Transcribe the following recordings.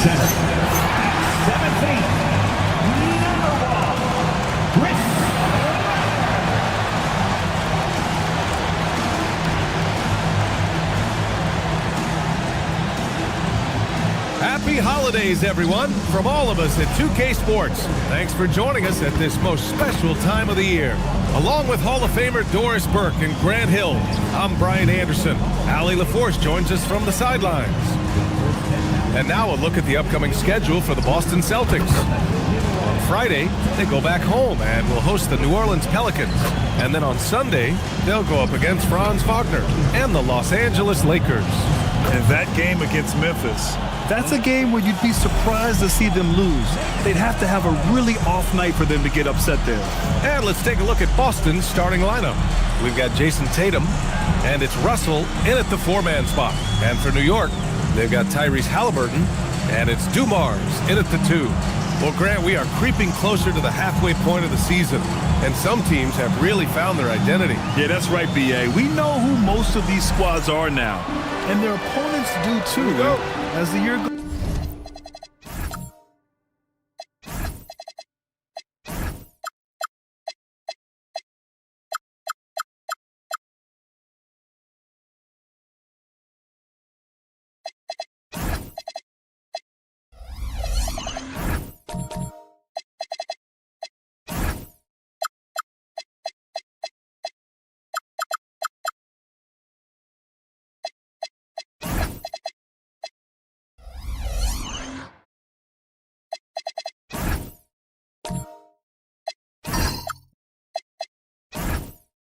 center. 7 feet. Happy holidays, everyone, from all of us at 2K Sports. Thanks for joining us at this most special time of the year. Along with Hall of Famer Doris Burke and Grant Hill, I'm Brian Anderson. Allie LaForce joins us from the sidelines. And now a look at the upcoming schedule for the Boston Celtics. On Friday, they go back home and will host the New Orleans Pelicans. And then on Sunday, they'll go up against Franz Wagner and the Los Angeles Lakers. And that game against Memphis, that's a game where you'd be surprised to see them lose. They'd have to have a really off night for them to get upset there. And let's take a look at Boston's starting lineup. We've got Jason Tatum, and it's Russell in at the 4-man spot. And for New York, they've got Tyrese Halliburton, and it's Dumars in at the 2. Well, Grant, we are creeping closer to the halfway point of the season, and some teams have really found their identity. Yeah, that's right, B.A. We know who most of these squads are now, and their opponents do too, as the year goes.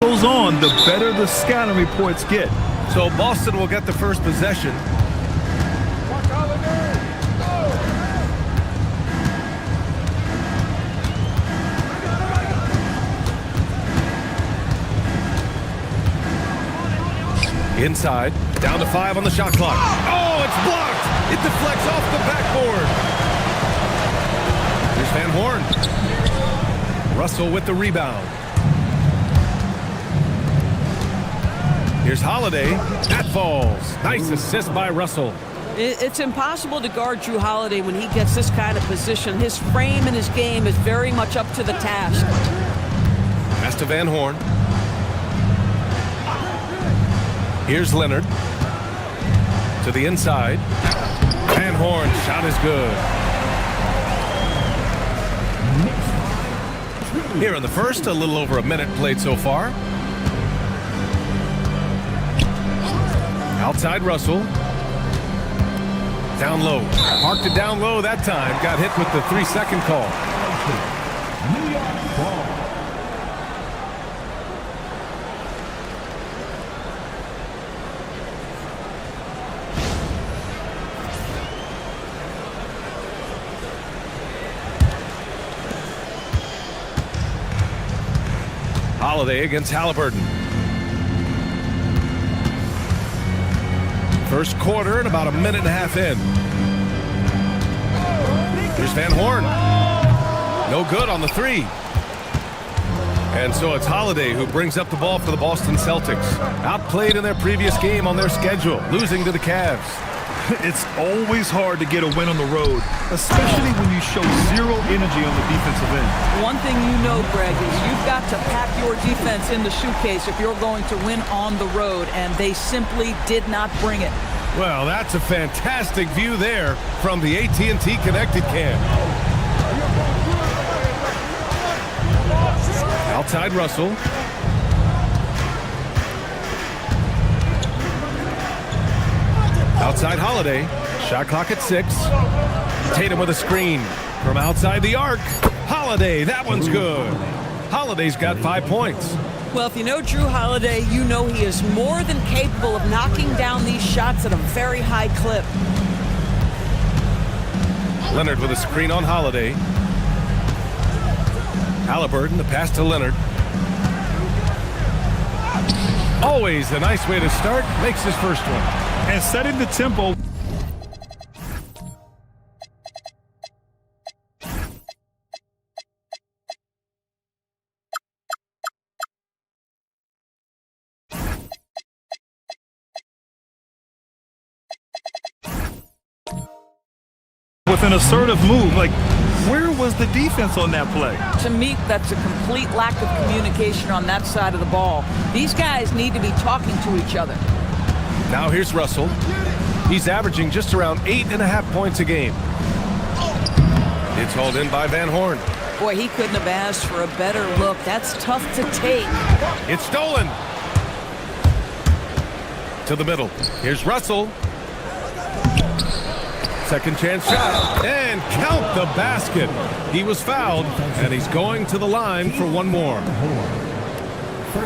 Goes on, the better the scouting reports get. So Boston will get the first possession. Inside, down to 5 on the shot clock. Oh, it's blocked! It deflects off the backboard. Here's Van Horn. Russell with the rebound. Here's Holiday. That falls. Nice assist by Russell. It's impossible to guard Drew Holiday when he gets this kind of position. His frame and his game is very much up to the task. Pass to Van Horn. Here's Leonard. To the inside. Van Horn, shot is good. Here in the first, a little over a minute played so far. Outside Russell. Down low. Parked it down low that time. Got hit with the 3-second call. Holiday against Halliburton. First quarter and about a minute and a half in. Here's Van Horn. No good on the 3. And so it's Holiday who brings up the ball for the Boston Celtics. Outplayed in their previous game on their schedule, losing to the Cavs. It's always hard to get a win on the road, especially when you show zero energy on the defensive end. One thing you know, Greg, is you've got to pack your defense in the suitcase if you're going to win on the road, and they simply did not bring it. Well, that's a fantastic view there from the AT&T Connected Cam. Outside Russell. Outside Holiday. Shot clock at 6. Tatum with a screen from outside the arc. Holiday, that one's good. Holiday's got 5 points. Well, if you know Drew Holiday, you know he is more than capable of knocking down these shots at a very high clip. Leonard with a screen on Holiday. Halliburton, the pass to Leonard. Always a nice way to start. Makes his first one. And setting the tempo. with an assertive move. Like, where was the defense on that play? To me, that's a complete lack of communication on that side of the ball. These guys need to be talking to each other. Now here's Russell. He's averaging just around 8.5 points a game. It's hauled in by Van Horn. Boy, he couldn't have asked for a better look. That's tough to take. It's stolen. To the middle. Here's Russell. Second chance shot. And count the basket. He was fouled, and he's going to the line for one more.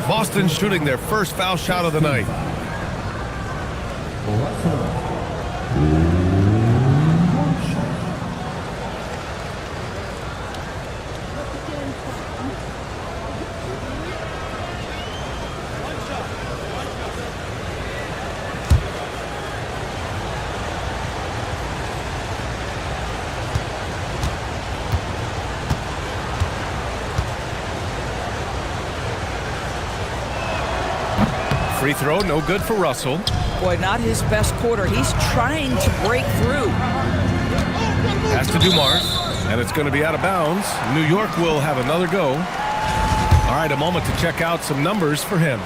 Boston shooting their first foul shot of the night. Free throw, no good for Russell. Boy, not his best quarter. He's trying to break through. Has to do Mars, and it's going to be out of bounds. New York will have another go. All right, a moment to check out some numbers for him.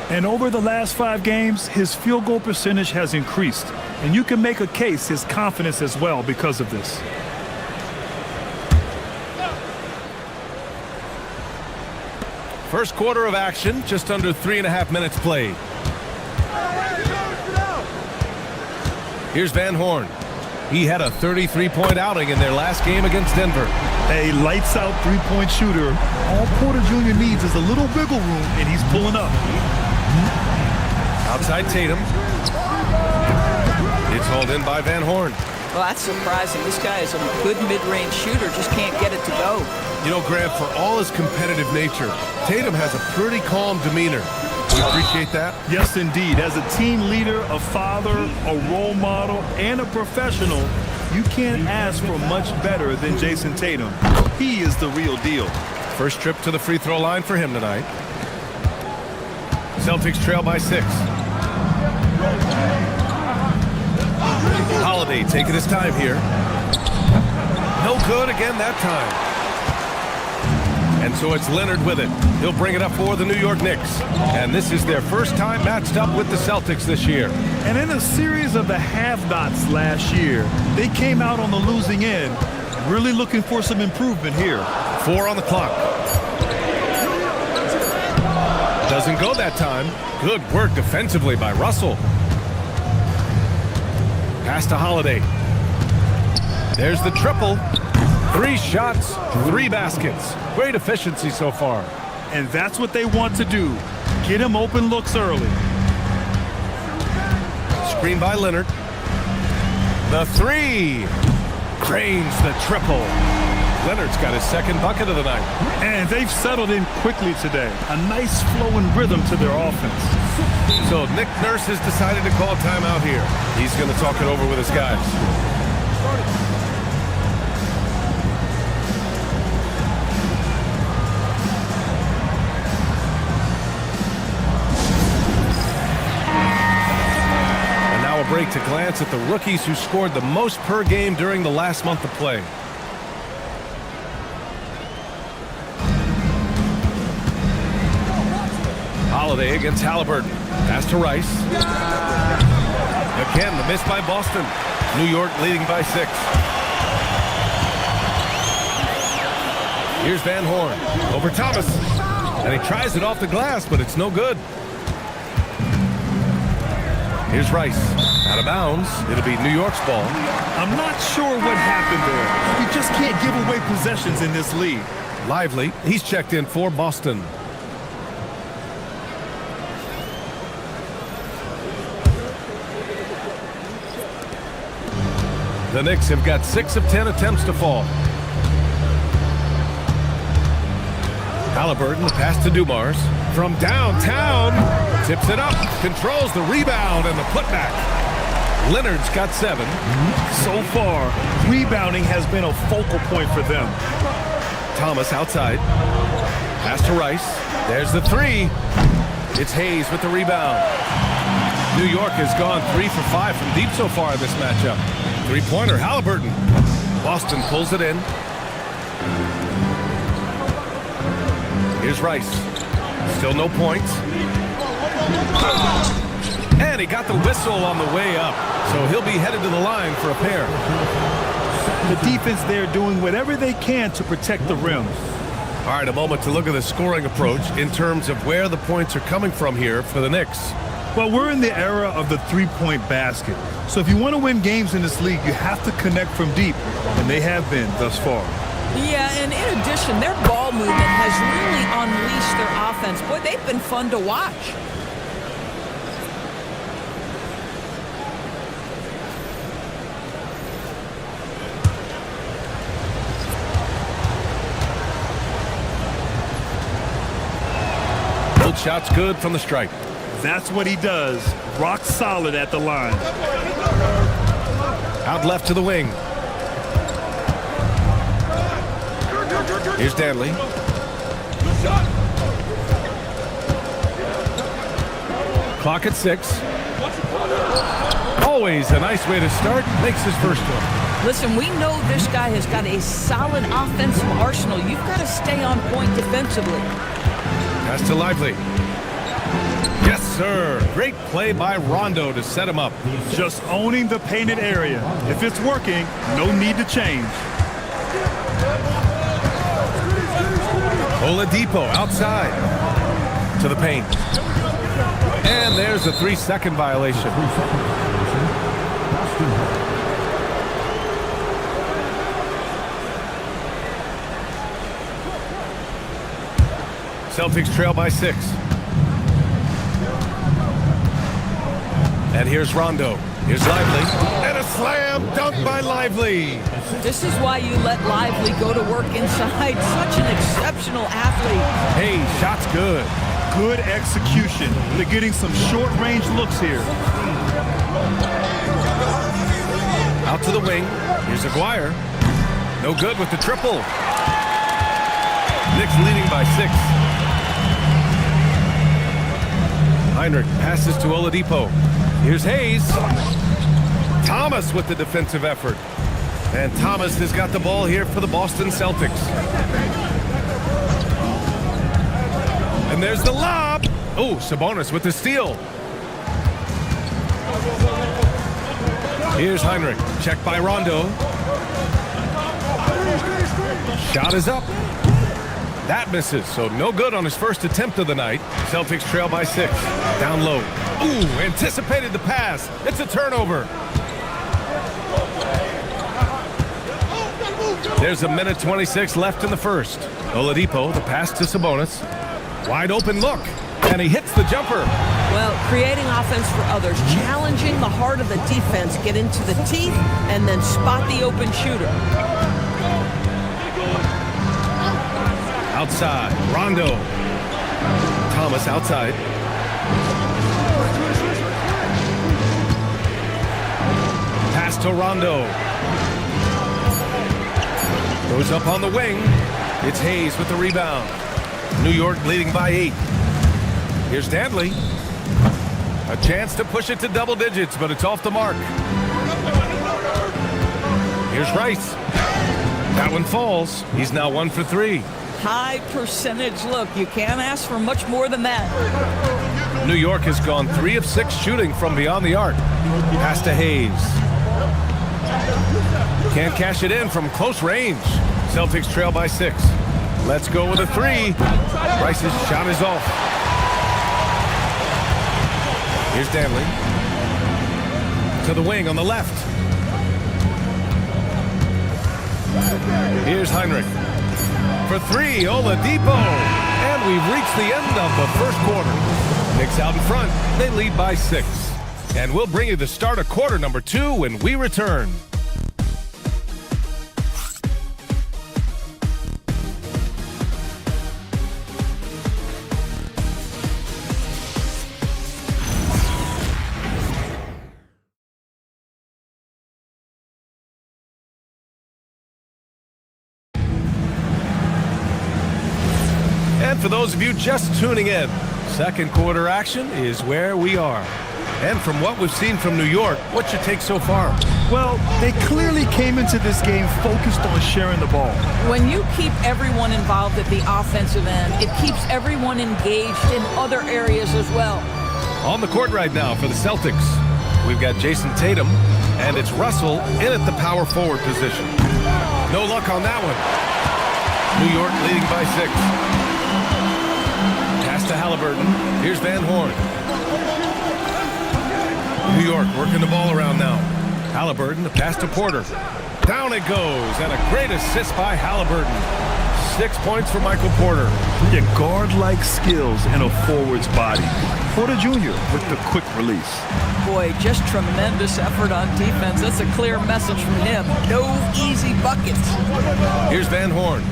And over the last 5 games, his field goal percentage has increased. And you can make a case his confidence as well because of this. First quarter of action, just under 3.5 minutes played. Here's Van Horn. He had a 33-point outing in their last game against Denver. A lights-out three-point shooter. All Porter Jr. needs is a little wiggle room, and he's pulling up. Outside Tatum. It's hauled in by Van Horn. Well, that's surprising. This guy is a good mid-range shooter, just can't get it to go. You know, Grant, for all his competitive nature, Tatum has a pretty calm demeanor. Do you appreciate that? Yes, indeed. As a team leader, a father, a role model, and a professional, you can't ask for much better than Jason Tatum. He is the real deal. First trip to the free throw line for him tonight. Celtics trail by 6. Holiday taking his time here. No good again that time. And so it's Leonard with it. He'll bring it up for the New York Knicks. And this is their first time matched up with the Celtics this year. And in a series of the have-nots last year, they came out on the losing end, really looking for some improvement here. 4 on the clock. Doesn't go that time. Good work defensively by Russell. Pass to Holiday. There's the triple. 3 shots, 3 baskets. Great efficiency so far. And that's what they want to do. Get him open looks early. Screen by Leonard. The 3. Cranes the triple. Leonard's got his second bucket of the night. And they've settled in quickly today. A nice flowing rhythm to their offense. So Nick Nurse has decided to call timeout here. He's going to talk it over with his guys. Break to glance at the rookies who scored the most per game during the last month of play. Holiday against Halliburton. Pass to Rice. Again, the miss by Boston. New York leading by 6. Here's Van Horn. Over Thomas. And he tries it off the glass, but it's no good. Here's Rice. Out of bounds. It'll be New York's ball. I'm not sure what happened there. You just can't give away possessions in this league. Lively. He's checked in for Boston. The Knicks have got 6 of 10 attempts to fall. Halliburton, the pass to Dumars. From downtown, tips it up, controls the rebound and the putback. Leonard's got 7. So far, rebounding has been a focal point for them. Thomas outside. Pass to Rice. There's the 3. It's Hayes with the rebound. New York has gone 3 for 5 from deep so far in this matchup. 3-pointer, Halliburton. Boston pulls it in. Here's Rice. Still no points. And he got the whistle on the way up. So he'll be headed to the line for a pair. The defense there doing whatever they can to protect the rim. All right, a moment to look at the scoring approach in terms of where the points are coming from here for the Knicks. Well, we're in the era of the three-point basket. So if you want to win games in this league, you have to connect from deep, and they have been thus far. Yeah, and in addition, their ball movement has really unleashed their offense. Boy, they've been fun to watch. Both shots good from the stripe. That's what he does. Rock solid at the line. Out left to the wing. Here's Danley. Clock at 6. Always a nice way to start. Makes his first one. Listen, we know this guy has got a solid offensive arsenal. You've got to stay on point defensively. Pass to Lively. Yes, sir. Great play by Rondo to set him up. Just owning the painted area. If it's working, no need to change. Oladipo outside to the paint. And there's a 3-second violation. Celtics trail by 6. And here's Rondo. Here's Lively. And a slam dunk by Lively. This is why you let Lively go to work inside. Such an exceptional athlete. Hey, shot's good. Good execution. They're getting some short-range looks here. Out to the wing. Here's Aguirre. No good with the triple. Knicks leading by 6. Heinrich passes to Oladipo. Here's Hayes. Thomas with the defensive effort. And Thomas has got the ball here for the Boston Celtics. And there's the lob. Oh, Sabonis with the steal. Here's Heinrich. Checked by Rondo. Shot is up. That misses, so no good on his first attempt of the night. Celtics trail by 6. Down low. Ooh, anticipated the pass. It's a turnover. There's 1:26 left in the first. Oladipo, the pass to Sabonis. Wide open look, and he hits the jumper. Well, creating offense for others, challenging the heart of the defense, get into the teeth, and then spot the open shooter. Outside, Rondo. Thomas outside. Pass to Rondo. Goes up on the wing. It's Hayes with the rebound. New York leading by 8. Here's Danley. A chance to push it to double digits, but it's off the mark. Here's Rice. That one falls. He's now 1 for 3. High percentage look. You can't ask for much more than that. New York has gone 3 of 6 shooting from beyond the arc. Pass to Hayes. Can't cash it in from close range. Celtics trail by 6. Let's go with a 3. Rice's shot is off. Here's Danley. To the wing on the left. Here's Heinrich. For 3, Oladipo. And we've reached the end of the first quarter. Knicks out in front. They lead by 6. And we'll bring you the start of quarter number 2 when we return. And for those of you just tuning in, second quarter action is where we are. And from what we've seen from New York, what's your take so far? Well, they clearly came into this game focused on sharing the ball. When you keep everyone involved at the offensive end, it keeps everyone engaged in other areas as well. On the court right now for the Celtics, we've got Jason Tatum, and it's Russell in at the power forward position. No luck on that one. New York leading by 6. Pass to Halliburton. Here's Van Horn. New York working the ball around now. Halliburton, the pass to Porter. Down it goes, and a great assist by Halliburton. 6 points for Michael Porter. Yeah, guard-like skills in a forward's body. Porter Jr. with the quick release. Boy, just tremendous effort on defense. That's a clear message from him. No easy buckets. Here's Van Horn.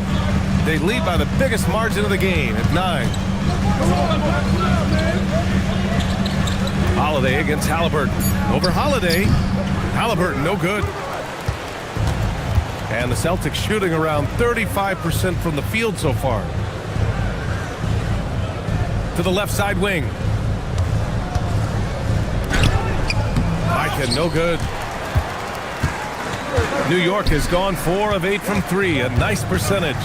They lead by the biggest margin of the game at 9. Holiday against Halliburton. Over Holiday. Halliburton, no good. And the Celtics shooting around 35% from the field so far. To the left side wing. Micah, no good. New York has gone 4 of 8 from 3. A nice percentage.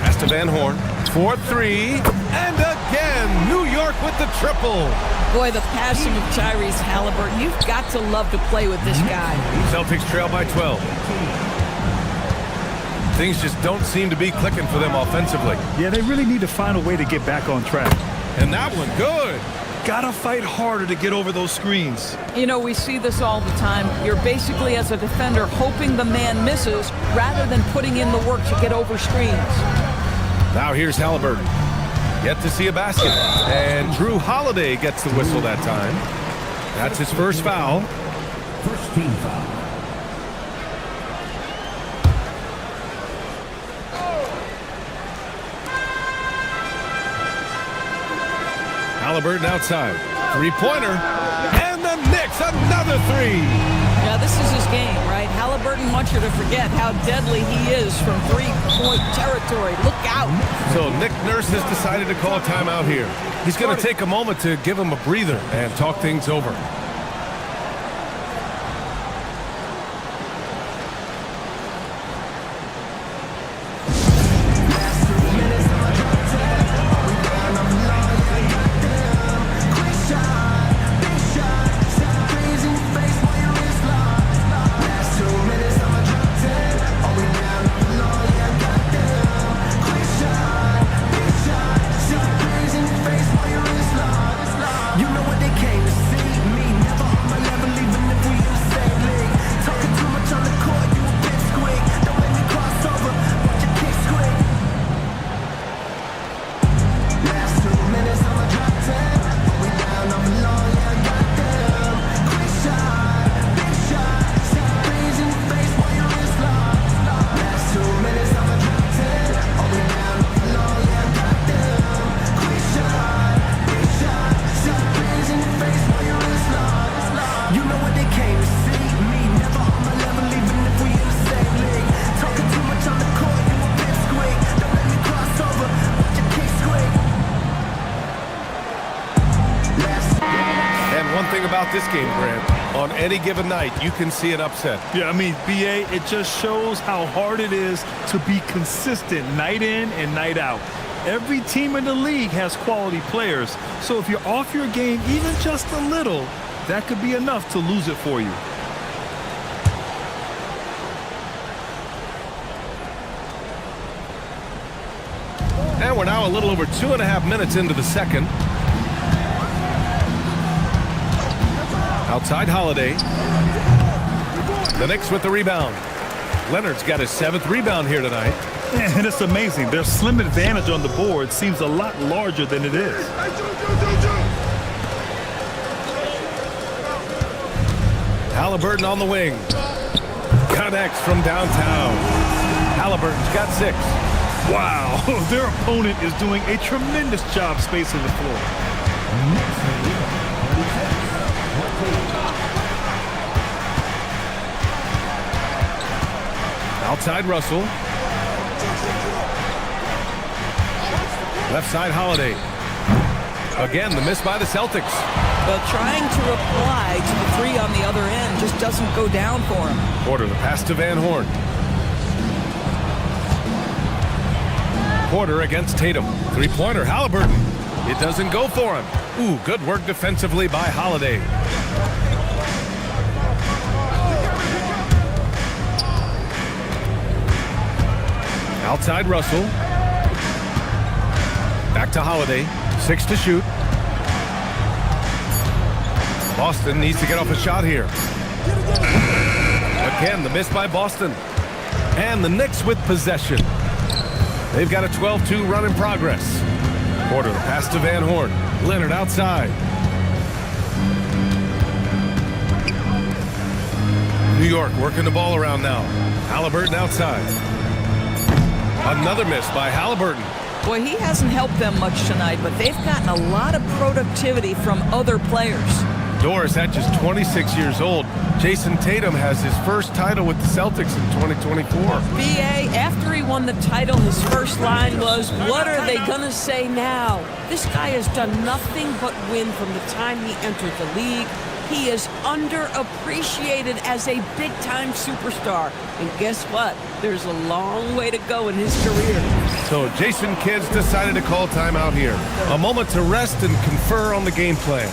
Pass to Van Horn. 4-3. And again, New York with the triple. Boy, the passing of Tyrese Halliburton. You've got to love to play with this guy. Celtics trail by 12. Things just don't seem to be clicking for them offensively. Yeah, they really need to find a way to get back on track. And that one, good. Gotta fight harder to get over those screens. You know, we see this all the time. You're basically, as a defender, hoping the man misses rather than putting in the work to get over screens. Now here's Halliburton. Yet to see a basket. And Drew Holiday gets the whistle that time. That's his first foul. First team foul. Halliburton outside. Three-pointer. And the Knicks, another 3. Yeah, this is his game, right? Halliburton wants you to forget how deadly he is from three-point territory. Look out. So Nick Nurse has decided to call a timeout here. He's going to take a moment to give him a breather and talk things over. About this game, Grant, on any given night, you can see an upset. Yeah, I mean, BA, it just shows how hard it is to be consistent night in and night out. Every team in the league has quality players, so if you're off your game even just a little, that could be enough to lose it for you. And we're now a little over 2.5 minutes into the second. Outside Holiday. The Knicks with the rebound. Leonard's got his 7th rebound here tonight. And it's amazing. Their slim advantage on the board seems a lot larger than it is. Halliburton on the wing. Connects from downtown. Halliburton's got 6. Wow, their opponent is doing a tremendous job spacing the floor. Outside Russell. Left side Holiday. Again, the miss by the Celtics. Well, trying to reply to the three on the other end just doesn't go down for him. Porter, the pass to Van Horn. Porter against Tatum. Three-pointer, Halliburton. It doesn't go for him. Ooh, good work defensively by Holiday. Outside Russell. Back to Holiday. 6 to shoot. Boston needs to get off a shot here. Again, the miss by Boston. And the Knicks with possession. They've got a 12-2 run in progress. Porter, the pass to Van Horn. Leonard outside. New York working the ball around now. Halliburton outside. Another miss by Halliburton. Boy, he hasn't helped them much tonight, but they've gotten a lot of productivity from other players. Doris at just 26 years old. Jason Tatum has his first title with the Celtics in 2024. B.A., after he won the title, his first line was, "What are they going to say now?" This guy has done nothing but win from the time he entered the league. He is underappreciated as a big-time superstar. And guess what? There's a long way to go in his career. So Jason Kidd's decided to call timeout here. A moment to rest and confer on the game plan.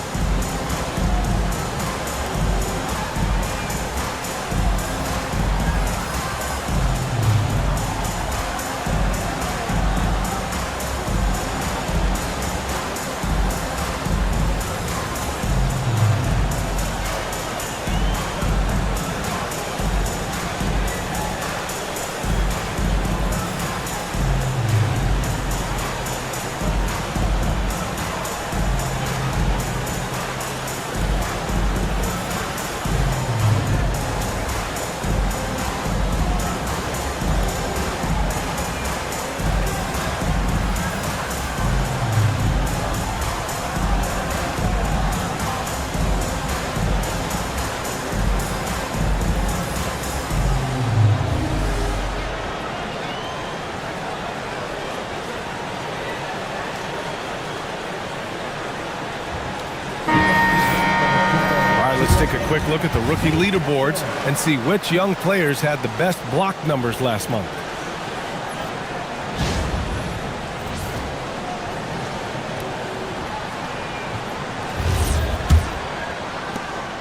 Let's take a quick look at the rookie leaderboards and see which young players had the best block numbers last month.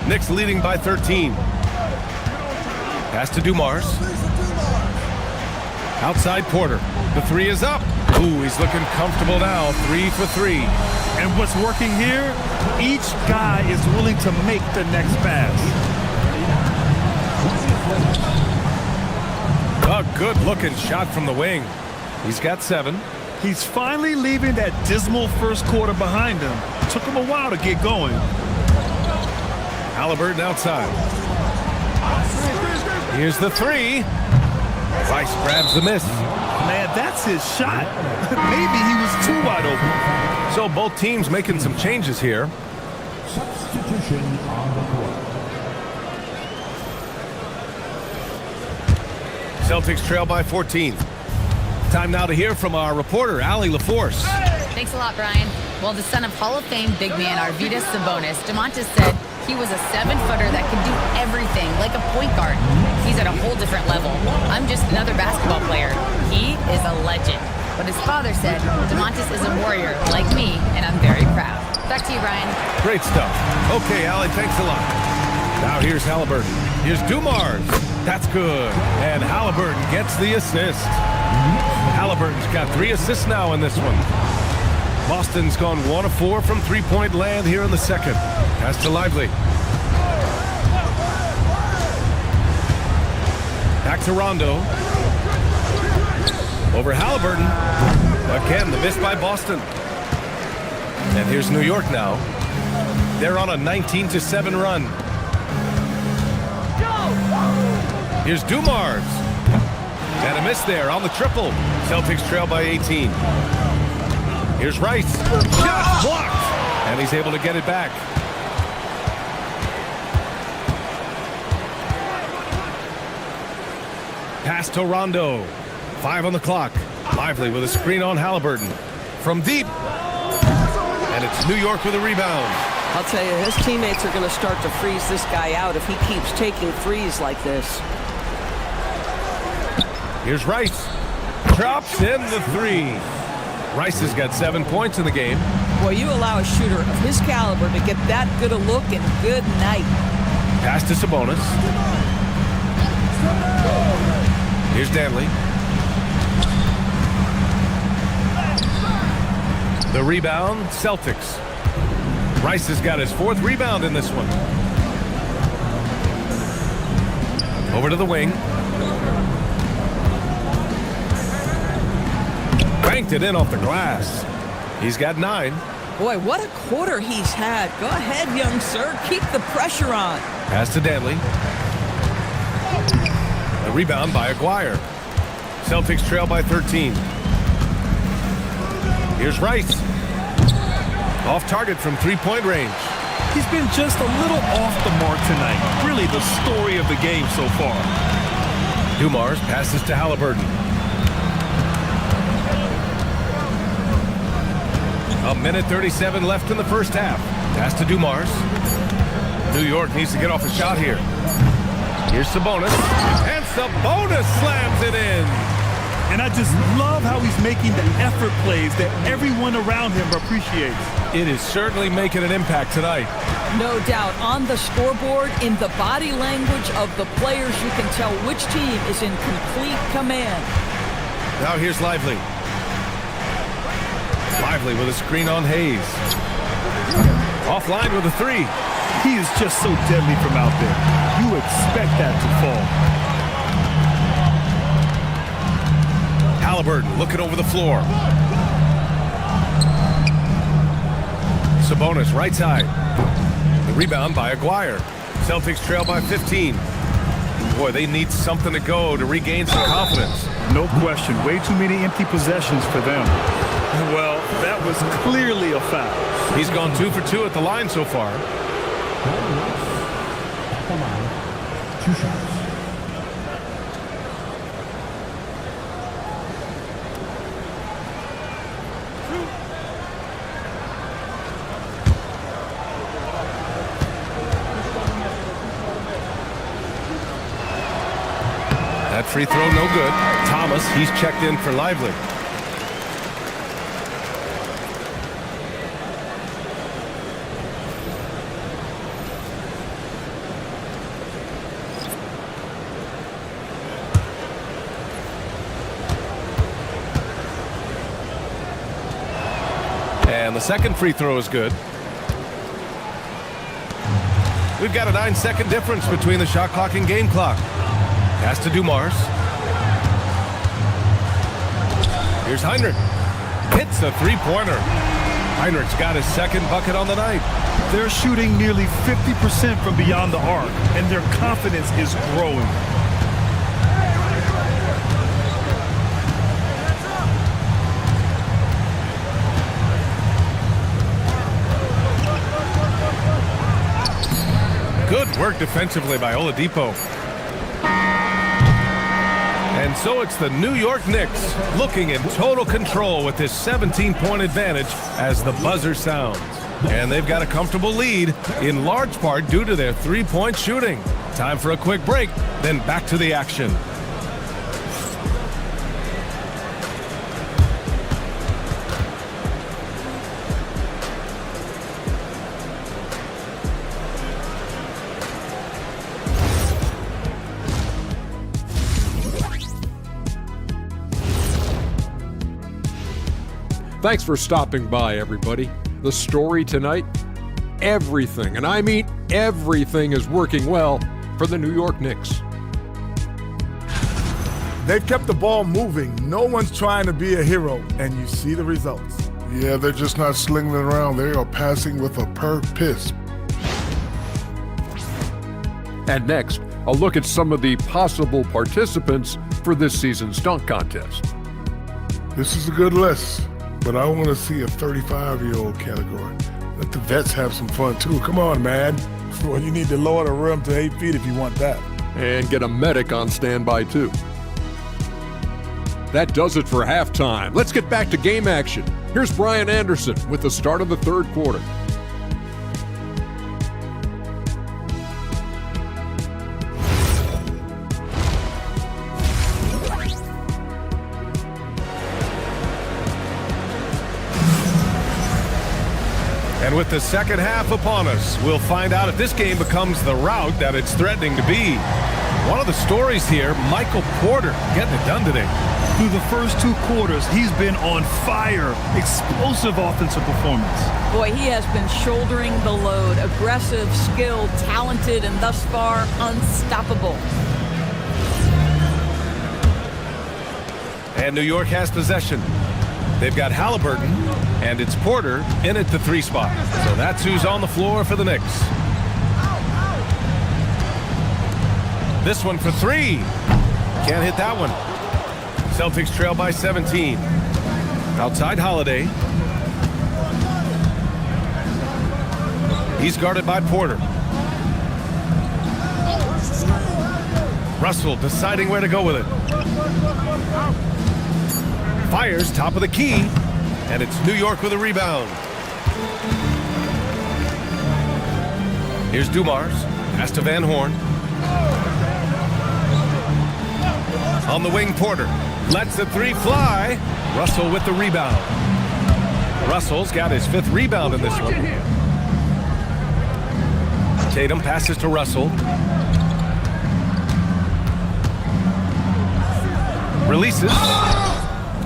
Knicks leading by 13. Pass to Dumars. Outside Porter. The three is up. Ooh, he's looking comfortable now. 3 for 3. And what's working here, each guy is willing to make the next pass. A good-looking shot from the wing. He's got 7. He's finally leaving that dismal first quarter behind him. Took him a while to get going. Halliburton outside. Here's the 3. Rice grabs the miss. Man, that's his shot. Maybe he was too wide open. So both teams making some changes here. Substitution on the court. Celtics trail by 14. Time now to hear from our reporter, Allie LaForce. Thanks a lot, Brian. Well, the son of Hall of Fame big man Arvydas Sabonis, Demontis said he was a 7-footer that could do everything, like a point guard. He's at a whole different level. I'm just another basketball player. He is a legend. But his father said, Demontis is a warrior like me, and I'm very proud. Back to you, Brian. Great stuff. Okay, Allie, thanks a lot. Now here's Halliburton. Here's Dumars. That's good. And Halliburton gets the assist. Halliburton's got 3 assists now in this one. Boston's gone 1 of 4 from three-point land here in the second. Pass to Lively. Back to Rondo. Over Halliburton. Again, the miss by Boston. And here's New York now. They're on a 19-7 run. Here's Dumars. And a miss there on the triple. Celtics trail by 18. Here's Rice. Shot blocked. And he's able to get it back. Pass to Rondo. 5 on the clock. Lively with a screen on Halliburton. From deep. And it's New York with a rebound. I'll tell you, his teammates are going to start to freeze this guy out if he keeps taking threes like this. Here's Rice. Drops in the three. Rice has got 7 points in the game. Boy, you allow a shooter of his caliber to get that good a look, and good night. Pass to Sabonis. Here's Danley. The rebound, Celtics. Rice has got his 4th rebound in this one. Over to the wing. Banked it in off the glass. He's got 9. Boy, what a quarter he's had. Go ahead, young sir. Keep the pressure on. Pass to Danley. The rebound by Aguirre. Celtics trail by 13. Here's Rice. Off target from 3-point range. He's been just a little off the mark tonight. Really the story of the game so far. Dumars passes to Halliburton. A minute 37 left in the first half. Pass to Dumars. New York needs to get off a shot here. Here's Sabonis. And Sabonis slams it in. And I just love how he's making the effort plays that everyone around him appreciates. It is certainly making an impact tonight. No doubt. On the scoreboard, in the body language of the players, you can tell which team is in complete command. Now here's Lively. Lively with a screen on Hayes. Offline with a 3. He is just so deadly from out there. You expect that to fall. Halliburton looking over the floor. Sabonis right side. The rebound by Aguirre. Celtics trail by 15. Boy, they need something to go to regain some confidence. No question. Way too many empty possessions for them. Well, that was clearly a foul. He's gone 2 for 2 at the line so far. At the line, 2 shots. That free throw no good. Thomas, he's checked in for Lively. And the second free throw is good. We've got a 9-second difference between the shot clock and game clock. Pass to Dumars. Here's Heinrich. Hits a 3-pointer. Heinrich's got his 2nd bucket on the night. They're shooting nearly 50% from beyond the arc, and their confidence is growing. Good work defensively by Oladipo. And so it's the New York Knicks looking in total control with this 17-point advantage as the buzzer sounds. And they've got a comfortable lead, in large part due to their 3-point shooting. Time for a quick break, then back to the action. Thanks for stopping by, everybody. The story tonight, everything, and I mean everything, is working well for the New York Knicks. They've kept the ball moving. No one's trying to be a hero, and you see the results. Yeah, they're just not slinging it around. They are passing with a purpose. And next, a look at some of the possible participants for this season's dunk contest. This is a good list, but I want to see a 35-year-old category. Let the vets have some fun, too. Come on, man. Well, you need to lower the rim to 8 feet if you want that. And get a medic on standby, too. That does it for halftime. Let's get back to game action. Here's Brian Anderson with the start of the third quarter. And with the second half upon us, we'll find out if this game becomes the rout that it's threatening to be. One of the stories here, Michael Porter getting it done today. Through the first 2 quarters, he's been on fire. Explosive offensive performance. Boy, he has been shouldering the load. Aggressive, skilled, talented, and thus far, unstoppable. And New York has possession. They've got Halliburton, and it's Porter in at the 3 spot. So that's who's on the floor for the Knicks. This one for 3. Can't hit that one. Celtics trail by 17. Outside Holiday. He's guarded by Porter. Russell deciding where to go with it. Fires top of the key, and it's New York with a rebound. Here's Dumars. Pass to Van Horn. On the wing, Porter lets the 3 fly. Russell with the rebound. Russell's got his 5th rebound in this one. Tatum passes to Russell. Releases.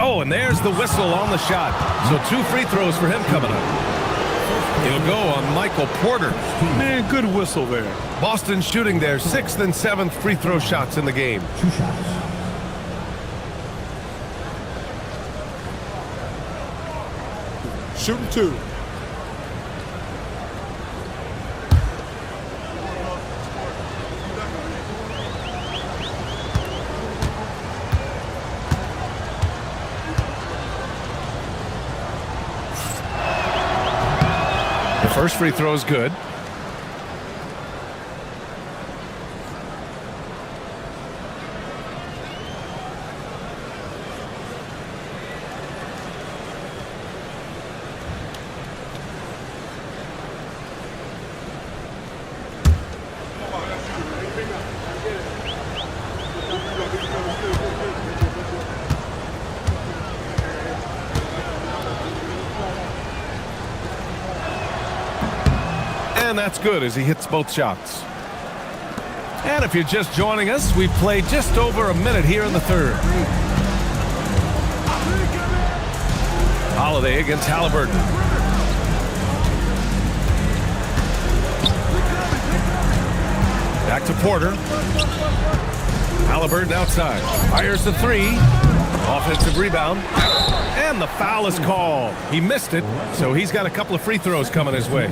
Oh, and there's the whistle on the shot. So 2 free throws for him coming up. It'll go on Michael Porter. Man, good whistle there. Boston shooting their 6th and 7th free throw shots in the game. 2 shots. Shooting 2. The first free throw is good. And that's good as he hits both shots. And if you're just joining us, we've played just over a minute here in the 3rd. Holiday against Halliburton. Back to Porter. Halliburton outside. Fires the 3. Offensive rebound. And the foul is called. He missed it, so he's got a couple of free throws coming his way.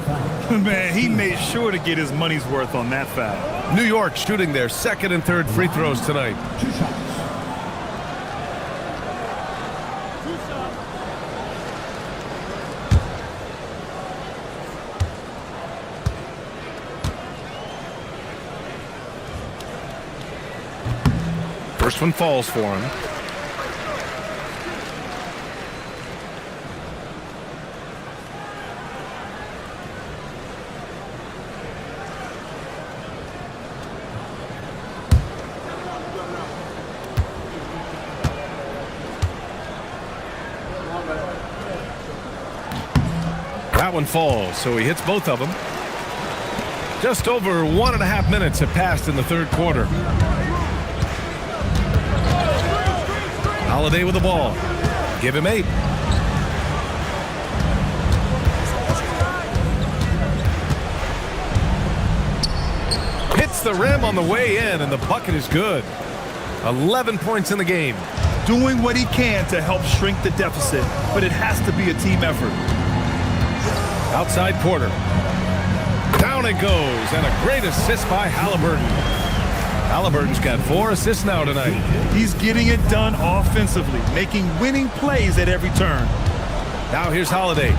Man, he made sure to get his money's worth on that foul. New York shooting their 2nd and 3rd free throws tonight. 2 shots. First one falls for him. That one falls, so he hits both of them. Just over 1.5 minutes have passed in the 3rd quarter. Holiday with the ball. Give him 8. Hits the rim on the way in, and the bucket is good. 11 points in the game. Doing what he can to help shrink the deficit, but it has to be a team effort. Outside Porter. Down it goes, and a great assist by Halliburton. Halliburton's got 4 assists now tonight. He's getting it done offensively, making winning plays at every turn. Now here's Holiday.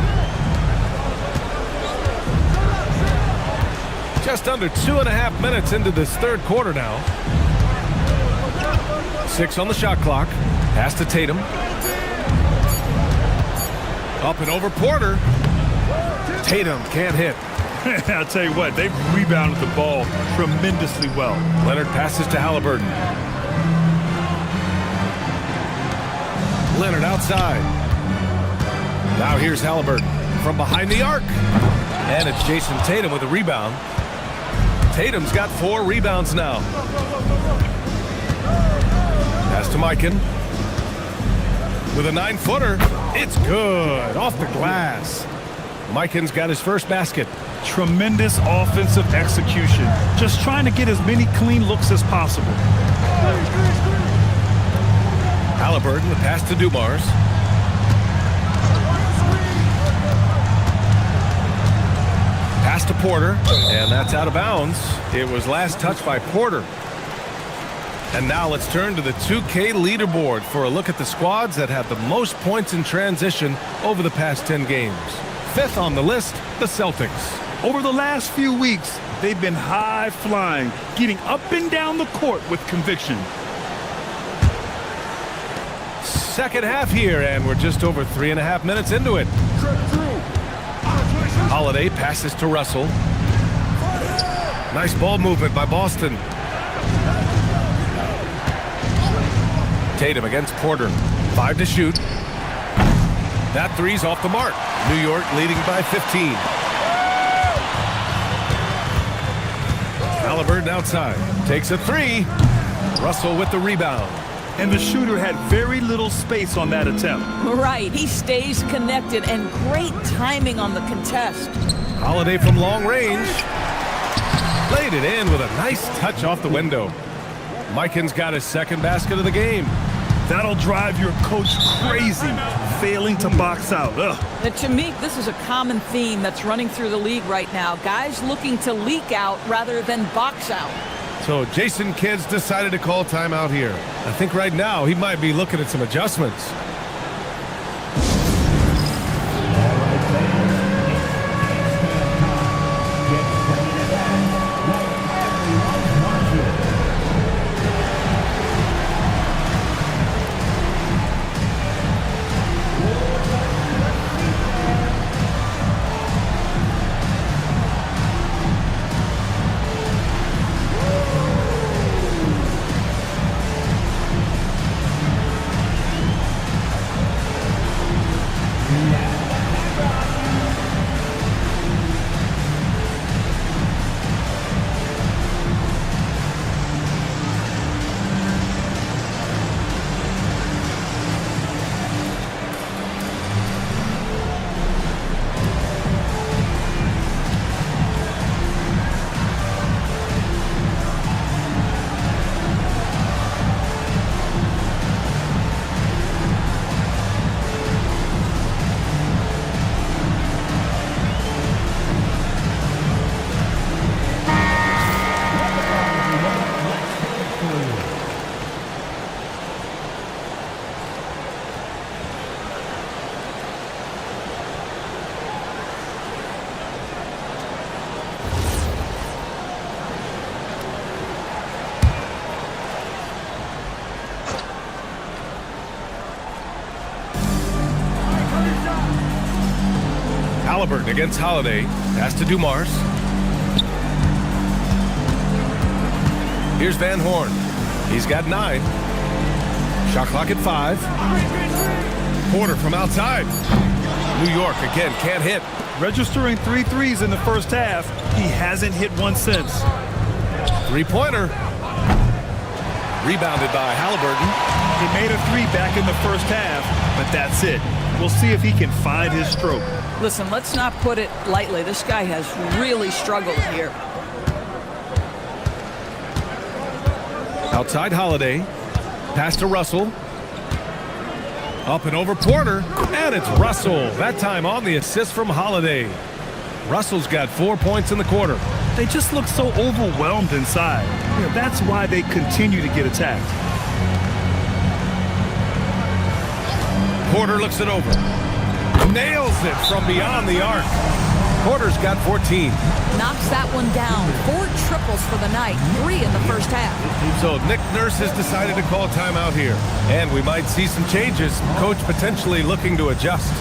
Just under 2.5 minutes into this 3rd quarter now. 6 on the shot clock. Pass to Tatum. Up and over Porter. Tatum can't hit. I'll tell you what, they've rebounded the ball tremendously well. Leonard passes to Halliburton. Leonard outside. Now here's Halliburton from behind the arc. And it's Jason Tatum with a rebound. Tatum's got 4 rebounds now. Pass to Mikan. With a 9-footer. It's good. Off the glass. Mikan's got his first basket. Tremendous offensive execution. Just trying to get as many clean looks as possible. Halliburton, the pass to Dumars. Pass to Porter, and that's out of bounds. It was last touched by Porter. And now let's turn to the 2K leaderboard for a look at the squads that have the most points in transition over the past 10 games. 5th on the list, the Celtics. Over the last few weeks, they've been high flying, getting up and down the court with conviction. Second half here, and we're just over 3.5 minutes into it. Holiday passes to Russell. Nice ball movement by Boston. Tatum against Porter. 5 to shoot. That three's off the mark. New York leading by 15. Halliburton outside. Takes a 3. Russell with the rebound. And the shooter had very little space on that attempt. Right. He stays connected, and great timing on the contest. Holiday from long range. Laid it in with a nice touch off the window. Mikan's got his second basket of the game. That'll drive your coach crazy, failing to box out. Now, to me, this is a common theme that's running through the league right now. Guys looking to leak out rather than box out. So Jason Kidd's decided to call timeout here. I think right now he might be looking at some adjustments. Halliburton against Holiday. Pass to Dumars. Here's Van Horn. He's got 9. Shot clock at 5. Porter from outside. New York again can't hit. Registering 3 threes in the first half. He hasn't hit one since. 3-pointer. Rebounded by Halliburton. He made a 3 back in the first half, but that's it. We'll see if he can find his stroke. Listen, let's not put it lightly. This guy has really struggled here. Outside Holiday. Pass to Russell. Up and over Porter. And it's Russell. That time on the assist from Holiday. Russell's got 4 points in the quarter. They just look so overwhelmed inside. That's why they continue to get attacked. Porter looks it over. Nails it from beyond the arc. Porter's got 14. Knocks that one down. 4 triples for the night. 3 in the first half. So Nick Nurse has decided to call timeout here. And we might see some changes. Coach potentially looking to adjust.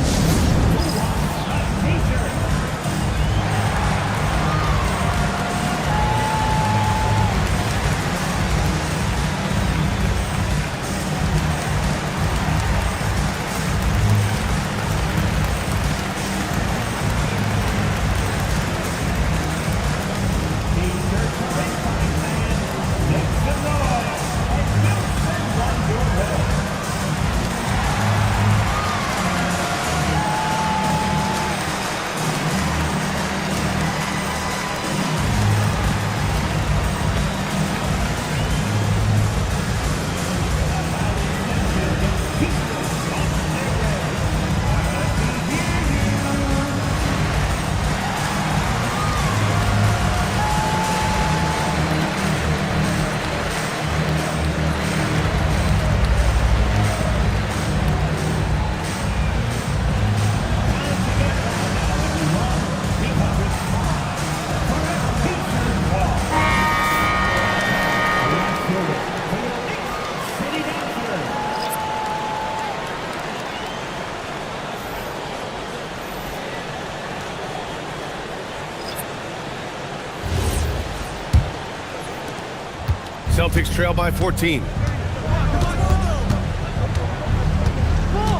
Celtics trail by 14.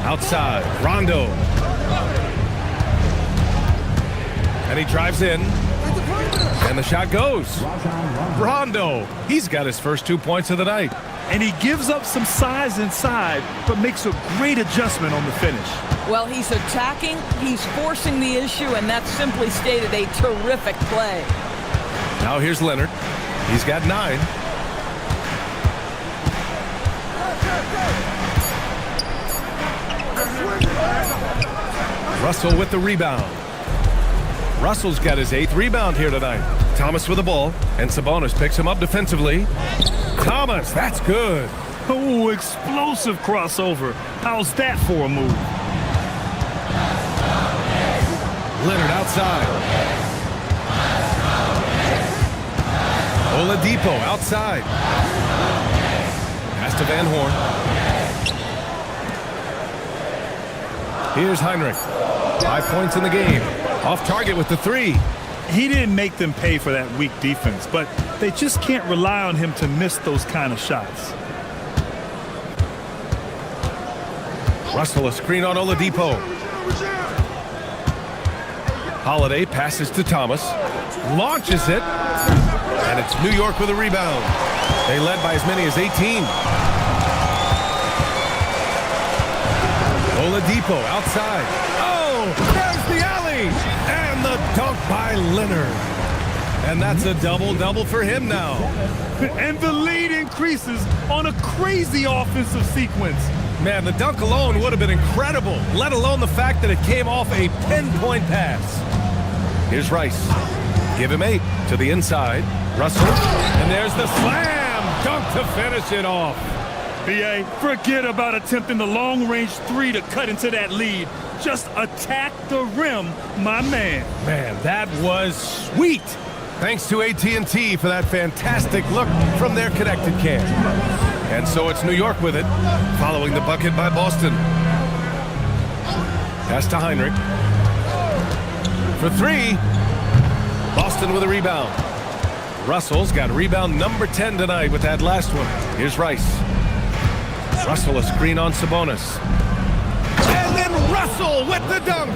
Outside, Rondo. And he drives in. And the shot goes. Rondo, he's got his first 2 points of the night. And he gives up some size inside, but makes a great adjustment on the finish. Well, he's attacking, he's forcing the issue, and that's simply stated a terrific play. Now here's Leonard. He's got 9. Russell with the rebound. Russell's got his 8th rebound here tonight. Thomas with the ball, and Sabonis picks him up defensively. Thomas, that's good. Oh, explosive crossover. How's that for a move? Leonard outside. Oladipo outside. Pass to Van Horn. Here's Heinrich. 5 points in the game. Off target with the 3. He didn't make them pay for that weak defense, but they just can't rely on him to miss those kind of shots. Russell, a screen on Oladipo. Holiday passes to Thomas. Launches it. And it's New York with a rebound. They led by as many as 18. Oladipo outside. Oh, there's the alley. And the dunk by Leonard. And that's a double-double for him now. And the lead increases on a crazy offensive sequence. Man, the dunk alone would have been incredible, let alone the fact that it came off a pinpoint pass. Here's Rice. Give him 8 to the inside. Russell. And there's the slam dunk to finish it off. B.A., forget about attempting the long-range 3 to cut into that lead. Just attack the rim, my man. Man, that was sweet. Thanks to AT&T for that fantastic look from their connected cam. And so it's New York with it, following the bucket by Boston. Pass to Heinrich. For 3. Boston with a rebound. Russell's got rebound number 10 tonight with that last one. Here's Rice. Russell, a screen on Sabonis. And then Russell with the dunk.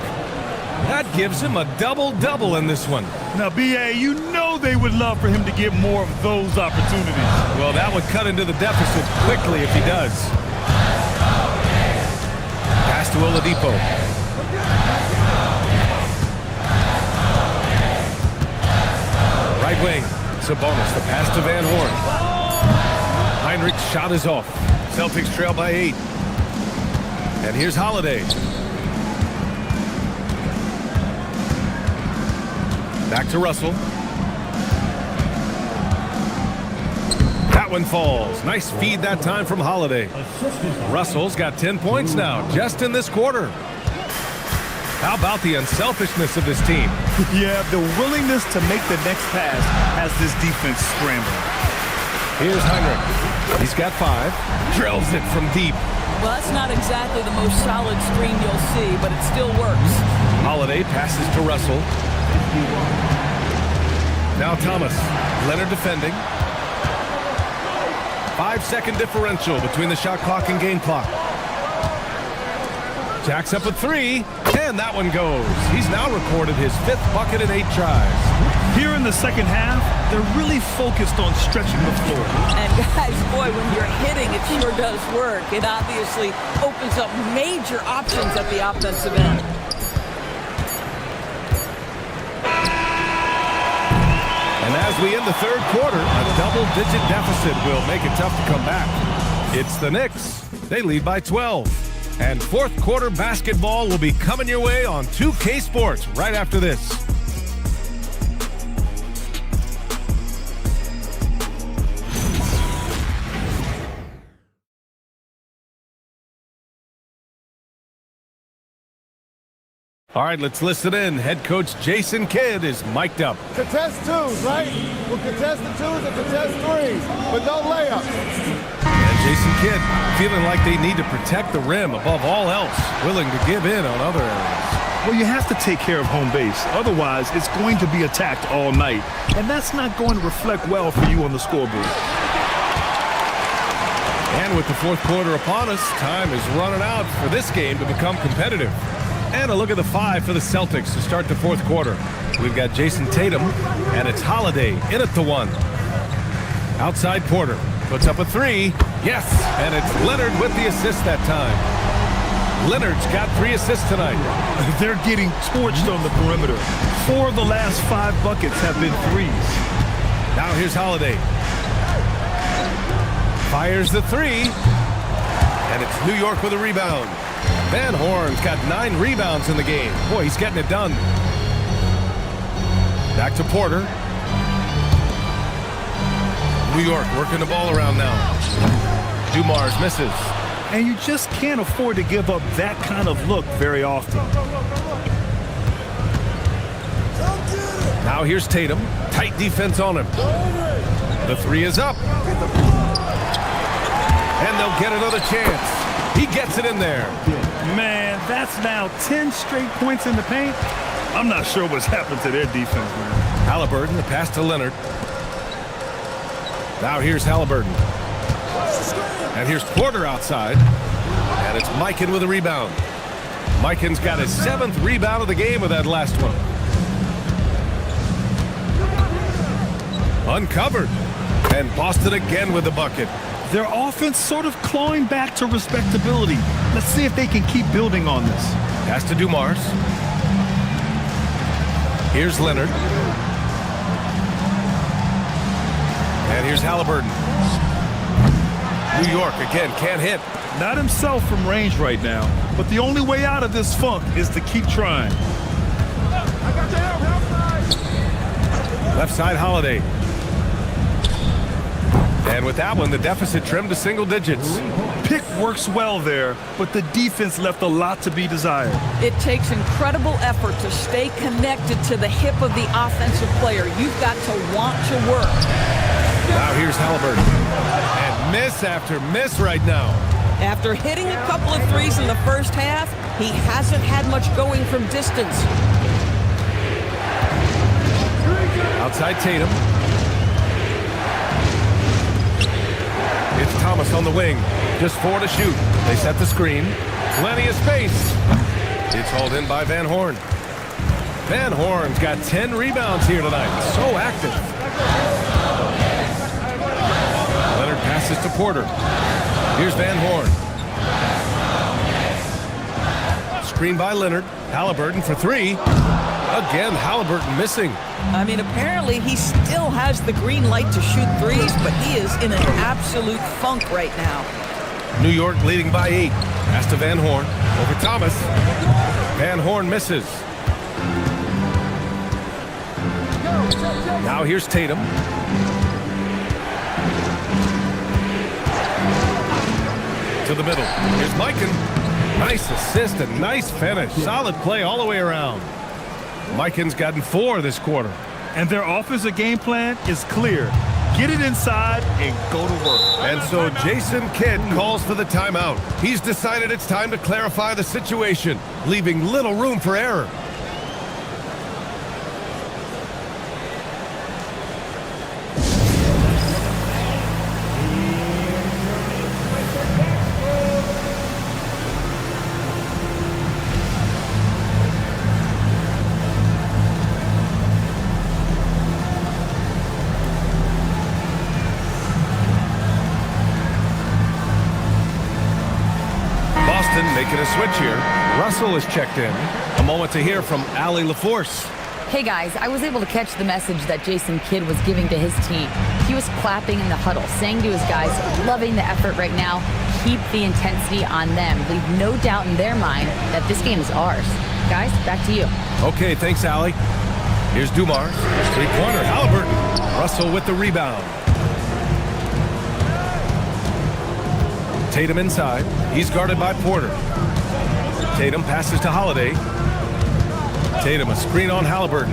That gives him a double-double in this one. Now, B.A., you know they would love for him to get more of those opportunities. Well, that would cut into the deficit quickly if he does. Pass to Oladipo. Right wing. Sabonis, the pass to Van Horn. Heinrich's shot is off. Celtics trail by 8. And here's Holiday. Back to Russell. That one falls. Nice feed that time from Holiday. Russell's got 10 points now, just in this quarter. How about the unselfishness of this team? Yeah, the willingness to make the next pass has this defense scrambling. Here's Heinrich. He's got 5. Drills it from deep. Well, that's not exactly the most solid screen you'll see, but it still works. Holiday passes to Russell. Now Thomas. Leonard defending. 5-second differential between the shot clock and game clock. Jacks up a 3, and that one goes. He's now recorded his 5th bucket in 8 tries. Here in the second half, they're really focused on stretching the floor. And guys, boy, when you're hitting, it sure does work. It obviously opens up major options at the offensive end. And as we end the third quarter, a double-digit deficit will make it tough to come back. It's the Knicks. They lead by 12. And fourth quarter basketball will be coming your way on 2K Sports right after this. All right, let's listen in. Head coach Jason Kidd is mic'd up. Contest 2s, right? We'll contest the 2s and contest 3s, but no layups. And Jason Kidd feeling like they need to protect the rim above all else, willing to give in on other areas. Well, you have to take care of home base. Otherwise, it's going to be attacked all night. And that's not going to reflect well for you on the scoreboard. And with the fourth quarter upon us, time is running out for this game to become competitive. And a look at the 5 for the Celtics to start the fourth quarter. We've got Jason Tatum, and it's Holiday in at the 1. Outside Porter puts up a 3. Yes, and it's Leonard with the assist that time. Leonard's got 3 assists tonight. They're getting torched on the perimeter. 4 of the last 5 buckets have been threes. Now here's Holiday. Fires the 3. And it's New York with a rebound. Van Horn's got 9 rebounds in the game. Boy, he's getting it done. Back to Porter. New York working the ball around now. Dumars misses. And you just can't afford to give up that kind of look very often. Now here's Tatum. Tight defense on him. The 3 is up. And they'll get another chance. He gets it in there. Man, that's now 10 straight points in the paint. I'm not sure what's happened to their defense, man. Halliburton, the pass to Leonard. Now here's Halliburton. And here's Porter outside. And it's Mikan with a rebound. Mikan's got his 7th rebound of the game with that last one. Uncovered. And Boston again with the bucket. Their offense sort of clawing back to respectability. Let's see if they can keep building on this. Pass to Dumars. Here's Leonard. And here's Halliburton. New York again can't hit. Not himself from range right now, but the only way out of this funk is to keep trying. Left side Holiday. And with that one, the deficit trimmed to single digits. Pick works well there, but the defense left a lot to be desired. It takes incredible effort to stay connected to the hip of the offensive player. You've got to want to work. Now here's Halliburton. And miss after miss right now. After hitting a couple of threes in the first half, he hasn't had much going from distance. Outside Tatum. It's Thomas on the wing. Just 4 to shoot. They set the screen. Plenty of space. It's hauled in by Van Horn. Van Horn's got 10 rebounds here tonight. So active. Leonard passes to Porter. Here's Van Horn. Screen by Leonard. Halliburton for 3. Again, Halliburton missing. I mean, apparently he still has the green light to shoot threes, but he is in an absolute funk right now. New York leading by 8. Pass to Van Horn. Over Thomas. Van Horn misses. Now here's Tatum. To the middle. Here's Mikan. Nice assist and nice finish. Solid play all the way around. Mikan's gotten 4 this quarter. And their offensive game plan is clear. Get it inside and go to work. And so Jason Kidd calls for the timeout. He's decided it's time to clarify the situation, leaving little room for error. Making a switch here. Russell is checked in. A moment to hear from Allie LaForce. Hey guys, I was able to catch the message that Jason Kidd was giving to his team. He was clapping in the huddle, saying to his guys, loving the effort right now, keep the intensity on them. Leave no doubt in their mind that this game is ours. Guys, back to you. Okay, thanks, Allie. Here's Dumars. Three-pointer, Halliburton. Russell with the rebound. Tatum inside. He's guarded by Porter. Tatum passes to Holiday. Tatum, a screen on Halliburton.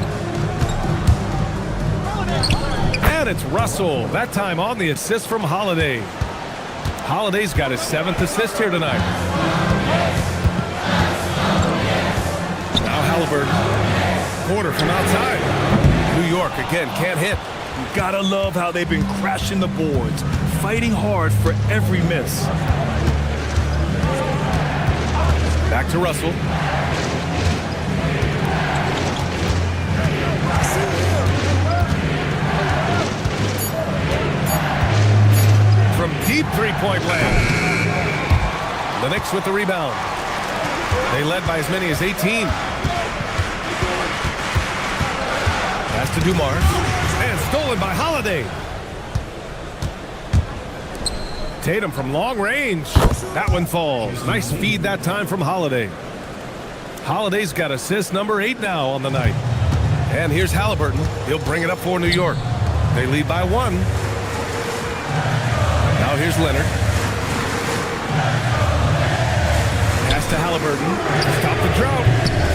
And it's Russell. That time on the assist from Holiday. Holiday's got his 7th assist here tonight. Now Halliburton. Porter from outside. New York again can't hit. You gotta love how they've been crashing the boards, fighting hard for every miss. Back to Russell. From deep three-point land. The Knicks with the rebound. They led by as many as 18. Pass to Dumars. And stolen by Holiday. Tatum from long range. That one falls. Nice feed that time from Holiday. Holiday's got assist number 8 now on the night. And here's Halliburton. He'll bring it up for New York. They lead by 1. Now here's Leonard. Pass to Halliburton. Stop the drought.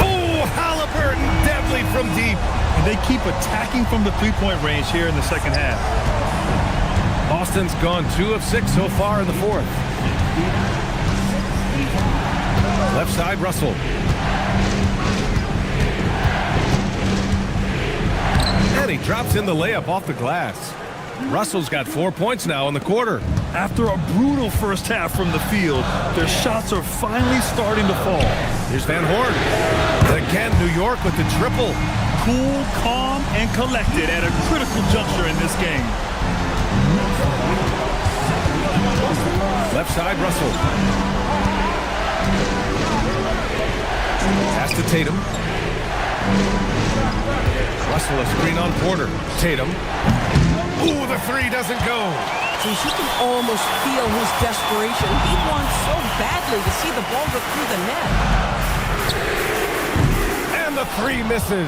Oh, Halliburton deadly from deep. And they keep attacking from the three-point range here in the second half. Boston's gone 2 of 6 so far in the fourth. Left side, Russell. And he drops in the layup off the glass. Russell's got 4 points now in the quarter. After a brutal first half from the field, their shots are finally starting to fall. Here's Van Horn. Again, New York with the triple. Cool, calm, and collected at a critical juncture in this game. Left side, Russell. Pass to Tatum. Russell a screen on Porter. Tatum. Ooh, the three doesn't go. Geez, you can almost feel his desperation. He wants so badly to see the ball go through the net. And the three misses.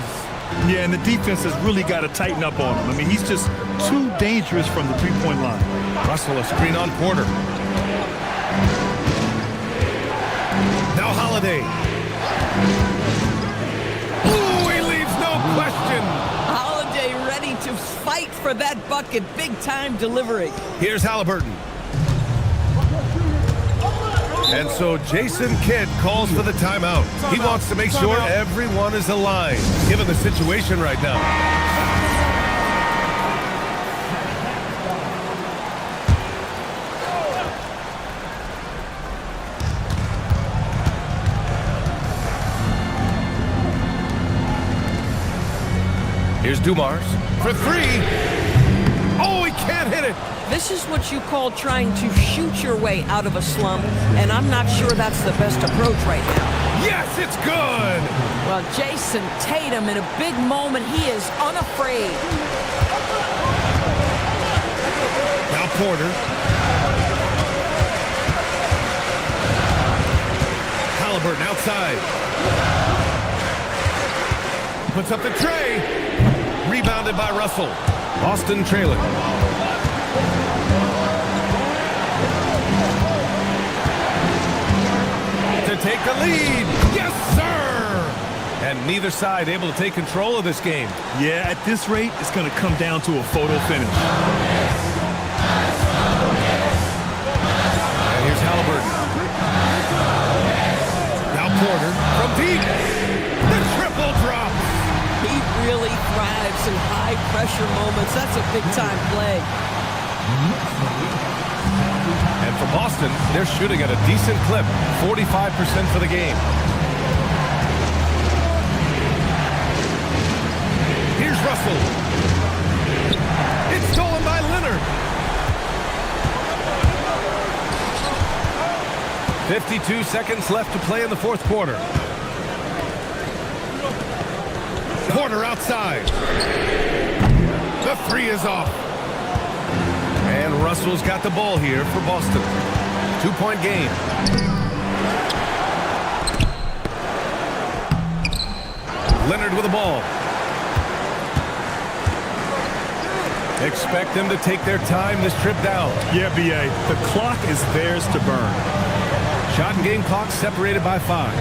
Yeah, and the defense has really got to tighten up on him. I mean, he's just too dangerous from the three-point line. Russell a screen on Porter. Now Holiday. Ooh, he leaves no question. Holiday ready to fight for that bucket. Big-time delivery. Here's Halliburton. And so Jason Kidd calls for the timeout. He wants to make sure everyone is aligned, given the situation right now. Here's Dumars for 3. Oh, he can't hit it. This is what you call trying to shoot your way out of a slump, and I'm not sure that's the best approach right now. Yes, it's good. Well, Jason Tatum, in a big moment, he is unafraid. Now Porter. Halliburton outside. Puts up the tray. Rebounded by Russell. Boston trailing. To take the lead. Yes, sir! And neither side able to take control of this game. Yeah, at this rate, it's going to come down to a photo finish. And here's Halliburton. Now Porter from deep. The triple drop. He really thrives in high-pressure moments. That's a big-time play. And for Boston, they're shooting at a decent clip, 45% for the game. Here's Russell. It's stolen by Leonard. 52 seconds left to play in the fourth quarter. Porter outside. The three is off. And Russell's got the ball here for Boston. 2-point game. Leonard with the ball. Expect them to take their time this trip down. Yeah, B.A., the clock is theirs to burn. Shot and game clock separated by 5.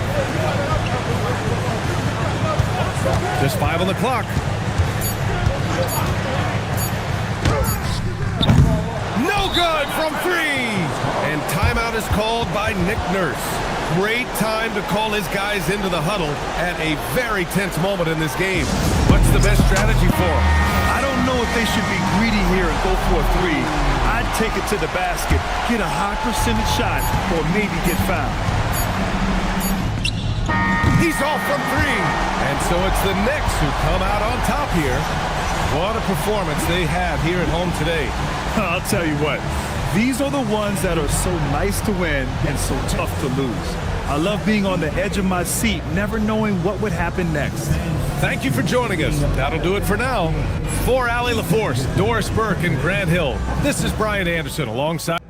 Just 5 on the clock. No good from 3. And timeout is called by Nick Nurse. Great time to call his guys into the huddle at a very tense moment in this game. But What's the best strategy for them? I don't know if they should be greedy here and go for a three. I'd take it to the basket, get a high percentage shot, or maybe get fouled. He's off from three. And so it's the Knicks who come out on top here. What a performance they have here at home today. I'll tell you what, these are the ones that are so nice to win and so tough to lose. I love being on the edge of my seat, never knowing what would happen next. Thank you for joining us. That'll do it for now. For Allie LaForce, Doris Burke, and Grant Hill, this is Brian Anderson alongside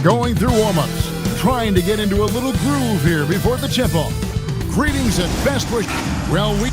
going through warm-ups, trying to get into a little groove here before the tip-off. Greetings and best wishes. Well, we...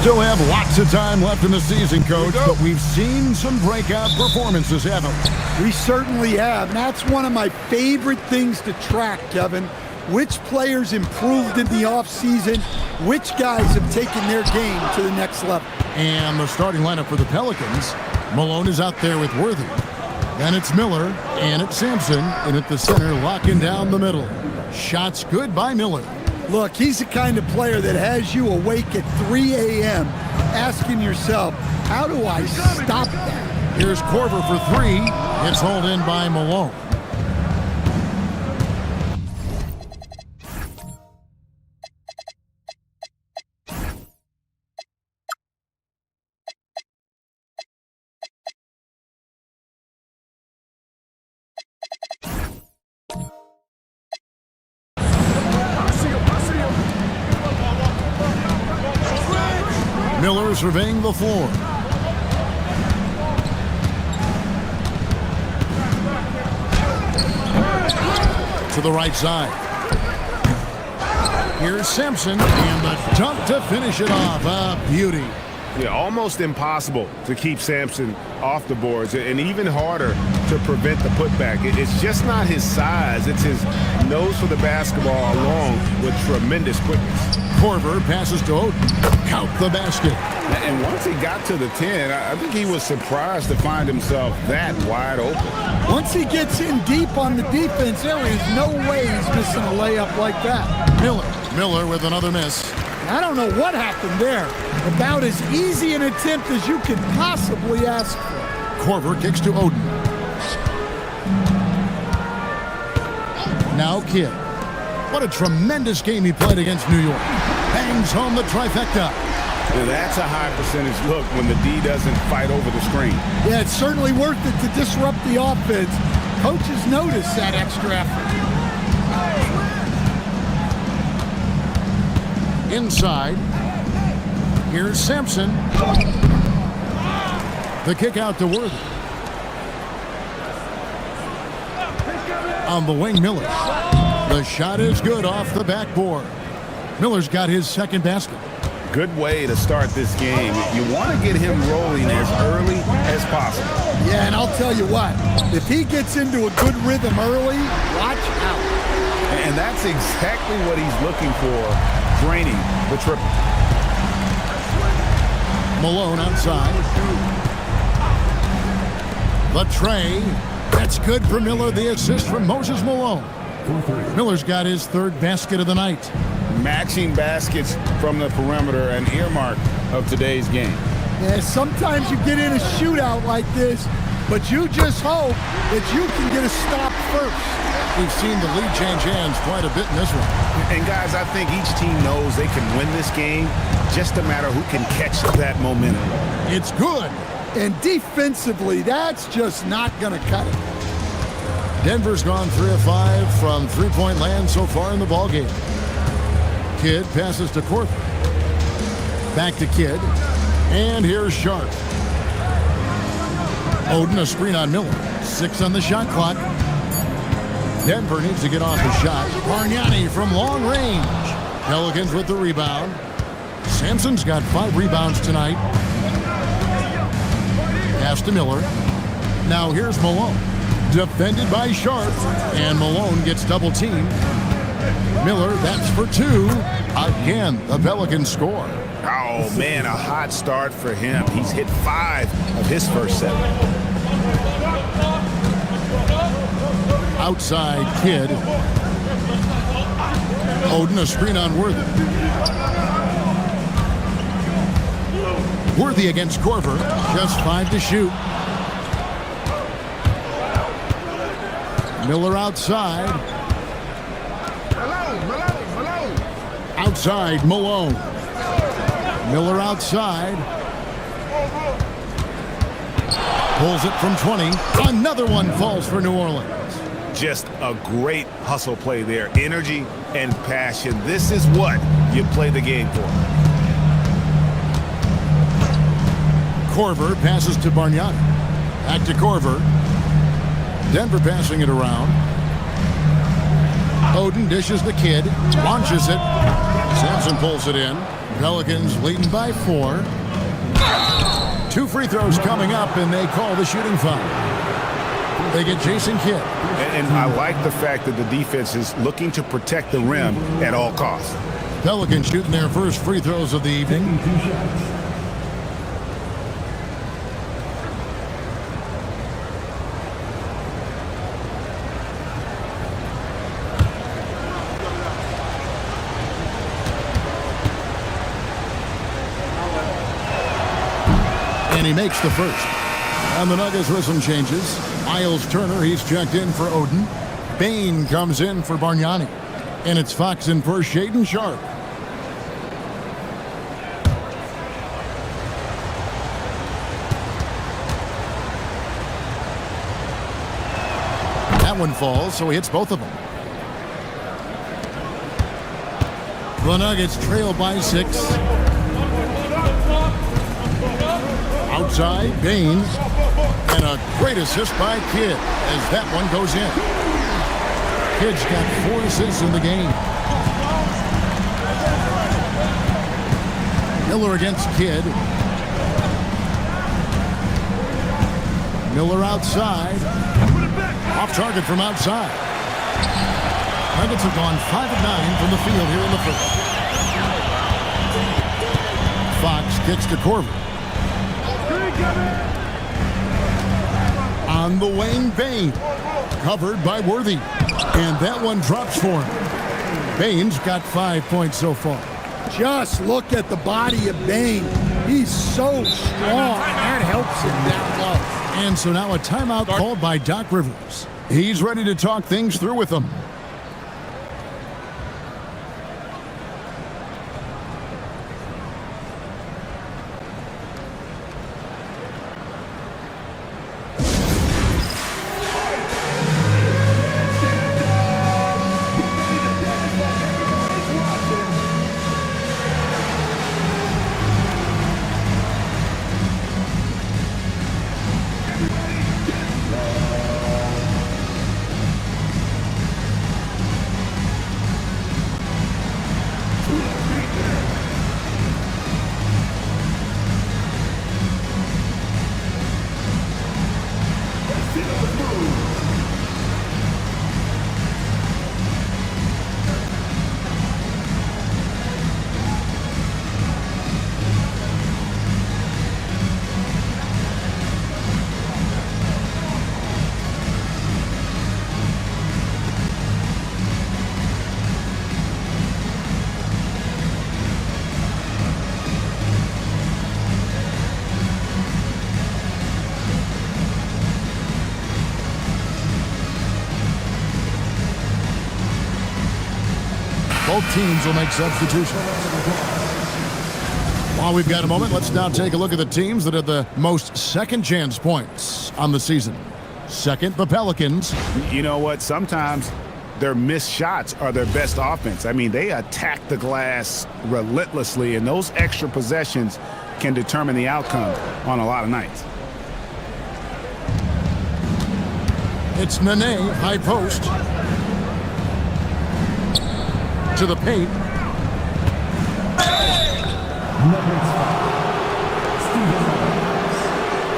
still have lots of time left in the season, Coach, but we've seen some breakout performances, haven't we? We certainly have, and that's one of my favorite things to track, Kevin. Which players improved in the offseason, which guys have taken their game to the next level. And the starting lineup for the Pelicans, Malone is out there with Worthy. Then it's Miller, and it's Sampson, and at the center, locking down the middle. Shots good by Miller. Look, he's the kind of player that has you awake at 3 a.m. asking yourself, how do I stop that? Here's Korver for three. It's hauled in by Malone. Miller surveying the floor. To the right side. Here's Sampson, and the dunk to finish it off. A beauty. Yeah, almost impossible to keep Sampson off the boards, and even harder to prevent the putback. It's just not his size. It's his nose for the basketball along with tremendous quickness. Korver passes to Oden. Count the basket. And once he got to the 10, I think he was surprised to find himself that wide open. Once he gets in deep on the defense, there is no way he's missing a layup like that. Miller with another miss. I don't know what happened there. About as easy an attempt as you could possibly ask for. Korver kicks to Oden. Now Kidd. What a tremendous game he played against New York. Bangs home the trifecta. Yeah, that's a high percentage look when the D doesn't fight over the screen. Yeah, it's certainly worth it to disrupt the offense. Coaches notice that extra effort. Inside. Here's Sampson. The kick out to Worthy. On the wing, Miller. The shot is good off the backboard. Miller's got his second basket. Good way to start this game. You want to get him rolling as early as possible. Yeah, and I'll tell you what, if he gets into a good rhythm early, watch out. And that's exactly what he's looking for, draining the triple. Malone outside. The tray. That's good for Miller. The assist from Moses Malone. Miller's got his third basket of the night. Matching baskets from the perimeter, an earmark of today's game. Yeah, sometimes you get in a shootout like this, but you just hope that you can get a stop first. We've seen the lead change hands quite a bit in this one. And guys, I think each team knows they can win this game, just a matter who can catch that momentum. It's good. And defensively, that's just not going to cut it. Denver's gone 3 of 5 from three-point land so far in the ballgame. Kidd passes to Korver. Back to Kidd. And here's Sharp. Oden a screen on Miller. 6 on the shot clock. Denver needs to get off the shot. Bargnani from long range. Pelicans with the rebound. Sampson's got 5 rebounds tonight. Pass to Miller. Now here's Malone. Defended by Sharp. And Malone gets double teamed. Miller, that's for 2. Again, the Pelicans score. Oh, man, a hot start for him. He's hit 5 of his first 7. Outside Kidd. Oden, a screen on Worthy. Worthy against Corver. Just 5 to shoot. Miller outside. Outside, Malone. Miller outside. Pulls it from 20. Another one falls for New Orleans. Just a great hustle play there. Energy and passion. This is what you play the game for. Corver passes to Bargnani. Back to Corver. Denver passing it around. Oden dishes the Kid. Launches it. Sampson pulls it in. Pelicans leading by 4. 2 free throws coming up, and they call the shooting foul. They get Jason Kidd. And I like the fact that the defense is looking to protect the rim at all costs. Pelicans shooting their first free throws of the evening. And he makes the first. And the Nuggets with some changes. Miles Turner, he's checked in for Oden. Bain comes in for Bargnani. And it's Fox in for Shaedon Sharpe. That one falls, so he hits both of them. The Nuggets trail by 6. Outside, Bain. And a great assist by Kidd as that one goes in. Kidd's got 4 assists in the game. Miller against Kidd. Miller outside. Off target from outside. Nuggets have gone 5 of 9 from the field here in the first. Fox kicks to Corver. On the wing, Bain. Covered by Worthy. And that one drops for him. Bain's got 5 points so far. Just look at the body of Bain. He's so strong. That helps him that low. And so now a timeout called by Doc Rivers. He's ready to talk things through with them. Both teams will make substitutions. While we've got a moment, let's now take a look at the teams that had the most second chance points on the season. Second, the Pelicans. You know what? Sometimes their missed shots are their best offense. I mean, they attack the glass relentlessly, and those extra possessions can determine the outcome on a lot of nights. It's Nene, high post. To the paint.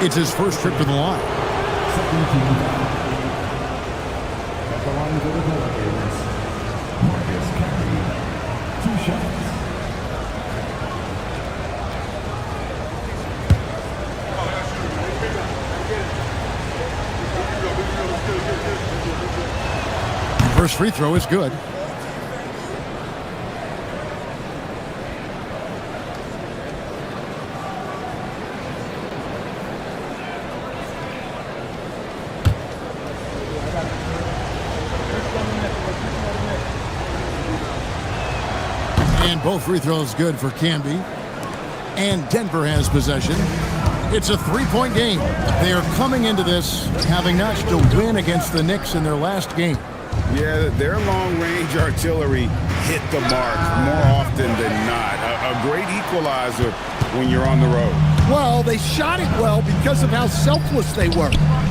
It's his first trip to the line. At the line for the Pelicans, Marcus Carey, 2 shots. First free throw is good. And both free throws good for Canby. And Denver has possession. It's a three-point game. They are coming into this having notched a win against the Knicks in their last game. Yeah, their long-range artillery hit the mark more often than not. A great equalizer when you're on the road. Well, they shot it well because of how selfless they were.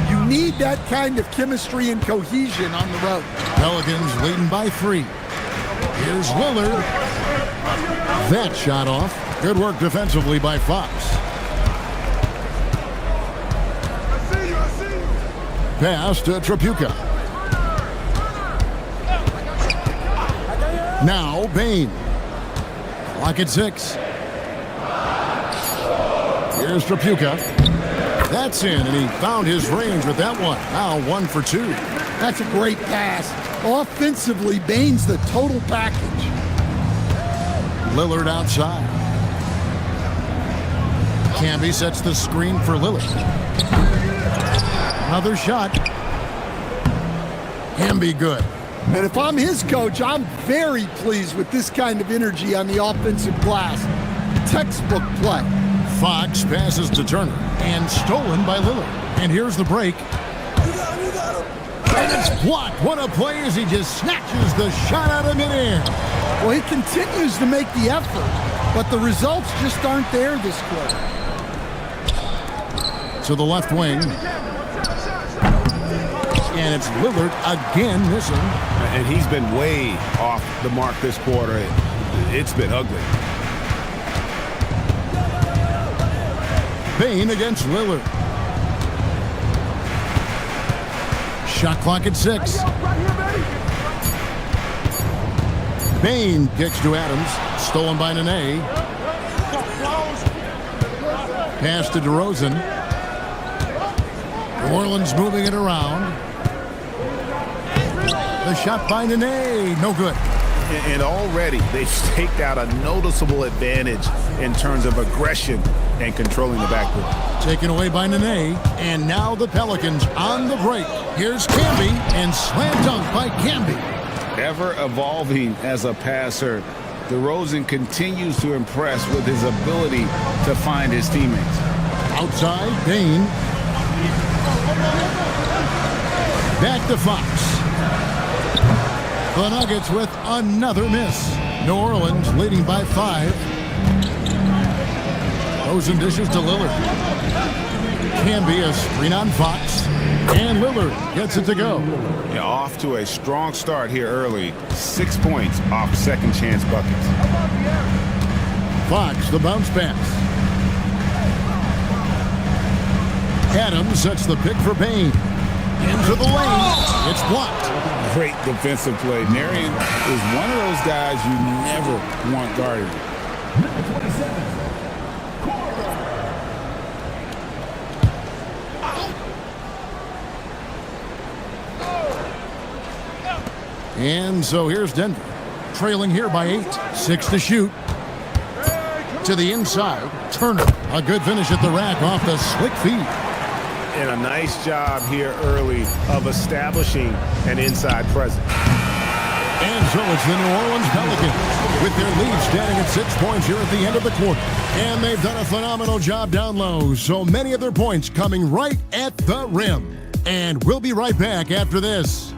You need that kind of chemistry and cohesion on the road. Pelicans leading by 3. Here's Lillard. That shot off. Good work defensively by Fox. Pass to Tripucka. Now Bain. Clock at 6. Here's Tripucka. That's in, and he found his range with that one. Now 1 for 2. That's a great pass. Offensively, Bain's the total package. Lillard outside. Canby sets the screen for Lillard. Another shot. Canby good. And if I'm his coach, I'm very pleased with this kind of energy on the offensive glass. Textbook play. Fox passes to Turner and stolen by Lillard. And here's the break. And it's blocked. What a play as he just snatches the shot out of midair. Well, he continues to make the effort, but the results just aren't there this quarter. To the left wing. And it's Lillard again missing. And he's been way off the mark this quarter. It's been ugly. Bain against Lillard. Shot clock at 6. Bain kicks to Adams. Stolen by Nene. Pass to DeRozan. New Orleans moving it around. The shot by Nene. No good. And already they've staked out a noticeable advantage in terms of aggression and controlling the backcourt. Taken away by Nene. And now the Pelicans on the break. Here's Canby and slam dunk by Canby. Ever evolving as a passer, DeRozan continues to impress with his ability to find his teammates. Outside, Bain. Back to Fox. The Nuggets with another miss. New Orleans leading by 5. Rosen dishes to Lillard. Canby a screen on Fox. And Lillard gets it to go. Yeah, off to a strong start here early. 6 points off second chance buckets. Fox, the bounce pass. Adams sets the pick for Bain. Into the lane. It's blocked. Great defensive play. Marion is one of those guys you never want guarding. Number 27. And so here's Denver, trailing here by 8. 6 to shoot. To the inside, Turner. A good finish at the rack off the slick feed. And a nice job here early of establishing an inside presence. And so it's the New Orleans Pelicans with their lead standing at 6 points here at the end of the quarter. And they've done a phenomenal job down low. So many of their points coming right at the rim. And we'll be right back after this.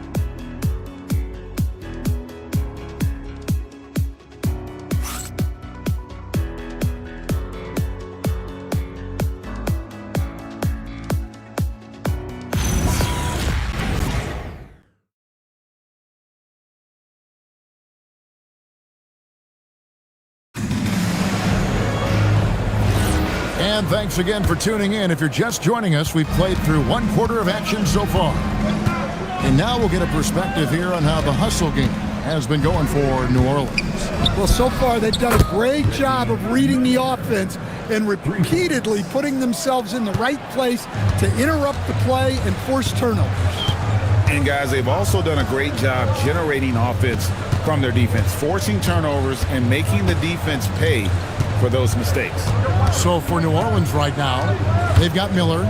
And thanks again for tuning in. If you're just joining us, we've played through 1 quarter of action so far. And now we'll get a perspective here on how the hustle game has been going for New Orleans. Well, so far they've done a great job of reading the offense and repeatedly putting themselves in the right place to interrupt the play and force turnovers. And guys, they've also done a great job generating offense from their defense, forcing turnovers and making the defense pay for those mistakes. So for New Orleans right now, they've got Miller,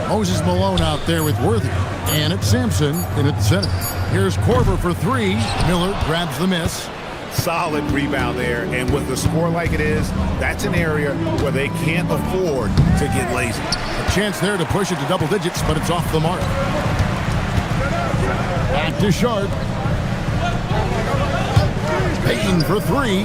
Moses Malone out there with Worthy, and it's Sampson in at the center. Here's Korver for three. Miller grabs the miss. Solid rebound there, and with the score like it is, that's an area where they can't afford to get lazy. A chance there to push it to double digits, but it's off the mark. Back to Sharp. Payton for three.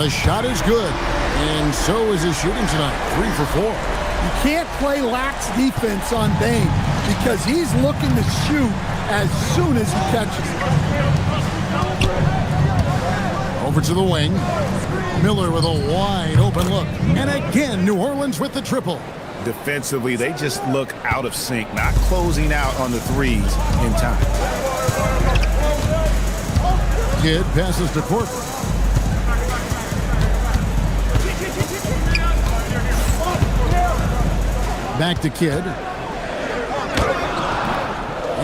The shot is good, and so is his shooting tonight. 3 for 4. You can't play lax defense on Bane because he's looking to shoot as soon as he catches it. Over to the wing. Miller with a wide open look. And again, New Orleans with the triple. Defensively, they just look out of sync, not closing out on the threes in time. Kidd passes to Korver. Back to Kidd.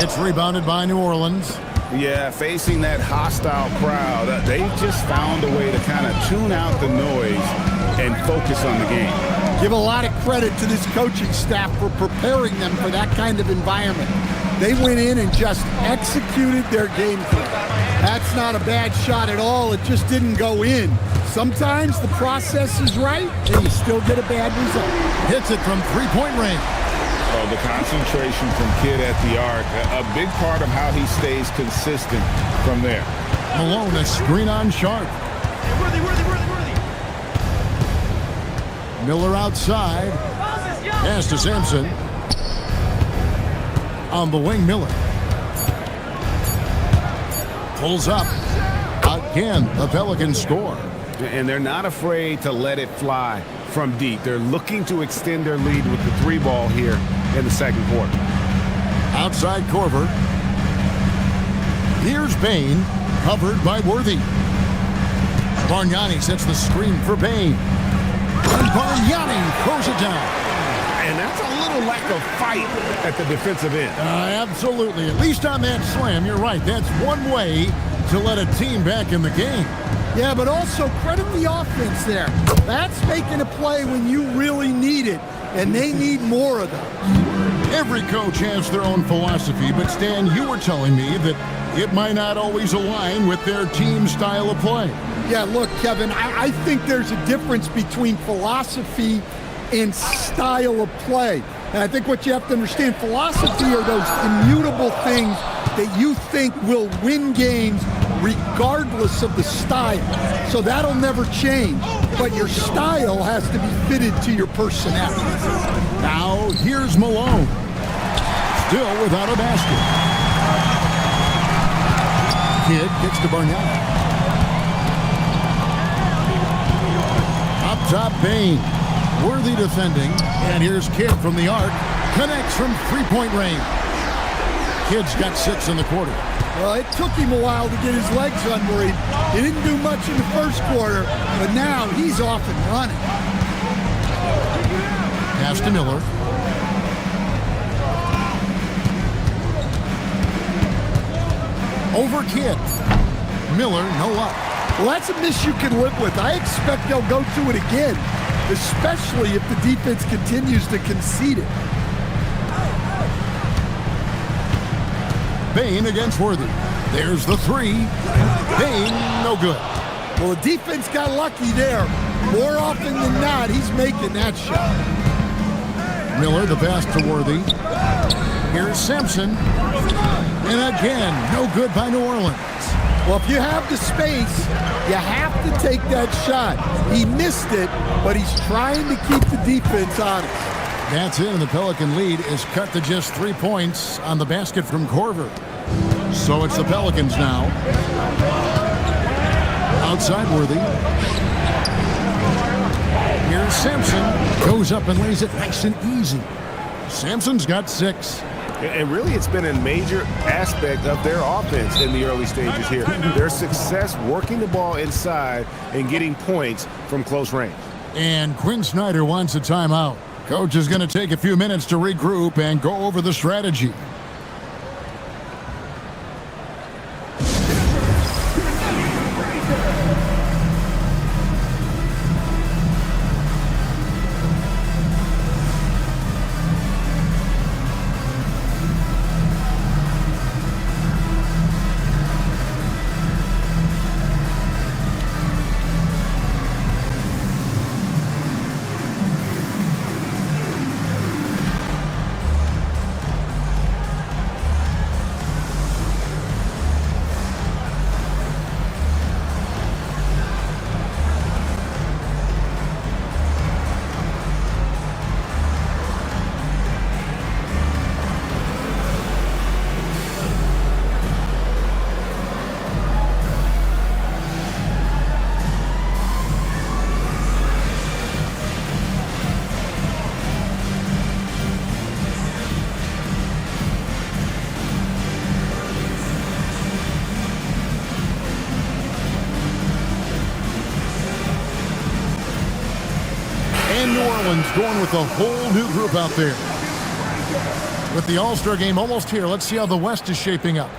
It's rebounded by New Orleans. Yeah, facing that hostile crowd, they just found a way to kind of tune out the noise and focus on the game. Give a lot of credit to this coaching staff for preparing them for that kind of environment. They went in and just executed their game plan. That's not a bad shot at all. It just didn't go in. Sometimes the process is right, and you still get a bad result. Hits it from three-point range. Oh, the concentration from Kidd at the arc, a big part of how he stays consistent from there. Malone, a screen on Sharp. Worthy. Miller outside. Pass to Sampson. On the wing, Miller. Pulls up. Again, the Pelicans score. And they're not afraid to let it fly from deep. They're looking to extend their lead with the three ball here in the second quarter. Outside Korver. Here's Bane, covered by Worthy. Bargnani sets the screen for Bane. And Bargnani throws it down. And that's a little lack of fight at the defensive end. Absolutely. At least on that slam, you're right. That's one way to let a team back in the game. Yeah, but also credit the offense there. That's making a play when you really need it, and they need more of those. Every coach has their own philosophy, but Stan, you were telling me that it might not always align with their team style of play. Yeah, look, Kevin, I think there's a difference between philosophy and style of play. And I think what you have to understand, philosophy are those immutable things that you think will win games regardless of the style. So that'll never change. But your style has to be fitted to your personality. Now, here's Malone. Still without a basket. Kidd gets to Bargnani. Up top, Bane. Worthy defending. And here's Kidd from the arc. Connects from three-point range. Kidd's got 6 in the quarter. Well, it took him a while to get his legs unworried. He didn't do much in the first quarter, but now he's off and running. Pass to Miller. Over Kidd. Miller, no luck. Well, that's a miss you can live with. I expect they'll go to it again, especially if the defense continues to concede it. Bane against Worthy. There's the three. Bane, no good. Well, the defense got lucky there. More often than not, he's making that shot. Miller, the pass to Worthy. Here's Sampson. And again, no good by New Orleans. Well, if you have the space, you have to take that shot. He missed it, but he's trying to keep the defense honest. That's it, and the Pelican lead is cut to just 3 points on the basket from Korver. So it's the Pelicans now. Outside Worthy. Here's Sampson. Goes up and lays it nice and easy. Sampson's got 6. And really, it's been a major aspect of their offense in the early stages here. Their success working the ball inside and getting points from close range. And Quinn Snyder wants a timeout. Coach is going to take a few minutes to regroup and go over the strategy. Orleans going with a whole new group out there. With the All-Star game almost here, let's see how the West is shaping up.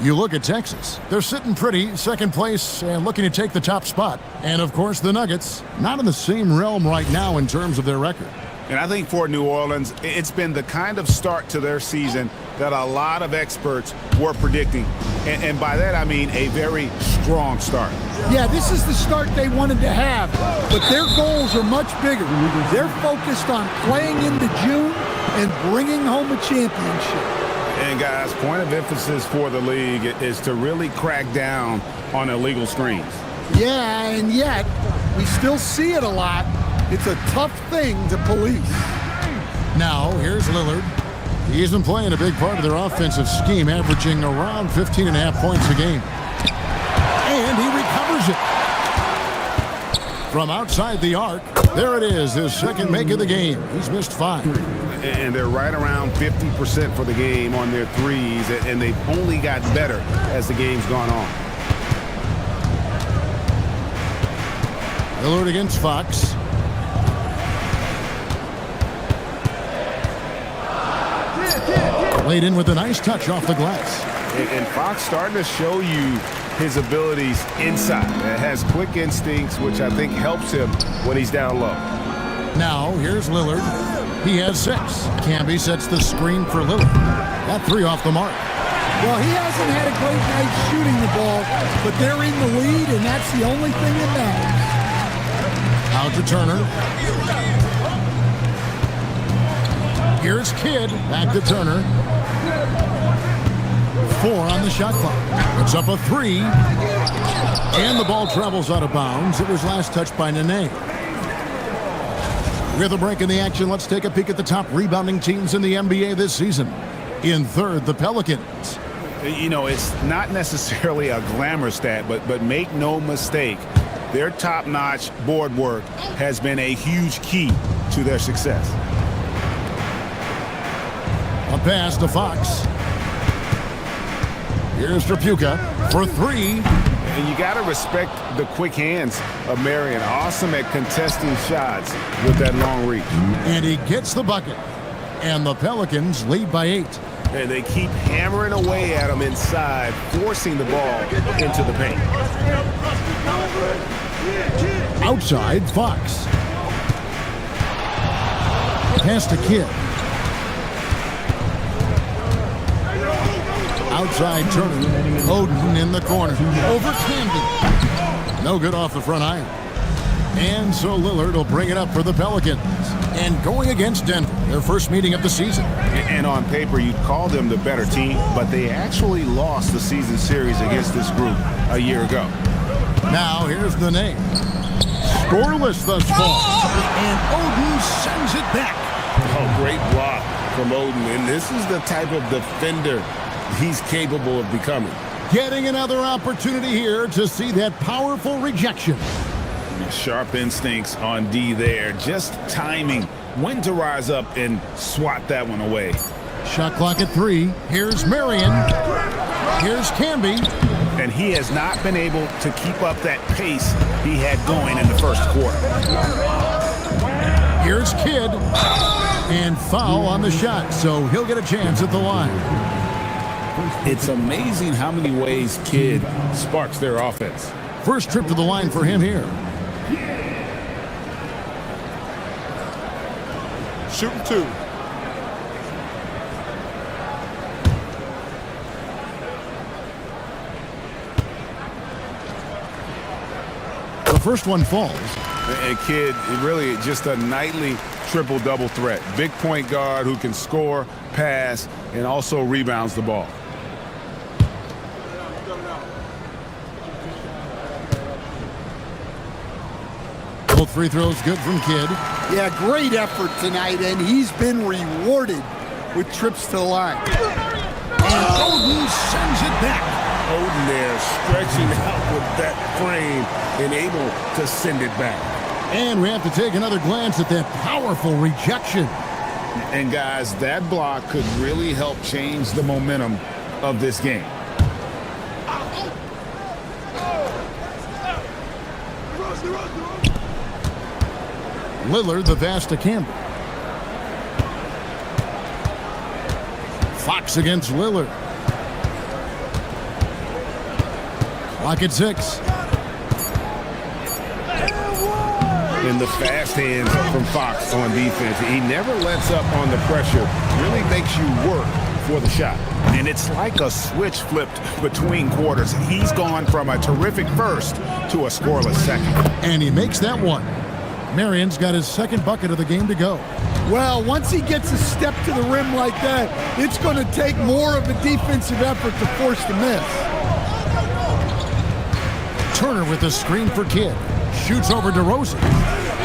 You look at Texas. They're sitting pretty, second place, and looking to take the top spot. And, of course, the Nuggets, not in the same realm right now in terms of their record. And I think for New Orleans, it's been the kind of start to their season that a lot of experts were predicting. And by that, I mean a very strong start. Yeah, this is the start they wanted to have, but their goals are much bigger. They're focused on playing into June and bringing home a championship. And, guys, point of emphasis for the league is to really crack down on illegal screens. Yeah, and yet we still see it a lot. It's a tough thing to police. Now, here's Lillard. He's been playing a big part of their offensive scheme, averaging around 15.5 points a game. And he recovers it. From outside the arc, there it is, his second make of the game. He's missed 5. And they're right around 50% for the game on their threes, and they've only gotten better as the game's gone on. Lillard against Fox. Laid in with a nice touch off the glass. And Fox starting to show you his abilities inside. It has quick instincts, which I think helps him when he's down low. Now, here's Lillard. He has 6. Camby sets the screen for Lillard. That 3 off the mark. Well, he hasn't had a great night shooting the ball, but they're in the lead, and that's the only thing that matters. Out to Turner. Here's Kidd. Back to Turner. 4 on the shot clock. It's up a 3. And the ball travels out of bounds. It was last touched by Nene. With a break in the action, let's take a peek at the top rebounding teams in the NBA this season. In third, the Pelicans. You know, it's not necessarily a glamour stat, but make no mistake, their top-notch board work has been a huge key to their success. A pass to Fox. Here's Trapuka for 3. And you got to respect the quick hands of Marion. Awesome at contesting shots with that long reach. And he gets the bucket. And the Pelicans lead by 8. And they keep hammering away at him inside, forcing the ball into the paint. Outside, Fox. Pass to Kidd. Outside Turner. Oden in the corner. Over Camby. No good off the front iron. And so Lillard will bring it up for the Pelicans. And going against Denver, their first meeting of the season. And on paper, you'd call them the better team, but they actually lost the season series against this group a year ago. Now here's the name. Scoreless thus far. And Oden sends it back. Oh, great block from Oden. And this is the type of defender he's capable of becoming. Getting another opportunity here to see that powerful rejection. Sharp instincts on D there. Just timing when to rise up and swat that one away. Shot clock at 3. Here's Marion. Here's Camby. And he has not been able to keep up that pace he had going in the first quarter. Here's Kidd. And foul on the shot, so he'll get a chance at the line. It's amazing how many ways Kidd sparks their offense. First trip to the line for him here. Shooting 2. The first one falls. And Kidd, really just a nightly triple-double threat. Big point guard who can score, pass, and also rebounds the ball. Both free throws good from Kidd. Yeah, great effort tonight, and he's been rewarded with trips to the line. And Oden sends it back. Oden there stretching out with that frame and able to send it back. And we have to take another glance at that powerful rejection. And guys, that block could really help change the momentum of this game. Lillard, the pass to Campbell. Fox against Lillard. Clock at 6. In the fast hands from Fox on defense. He never lets up on the pressure. Really makes you work for the shot. And it's like a switch flipped between quarters. He's gone from a terrific first to a scoreless second. And he makes that one. Marion's got his second bucket of the game to go. Well, once he gets a step to the rim like that, it's going to take more of a defensive effort to force the miss. Turner with the screen for Kidd. Shoots over DeRozan.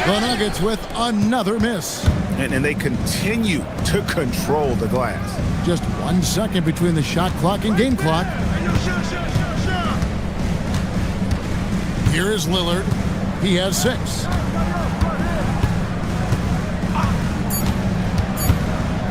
The Nuggets with another miss. And they continue to control the glass. Just 1 second between the shot clock and game clock. Here is Lillard. He has 6.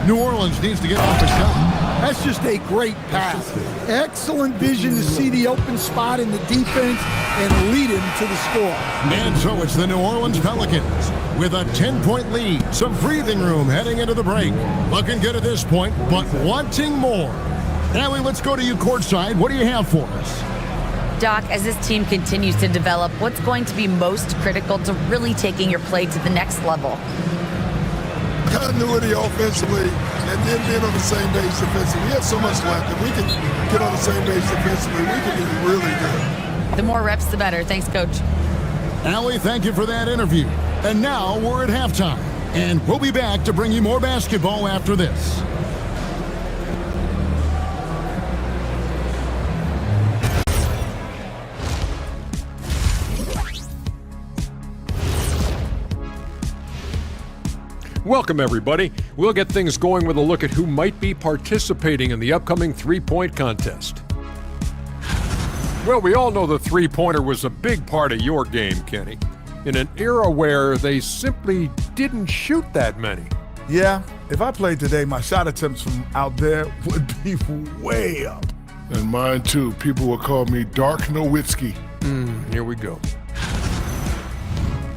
New Orleans needs to get off the shot. That's just a great pass. Excellent vision to see the open spot in the defense and lead him to the score. And so it's the New Orleans Pelicans with a 10-point lead. Some breathing room heading into the break. Looking good at this point, but wanting more. Allie, let's go to you courtside. What do you have for us? Doc, as this team continues to develop, what's going to be most critical to really taking your play to the next level? Continuity offensively, and then being on the same page defensively. We have so much left. If we can get on the same page defensively, we can be really good. The more reps, the better. Thanks, Coach. Allie, thank you for that interview. And now we're at halftime, and we'll be back to bring you more basketball after this. Welcome, everybody. We'll get things going with a look at who might be participating in the upcoming three-point contest. Well, we all know the three-pointer was a big part of your game, Kenny, in an era where they simply didn't shoot that many. Yeah, if I played today, my shot attempts from out there would be way up. And mine too. People will call me Dark Nowitzki. Here we go.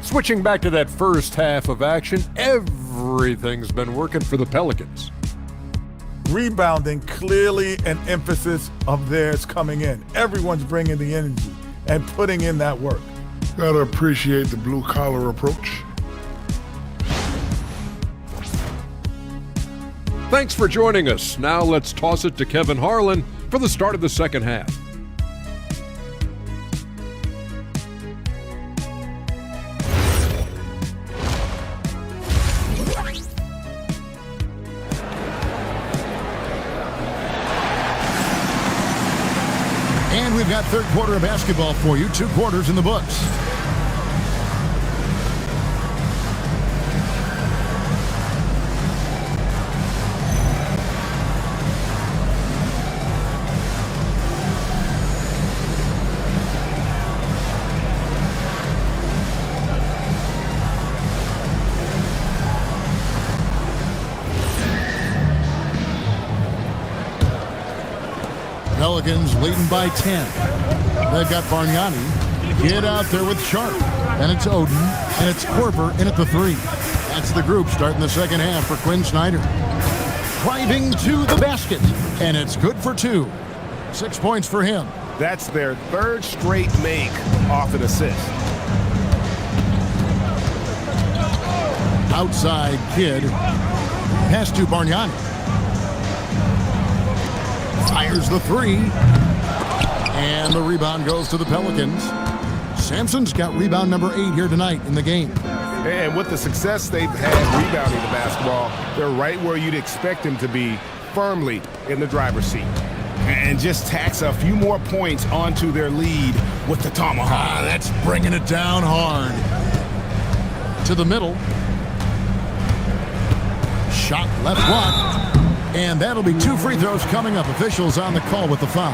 Switching back to that first half of action, everything's been working for the Pelicans. Rebounding, clearly an emphasis of theirs coming in. Everyone's bringing the energy and putting in that work. Gotta appreciate the blue-collar approach. Thanks for joining us. Now let's toss it to Kevin Harlan for the start of the second half. And we've got third quarter of basketball for you. 2 quarters in the books. Pelicans leading by 10. They've got Bargnani. Get out there with Sharp. And it's Oden. And it's Korver in at the 3. That's the group starting the second half for Quinn Snyder. Driving to the basket. And it's good for 2. 6 points for him. That's their third straight make off an assist. Outside Kidd. Pass to Bargnani. Fires the 3. And the rebound goes to the Pelicans. Sampson's got rebound number 8 here tonight in the game. And with the success they've had rebounding the basketball, they're right where you'd expect them to be, firmly in the driver's seat. And just tacks a few more points onto their lead with the tomahawk. That's bringing it down hard. To the middle. Shot left block. And that'll be 2 free throws coming up. Officials on the call with the foul.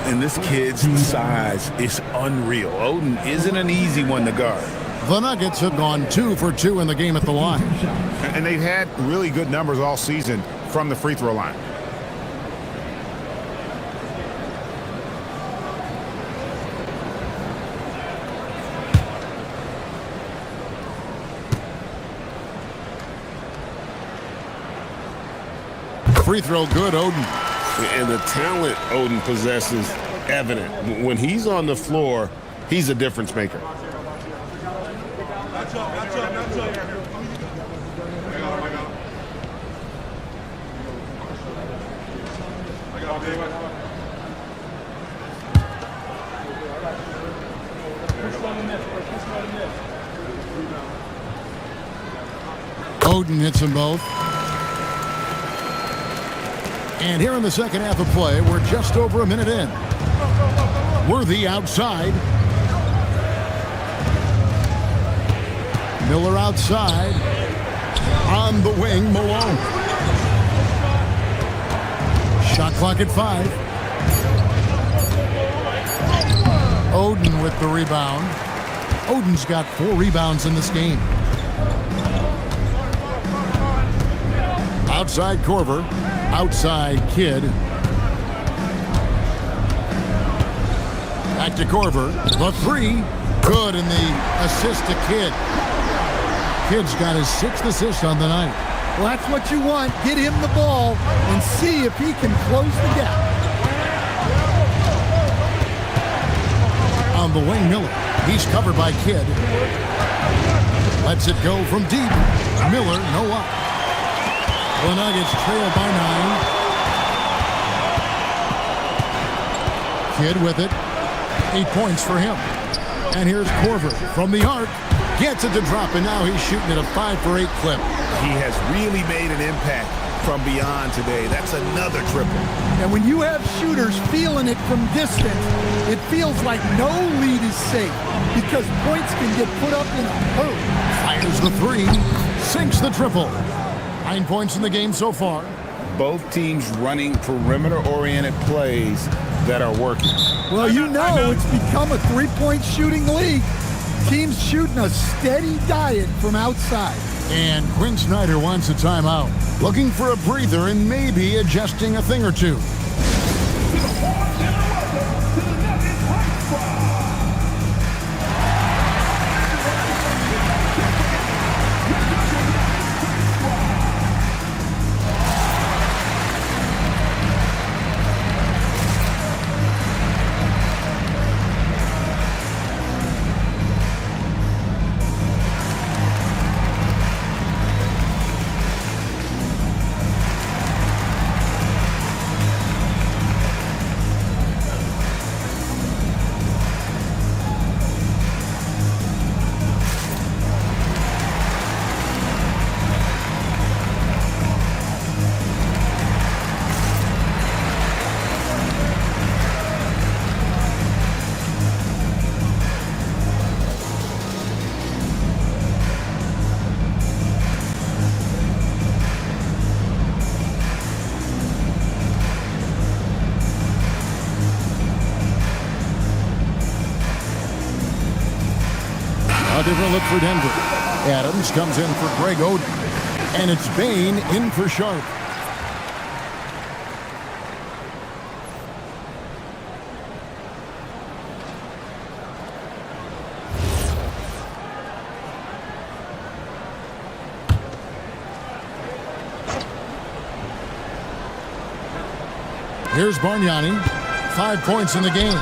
And this kid's size is unreal. Oden isn't an easy one to guard. The Nuggets have gone 2 for 2 in the game at the line. And they've had really good numbers all season from the free throw line. free throw good, Oden. And the talent Oden possesses evident. When he's on the floor, he's a difference maker. Oden hits them both. And here in the second half of play, we're just over a minute in. Worthy outside. Miller outside. On the wing, Malone. Shot clock at 5. Oden with the rebound. Oden's got 4 rebounds in this game. Outside Korver. Outside Kidd. Back to Korver. The 3. Good, and the assist to Kidd. Kidd's got his 6th assist on the night. Well, that's what you want. Get him the ball and see if he can close the gap. On the wing, Miller. He's covered by Kidd. Lets it go from deep. Miller, no up. The Nuggets trail by 9. Kidd with it. 8 points for him. And here's Korver from the arc. Gets it to drop, and now he's shooting at a 5 for 8 clip. He has really made an impact from beyond today. That's another triple. And when you have shooters feeling it from distance, it feels like no lead is safe because points can get put up in a hurry. Fires the 3. Sinks the triple. 9 points in the game so far. Both teams running perimeter-oriented plays that are working. Well, you know it's become a 3-point shooting league. Teams shooting a steady diet from outside. And Quinn Snyder wants a timeout. Looking for a breather and maybe adjusting a thing or two. A different look for Denver. Adams comes in for Greg Oden. And it's Bain in for Sharp. Here's Bargnani. 5 points in the game.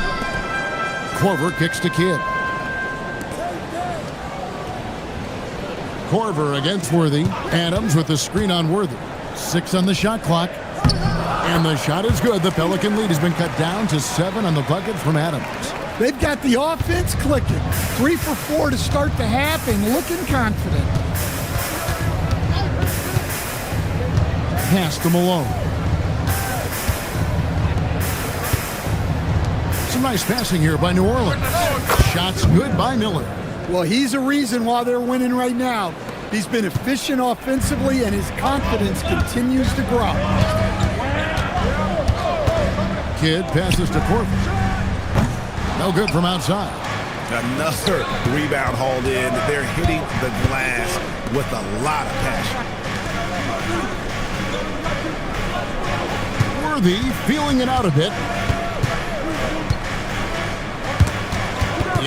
Korver kicks to Kidd. Korver against Worthy. Adams with the screen on Worthy. 6 on the shot clock. And the shot is good. The Pelican lead has been cut down to 7 on the bucket from Adams. They've got the offense clicking. 3 for 4 to start the half and looking confident. Pass to Malone. Some nice passing here by New Orleans. Shots good by Miller. Well, he's a reason why they're winning right now. He's been efficient offensively, and his confidence continues to grow. Kidd passes to Korver. No good from outside. Another rebound hauled in. They're hitting the glass with a lot of passion. Worthy feeling it out a bit.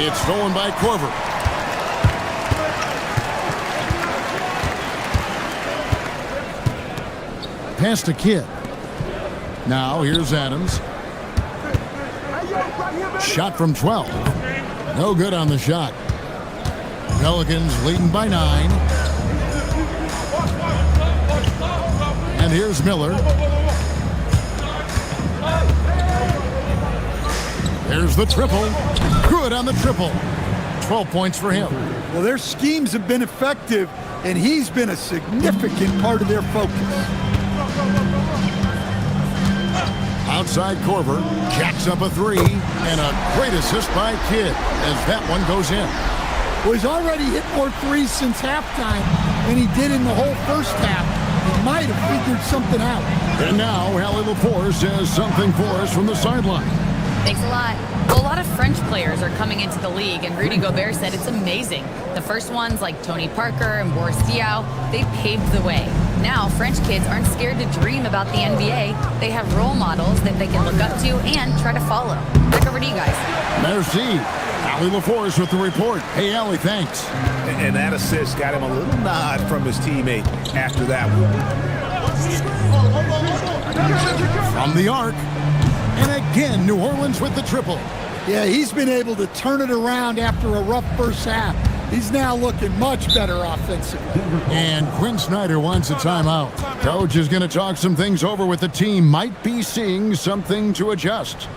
It's stolen by Korver. Pass to Kidd. Now here's Adams. Shot from 12. No good on the shot. Pelicans leading by 9. And here's Miller. There's the triple. Good on the triple. 12 points for him. Well, their schemes have been effective, and he's been a significant part of their focus. Outside Korver jacks up a 3, and a great assist by Kidd as that one goes in. Well, he's already hit more threes since halftime than he did in the whole first half. He might have figured something out. And now Hallie LaForce has something for us from the sideline. Thanks a lot. Well, a lot of French players are coming into the league, and Rudy Gobert said it's amazing. The first ones, like Tony Parker and Boris Diaw, they paved the way. Now, French kids aren't scared to dream about the NBA. They have role models that they can look up to and try to follow. Back over to you guys. Merci. Hallie LaForce with the report. Hey, Hallie, thanks. And that assist got him a little nod from his teammate after that one. From the arc. And again, New Orleans with the triple. Yeah, he's been able to turn it around after a rough first half. He's now looking much better offensively. And Quinn Snyder wants a timeout. Coach is going to talk some things over with the team. Might be seeing something to adjust.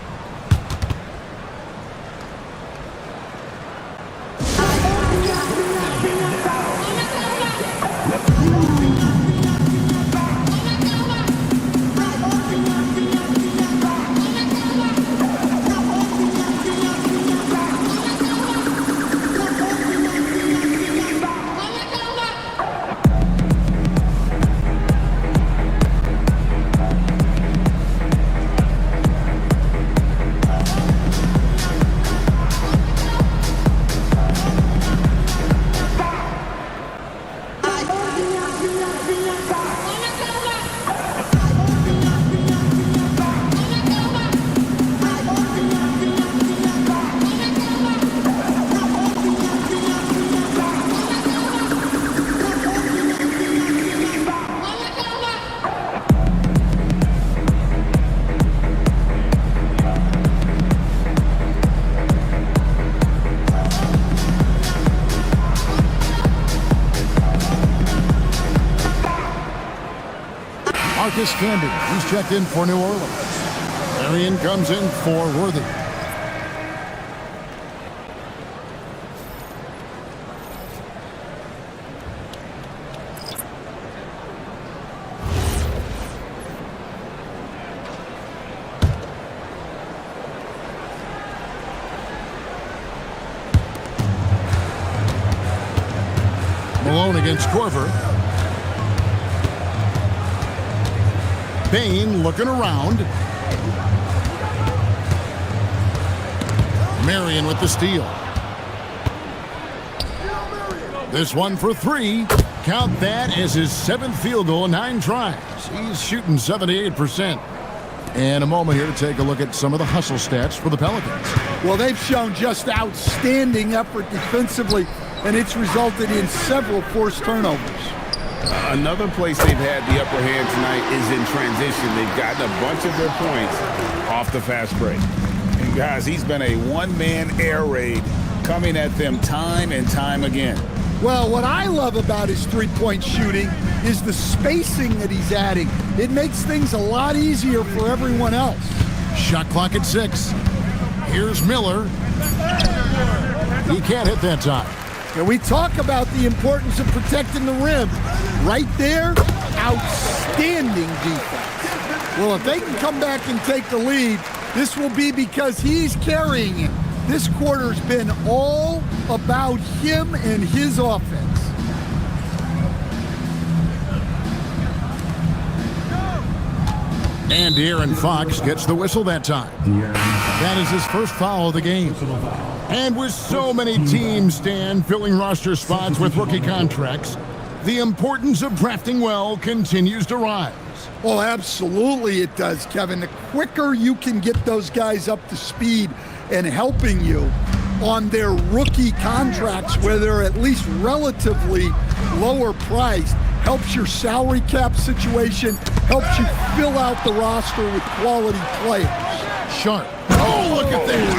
Marcus Camby, he's checked in for New Orleans. Marion comes in for Worthy. Malone against Korver. Bain looking around. Marion with the steal. This one for 3. Count that as his 7th field goal in 9 tries. He's shooting 78%. And a moment here to take a look at some of the hustle stats for the Pelicans. Well, they've shown just outstanding effort defensively, and it's resulted in several forced turnovers. Another place they've had the upper hand tonight is in transition. They've gotten a bunch of their points off the fast break. And guys, he's been a one-man air raid coming at them time and time again. Well, what I love about his three-point shooting is the spacing that he's adding. It makes things a lot easier for everyone else. Shot clock at 6. Here's Miller. He can't hit that time. And we talk about the importance of protecting the rim. Right there, outstanding defense. Well, if they can come back and take the lead, this will be because he's carrying it. This quarter's been all about him and his offense. And De'Aaron Fox gets the whistle that time. That is his first foul of the game. And with so many teams, Stan, filling roster spots with rookie contracts, the importance of drafting well continues to rise. Oh, absolutely it does, Kevin. The quicker you can get those guys up to speed and helping you on their rookie contracts where they're at least relatively lower priced, helps your salary cap situation, helps you fill out the roster with quality players. Sharp. Oh, look at that.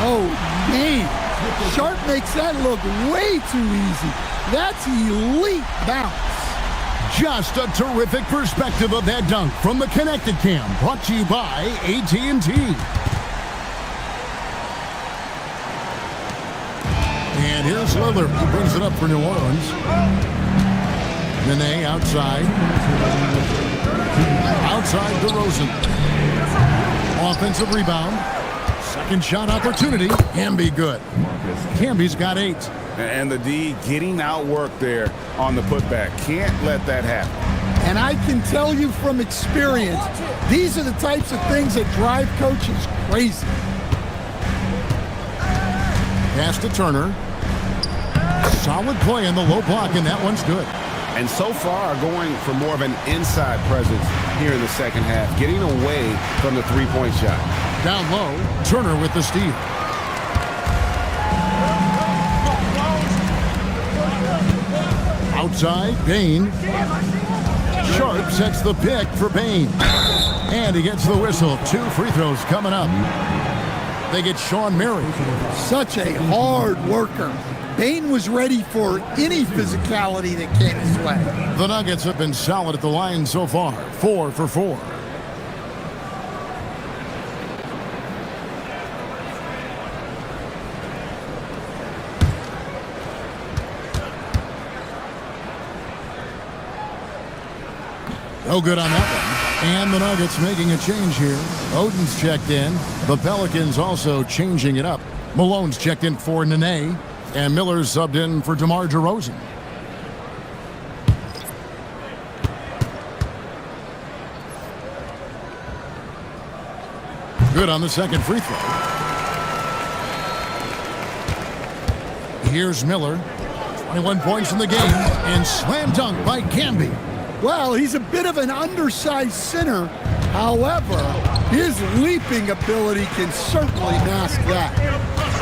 Oh, man. Sharp makes that look way too easy. That's elite bounce. Just a terrific perspective of that dunk from the Connected Cam, brought to you by AT&T. And here's Lillard. He brings it up for New Orleans. Nene outside. Outside DeRozan. Offensive rebound. Second shot opportunity. Can be good. Camby's got 8. And the D getting outworked there on the putback. Can't let that happen. And I can tell you from experience, these are the types of things that drive coaches crazy. Pass to Turner. Solid play in the low block, and that one's good. And so far going for more of an inside presence here in the second half, getting away from the three-point shot. Down low, Turner with the steal. Outside, Bain. Sharp sets the pick for Bain. And he gets the whistle. 2 free throws coming up. They get Sean Murray. Such a hard worker. Bain was ready for any physicality that came his way. The Nuggets have been solid at the line so far. 4 for 4. No good on that one. And the Nuggets making a change here. Oden's checked in. The Pelicans also changing it up. Malone's checked in for Nene. And Miller's subbed in for DeMar DeRozan. Good on the second free throw. Here's Miller. 21 points in the game. And slam dunk by Camby. Well, he's a bit of an undersized center. However, his leaping ability can certainly mask that.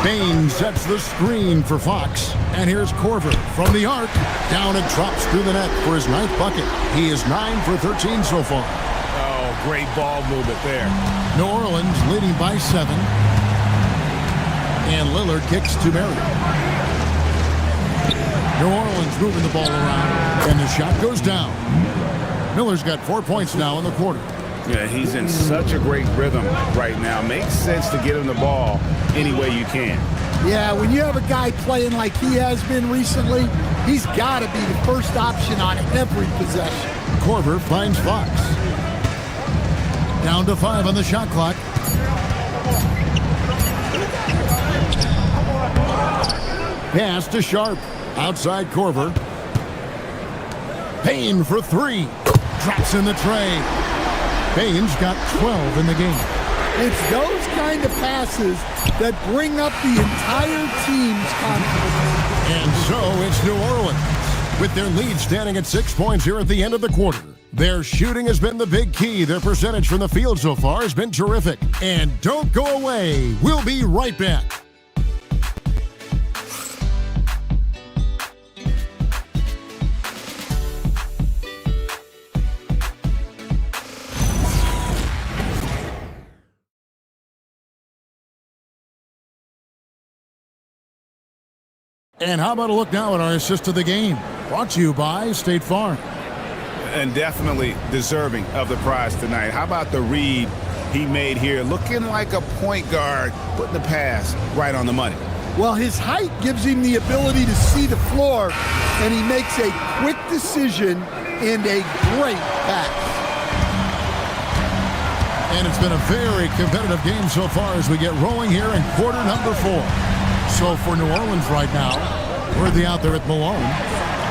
Bain sets the screen for Fox. And here's Korver from the arc. Down and drops through the net for his 9th bucket. He is 9 for 13 so far. Oh, great ball movement there. New Orleans leading by 7. And Lillard kicks to Murray. New Orleans moving the ball around. And the shot goes down. Miller's got 4 points now in the quarter. Yeah, he's in such a great rhythm right now. Makes sense to get him the ball any way you can. Yeah, when you have a guy playing like he has been recently, he's got to be the first option on every possession. Korver finds Fox. Down to 5 on the shot clock. Pass to Sharp. Outside Korver. Payne for 3. Drops in the tray. Payne's got 12 in the game. It's those kind of passes that bring up the entire team's confidence. And so it's New Orleans with their lead standing at 6 points here at the end of the quarter. Their shooting has been the big key. Their percentage from the field so far has been terrific. And don't go away. We'll be right back. And how about a look now at our assist of the game? Brought to you by State Farm. And definitely deserving of the prize tonight. How about the read he made here? Looking like a point guard, putting the pass right on the money. Well, his height gives him the ability to see the floor, and he makes a quick decision and a great pass. And it's been a very competitive game so far as we get rolling here in quarter number 4. So for New Orleans right now, Worthy out there at Malone.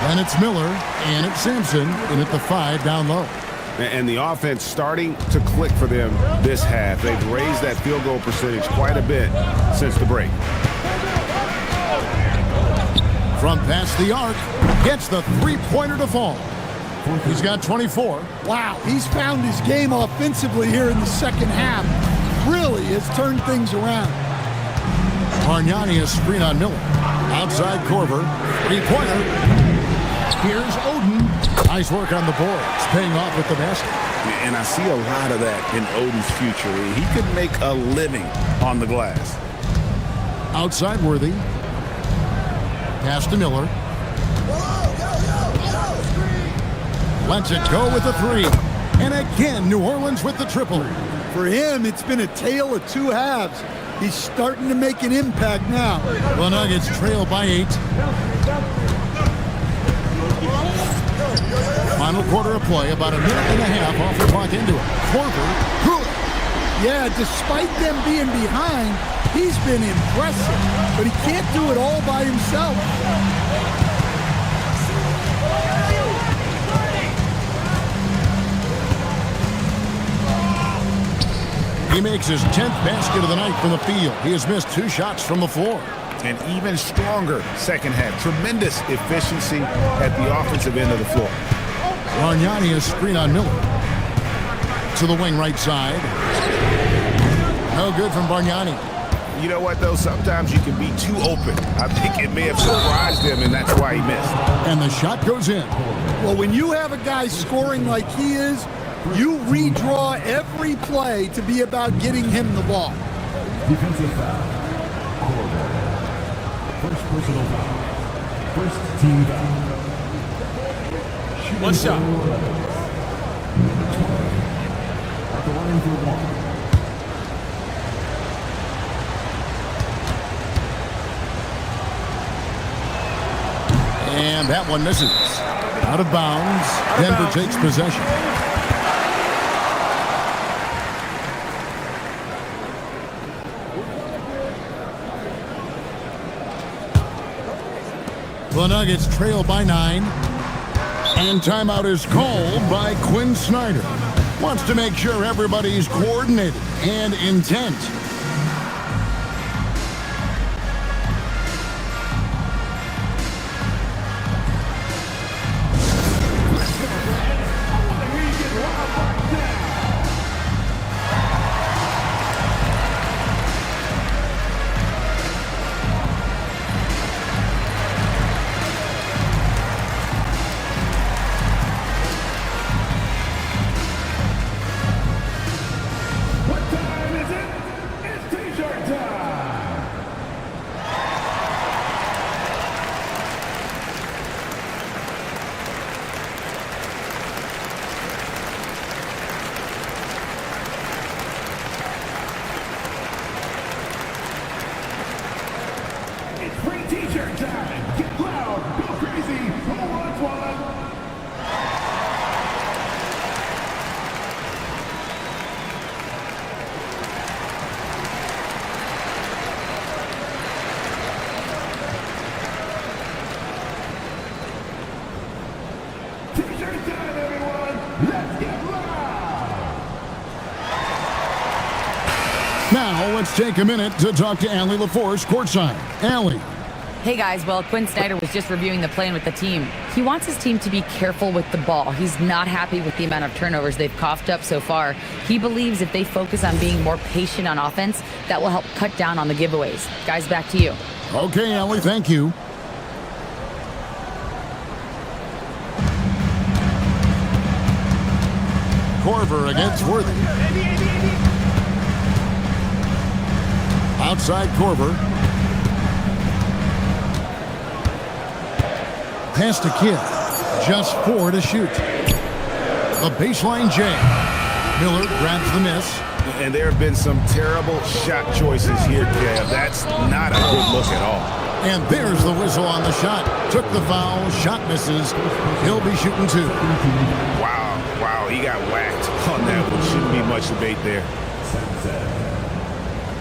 And it's Miller, and it's Sampson, and at the 5 down low. And the offense starting to click for them this half. They've raised that field goal percentage quite a bit since the break. From past the arc, gets the three-pointer to fall. He's got 24. Wow, he's found his game offensively here in the second half. Really has turned things around. Bargnani a screen on Miller. Outside Korver. Three-pointer. Here's Oden. Nice work on the boards, paying off with the basket. And I see a lot of that in Oden's future. He could make a living on the glass. Outside Worthy. Pass to Miller. Lets it go with the three. And again, New Orleans with the triple. For him, it's been a tale of two halves. He's starting to make an impact now. The Nuggets trail by 8. Final quarter of play, about a minute and a half off the clock into it. Korver. Yeah, despite them being behind, he's been impressive. But he can't do it all by himself. He makes his 10th basket of the night from the field. He has missed 2 shots from the floor. An even stronger second half. Tremendous efficiency at the offensive end of the floor. Bargnani is screen on Miller. To the wing right side. No good from Bargnani. You know what, though? Sometimes you can be too open. I think it may have surprised him, and that's why he missed. And the shot goes in. Well, when you have a guy scoring like he is, you redraw every play to be about getting him the ball. Defensive foul. First personal foul. First team foul. One shot. At the line for 1. And that one misses. Out of bounds. Denver takes possession. The Nuggets trail by 9. And timeout is called by Quinn Snyder. Wants to make sure everybody's coordinated and intent. Now let's take a minute to talk to Allie LaForce courtside. Allie. Hey guys, well, Quinn Snyder was just reviewing the plan with the team. He wants his team to be careful with the ball. He's not happy with the amount of turnovers they've coughed up so far. He believes if they focus on being more patient on offense, that will help cut down on the giveaways. Guys, back to you. Okay, Allie, thank you. Korver against Worthy. Outside Korver. Pass to Kidd. Just 4 to shoot. A baseline jam. Miller grabs the miss. And there have been some terrible shot choices here, Kev. That's not a good look at all. And there's the whistle on the shot. Took the foul. Shot misses. He'll be shooting 2. Wow, he got whacked on that one. Shouldn't be much debate there.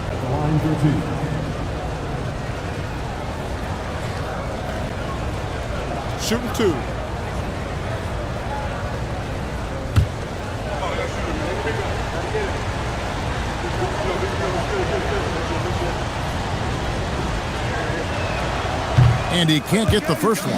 At the line for 2. Shooting 2. And he can't get the first one.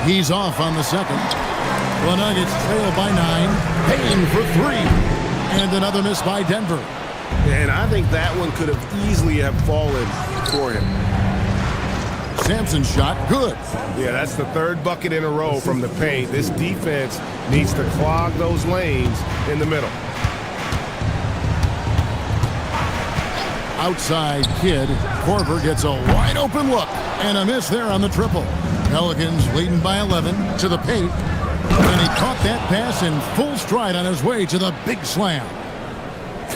He's off on the second. The Nuggets trail by 9. Payne for 3. And another miss by Denver. And I think that one could have easily have fallen for him. Sampson's shot, good. Yeah, that's the third bucket in a row from the paint. This defense needs to clog those lanes in the middle. Outside Kidd. Korver gets a wide open look. And a miss there on the triple. Pelicans leading by 11 to the paint. And he caught that pass in full stride on his way to the big slam.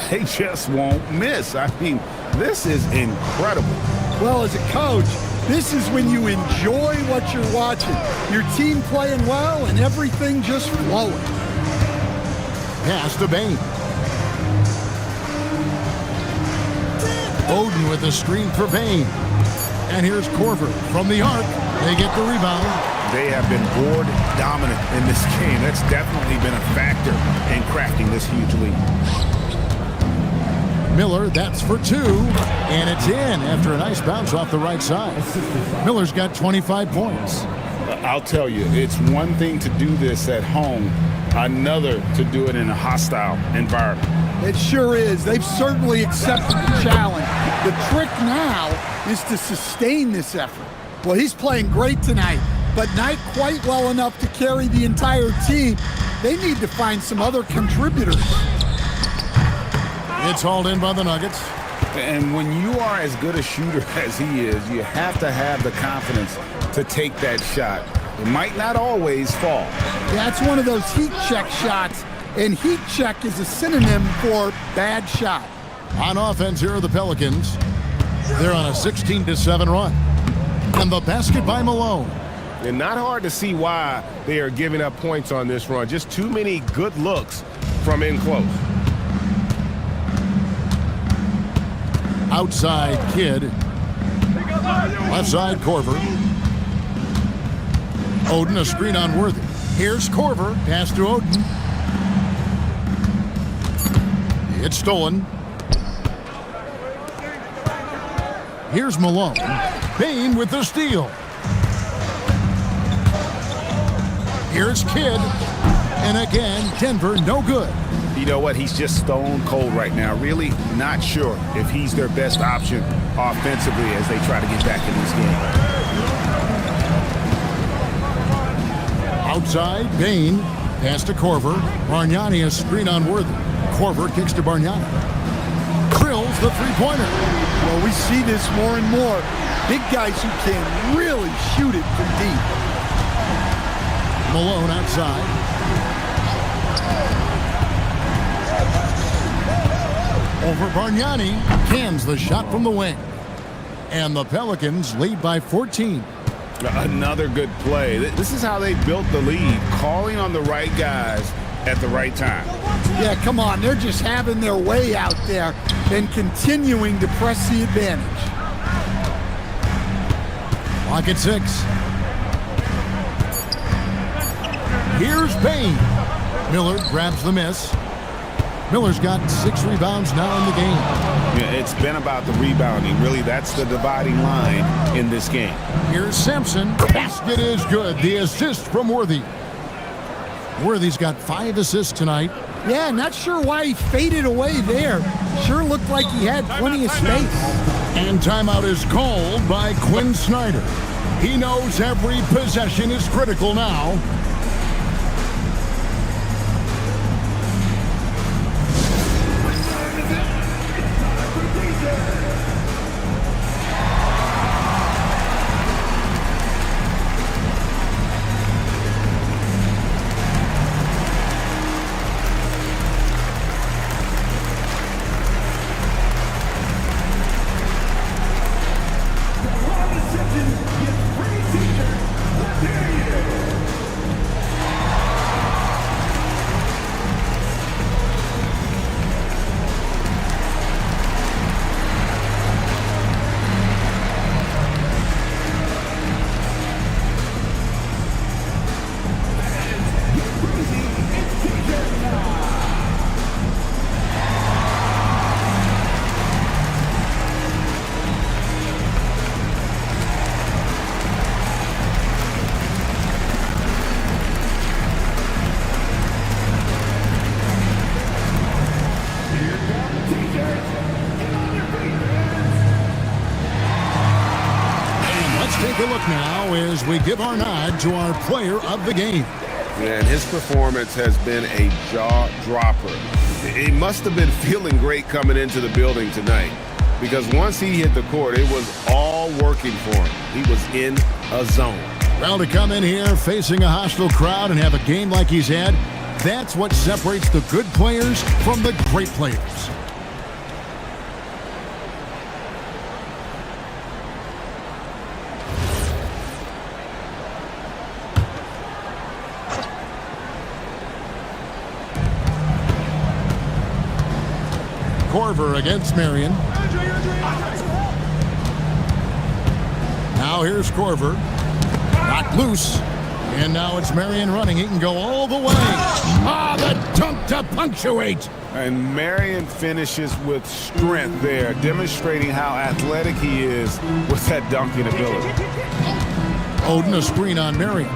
They just won't miss. I mean, this is incredible. Well, as a coach, this is when you enjoy what you're watching. Your team playing well and everything just flowing. Pass to Bane. Oden with a screen for Bane. And here's Korver from the arc. They get the rebound. They have been board dominant in this game. That's definitely been a factor in crafting this huge lead. Miller, that's for 2. And it's in after a nice bounce off the right side. Miller's got 25 points. I'll tell you, it's one thing to do this at home, another to do it in a hostile environment. It sure is. They've certainly accepted the challenge. The trick now is to sustain this effort. Well, he's playing great tonight, but not quite well enough to carry the entire team. They need to find some other contributors. It's hauled in by the Nuggets. And when you are as good a shooter as he is, you have to have the confidence to take that shot. It might not always fall. That's one of those heat check shots, and heat check is a synonym for bad shot. On offense, here are the Pelicans. They're on a 16-7 run. And the basket by Malone. And not hard to see why they are giving up points on this run. Just too many good looks from in close. Outside Kidd. Left side Korver. Oden a screen on Worthy. Here's Korver. Pass to Oden. It's stolen. Here's Malone. Payne with the steal. Here's Kidd. And again, Denver no good. You know what? He's just stone cold right now. Really not sure if he's their best option offensively as they try to get back in this game. Outside, Bane. Pass to Korver. Bargnani a screen on Worthy. Korver kicks to Bargnani. Drills the three-pointer. Well, we see this more and more. Big guys who can really shoot it from deep. Malone outside. Over Bargnani, cans the shot from the wing. And the Pelicans lead by 14. Another good play. This is how they built the lead, calling on the right guys at the right time. Yeah, come on. They're just having their way out there and continuing to press the advantage. Clock at 6. Here's Payne. Miller grabs the miss. Miller's got 6 rebounds now in the game. Yeah, it's been about the rebounding. Really, that's the dividing line in this game. Here's Sampson. Basket is good. The assist from Worthy. Worthy's got 5 assists tonight. Yeah, not sure why he faded away there. Sure looked like he had plenty of space. And timeout is called by Quinn Snyder. He knows every possession is critical now. as we give our nod to our player of the game. And his performance has been a jaw-dropper. He must have been feeling great coming into the building tonight, because once he hit the court, it was all working for him. He was in a zone. Well, to come in here facing a hostile crowd and have a game like he's had, that's what separates the good players from the great players. Corver against Marion. Now here's Corver. Knocked loose. And now it's Marion running. He can go all the way. Ah, the dunk to punctuate. And Marion finishes with strength there, demonstrating how athletic he is with that dunking ability. Oden a screen on Marion.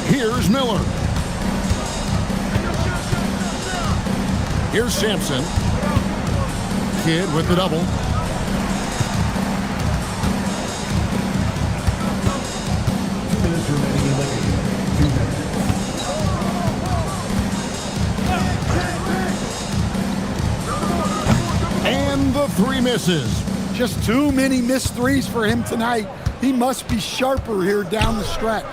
Here's Miller. Here's Sampson. Kidd with the double. And the three misses. Just too many missed threes for him tonight. He must be sharper here down the stretch.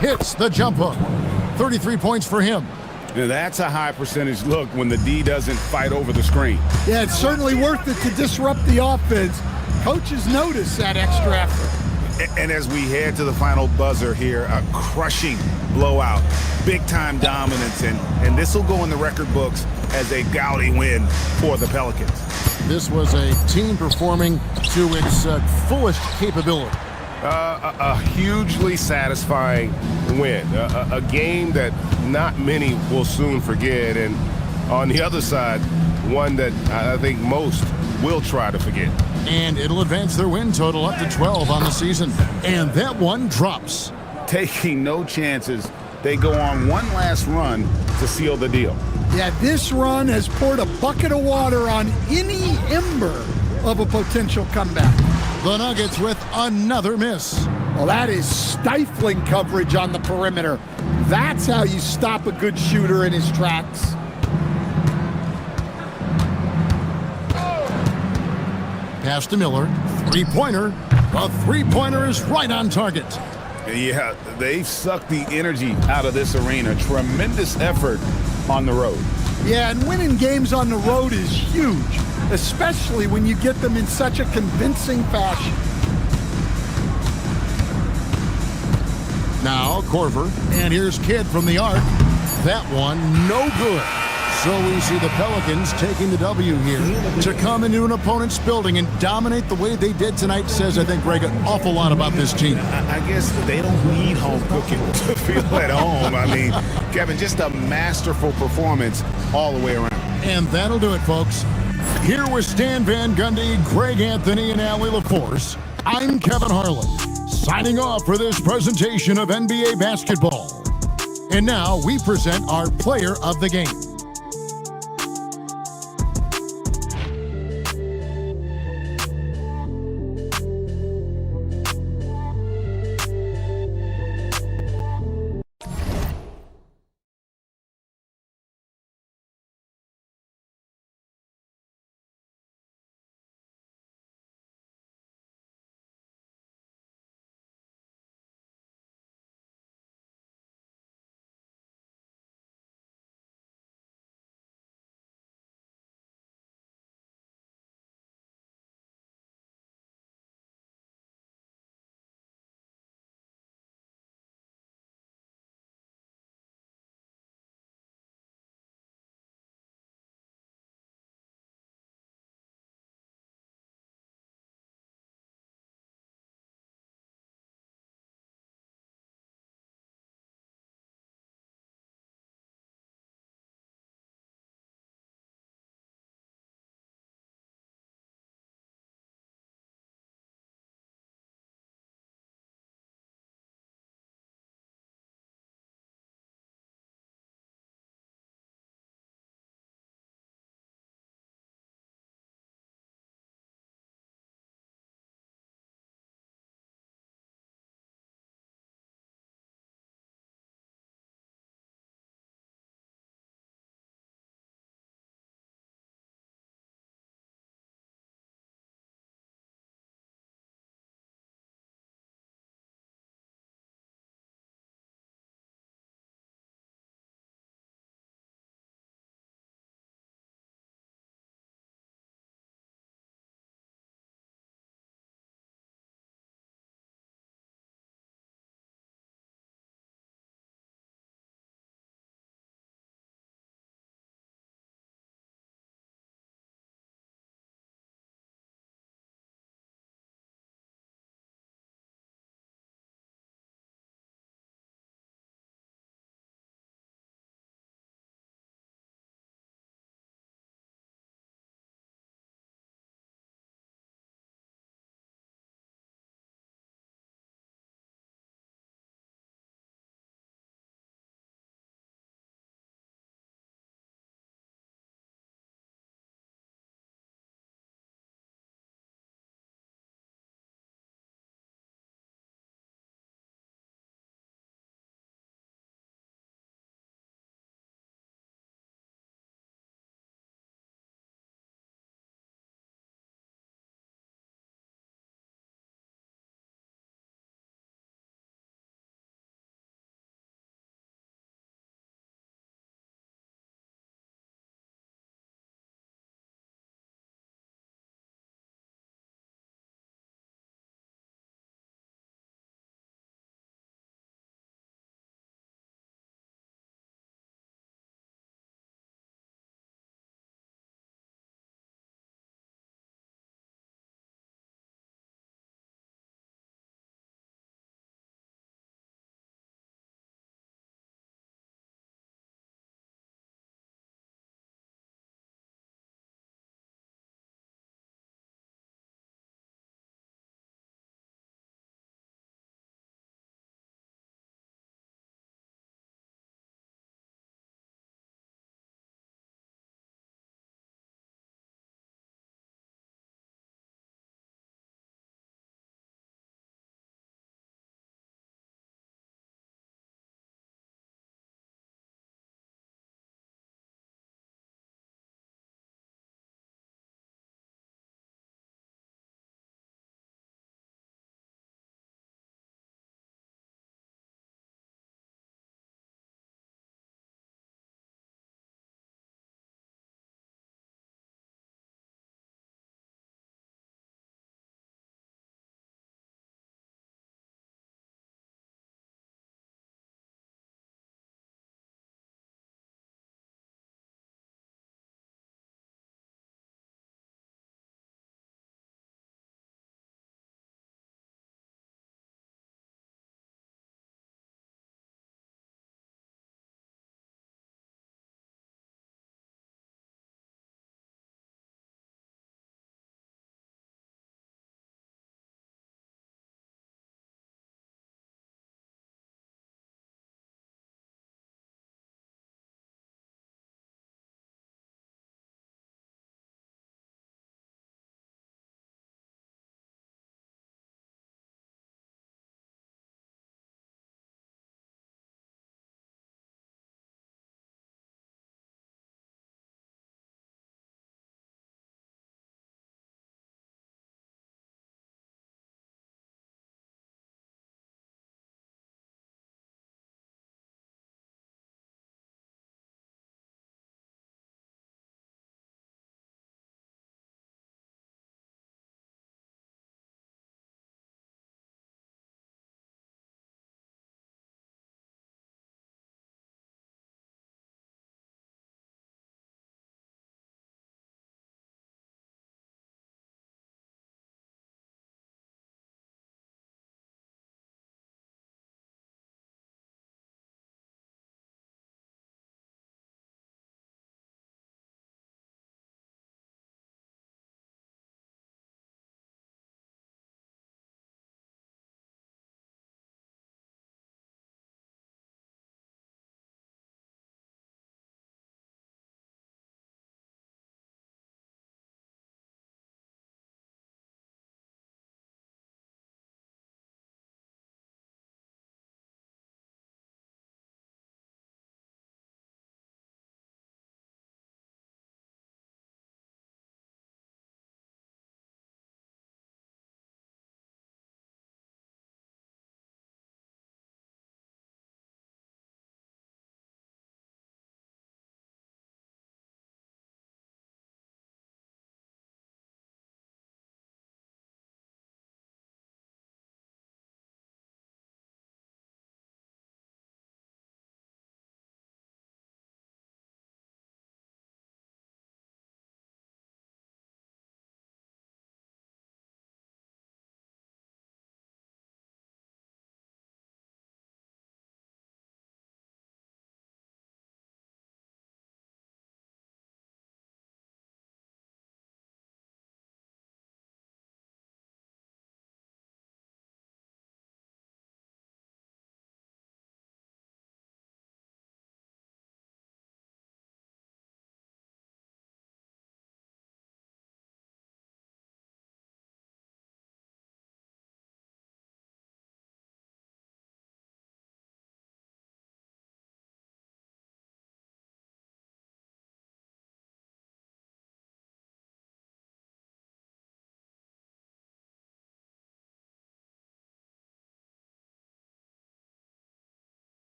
Hits the jump hook. 33 points for him. Now that's a high percentage look when the D doesn't fight over the screen. Yeah, it's certainly worth it to disrupt the offense. Coaches notice that extra effort. And as we head to the final buzzer here, a crushing blowout, big-time dominance, and this will go in the record books as a gaudy win for the Pelicans. This was a team performing to its fullest capability. A hugely satisfying win, a game that not many will soon forget, and on the other side, one that I think most will try to forget. And it'll advance their win total up to 12 on the season. And that one drops. Taking no chances, they go on one last run to seal the deal. Yeah, this run has poured a bucket of water on any ember of a potential comeback. The Nuggets with another miss. Well, that is stifling coverage on the perimeter. That's how you stop a good shooter in his tracks. Pass to Miller. Three-pointer. The three-pointer is right on target. Yeah, they've sucked the energy out of this arena. Tremendous effort on the road. Yeah, and winning games on the road is huge, especially when you get them in such a convincing fashion. Now Corver, and here's Kidd from the arc. That one, no good. So we see the Pelicans taking the W here. To come into an opponent's building and dominate the way they did tonight says, I think, Greg, an awful lot about this team. I guess they don't need home cooking to feel at home. I mean, Kevin, just a masterful performance all the way around. And that'll do it, folks. Here with Stan Van Gundy, Greg Anthony, and Allie LaForce, I'm Kevin Harlan, signing off for this presentation of NBA basketball. And now we present our player of the game.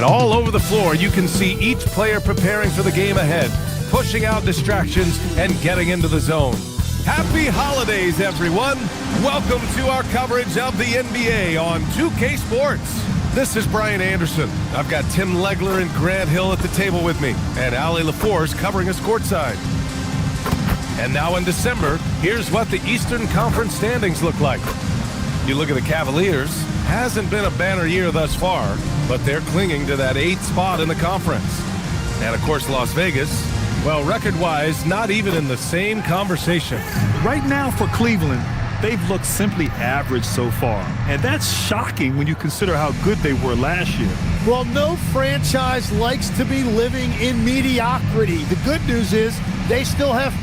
And all over the floor, you can see each player preparing for the game ahead, pushing out distractions and getting into the zone. Happy holidays, everyone. Welcome to our coverage of the NBA on 2K Sports. This is Brian Anderson. I've got Tim Legler and Grant Hill at the table with me, and Allie LaForce covering us courtside. And now in December, here's what the Eastern Conference standings look like. You look at the Cavaliers, hasn't been a banner year thus far, but they're clinging to that 8th spot in the conference. And of course, Las Vegas, well, record-wise, not even in the same conversation. Right now for Cleveland, they've looked simply average so far. And that's shocking when you consider how good they were last year. Well, no franchise likes to be living in mediocrity. The good news is they still have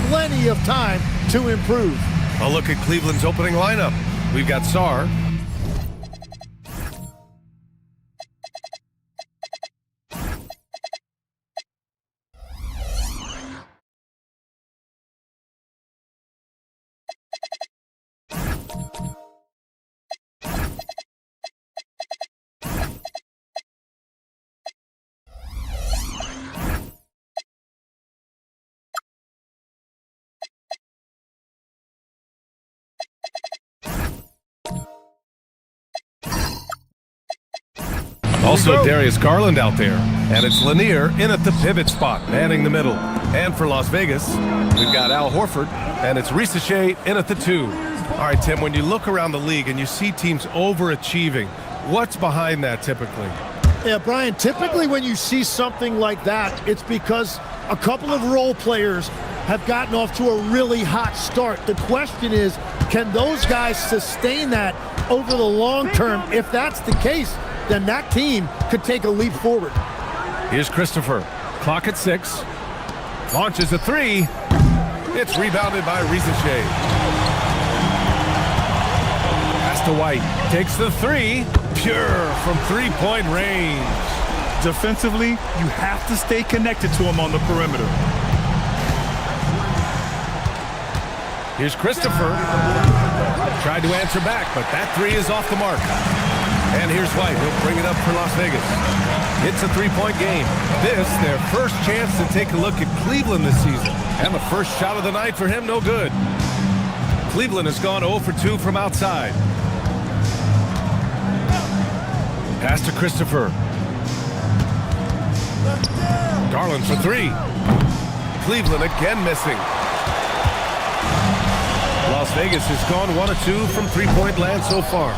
plenty of time to improve. A look at Cleveland's opening lineup. We've got Sarr. Also, Darius Garland out there. And it's Lanier in at the pivot spot, manning the middle. And for Las Vegas, we've got Al Horford, and it's Risache in at the 2. All right, Tim, when you look around the league and you see teams overachieving, what's behind that typically? Yeah, Brian, typically when you see something like that, it's because a couple of role players have gotten off to a really hot start. The question is, can those guys sustain that over the long term? If that's the case, then that team could take a leap forward. Here's Christopher. Clock at 6. Launches a 3. It's rebounded by Risache. Pass to White. Takes the 3. Pure from three-point range. Defensively, you have to stay connected to him on the perimeter. Here's Christopher. Tried to answer back, but that 3 is off the mark. And here's White. He'll bring it up for Las Vegas. It's a three-point game. This, their first chance to take a look at Cleveland this season. And the first shot of the night for him, no good. Cleveland has gone 0 for 2 from outside. Pass to Christopher. Garland for 3. Cleveland again missing. Las Vegas has gone 1 of 2 from three-point land so far.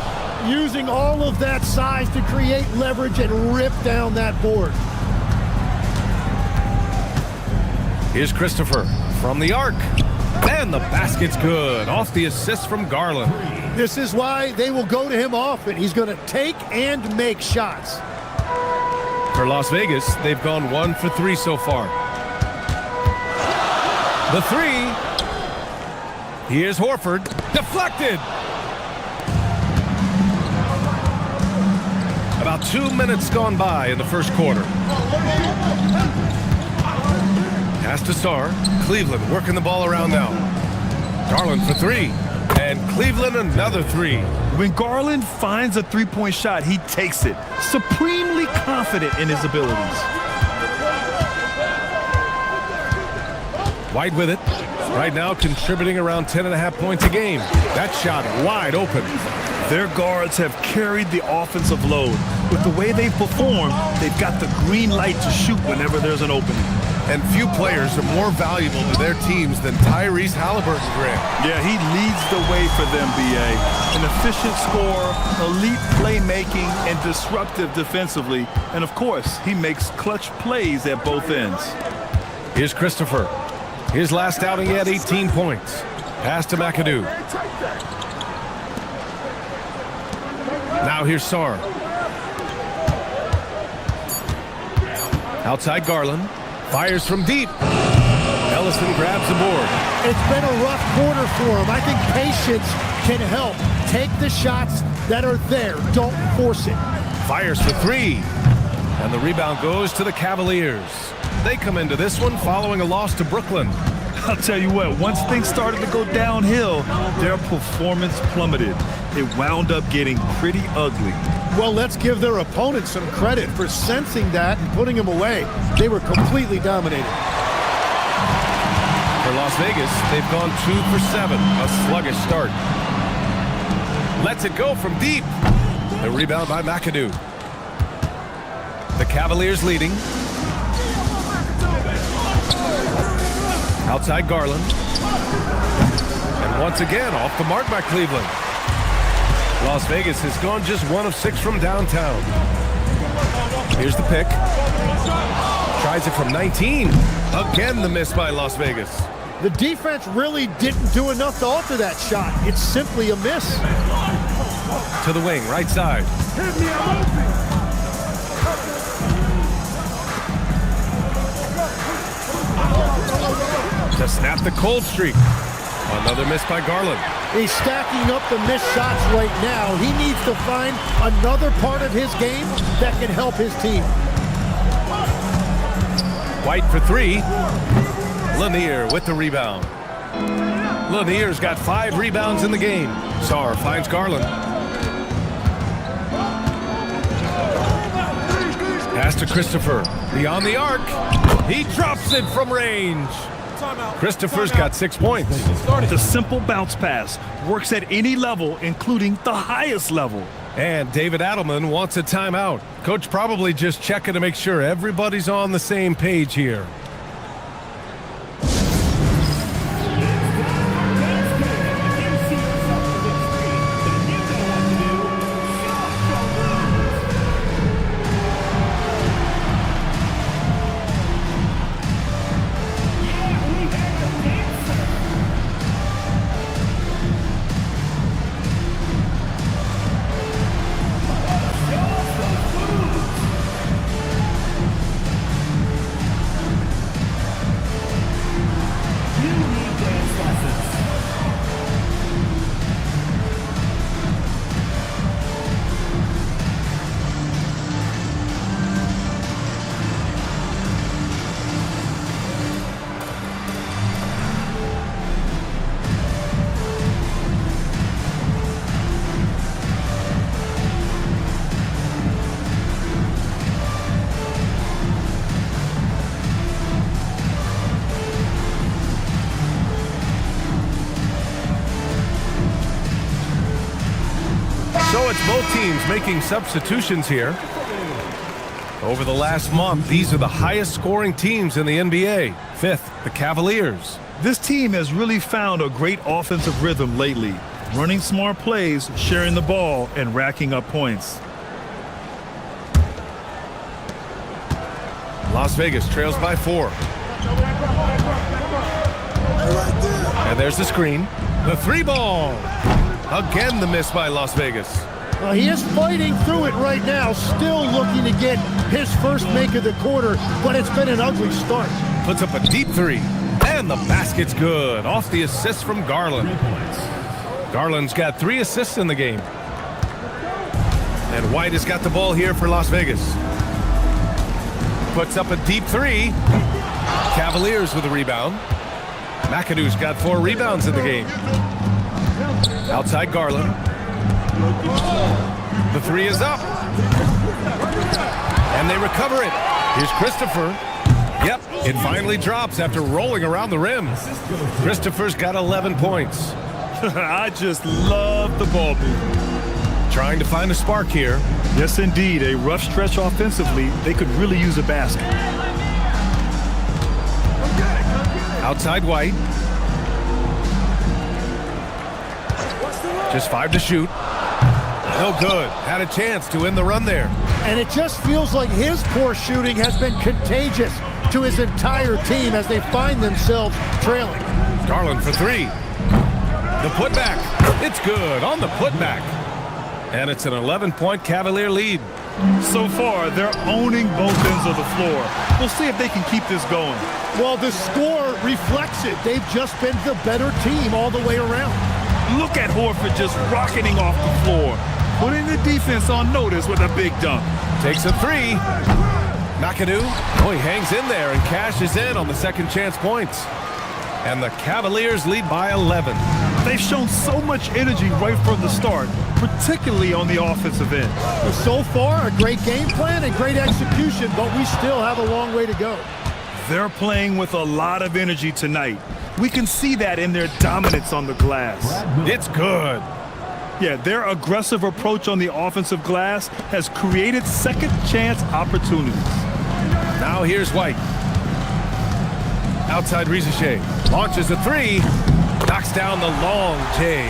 Using all of that size to create leverage and rip down that board. Here's Christopher from the arc. And the basket's good. Off the assist from Garland. This is why they will go to him often. He's going to take and make shots. For Las Vegas, they've gone 1 for 3 so far. The 3. Here's Horford. Deflected. About 2 minutes gone by in the first quarter. Pass to Sarr. Cleveland working the ball around now. Garland for three. And Cleveland another three. When Garland finds a three-point shot, he takes it. Supremely confident in his abilities. White with it. Right now contributing around 10.5 points a game. That shot wide open. Their guards have carried the offensive load. With the way they've performed, they've got the green light to shoot whenever there's an opening. And few players are more valuable to their teams than Tyrese Halliburton, Grant. Yeah, he leads the way for them, B.A. An efficient scorer, elite playmaking, and disruptive defensively. And, of course, he makes clutch plays at both ends. Here's Christopher. His last outing, he had 18 points. Pass to McAdoo. Now here's Sarr. Outside Garland. Fires from deep. Ellison grabs the board. It's been a rough quarter for him. I think patience can help. Take the shots that are there. Don't force it. Fires for three. And the rebound goes to the Cavaliers. They come into this one following a loss to Brooklyn. I'll tell you what, once things started to go downhill, their performance plummeted. It wound up getting pretty ugly. Well, let's give their opponent some credit for sensing that and putting him away. They were completely dominated. For Las Vegas, they've gone 2 for 7, a sluggish start. Lets it go from deep. The rebound by McAdoo. The Cavaliers leading. Outside Garland. And once again, off the mark by Cleveland. Las Vegas has gone just 1 of 6 from downtown. Here's the pick. Tries it from 19. Again, the miss by Las Vegas. The defense really didn't do enough to alter that shot. It's simply a miss. To the wing, right side. To snap the cold streak. Another miss by Garland. He's stacking up the missed shots right now. He needs to find another part of his game that can help his team. White for three. Lanier with the rebound. Lanier's got 5 rebounds in the game. Sarr finds Garland. Pass to Christopher. Beyond the arc. He drops it from range. Christopher's got 6 points. The simple bounce pass works at any level, including the highest level. And David Adelman wants a timeout. Coach probably just checking to make sure everybody's on the same page here. So it's both teams making substitutions here. Over the last month, these are the highest scoring teams in the NBA. 5th, the Cavaliers. This team has really found a great offensive rhythm lately. Running smart plays, sharing the ball, and racking up points. Las Vegas trails by 4. And there's the screen. The 3-ball. Again, the miss by Las Vegas. He is fighting through it right now, still looking to get his first make of the quarter, but it's been an ugly start. Puts up a deep 3. And the basket's good. Off the assist from Garland. Garland's got 3 assists in the game. And White has got the ball here for Las Vegas. Puts up a deep 3. Cavaliers with a rebound. McAdoo's got 4 rebounds in the game. Outside Garland. The 3 is up. And they recover it. Here's Christopher. Yep, it finally drops after rolling around the rim. Christopher's got 11 points. I just love the ball movement. Trying to find a spark here. Yes, indeed. A rough stretch offensively. They could really use a basket. Outside White. Just 5 to shoot. No good. Had a chance to end the run there. And it just feels like his poor shooting has been contagious to his entire team as they find themselves trailing. Garland for 3. The putback. It's good on the putback. And it's an 11-point Cavalier lead. So far, they're owning both ends of the floor. We'll see if they can keep this going. Well, the score reflects it. They've just been the better team all the way around. Look at Horford just rocketing off the floor, putting the defense on notice with a big dunk. Takes a 3. McAdoo. Oh, he hangs in there and cashes in on the second chance points. And the Cavaliers lead by 11. They've shown so much energy right from the start, particularly on the offensive end. So far, a great game plan and great execution, but we still have a long way to go. They're playing with a lot of energy tonight. We can see that in their dominance on the glass. It's good. Yeah, their aggressive approach on the offensive glass has created second chance opportunities. Now here's White. Outside Rizachet. Launches a 3. Knocks down the long J.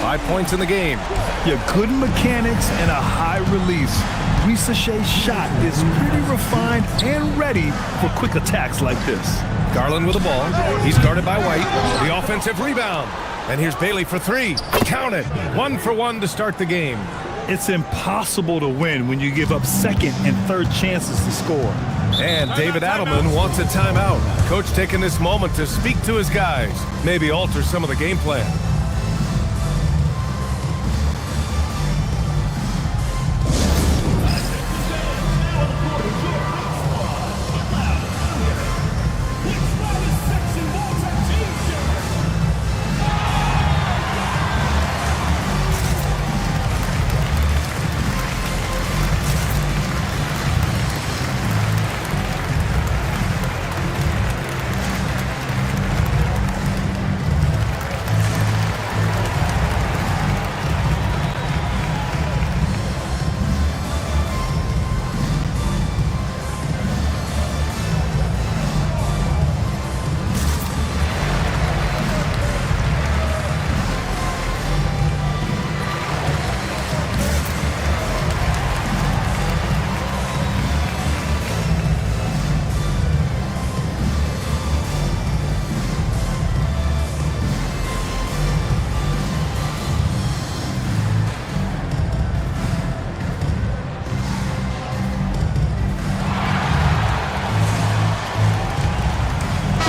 5 points in the game. Yeah, good mechanics and a high release. Rizachet's shot is pretty refined and ready for quick attacks like this. Garland with the ball. He's guarded by White. The offensive rebound. And here's Bailey for 3. Count it. 1 for 1 to start the game. It's impossible to win when you give up second and third chances to score. And David Adelman wants a timeout. Coach taking this moment to speak to his guys. Maybe alter some of the game plan.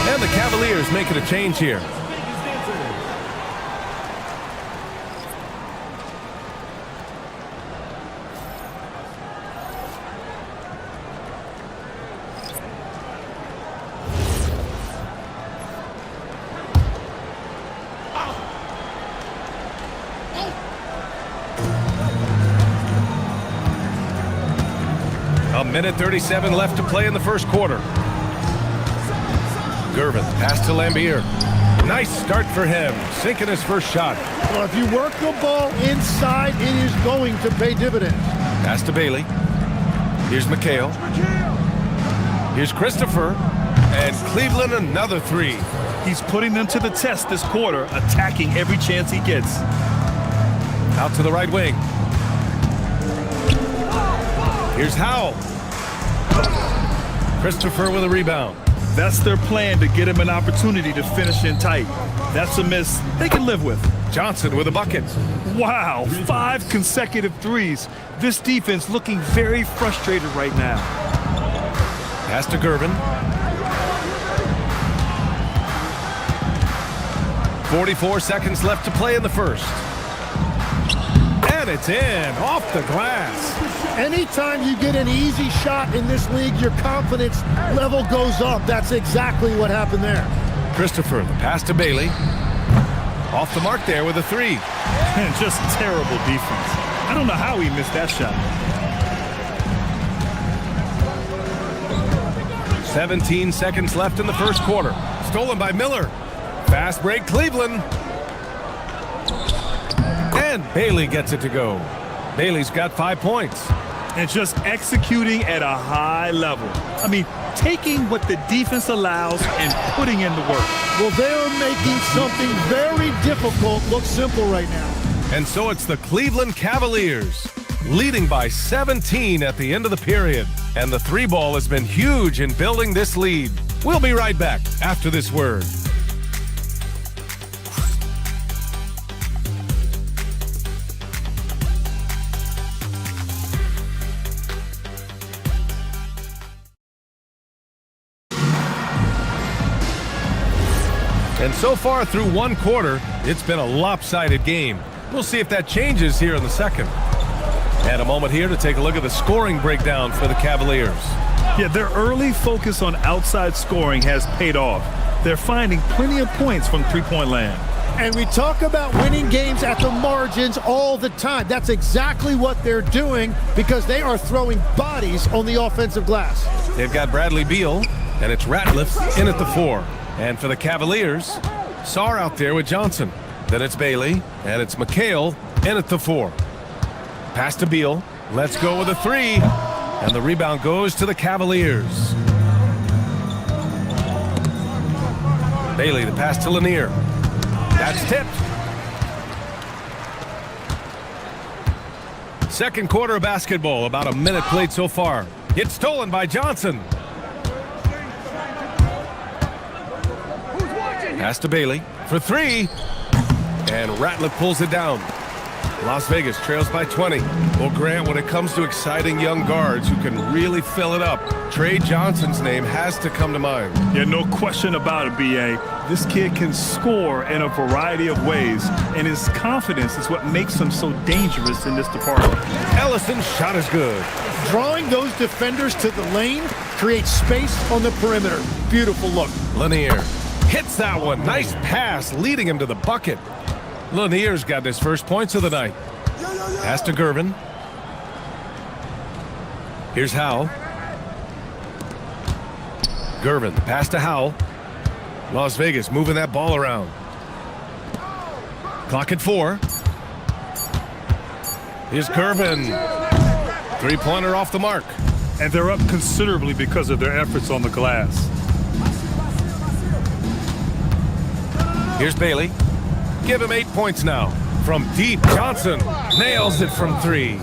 And the Cavaliers making a change here. A minute 37 left to play in the first quarter. Gervin, pass to Lambier. Nice start for him, sinking his first shot. Well, if you work the ball inside, it is going to pay dividends. Pass to Bailey. Here's McHale. Here's Christopher. And Cleveland another 3. He's putting them to the test this quarter, attacking every chance he gets. Out to the right wing. Here's Howell. Christopher with a rebound. That's their plan, to get him an opportunity to finish in tight. That's a miss they can live with. Johnson with a bucket. Wow, 5 consecutive threes. This defense looking very frustrated right now. Pass to Gervin. 44 seconds left to play in the first. And it's in, off the glass. Anytime you get an easy shot in this league, your confidence level goes up. That's exactly what happened there. Christopher, the pass to Bailey. Off the mark there with a three. And just terrible defense. I don't know how he missed that shot. 17 seconds left in the first quarter. Stolen by Miller. Fast break, Cleveland. And Bailey gets it to go. Bailey's got 5 points. And just executing at a high level. I mean, taking what the defense allows and putting in the work. Well, they're making something very difficult look simple right now. And so it's the Cleveland Cavaliers, leading by 17 at the end of the period. And the three ball has been huge in building this lead. We'll be right back after this word. And so far through one quarter, it's been a lopsided game. We'll see if that changes here in the second. And a moment here to take a look at the scoring breakdown for the Cavaliers. Yeah, their early focus on outside scoring has paid off. They're finding plenty of points from three-point land. And we talk about winning games at the margins all the time. That's exactly what they're doing because they are throwing bodies on the offensive glass. They've got Bradley Beal, and it's Ratliff in at the 4. And for the Cavaliers, Sarr out there with Johnson. Then it's Bailey, and it's McHale in at the 4. Pass to Beal. Let's go with a 3. And the rebound goes to the Cavaliers. Bailey, the pass to Lanier. That's tipped. Second quarter of basketball, about a minute played so far. It's stolen by Johnson. Pass to Bailey for 3. And Ratliff pulls it down. Las Vegas trails by 20. Well, Grant, when it comes to exciting young guards who can really fill it up, Trey Johnson's name has to come to mind. Yeah, no question about it, B.A. This kid can score in a variety of ways, and his confidence is what makes him so dangerous in this department. Ellison's shot is good. Drawing those defenders to the lane creates space on the perimeter. Beautiful look. Lanier hits that one. Nice pass, leading him to the bucket. Lanier's got his first points of the night. Pass to Gervin. Here's Howell. Gervin, pass to Howell. Las Vegas moving that ball around. Clock at 4. Here's Gervin. Three-pointer off the mark. And they're up considerably because of their efforts on the glass. Here's Bailey. Give him 8 points now. From deep, Johnson nails it from 3.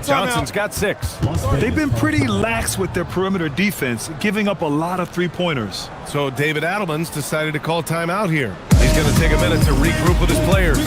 Johnson's got 6. They've been pretty lax with their perimeter defense, giving up a lot of three-pointers. So David Adelman's decided to call timeout here. He's going to take a minute to regroup with his players.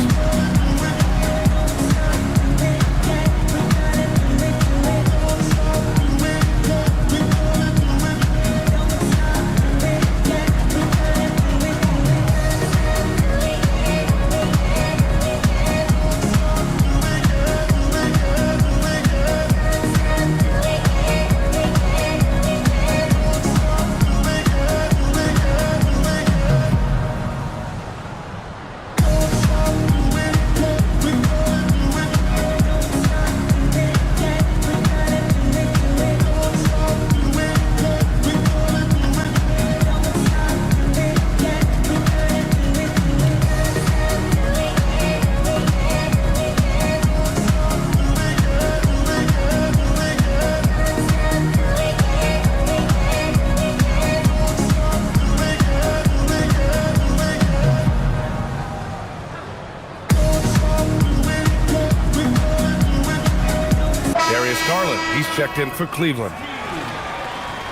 He's checked in for Cleveland.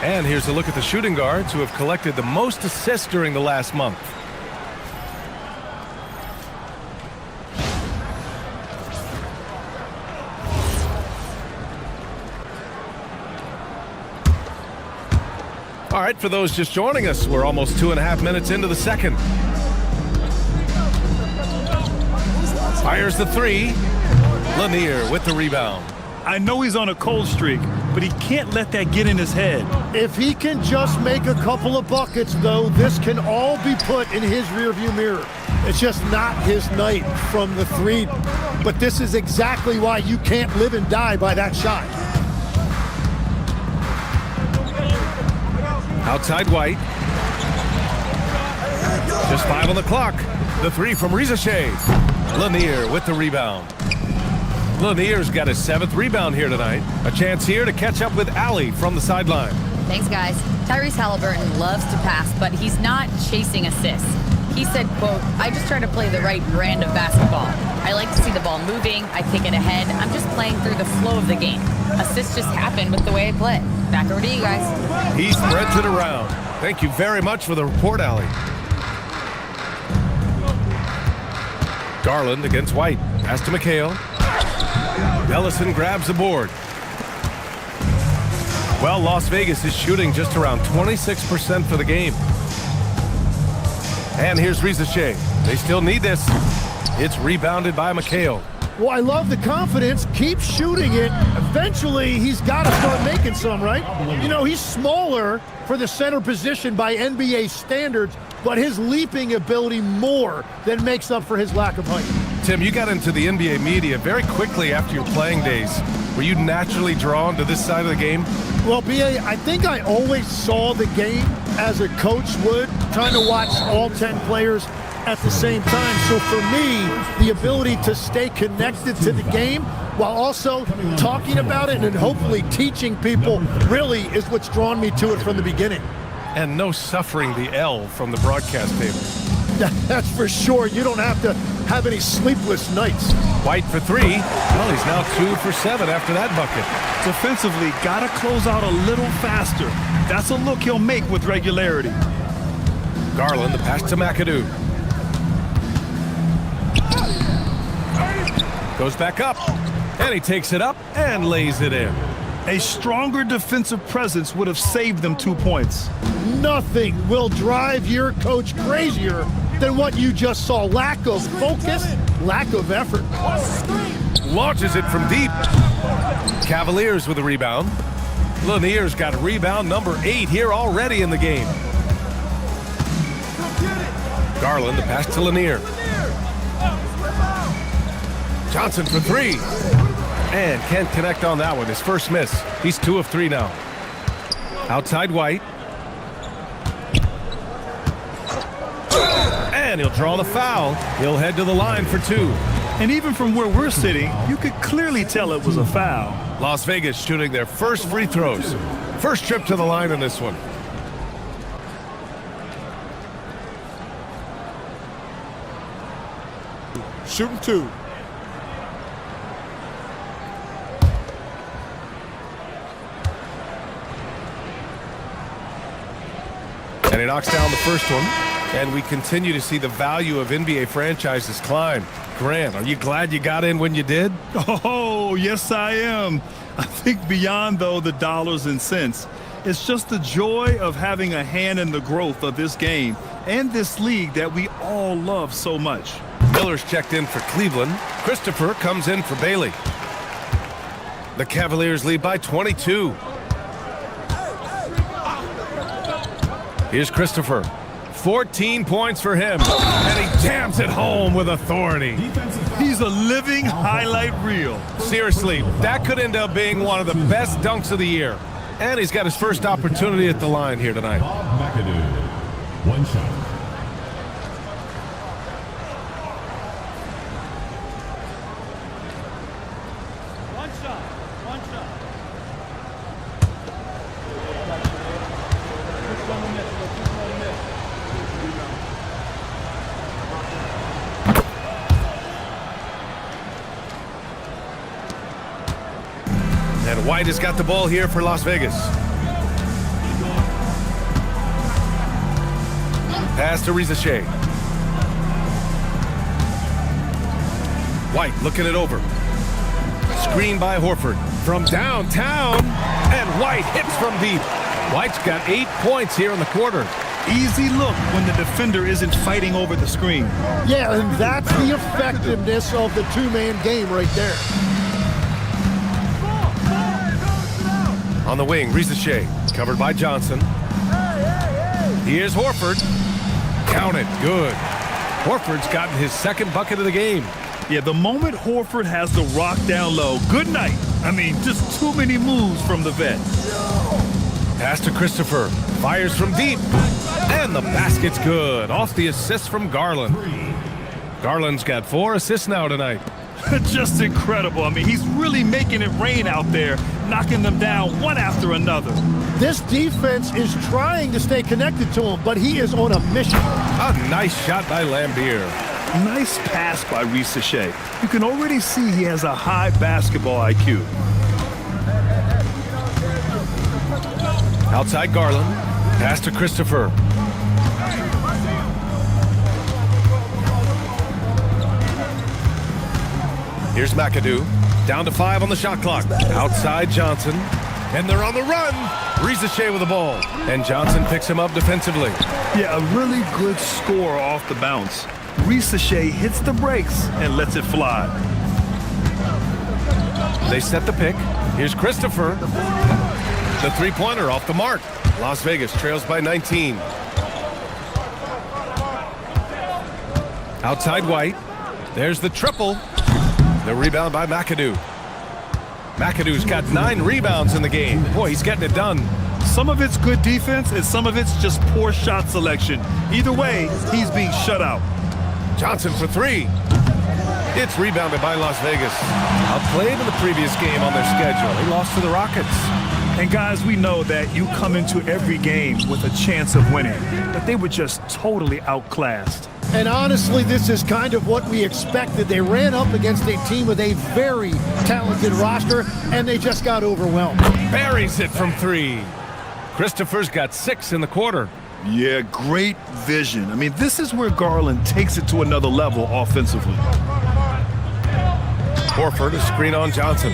And here's a look at the shooting guards who have collected the most assists during the last month. All right, for those just joining us, we're almost 2.5 minutes into the second. Fires the 3. Lanier with the rebound. I know he's on a cold streak, but he can't let that get in his head. If he can just make a couple of buckets, though, this can all be put in his rearview mirror. It's just not his night from the three. But this is exactly why you can't live and die by that shot. Outside White. Just 5 on the clock. The three from Rizachet. Lanier with the rebound. Lanier's got his 7th rebound here tonight. A chance here to catch up with Allie from the sideline. Thanks, guys. Tyrese Halliburton loves to pass, but he's not chasing assists. He said, quote, "I just try to play the right brand of basketball. I like to see the ball moving. I kick it ahead. I'm just playing through the flow of the game. Assists just happen with the way I play." Back over to you guys. He spreads it around. Thank you very much for the report, Allie. Garland against White. Pass to McHale. Ellison grabs the board. Well, Las Vegas is shooting just around 26% for the game. And here's Rizachet. They still need this. It's rebounded by McHale. Well, I love the confidence. Keep shooting it. Eventually, he's got to start making some, right? You know, he's smaller for the center position by NBA standards, but his leaping ability more than makes up for his lack of height. Tim, you got into the NBA media very quickly after your playing days. Were you naturally drawn to this side of the game? Well, B.A., I think I always saw the game as a coach would, trying to watch all 10 players at the same time. So for me, the ability to stay connected to the game while also talking about it and hopefully teaching people really is what's drawn me to it from the beginning. And no suffering the L from the broadcast table. That's for sure. You don't have to have any sleepless nights. White for 3. Well, he's now 2 for 7 after that bucket. Defensively, got to close out a little faster. That's a look he'll make with regularity. Garland, the pass to McAdoo. Goes back up, and he takes it up and lays it in. A stronger defensive presence would have saved them 2 points. Nothing will drive your coach crazier than what you just saw. Lack of focus, lack of effort. Launches it from deep. Cavaliers with a rebound. Lanier's got rebound number 8 here already in the game. Garland, the pass to Lanier. Johnson for 3. And can't connect on that one. His first miss. He's 2 of 3 now. Outside White. And he'll draw the foul. He'll head to the line for 2. And even from where we're sitting, you could clearly tell it was a foul. Las Vegas shooting their first free throws. First trip to the line in this one. Shooting 2. And he knocks down the first one. And we continue to see the value of NBA franchises climb. Grant, are you glad you got in when you did? Oh, yes, I am. I think beyond, though, the dollars and cents, it's just the joy of having a hand in the growth of this game and this league that we all love so much. Miller's checked in for Cleveland. Christopher comes in for Bailey. The Cavaliers lead by 22. Here's Christopher. 14 points for him, and he jams it home with authority. He's a living highlight reel. Seriously, that could end up being one of the best dunks of the year. And he's got his first opportunity at the line here tonight. McAdoo. 1 shot. And White has got the ball here for Las Vegas. Pass to Rizachet. White looking it over. Screen by Horford from downtown. And White hits from deep. White's got 8 points here in the quarter. Easy look when the defender isn't fighting over the screen. Yeah, and that's the effectiveness of the two-man game right there. On the wing, Rizachet, covered by Johnson. Here's Horford. Count it, good. Horford's gotten his second bucket of the game. Yeah, the moment Horford has the rock down low, good night. I mean, just too many moves from the vet. Pass to Christopher. Fires from deep. And the basket's good. Off the assist from Garland. Garland's got 4 assists now tonight. Just incredible. I mean, he's really making it rain out there, knocking them down one after another. This defense is trying to stay connected to him, but he is on a mission. A nice shot by Lambier. Nice pass by Rizachet. You can already see he has a high basketball IQ. Outside Garland. Pass to Christopher. Here's McAdoo. Down to 5 on the shot clock. Outside Johnson. And they're on the run. Rizachet with the ball. And Johnson picks him up defensively. Yeah, a really good score off the bounce. Rizachet hits the brakes and lets it fly. They set the pick. Here's Christopher. The three-pointer off the mark. Las Vegas trails by 19. Outside White. There's the triple. The rebound by McAdoo. McAdoo's got 9 rebounds in the game. Boy, he's getting it done. Some of it's good defense and some of it's just poor shot selection. Either way, he's being shut out. Johnson for 3. It's rebounded by Las Vegas. Outplayed in the previous game on their schedule. They lost to the Rockets. And guys, we know that you come into every game with a chance of winning, but they were just totally outclassed. And honestly, this is kind of what we expected. They ran up against a team with a very talented roster, and they just got overwhelmed. Buries it from 3. Christopher's got 6 in the quarter. Yeah, great vision. I mean, this is where Garland takes it to another level offensively. Horford, a screen on Johnson.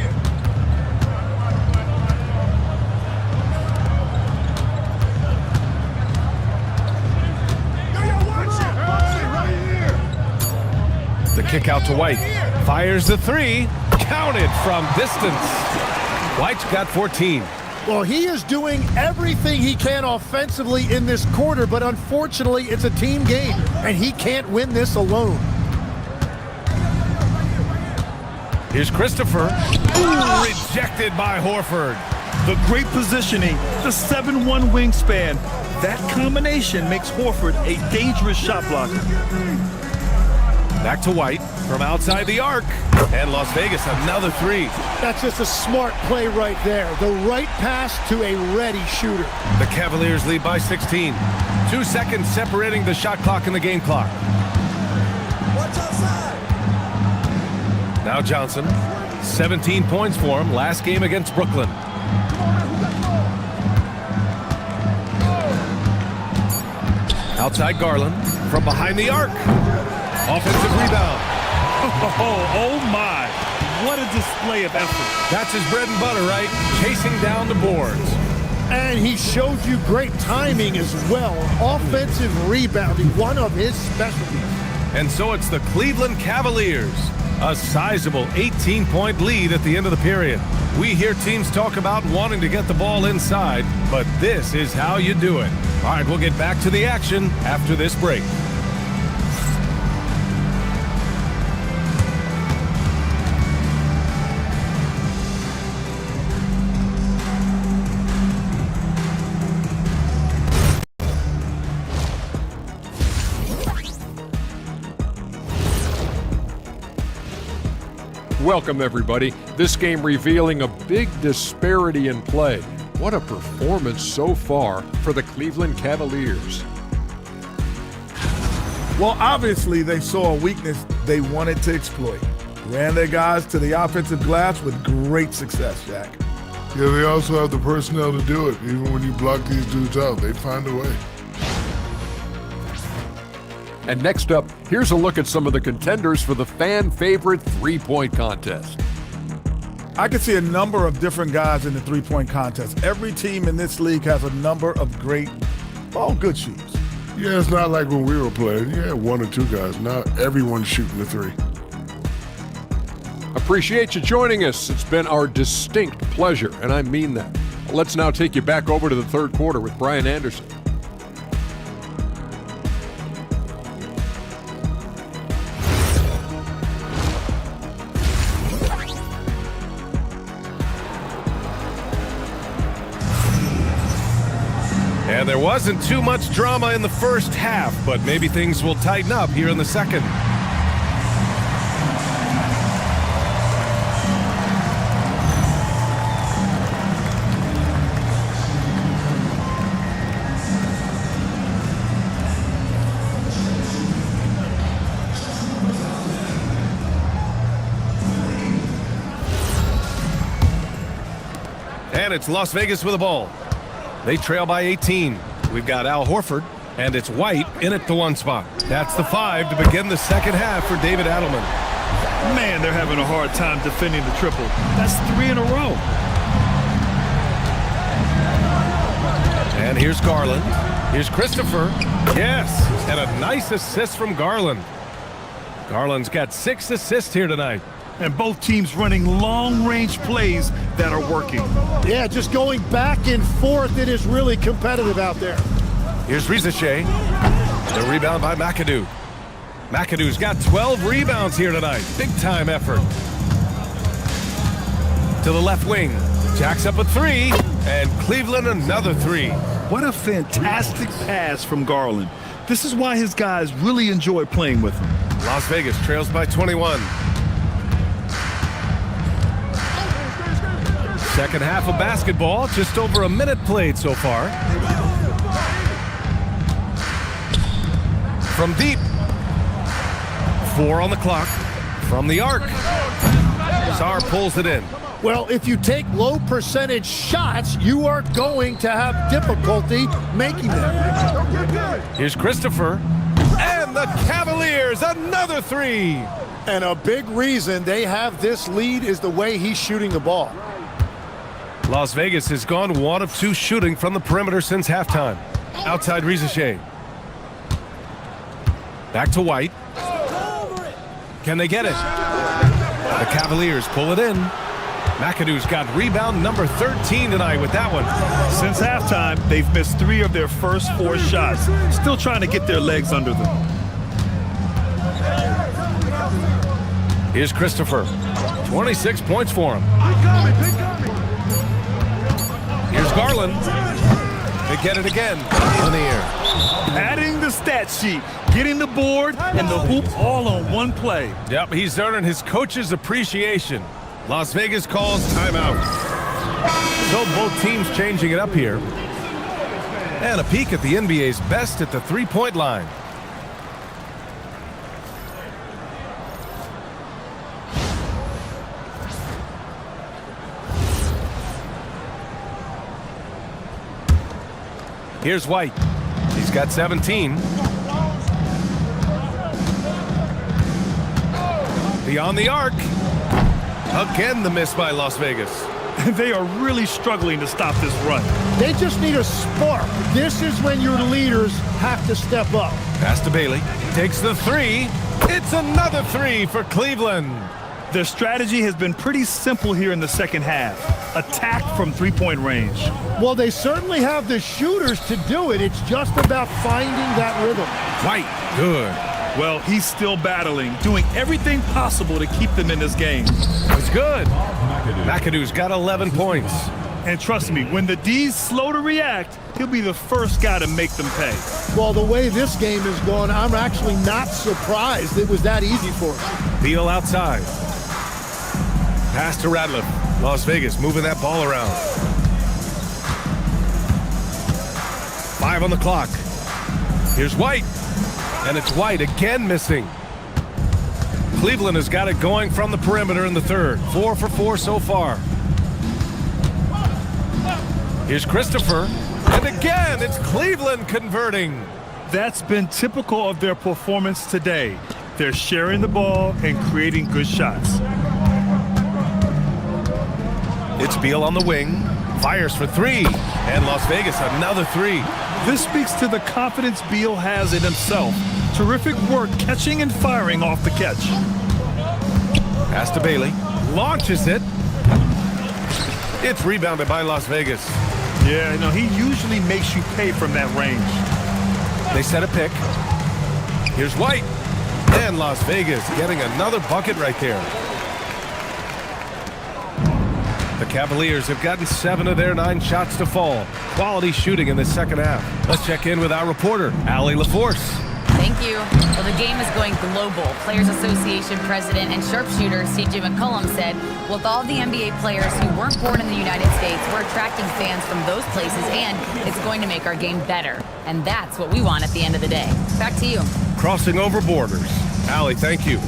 The kick out to White. Fires the 3. Counted from distance. White's got 14. Well, he is doing everything he can offensively in this quarter, but unfortunately, it's a team game, and he can't win this alone. Here's Christopher. Ooh, rejected by Horford. The great positioning, the 7'1" wingspan. That combination makes Horford a dangerous shot blocker. Back to White from outside the arc. And Las Vegas, another 3. That's just a smart play right there. The right pass to a ready shooter. The Cavaliers lead by 16. 2 seconds separating the shot clock and the game clock. Watch outside. Now Johnson. 17 points for him last game against Brooklyn. Outside Garland from behind the arc. Offensive rebound. Oh my. What a display of effort. That's his bread and butter, right? Chasing down the boards. And he showed you great timing as well. Offensive rebounding, one of his specialties. And so it's the Cleveland Cavaliers. A sizable 18-point lead at the end of the period. We hear teams talk about wanting to get the ball inside, but this is how you do it. All right, we'll get back to the action after this break. Welcome, everybody. This game revealing a big disparity in play. What a performance so far for the Cleveland Cavaliers. Well, obviously they saw a weakness they wanted to exploit. Ran their guys to the offensive glass with great success, Jack. Yeah, they also have the personnel to do it. Even when you block these dudes out, they find a way. And next up, here's a look at some of the contenders for the fan-favorite three-point contest. I can see a number of different guys in the three-point contest. Every team in this league has a number of great, good shooters. Yeah, it's not like when we were playing. You had 1 or 2 guys. Now everyone's shooting the 3. Appreciate you joining us. It's been our distinct pleasure, and I mean that. Let's now take you back over to the third quarter with Brian Anderson. And there wasn't too much drama in the first half, but maybe things will tighten up here in the second. And it's Las Vegas with the ball. They trail by 18. We've got Al Horford, and it's White in at the 1 spot. That's the 5 to begin the second half for David Adelman. Man, they're having a hard time defending the triple. That's 3 in a row. And here's Garland. Here's Christopher. Yes, and a nice assist from Garland. Garland's got 6 assists here tonight. And both teams running long-range plays that are working. Yeah, just going back and forth. It is really competitive out there. Here's Rizachet. The rebound by McAdoo. McAdoo's got 12 rebounds here tonight. Big-time effort. To the left wing. Jacks up a 3. And Cleveland another 3. What a fantastic pass from Garland. This is why his guys really enjoy playing with him. Las Vegas trails by 21. Second half of basketball, just over a minute played so far. From deep. 4 on the clock. From the arc. Sarr pulls it in. Well, if you take low percentage shots, you are going to have difficulty making them. Here's Christopher. And the Cavaliers, another 3. And a big reason they have this lead is the way he's shooting the ball. Las Vegas has gone 1 of 2 shooting from the perimeter since halftime. Outside Rizachet. Back to White. Can they get it? The Cavaliers pull it in. McAdoo's got rebound number 13 tonight with that one. Since halftime, they've missed 3 of their first 4 shots. Still trying to get their legs under them. Here's Christopher. 26 points for him. Here's Garland. They get it again on the air. Adding the stat sheet, getting the board and the hoop all on one play. Yep, he's earning his coach's appreciation. Las Vegas calls timeout. So both teams changing it up here. And a peek at the NBA's best at the three-point line. Here's White. He's got 17. Beyond the arc. Again, the miss by Las Vegas. They are really struggling to stop this run. They just need a spark. This is when your leaders have to step up. Pass to Bailey. Takes the 3. It's another 3 for Cleveland. Their strategy has been pretty simple here in the second half. Attack from three-point range. Well, they certainly have the shooters to do it. It's just about finding that rhythm. White, good. Well, he's still battling, doing everything possible to keep them in this game. It's good. McAdoo's got 11 points. And trust me, when the D's slow to react, he'll be the first guy to make them pay. Well, the way this game is going, I'm actually not surprised it was that easy for him. Beal outside. Pass to Radliff. Las Vegas moving that ball around. 5 on the clock. Here's White. And it's White again missing. Cleveland has got it going from the perimeter in the third. 4 for 4 so far. Here's Christopher. And again, it's Cleveland converting. That's been typical of their performance today. They're sharing the ball and creating good shots. It's Beal on the wing. Fires for 3. And Las Vegas another 3. This speaks to the confidence Beal has in himself. Terrific work catching and firing off the catch. Pass to Bailey. Launches it. It's rebounded by Las Vegas. Yeah, no, he usually makes you pay from that range. They set a pick. Here's White. And Las Vegas getting another bucket right there. The Cavaliers have gotten 7 of their 9 shots to fall. Quality shooting in the second half. Let's check in with our reporter, Allie LaForce. Thank you. Well, the game is going global. Players Association president and sharpshooter C.J. McCollum said, with all the NBA players who weren't born in the United States, we're attracting fans from those places, and it's going to make our game better. And that's what we want at the end of the day. Back to you. Crossing over borders. Allie, thank you.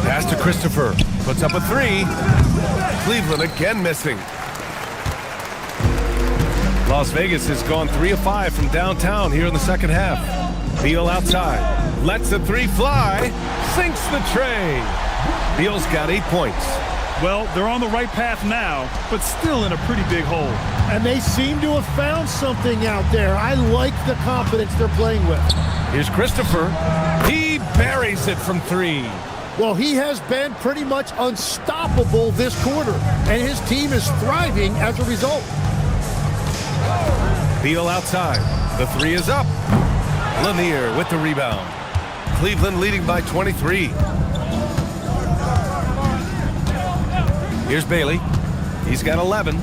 Pass to Christopher. Puts up a 3. Cleveland again missing. Las Vegas has gone 3 of 5 from downtown here in the second half. Beal outside. Lets the 3 fly. Sinks the tray. Beal's got 8 points. Well, they're on the right path now, but still in a pretty big hole. And they seem to have found something out there. I like the confidence they're playing with. Here's Christopher. He buries it from 3. Well, he has been pretty much unstoppable this quarter, and his team is thriving as a result. Beal outside. The 3 is up. Lanier with the rebound. Cleveland leading by 23. Here's Bailey. He's got 11.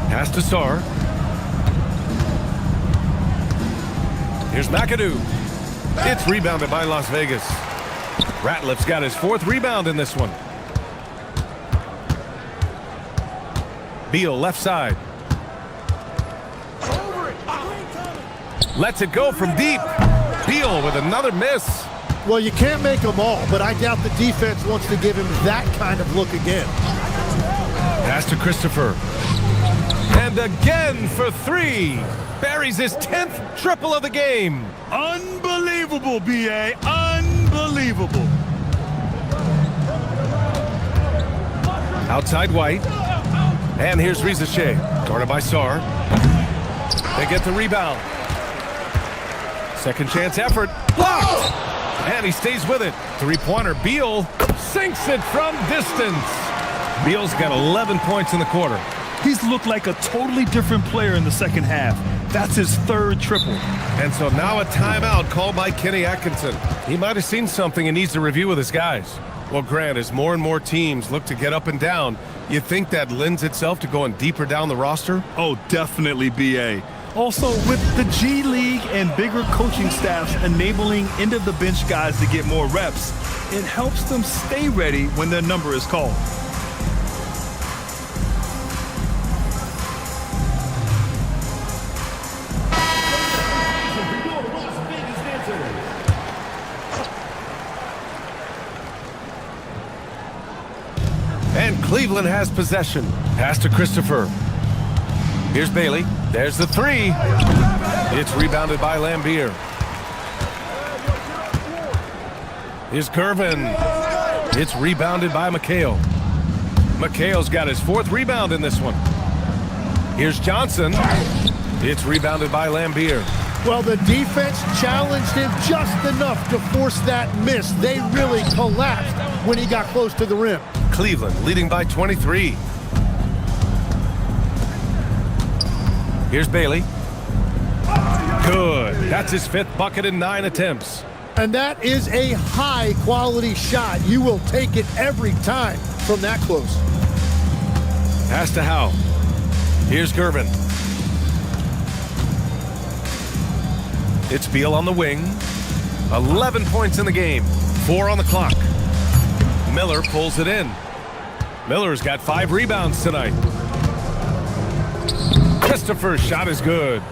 Pass to Sarr. Here's McAdoo. It's rebounded by Las Vegas. Ratliff's got his 4th rebound in this one. Beal left side. Lets it go from deep. Beal with another miss. Well, you can't make them all, but I doubt the defense wants to give him that kind of look again. Pass to Christopher. And again for 3. Buries his 10th triple of the game. Unbelievable, B.A. Unbelievable. Outside White. And here's Rizachet. Guarded by Sarr. They get the rebound. Second chance effort. Blocked! And he stays with it. 3-pointer. Beal sinks it from distance. Beal's got 11 points in the quarter. He's looked like a totally different player in the second half. That's his 3rd triple. And so now a timeout called by Kenny Atkinson. He might have seen something and needs to review with his guys. Well, Grant, as more and more teams look to get up and down, you think that lends itself to going deeper down the roster? Oh, definitely, B.A. Also, with the G League and bigger coaching staffs enabling end-of-the-bench guys to get more reps, it helps them stay ready when their number is called. And Cleveland has possession. Pass to Christopher. Here's Bailey. There's the 3. It's rebounded by Lambier. Here's Gervin. It's rebounded by McHale. McHale's got his 4th rebound in this one. Here's Johnson. It's rebounded by Lambier. Well, the defense challenged him just enough to force that miss. They really collapsed when he got close to the rim. Cleveland leading by 23. Here's Bailey. Good. That's his 5th bucket in 9 attempts. And that is a high-quality shot. You will take it every time from that close. Pass to Howe. Here's Gervin. It's Beal on the wing. 11 points in the game. 4 on the clock. Miller pulls it in. Miller's got 5 rebounds tonight. Christopher's shot is good.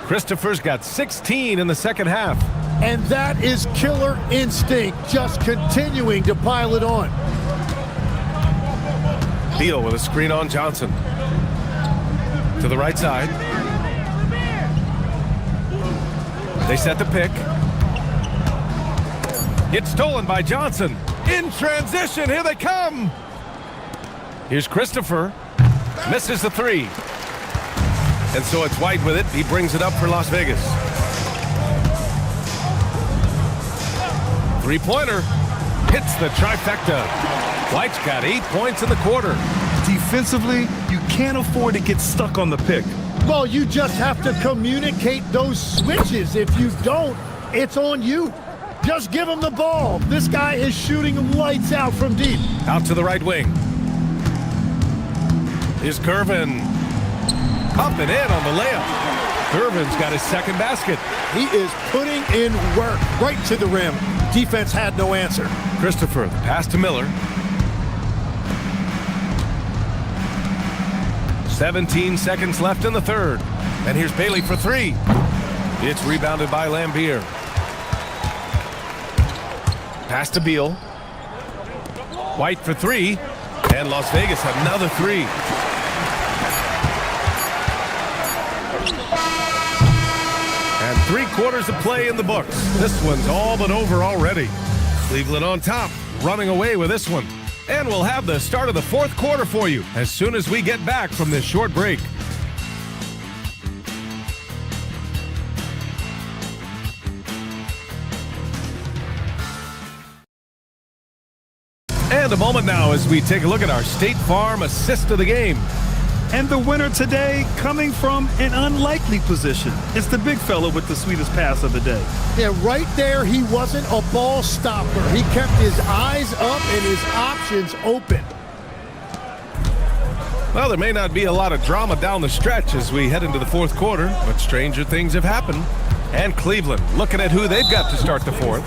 Christopher's got 16 in the second half. And that is killer instinct, just continuing to pile it on. Beal with a screen on Johnson. To the right side. They set the pick. It's stolen by Johnson. In transition, here they come. Here's Christopher. Misses the 3. And so it's White with it. He brings it up for Las Vegas. 3-pointer. Hits the trifecta. White's got 8 points in the quarter. Defensively, you can't afford to get stuck on the pick. Well, you just have to communicate those switches. If you don't, it's on you. Just give him the ball. This guy is shooting him lights out from deep. Out to the right wing. Here's Gervin. Up and in on the layup. Gervin's got his second basket. He is putting in work right to the rim. Defense had no answer. Christopher, the pass to Miller. 17 seconds left in the third. And here's Bailey for three. It's rebounded by Lambier. Pass to Beal. White for three. And Las Vegas another three. And 3/4 of play in the books. This one's all but over already. Cleveland on top, running away with this one. And we'll have the start of the fourth quarter for you as soon as we get back from this short break. And a moment now as we take a look at our State Farm assist of the game. And the winner today coming from an unlikely position. It's the big fella with the sweetest pass of the day. Yeah, right there, he wasn't a ball stopper. He kept his eyes up and his options open. Well, there may not be a lot of drama down the stretch as we head into the fourth quarter, but stranger things have happened. And Cleveland looking at who they've got to start the fourth.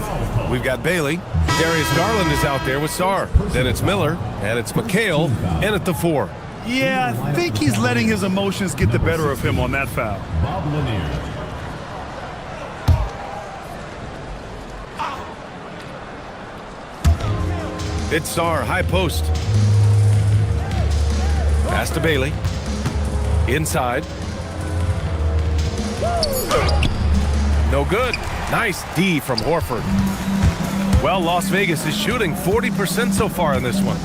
We've got Bailey. Darius Garland is out there with Sarr. Then it's Miller, and it's McHale in at the 4. Yeah, I think he's letting his emotions get the better of him on that foul. Bob Lanier. It's Sarr, high post. Pass to Bailey. Inside. No good. Nice D from Horford. Well, Las Vegas is shooting 40% so far in this one.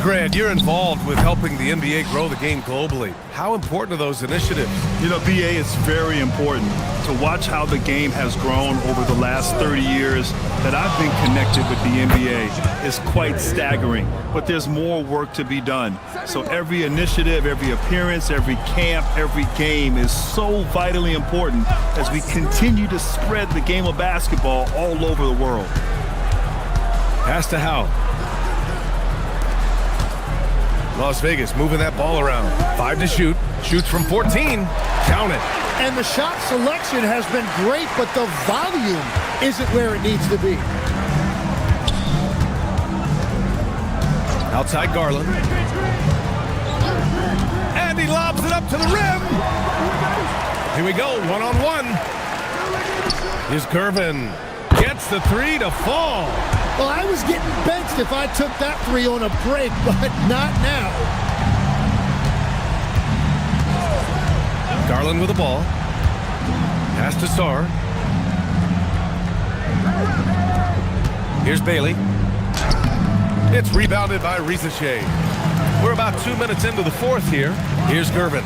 Grant, you're involved with helping the NBA grow the game globally. How important are those initiatives? You know, BA, it's very important to watch how the game has grown over the last 30 years that I've been connected with the NBA. It's quite staggering, but there's more work to be done. So every initiative, every appearance, every camp, every game is so vitally important as we continue to spread the game of basketball all over the world. Pass to Howe. Las Vegas moving that ball around. 5 to shoot. Shoots from 14. Count it. And the shot selection has been great, but the volume isn't where it needs to be. Outside Garland. And he lobs it up to the rim. Here we go, one-on-one. Here's Gervin. Gets the three to fall. Well, I was getting benched if I took that three on a break, but not now. Garland with the ball. Pass to Sarr. Here's Bailey. It's rebounded by Rizachet. We're about 2 minutes into the fourth here. Here's Gervin.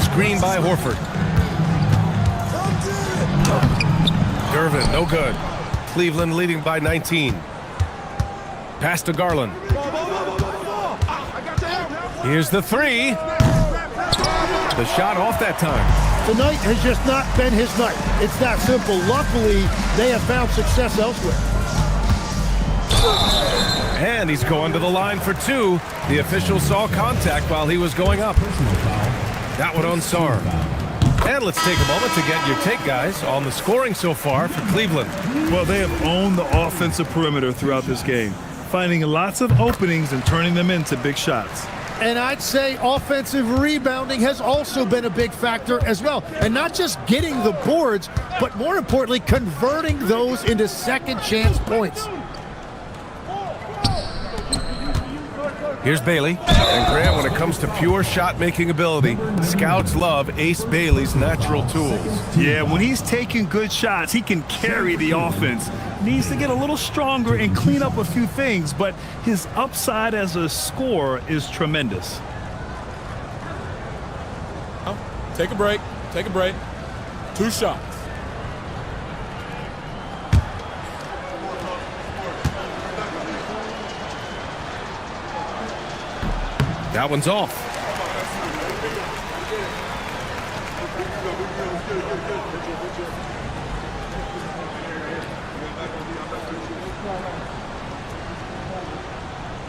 Screen by Horford. Gervin, no good. Cleveland leading by 19. Pass to Garland. Here's the three. The shot off that time. Tonight has just not been his night. It's that simple. Luckily, they have found success elsewhere. And he's going to the line for two. The official saw contact while he was going up. That one on Sarr. And let's take a moment to get your take, guys, on the scoring so far for Cleveland. Well, they have owned the offensive perimeter throughout this game, finding lots of openings and turning them into big shots. And I'd say offensive rebounding has also been a big factor as well. And not just getting the boards, but more importantly, converting those into second chance points. Here's Bailey. And Grant, when it comes to pure shot-making ability, scouts love Ace Bailey's natural tools. Yeah, when he's taking good shots, he can carry the offense. Needs to get a little stronger and clean up a few things, but his upside as a scorer is tremendous. Take a break. Take a break. 2 shots. That one's off.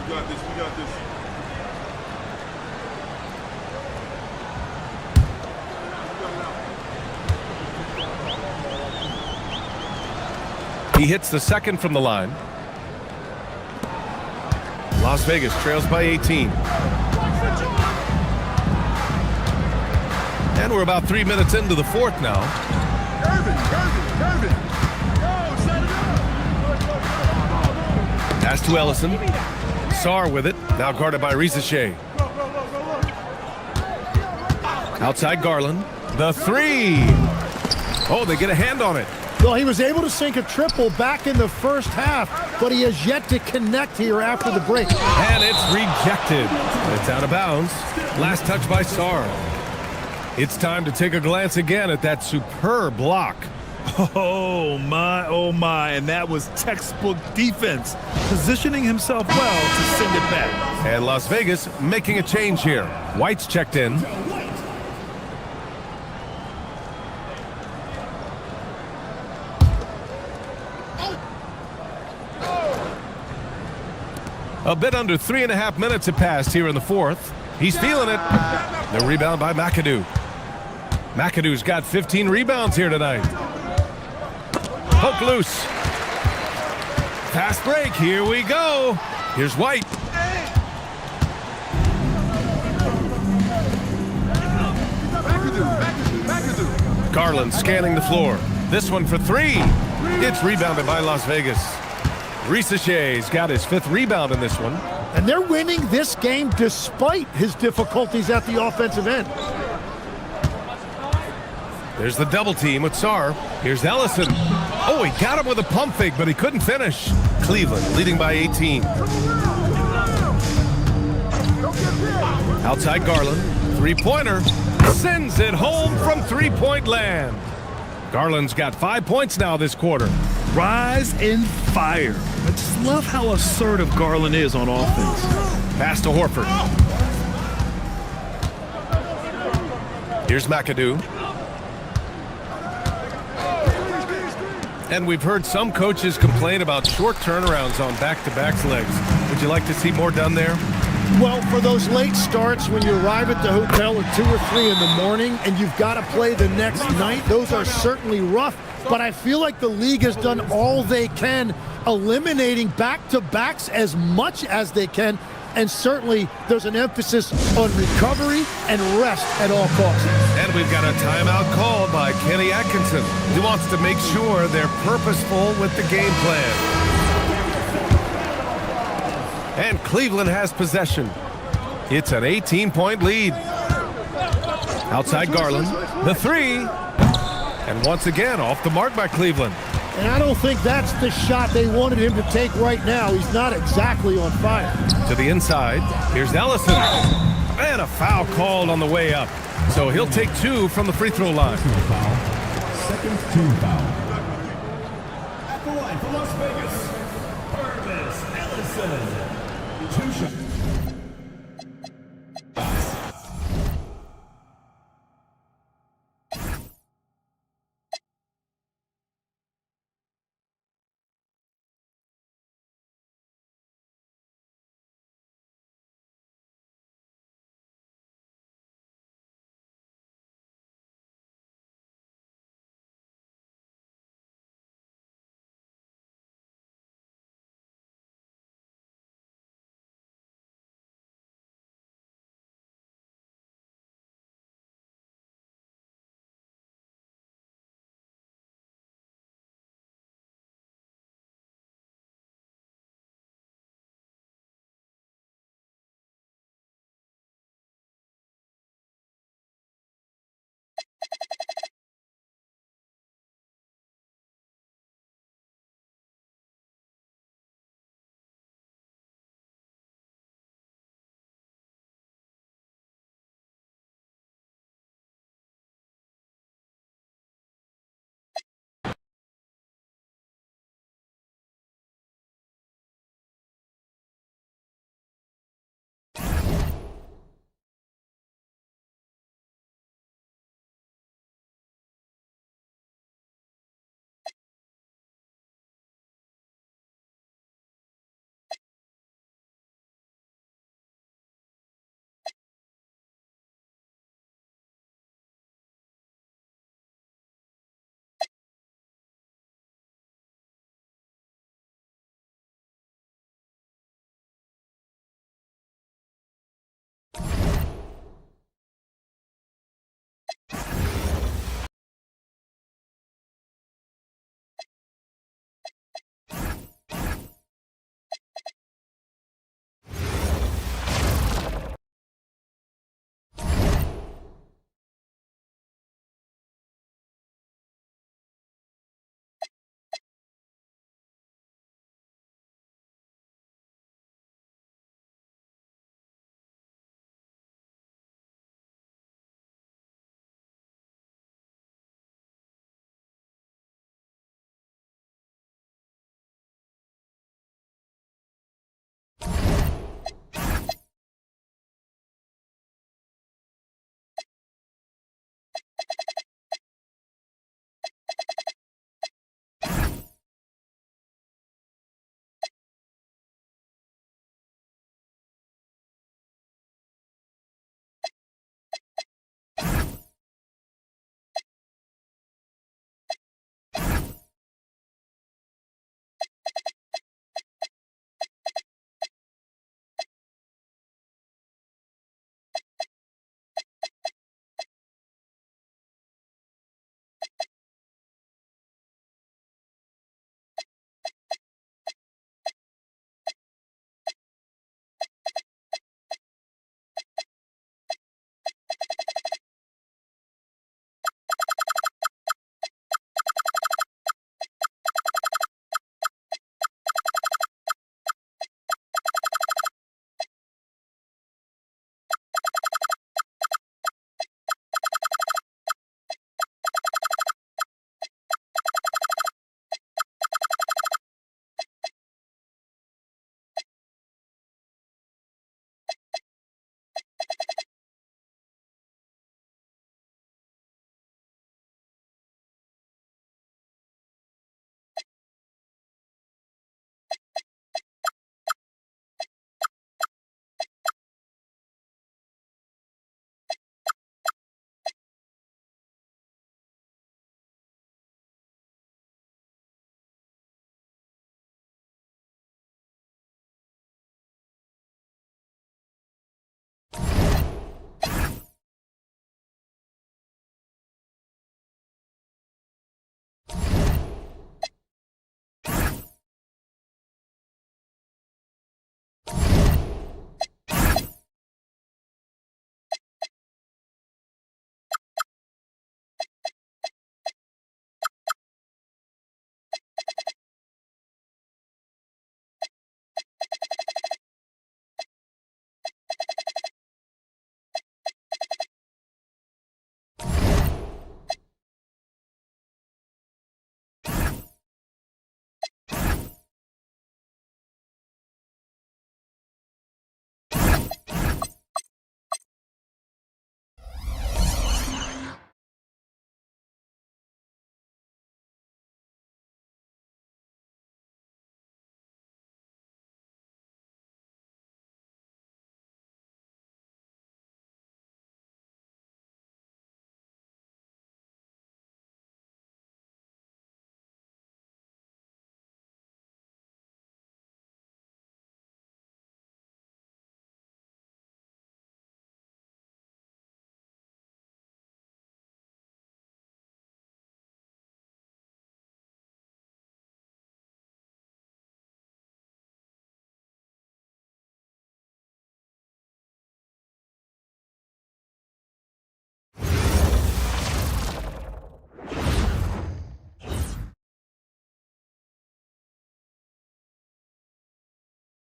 We got this. He hits the second from the line. Las Vegas trails by 18. And we're about 3 minutes into the fourth now. Pass to Ellison. Sarr with it. Now guarded by Risache. Outside Garland. The three. Oh, they get a hand on it. Well, he was able to sink a triple back in the first half, but he has yet to connect here after the break. And it's rejected. It's out of bounds. Last touch by Sarr. It's time to take a glance again at that superb block. Oh my, and that was textbook defense, positioning himself well to send it back. And Las Vegas making a change here. White's checked in. A bit under 3.5 minutes have passed here in the fourth. He's feeling it. The rebound by McAdoo. McAdoo's got 15 rebounds here tonight. Poke loose. Fast break. Here we go. Here's White. Garland scanning the floor. This one for three. It's rebounded by Las Vegas. Risache's got his 5th rebound in this one. And they're winning this game despite his difficulties at the offensive end. There's the double team with Sarr. Here's Ellison. Oh, he got him with a pump fake, but he couldn't finish. Cleveland leading by 18. Outside Garland. Three-pointer. Sends it home from three-point land. Garland's got 5 points now this quarter. Rise and fire. I just love how assertive Garland is on offense. Pass to Horford. Here's McAdoo. And we've heard some coaches complain about short turnarounds on back-to-back legs. Would you like to see more done there? Well, for those late starts when you arrive at the hotel at 2 or 3 in the morning and you've got to play the next night, those are certainly rough. But I feel like the league has done all they can, eliminating back-to-backs as much as they can. And certainly there's an emphasis on recovery and rest at all costs. And we've got a timeout called by Kenny Atkinson. He wants to make sure they're purposeful with the game plan. And Cleveland has possession. It's an 18-point lead. Outside Garland, the three. And once again, off the mark by Cleveland. And I don't think that's the shot they wanted him to take right now. He's not exactly on fire. To the inside, here's Ellison. And a foul called on the way up. So he'll take 2 from the free throw line. Second team foul. At the line for Las Vegas, Ellison. 2 shots.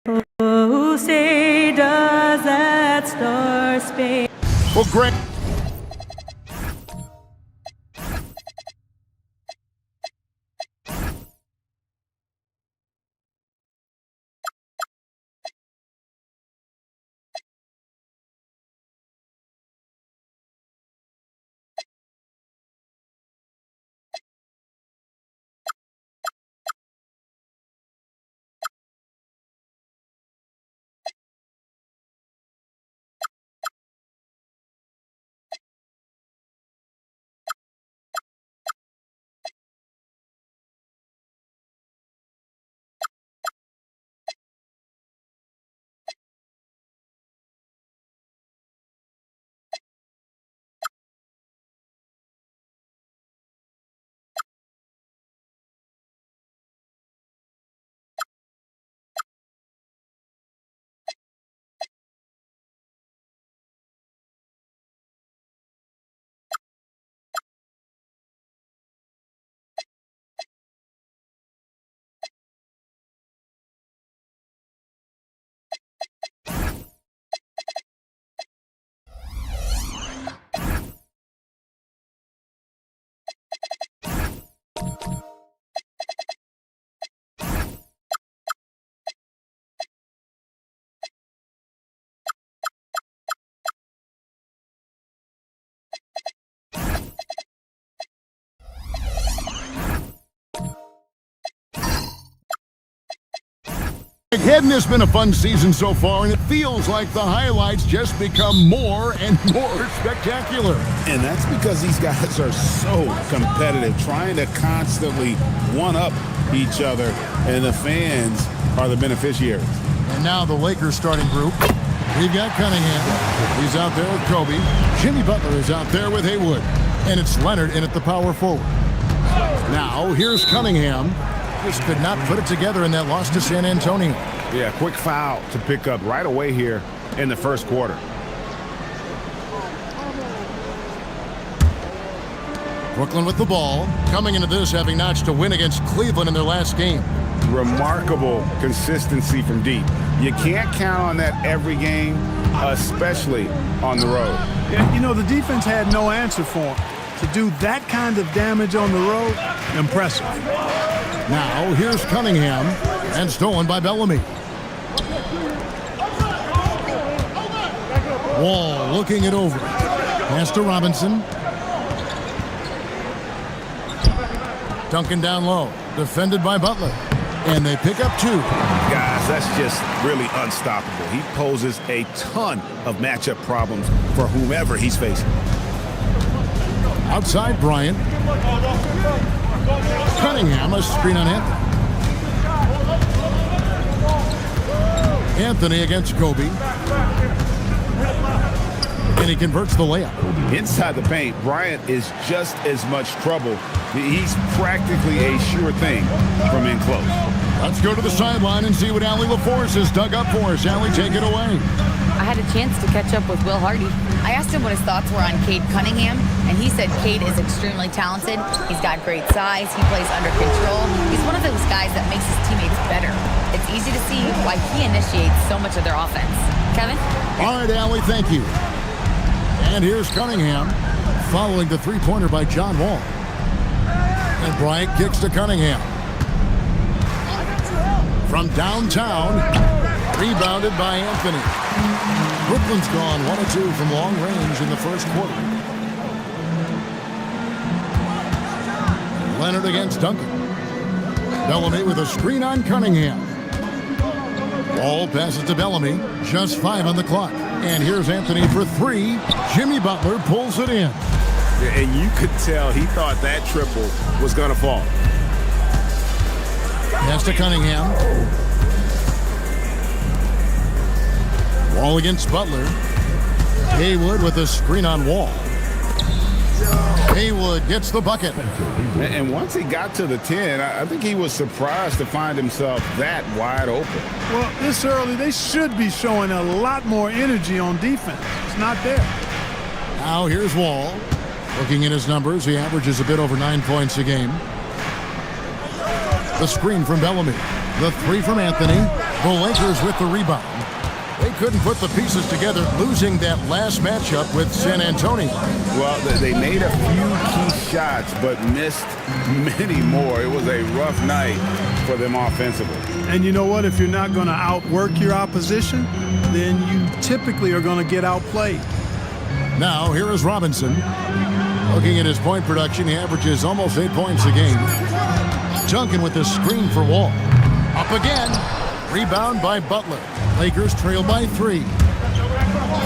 Oh, say does that star-spangled... Well, Greg... Hadn't this been a fun season so far, and it feels like the highlights just become more and more spectacular. And that's because these guys are so competitive, trying to constantly one-up each other, and the fans are the beneficiaries. And now the Lakers starting group. We've got Cunningham. He's out there with Kobe. Jimmy Butler is out there with Haywood. And it's Leonard in at the power forward. Now, here's Cunningham. Just could not put it together in that loss to San Antonio. Yeah, quick foul to pick up right away here in the first quarter. Brooklyn with the ball. Coming into this, having notched a win against Cleveland in their last game. Remarkable consistency from deep. You can't count on that every game, especially on the road. Yeah, you know, the defense had no answer for him. To do that kind of damage on the road, impressive. Now, here's Cunningham, and stolen by Bellamy. Wall looking it over. Pass to Robinson. Duncan down low. Defended by Butler. And they pick up two. Guys, that's just really unstoppable. He poses a ton of matchup problems for whomever he's facing. Outside Bryant. Cunningham, a screen on Anthony. Anthony against Kobe. And he converts the layup. Inside the paint, Bryant is just as much trouble. He's practically a sure thing from in close. Let's go to the sideline and see what Allie LaForce has dug up for us. Allie, take it away. I had a chance to catch up with Will Hardy. I asked him what his thoughts were on Cade Cunningham, and he said Cade is extremely talented. He's got great size. He plays under control. He's one of those guys that makes his teammates better. It's easy to see why he initiates so much of their offense. Kevin? All right, Allie, thank you. And here's Cunningham following the three-pointer by John Wall. And Bryant kicks to Cunningham. From downtown, rebounded by Anthony. Brooklyn's gone 1 of 2 from long range in the first quarter. Leonard against Duncan. Bellamy with a screen on Cunningham. Ball passes to Bellamy. Just 5 on the clock. And here's Anthony for 3. Jimmy Butler pulls it in. And you could tell he thought that triple was going to fall. Pass to Cunningham. Wall against Butler. Haywood with a screen on Wall. Haywood gets the bucket. And once he got to the 10, I think he was surprised to find himself that wide open. Well, this early, they should be showing a lot more energy on defense. It's not there. Now here's Wall. Looking at his numbers, he averages a bit over 9 points a game. The screen from Bellamy. The 3 from Anthony. The Lakers with the rebound. They couldn't put the pieces together, losing that last matchup with San Antonio. Well, they made a few key shots, but missed many more. It was a rough night for them offensively. And you know what? If you're not going to outwork your opposition, then you typically are going to get outplayed. Now, here is Robinson. Looking at his point production, he averages almost 8 points a game. Duncan with the screen for Wall. Up again. Rebound by Butler. Lakers trail by 3.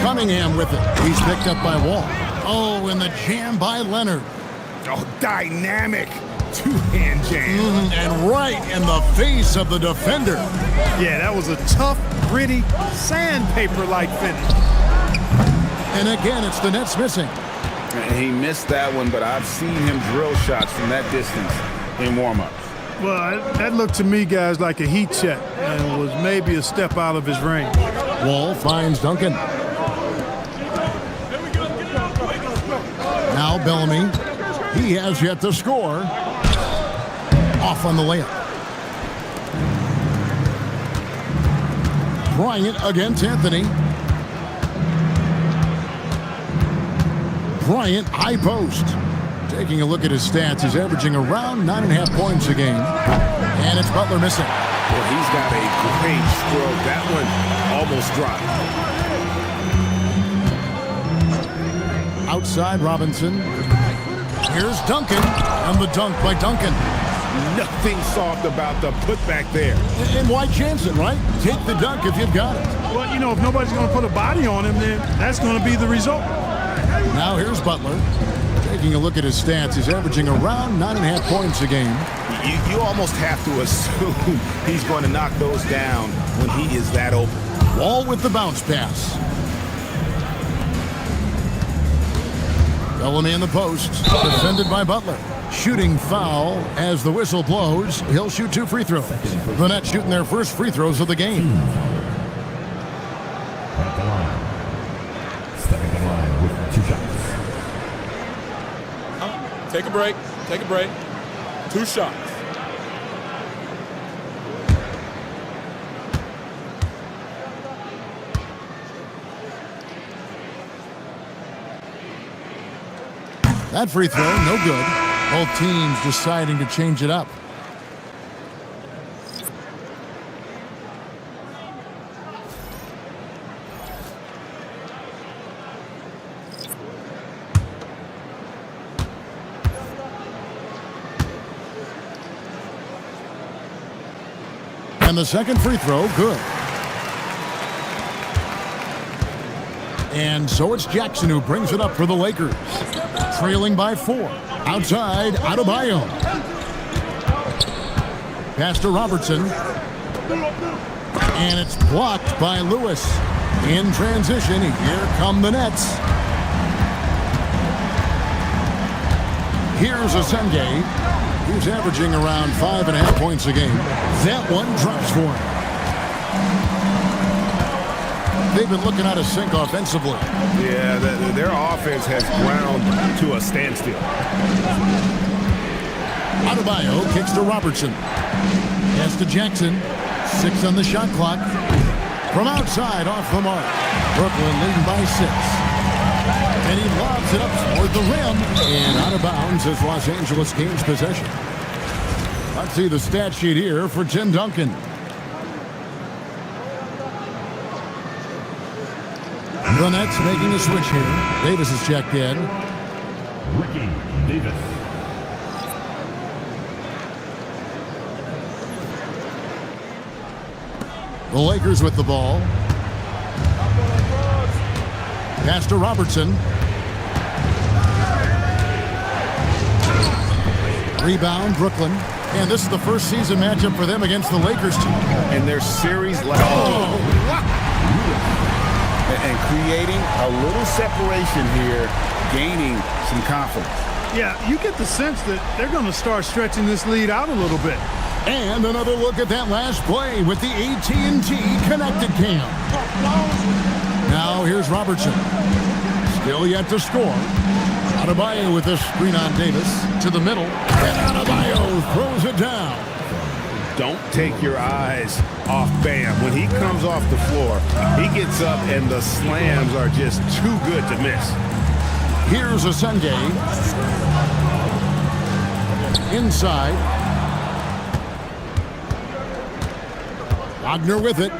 Cunningham with it. He's picked up by Wall. Oh, and the jam by Leonard. Oh, dynamic two-hand jam. And right in the face of the defender. Yeah, that was a tough, gritty, sandpaper-like finish. And again, it's the Nets missing. He missed that one, but I've seen him drill shots from that distance in warm-ups. Well, that looked to me, guys, like a heat check and was maybe a step out of his range. Wall finds Duncan. Now Bellamy. He has yet to score. Off on the layup. Bryant against Anthony. Bryant, high post. Taking a look at his stats, he's averaging around 9.5 points a game. And it's Butler missing. Well, he's got a great stroke. That one almost dropped. Outside Robinson. Here's Duncan. And the dunk by Duncan. Nothing soft about the putback there. And why chance it, right? Take the dunk if you've got it. Well, you know, if nobody's going to put a body on him, then that's going to be the result. Now here's Butler. Taking a look at his stats, he's averaging around 9.5 points a game. You almost have to assume he's going to knock those down when he is that open. Wall with the bounce pass. Bellamy in the post, defended by Butler. Shooting foul as the whistle blows. He'll shoot 2 free throws. The Nets shooting their first free throws of the game. At the line. Stepping in line with 2 shots. Take a break. Take a break. 2 shots. That free throw, no good. Both teams deciding to change it up. And the second free throw, good. And so it's Jackson who brings it up for the Lakers. Trailing by 4. Outside, Adebayo. Pass to Robertson. And it's blocked by Lewis. In transition, here come the Nets. Here's Asenge. He's averaging around 5.5 points a game. That one drops for him. They've been looking out of sync offensively. Yeah, their offense has ground to a standstill. Adebayo kicks to Robertson. Pass to Jackson. 6 on the shot clock. From outside, off the mark. Brooklyn leading by 6. And he lobs it up toward the rim. And out of bounds as Los Angeles gains possession. Let's see the stat sheet here for Tim Duncan. The Nets making a switch here. Davis is checked in. Ricky Davis. The Lakers with the ball. Pass to Robertson. Rebound, Brooklyn. And this is the first season matchup for them against the Lakers team. And their series last. And creating a little separation here, gaining some confidence. Yeah, you get the sense that they're going to start stretching this lead out a little bit. And another look at that last play with the AT&T connected cam. Now here's Robertson. Still yet to score. Adebayo with a screen on Davis to the middle. And Adebayo throws it down. don't take your eyes off Bam. When he comes off the floor, he gets up and the slams are just too good to miss. Here's a Sunday. Inside. Wagner with it.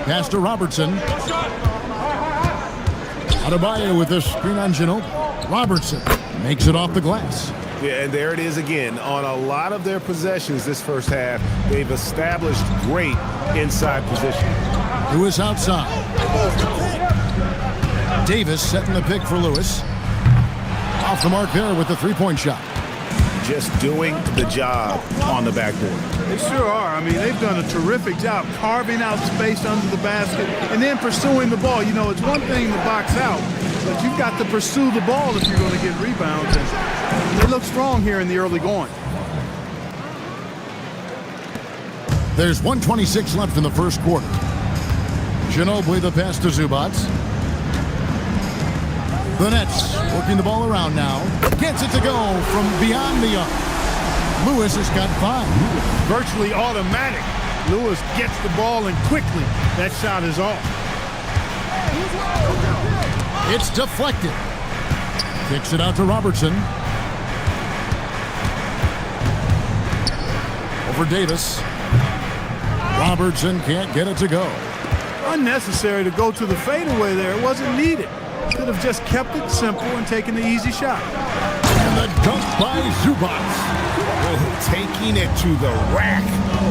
Pass to Robertson. Adebayo with the screen on Ginobili. Robertson makes it off the glass. Yeah, and there it is again. On a lot of their possessions this first half, they've established great inside position. Lewis outside. Davis setting the pick for Lewis. Off the mark there with the three-point shot. Just doing the job on the backboard. They sure are. I mean, they've done a terrific job carving out space under the basket and then pursuing the ball. You know, it's one thing to box out, but you've got to pursue the ball if you're going to get rebounds. And they look strong here in the early going. There's 1:26 left in the first quarter. Ginobili the pass to Zubac. The Nets working the ball around now. Gets it to go from beyond the arc. Lewis has got 5. Virtually automatic. Lewis gets the ball and quickly that shot is off. It's deflected. Kicks it out to Robertson. Over Davis. Robertson can't get it to go. Unnecessary to go to the fadeaway there. It wasn't needed. Could have just kept it simple and taken the easy shot. And the dunk by Zubac. Taking it to the rack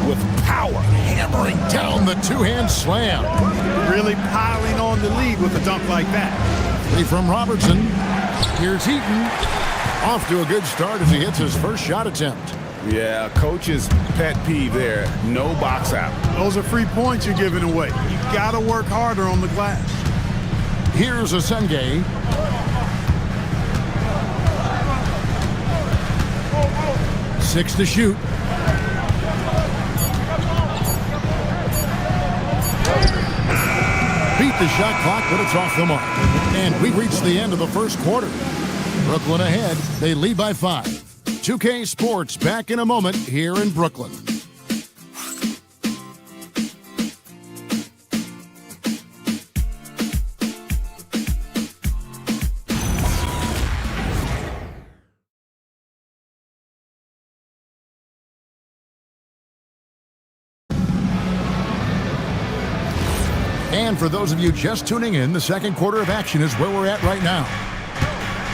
with power. Hammering down the two-hand slam. Really piling on the lead with a dunk like that. 3 from Robertson. Here's Heaton. Off to a good start as he hits his first shot attempt. Yeah, coach's pet peeve there. No box out. Those are free points you're giving away. You got to work harder on the glass. Here's a Senge. Six to shoot. Beat the shot clock, but it's off the mark. And we reached the end of the first quarter. Brooklyn ahead. They lead by 5. 2K Sports back in a moment here in Brooklyn. And for those of you just tuning in, the second quarter of action is where we're at right now.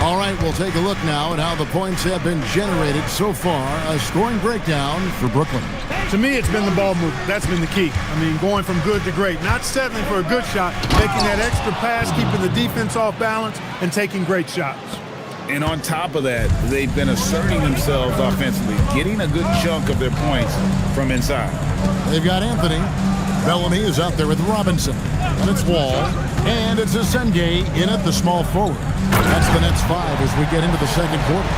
All right, we'll take a look now at how the points have been generated so far. A scoring breakdown for Brooklyn. To me, it's been the ball movement. That's been the key. I mean, going from good to great. Not settling for a good shot, making that extra pass, keeping the defense off balance, and taking great shots. And on top of that, they've been asserting themselves offensively, getting a good chunk of their points from inside. They've got Anthony. Bellamy is out there with Robinson. And it's Wall. And it's Senge in at the small forward. That's the Nets 5 as we get into the second quarter.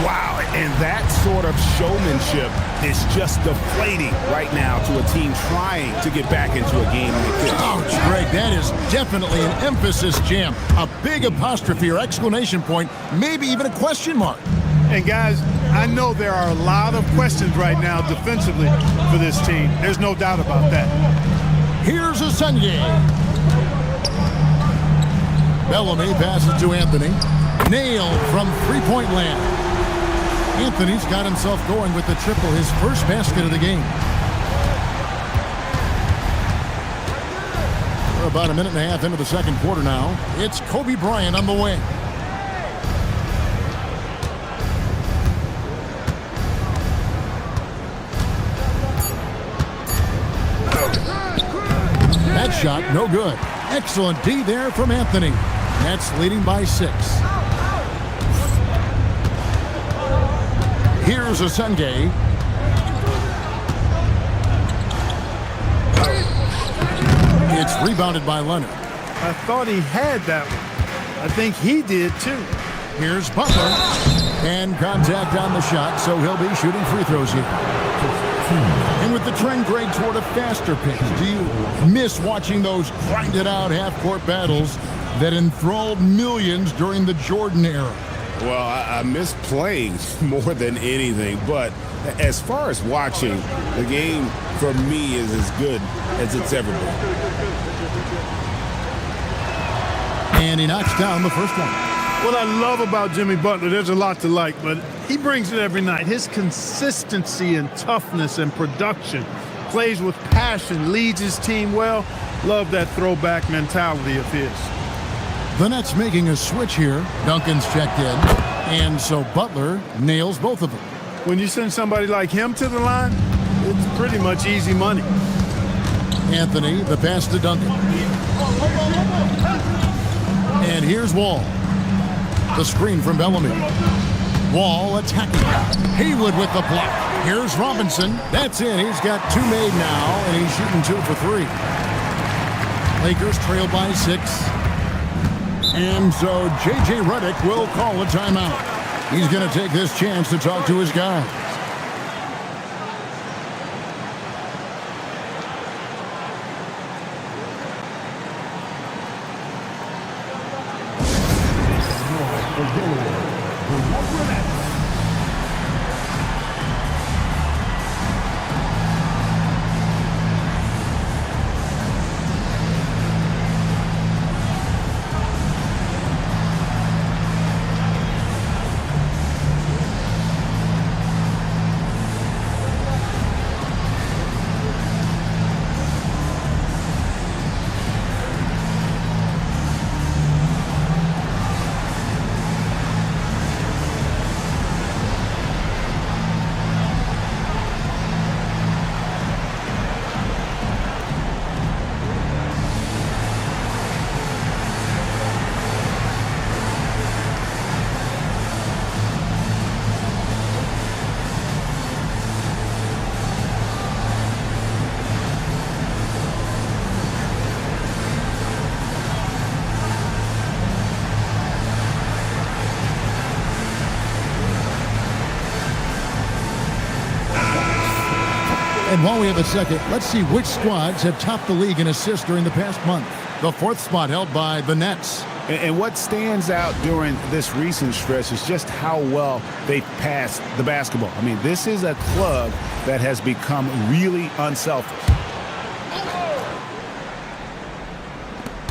Wow, and that sort of showmanship is just deflating right now to a team trying to get back into a game on the pitch. Ouch, Greg, that is definitely an emphasis jam. A big apostrophe or exclamation point, maybe even a question mark. And guys, I know there are a lot of questions right now defensively for this team. There's no doubt about that. Here's a Senge. Bellamy passes to Anthony. Nailed from three-point land. Anthony's got himself going with the triple, his first basket of the game. We're about a minute and a half into the second quarter now. It's Kobe Bryant on the wing. That shot, no good. Excellent D there from Anthony. Nets leading by 6. Here's a Senge. It's rebounded by Leonard. I thought he had that one. I think he did too. Here's Butler. And contact on the shot, so he'll be shooting free throws here. And with the trend, Greg, toward a faster pace, do you miss watching those grinded-out half-court battles that enthralled millions during the Jordan era? Well, I miss playing more than anything, but as far as watching, the game for me is as good as it's ever been. And he knocks down the first one. What I love about Jimmy Butler, there's a lot to like, but he brings it every night. His consistency and toughness and production, plays with passion, leads his team well. Love that throwback mentality of his. The Nets making a switch here. Duncan's checked in, and so Butler nails both of them. When you send somebody like him to the line, it's pretty much easy money. Anthony, the pass to Duncan. And here's Wall. The screen from Bellamy. Wall attacking. Haywood with the block. Here's Robinson. That's in. He's got 2 made now, and he's shooting 2 for 3. Lakers trail by 6. And so J.J. Redick will call a timeout. He's going to take this chance to talk to his guys. And while we have a second, let's see which squads have topped the league in assists during the past month. The 4th spot held by the Nets. And what stands out during this recent stretch is just how well they've passed the basketball. I mean, this is a club that has become really unselfish.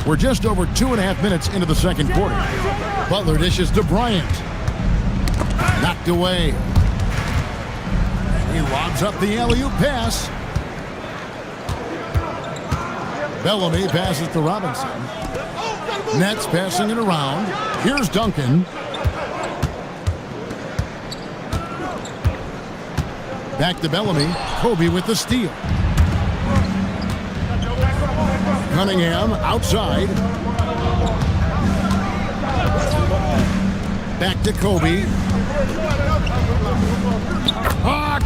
We're just over 2.5 minutes into the second quarter. Butler dishes to Bryant. Knocked away. He lobs up the alley-oop pass. Bellamy passes to Robinson. Nets passing it around. Here's Duncan. Back to Bellamy. Kobe with the steal. Cunningham outside. Back to Kobe.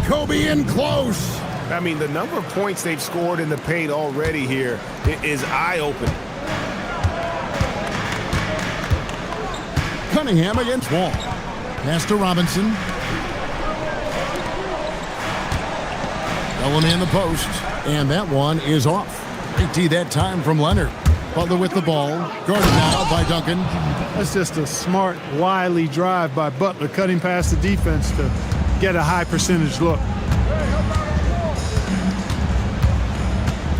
Kobe in close. I mean, the number of points they've scored in the paint already here is eye-opening. Cunningham against Wall. Pass to Robinson. Bellamy in the post. And that one is off. Big T that time from Leonard. Butler with the ball. Guarded now by Duncan. That's just a smart, wily drive by Butler, cutting past the defense to get a high percentage look.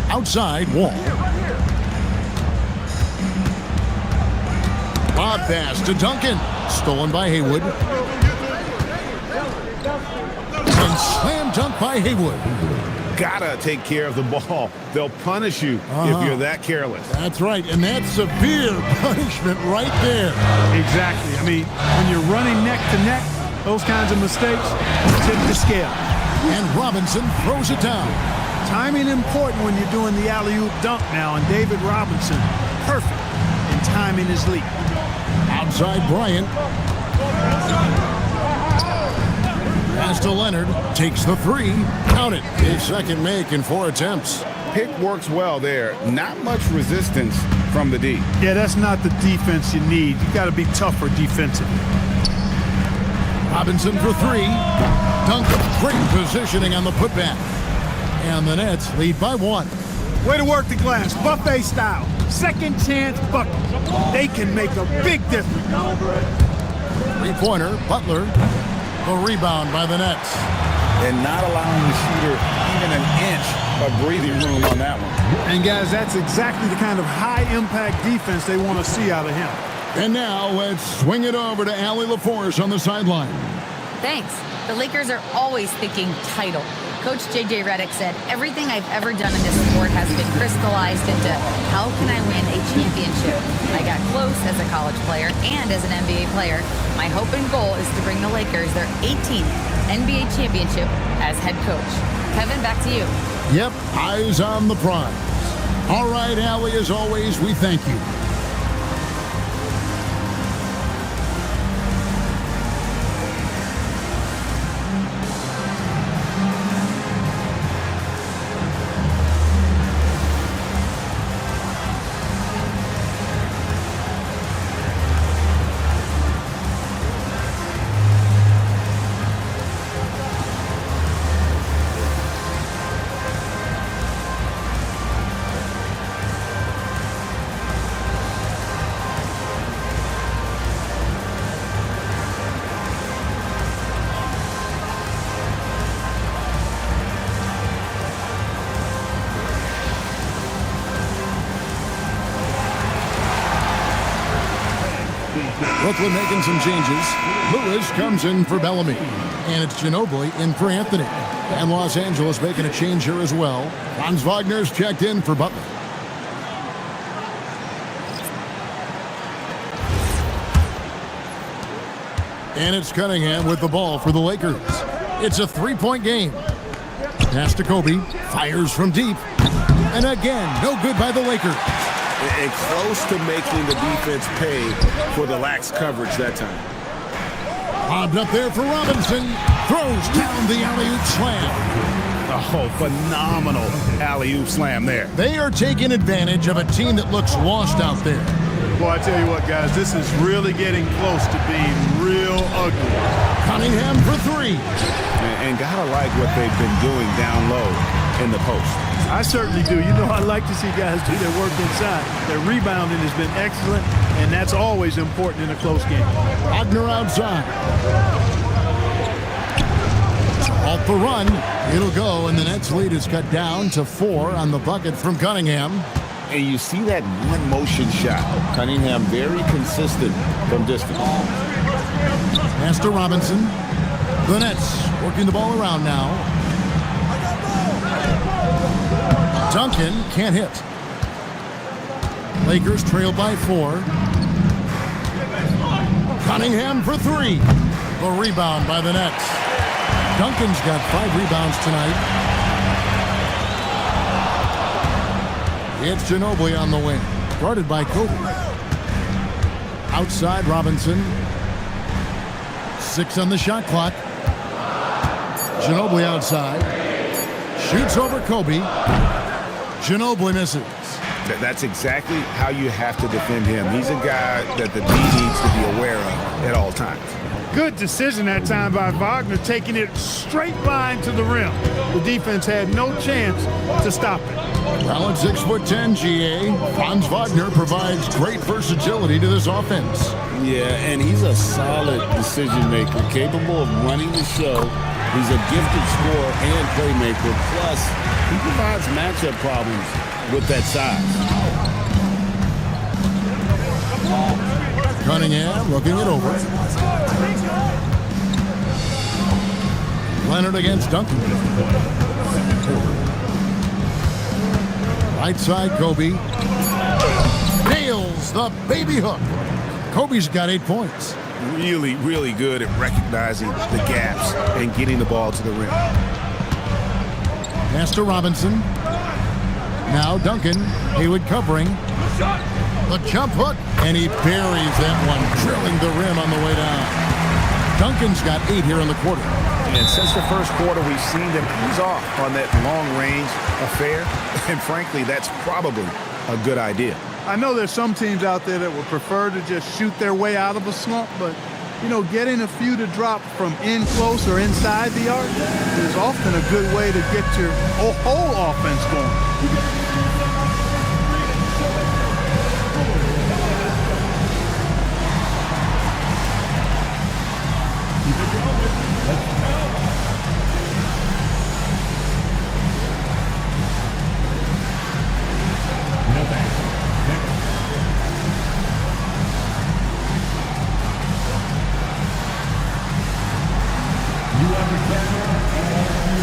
Outside, Wall. Lob pass to Duncan. Stolen by Haywood. And slam dunk by Haywood. Gotta take care of the ball. They'll punish you if you're that careless. That's right, and that's severe punishment right there. Exactly. I mean, when you're running neck to neck, those kinds of mistakes tip the scale. And Robinson throws it down. Timing important when you're doing the alley-oop dunk now, and David Robinson, perfect in timing his leap. Outside Bryant. Pass to Leonard. Takes the 3. Count it. His second make in 4 attempts. Pick works well there. Not much resistance from the D. Yeah, that's not the defense you need. You got to be tougher defensively. Robinson for 3. Duncan, great positioning on the putback. And the Nets lead by 1. Way to work the glass, buffet style. Second chance bucket. They can make a big difference. Three-pointer, Butler. The rebound by the Nets. And not allowing the shooter even an inch of breathing room on that one. And guys, that's exactly the kind of high-impact defense they want to see out of him. And now let's swing it over to Allie LaForce on the sideline. Thanks. The Lakers are always thinking title. Coach J.J. Redick said, everything I've ever done in this sport has been crystallized into how can I win a championship? I got close as a college player and as an NBA player. My hope and goal is to bring the Lakers their 18th NBA championship as head coach. Kevin, back to you. Yep, eyes on the prize. All right, Allie, as always, we thank you. Brooklyn making some changes. Lewis comes in for Bellamy. And it's Ginobili in for Anthony. And Los Angeles making a change here as well. Franz Wagner's checked in for Butler. And it's Cunningham with the ball for the Lakers. It's a three-point game. Pass to Kobe. Fires from deep. And again, no good by the Lakers. And close to making the defense pay for the lax coverage that time. Lobbed up there for Robinson. Throws down the alley-oop slam. Oh, phenomenal alley-oop slam there. They are taking advantage of a team that looks lost out there. Boy, I tell you what, guys, this is really getting close to being real ugly. Cunningham for three. And gotta like what they've been doing down low in the post. I certainly do. You know, I like to see guys do their work inside. Their rebounding has been excellent, and that's always important in a close game. Wagner outside. Off the run. It'll go, and the Nets lead is cut down to 4 on the bucket from Cunningham. And you see that one motion shot. Cunningham very consistent from distance. Pass to Robinson. The Nets working the ball around now. Duncan can't hit. Lakers trail by 4. Cunningham for 3. The rebound by the Nets. Duncan's got 5 rebounds tonight. It's Ginobili on the wing. Guarded by Kobe. Outside Robinson. 6 on the shot clock. Ginobili outside. Shoots over Kobe. Ginobili misses. That's exactly how you have to defend him. He's a guy that the D needs to be aware of at all times. Good decision that time by Wagner, taking it straight line to the rim. The defense had no chance to stop it. Well, at 6'10", GA, Franz Wagner provides great versatility to this offense. Yeah, and he's a solid decision maker, capable of running the show. He's a gifted scorer and playmaker. Plus, he provides matchup problems with that size. Cunningham looking it over. Leonard against Duncan. Right side, Kobe. Nails the baby hook. Kobe's got 8 points. Really, really good at recognizing the gaps and getting the ball to the rim. Pass to Robinson. Now Duncan. Haywood covering. The jump hook. And he buries that one, drilling the rim on the way down. Duncan's got 8 here in the quarter. And since the first quarter, we've seen them ease off on that long-range affair. And frankly, that's probably a good idea. I know there's some teams out there that would prefer to just shoot their way out of a slump, but, you know, getting a few to drop from in close or inside the arc is often a good way to get your whole offense going.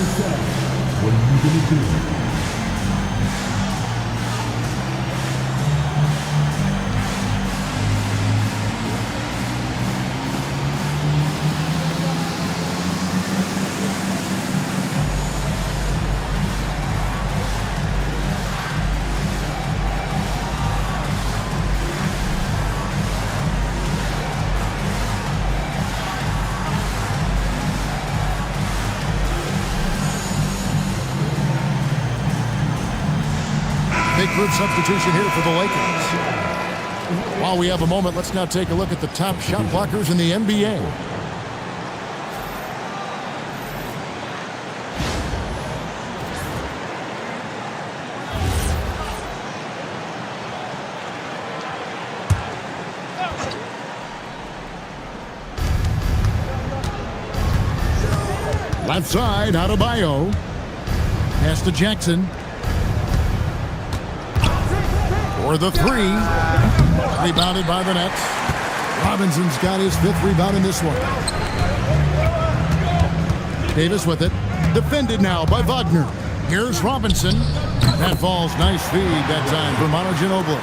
yourself, what are you going to do? Big group substitution here for the Lakers. While we have a moment, let's now take a look at the top shot blockers in the NBA. Left side, Adebayo. Pass to Jackson. For the three. Rebounded by the Nets. Robinson's got his 5th rebound in this one. Davis with it. Defended now by Wagner. Here's Robinson. That falls. Nice feed that time for Manu Ginobili.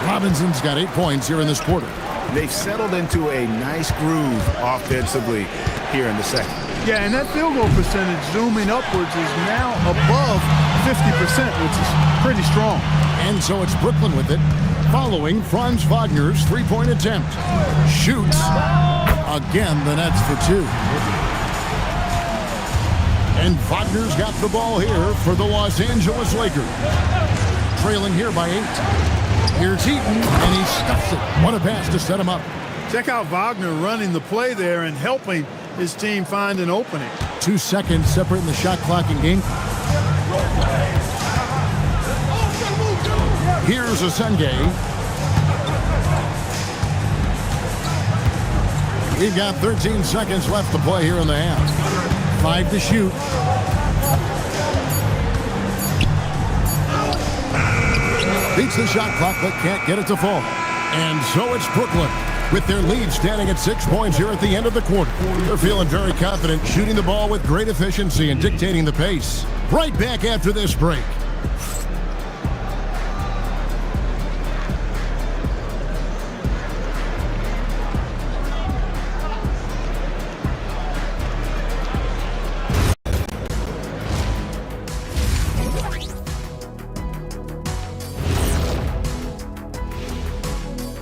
Robinson's got 8 points here in this quarter. They've settled into a nice groove offensively here in the second. Yeah, and that field goal percentage zooming upwards is now above 50%, which is pretty strong. And so it's Brooklyn with it, following Franz Wagner's 3-point attempt. Shoots. Again, the Nets for 2. And Wagner's got the ball here for the Los Angeles Lakers. Trailing here by 8. Here's Heaton, and he stuffs it. What a pass to set him up. Check out Wagner running the play there and helping his team find an opening. 2 seconds separating the shot clock and game. Here's Asenge. We've got 13 seconds left to play here in the half. 5 to shoot. Beats the shot clock, but can't get it to fall. And so it's Brooklyn, with their lead standing at 6 points here at the end of the quarter. They're feeling very confident, shooting the ball with great efficiency and dictating the pace. Right back after this break.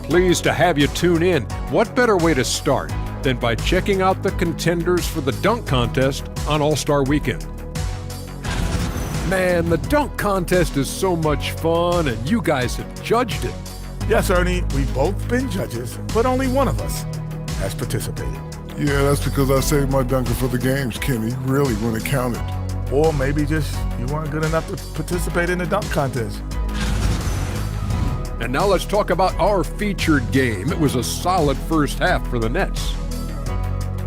Pleased to have you tune in. What better way to start than by checking out the contenders for the dunk contest on All-Star Weekend? Man, the dunk contest is so much fun, and you guys have judged it. Yes, Ernie, we've both been judges, but only one of us has participated. Yeah, that's because I saved my dunker for the games, Kenny, really, when it counted. Or maybe just you weren't good enough to participate in the dunk contest. And now let's talk about our featured game. It was a solid first half for the Nets.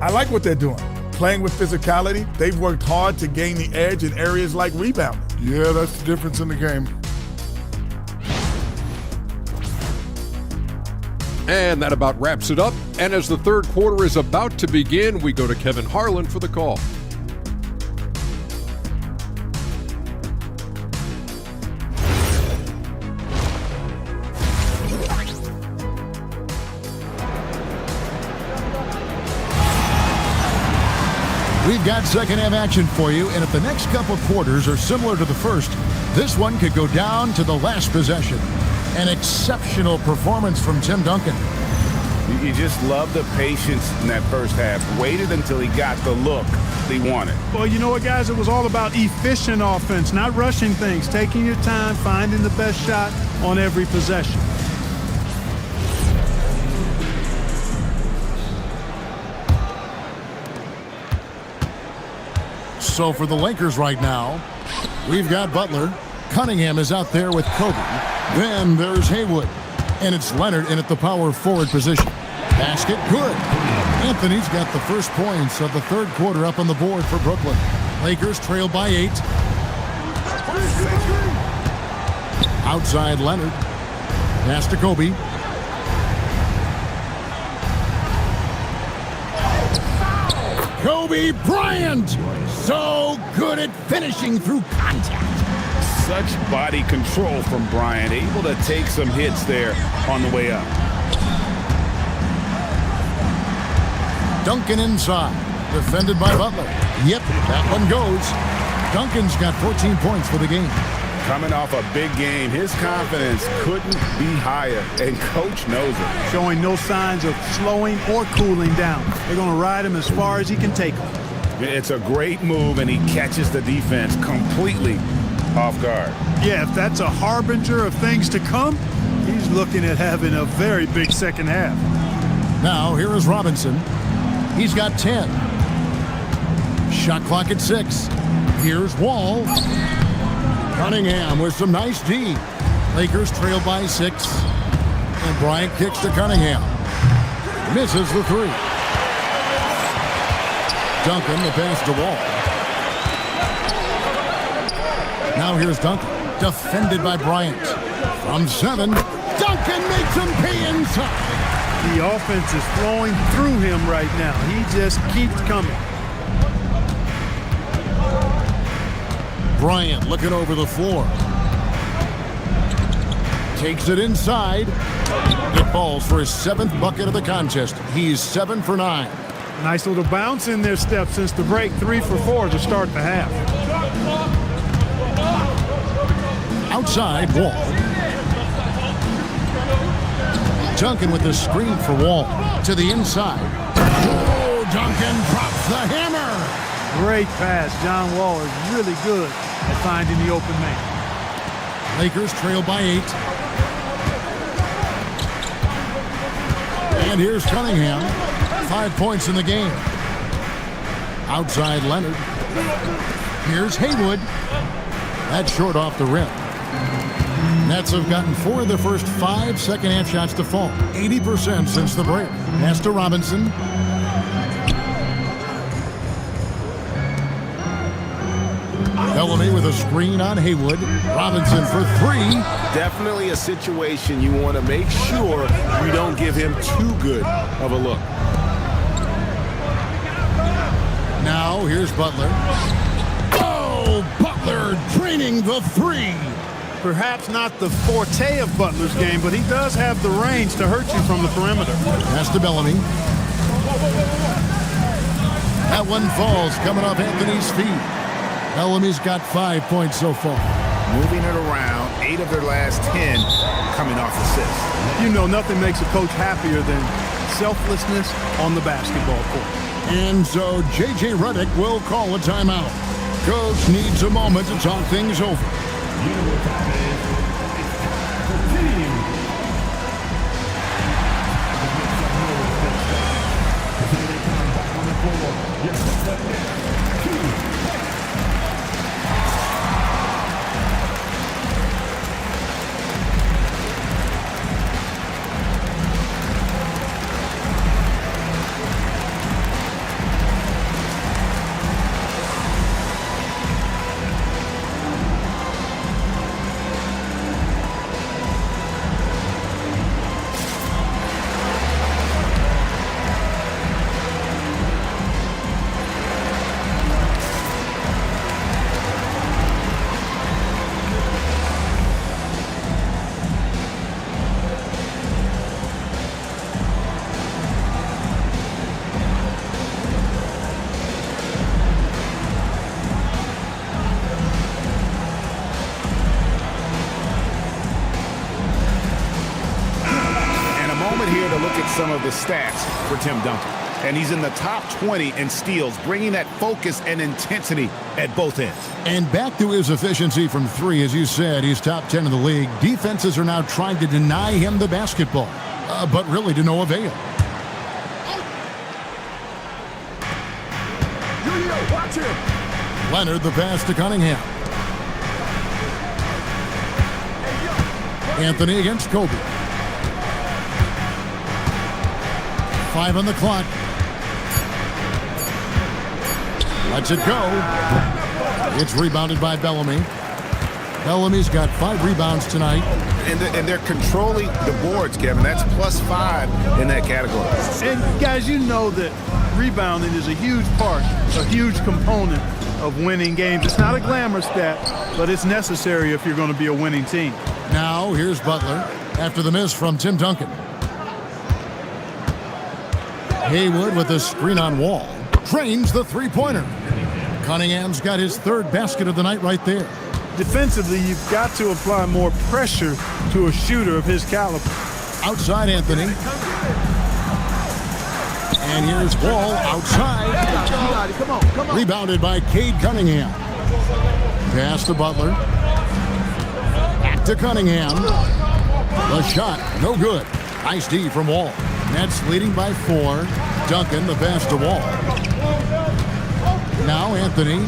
I like what they're doing. Playing with physicality, they've worked hard to gain the edge in areas like rebounding. Yeah, that's the difference in the game. And that about wraps it up. And as the third quarter is about to begin, we go to Kevin Harlan for the call. We've got second half action for you, and if the next couple quarters are similar to the first, this one could go down to the last possession. An exceptional performance from Tim Duncan. You just love the patience in that first half. Waited until he got the look he wanted. Well, you know what, guys? It was all about efficient offense, not rushing things, taking your time, finding the best shot on every possession. So for the Lakers right now, we've got Butler. Cunningham is out there with Kobe. Then there's Haywood. And it's Leonard in at the power forward position. Basket good. Anthony's got the first points of the third quarter up on the board for Brooklyn. Lakers trail by 8. Outside Leonard. Pass to Kobe. Kobe Bryant! So good! it, finishing through contact. Such body control from Bryant, able to take some hits there on the way up. Duncan inside, defended by Butler. Yep, that one goes. Duncan's got 14 points for the game. Coming off a big game, his confidence couldn't be higher, and Coach knows it. Showing no signs of slowing or cooling down. They're going to ride him as far as he can take him. It's a great move, and he catches the defense completely off guard. Yeah, if that's a harbinger of things to come, he's looking at having a very big second half. Now, here is Robinson. He's got 10. Shot clock at 6. Here's Wall. Cunningham with some nice D. Lakers trail by 6. And Bryant kicks to Cunningham. Misses the 3. Duncan, the pass to Wall. Now here's Duncan. Defended by Bryant. From 7. Duncan makes him pay inside. The offense is flowing through him right now. He just keeps coming. Bryant looking over the floor. Takes it inside. It falls for his 7th bucket of the contest. He's 7 for 9. Nice little bounce in their step since the break. 3 for 4 to start the half. Outside, Wall. Duncan with the screen for Wall. To the inside. Oh, Duncan drops the hammer. Great pass. John Wall is really good at finding the open man. Lakers trail by 8. And here's Cunningham. 5 points in the game. Outside Leonard. Here's Haywood. That's short off the rim. Nets have gotten 4 of their first 5 second-half shots to fall. 80% since the break. Pass to Robinson. Bellamy with a screen on Haywood. Robinson for 3. Definitely a situation you want to make sure you don't give him too good of a look. Now here's Butler. Oh, Butler draining the 3. Perhaps not the forte of Butler's game, but he does have the range to hurt you from the perimeter. Pass to Bellamy. That one falls coming off Anthony's feet. Bellamy's got 5 points so far. Moving it around, 8 of their last 10 coming off assists. You know, nothing makes a coach happier than selflessness on the basketball court. And so J.J. Redick will call a timeout. Coach needs a moment to talk things over. Some of the stats for Tim Duncan. And he's in the top 20 in steals, bringing that focus and intensity at both ends. And back to his efficiency from 3, as you said, he's top 10 in the league. Defenses are now trying to deny him the basketball, but really to no avail. Watch him. Leonard the pass to Cunningham. Anthony against Kobe. 5 on the clock. Lets it go. It's rebounded by Bellamy. Bellamy's got 5 rebounds tonight. And they're controlling the boards, Kevin. That's +5 in that category. And guys, you know that rebounding is a huge part, a huge component of winning games. It's not a glamour stat, but it's necessary if you're going to be a winning team. Now here's Butler after the miss from Tim Duncan. Haywood with a screen on Wall. Trains the three-pointer. Cunningham's got his third basket of the night right there. Defensively, you've got to apply more pressure to a shooter of his caliber. Outside Anthony. And here's Wall outside. Come on. Rebounded by Cade Cunningham. Pass to Butler. Back to Cunningham. The shot, no good. Nice D from Wall. Nets leading by 4. Duncan, the pass to Wall. Now Anthony.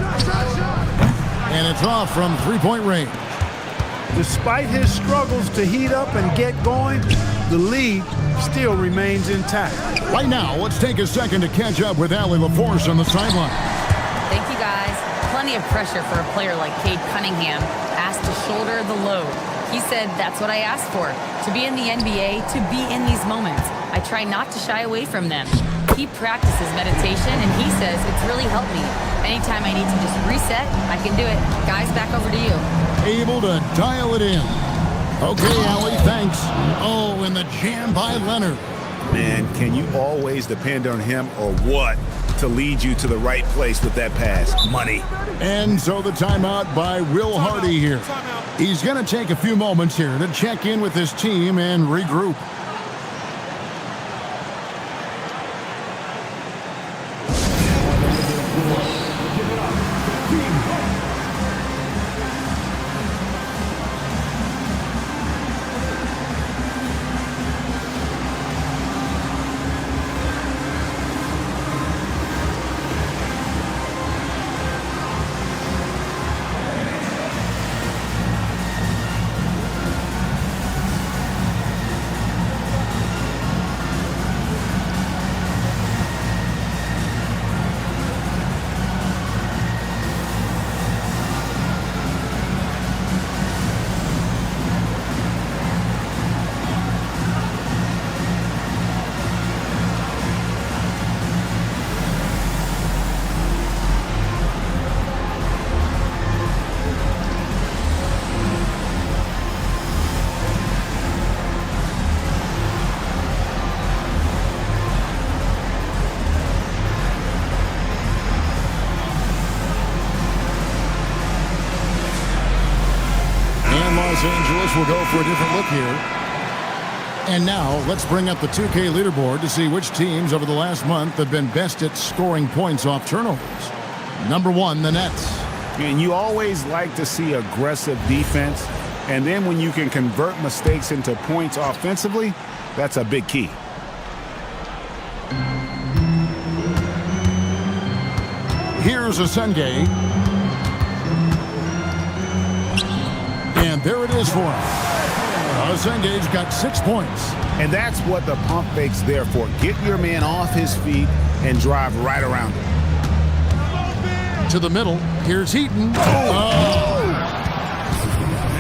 And it's off from three-point range. Despite his struggles to heat up and get going, the lead still remains intact. Right now, let's take a second to catch up with Allie LaForce on the sideline. Thank you, guys. Plenty of pressure for a player like Cade Cunningham, asked to shoulder the load. He said, that's what I asked for, to be in the NBA, to be in these moments. I try not to shy away from them. He practices meditation, and he says it's really helped me. Anytime I need to just reset, I can do it. Guys, back over to you. Able to dial it in. Okay, Allie, thanks. Oh, and the jam by Leonard. Man, can you always depend on him or what to lead you to the right place with that pass? Money. And so the timeout by Will Hardy here. He's going to take a few moments here to check in with his team and regroup. Los Angeles will go for a different look here. And now let's bring up the 2K leaderboard to see which teams over the last month have been best at scoring points off turnovers. Number 1, the Nets. And you always like to see aggressive defense. And then when you can convert mistakes into points offensively, that's a big key. Here's a Sunday. And there it is for him. Sengay's got 6 points. And that's what the pump fake's there for. Get your man off his feet and drive right around him. To the middle. Here's Heaton.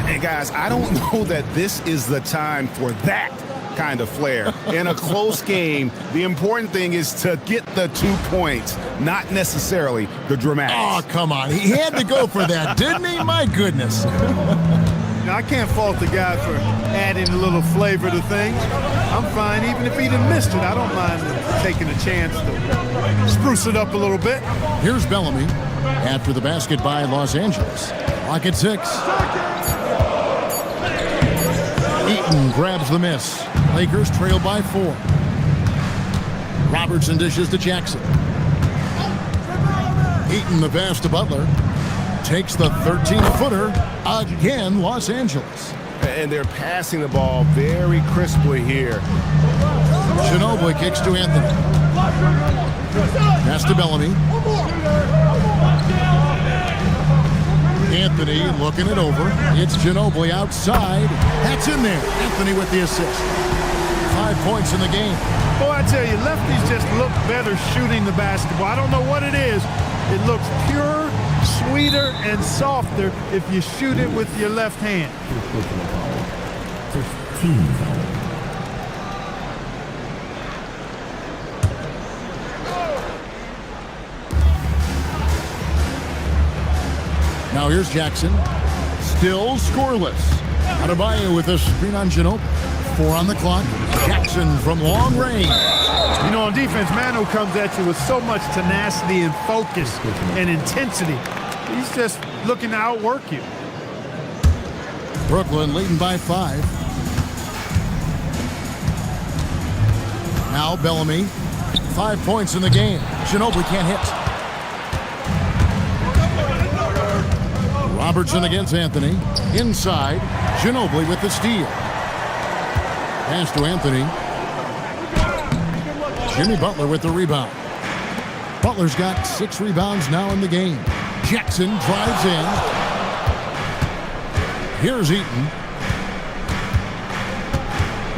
And guys, I don't know that this is the time for that kind of flair. In a close game, the important thing is to get the 2 points, not necessarily the dramatics. Oh, come on. He had to go for that, didn't he? My goodness. I can't fault the guy for adding a little flavor to things. I'm fine. Even if he'd have missed it, I don't mind taking a chance to spruce it up a little bit. Here's Bellamy after the basket by Los Angeles. Clock at 6. Eaton grabs the miss. Lakers trail by 4. Robertson dishes to Jackson. Eaton the pass to Butler. Takes the 13-footer. Again, Los Angeles. And they're passing the ball very crisply here. Ginobili kicks to Anthony. Pass to Bellamy. Anthony looking it over. It's Ginobili outside. That's in there. Anthony with the assist. 5 points in the game. Boy, I tell you, lefties just look better shooting the basketball. I don't know what it is. It looks pure, sweeter, and softer if you shoot it with your left hand. 15. Now here's Jackson. Still scoreless. Adebayo with a screen on Ginobili. 4 on the clock. Jackson from long range. You know, on defense, Manu comes at you with so much tenacity and focus and intensity. He's just looking to outwork you. Brooklyn leading by 5. Now Bellamy. 5 points in the game. Ginobili can't hit. Robertson against Anthony. Inside. Ginobili with the steal. Pass to Anthony. Jimmy Butler with the rebound. Butler's got 6 rebounds now in the game. Jackson drives in. Here's Eaton.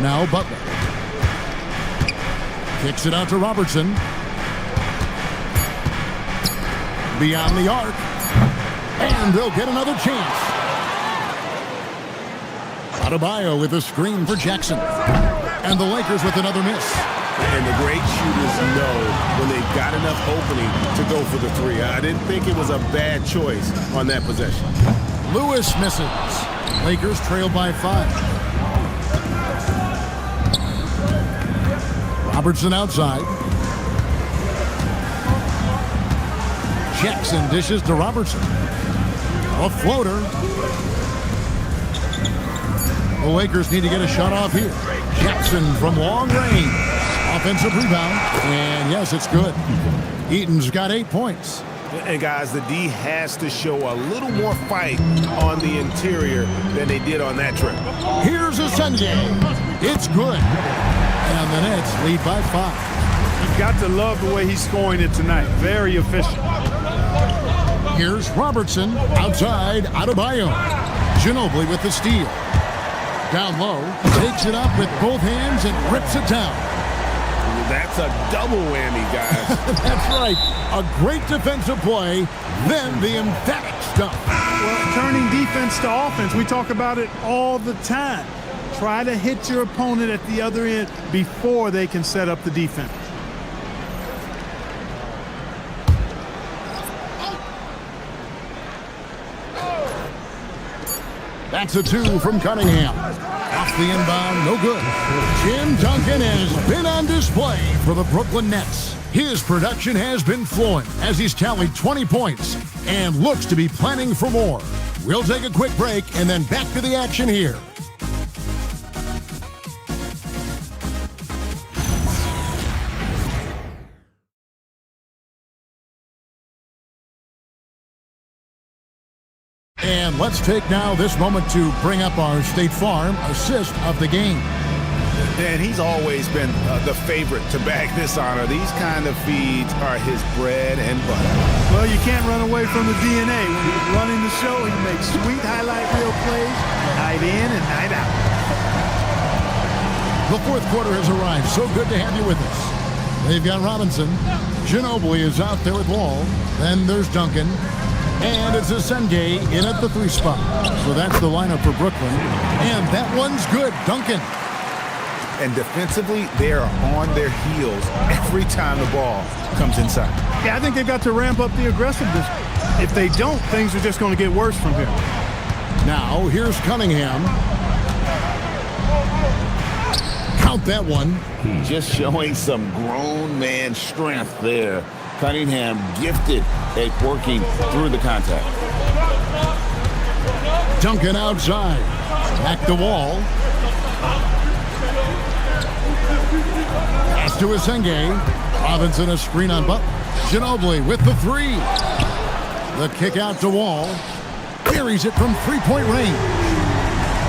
Now Butler. Kicks it out to Robertson. Beyond the arc. And they'll get another chance. Adebayo with a screen for Jackson. And the Lakers with another miss. And the great shooters know when they've got enough opening to go for the 3. I didn't think it was a bad choice on that possession. Lewis misses. Lakers trail by 5. Robertson outside. Jackson dishes to Robertson. A floater. The Lakers need to get a shot off here. Jackson from long range. Offensive rebound. And yes, it's good. Eaton's got 8 points. And guys, the D has to show a little more fight on the interior than they did on that trip. Here's a Sunday. It's good. And the Nets lead by 5. You've got to love the way he's scoring it tonight. Very efficient. Here's Robertson outside Adebayo. Ginobili with the steal. Down low, takes it up with both hands and rips it down. That's a double whammy, guys. That's right. A great defensive play, then the emphatic stuff. Well, turning defense to offense, we talk about it all the time. Try to hit your opponent at the other end before they can set up the defense. That's a 2 from Cunningham. Off the inbound, no good. Tim Duncan has been on display for the Brooklyn Nets. His production has been flowing as he's tallied 20 points and looks to be planning for more. We'll take a quick break and then back to the action here. And let's take now this moment to bring up our State Farm assist of the game. And he's always been the favorite to bag this honor. These kind of feeds are his bread and butter. Well, you can't run away from the DNA. When he's running the show, he makes sweet highlight reel plays, night in and night out. The fourth quarter has arrived. So good to have you with us. They've got Robinson. Ginobili is out there with Wall. Then there's Duncan. And it's Asenge in at the 3 spot. So that's the lineup for Brooklyn. And that one's good. Duncan. And defensively, they are on their heels every time the ball comes inside. Yeah, I think they've got to ramp up the aggressiveness. If they don't, things are just going to get worse from here. Now, here's Cunningham. Count that one. Just showing some grown man strength there. Cunningham gifted at working through the contact. Duncan outside. Back to Wall. Pass to Asenge. Robinson a screen on Butler. Ginobili with the 3. The kick out to Wall. Carries it from 3-point range.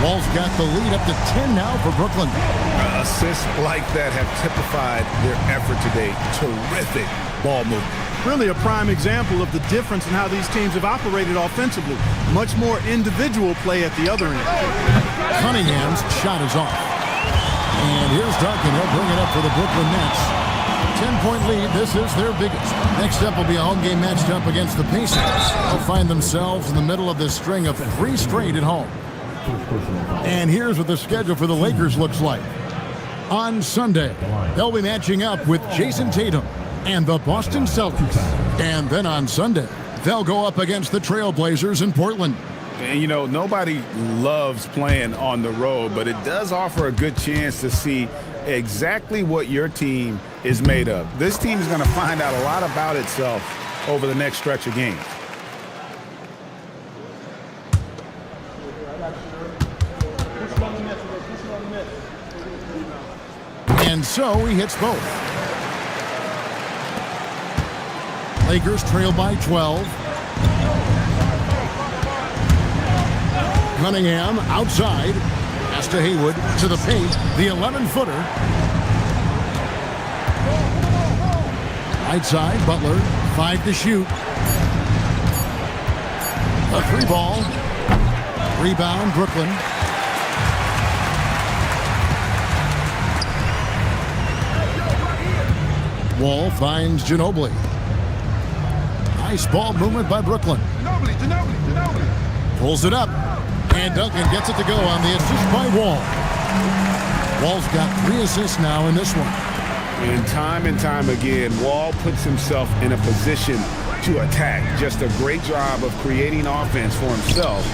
Wall's got the lead up to 10 now for Brooklyn. Assists like that have typified their effort today. Terrific ball movement. Really a prime example of the difference in how these teams have operated offensively. Much more individual play at the other end. Cunningham's shot is off. And here's Duncan. He'll bring it up for the Brooklyn Nets. 10-point lead. This is their biggest. Next up will be a home game matched up against the Pacers. They'll find themselves in the middle of this string of 3 straight at home. And here's what the schedule for the Lakers looks like. On Sunday, they'll be matching up with Jason Tatum and the Boston Celtics. And then on Sunday, They'll go up against the Trailblazers in Portland. And, you know, nobody loves playing on the road, but it does offer a good chance to see exactly what your team is made of. This team is going to find out a lot about itself over the next stretch of games. And so he hits both. Lakers trail by 12. Cunningham outside. Pass to Haywood to the paint. The 11-footer. Right side, Butler. 5 to shoot. A 3-ball. Rebound, Brooklyn. Wall finds Ginobili. Nice ball movement by Brooklyn. Pulls it up. And Duncan gets it to go on the assist by Wall. Wall's got 3 assists now in this one. And time again, Wall puts himself in a position to attack. Just a great job of creating offense for himself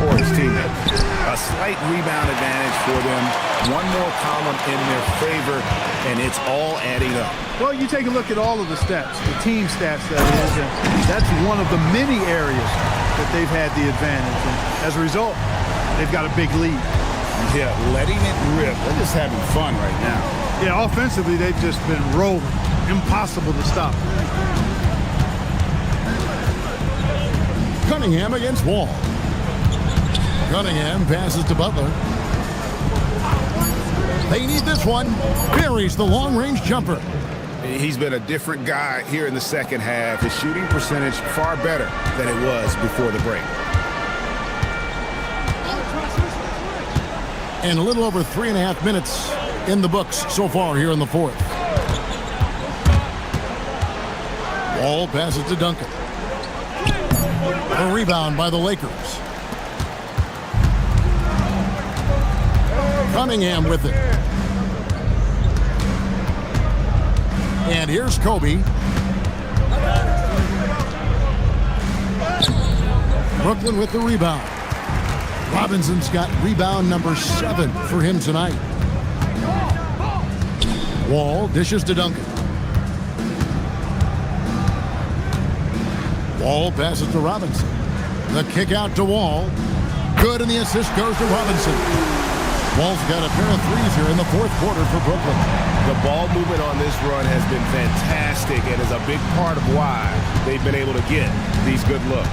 or his teammates. A slight rebound advantage for them. One more column in their favor, and it's all adding up. Well, you take a look at all of the stats, the team stats, that is, and that's one of the many areas that they've had the advantage. And as a result, they've got a big lead. Yeah, letting it rip. They're just having fun right now. Yeah, offensively, they've just been rolling. Impossible to stop. Cunningham against Wall. Cunningham passes to Butler. They need this one. Buries the long-range jumper. He's been a different guy here in the second half. His shooting percentage far better than it was before the break. And a little over 3.5 minutes in the books so far here in the fourth. Wall passes to Duncan. A rebound by the Lakers. Cunningham with it. And here's Kobe. Brooklyn with the rebound. Robinson's got rebound number 7 for him tonight. Wall dishes to Duncan. Wall passes to Robinson. The kick out to Wall. Good, and the assist goes to Robinson. Wall's got a pair of threes here in the fourth quarter for Brooklyn. The ball movement on this run has been fantastic and is a big part of why they've been able to get these good looks.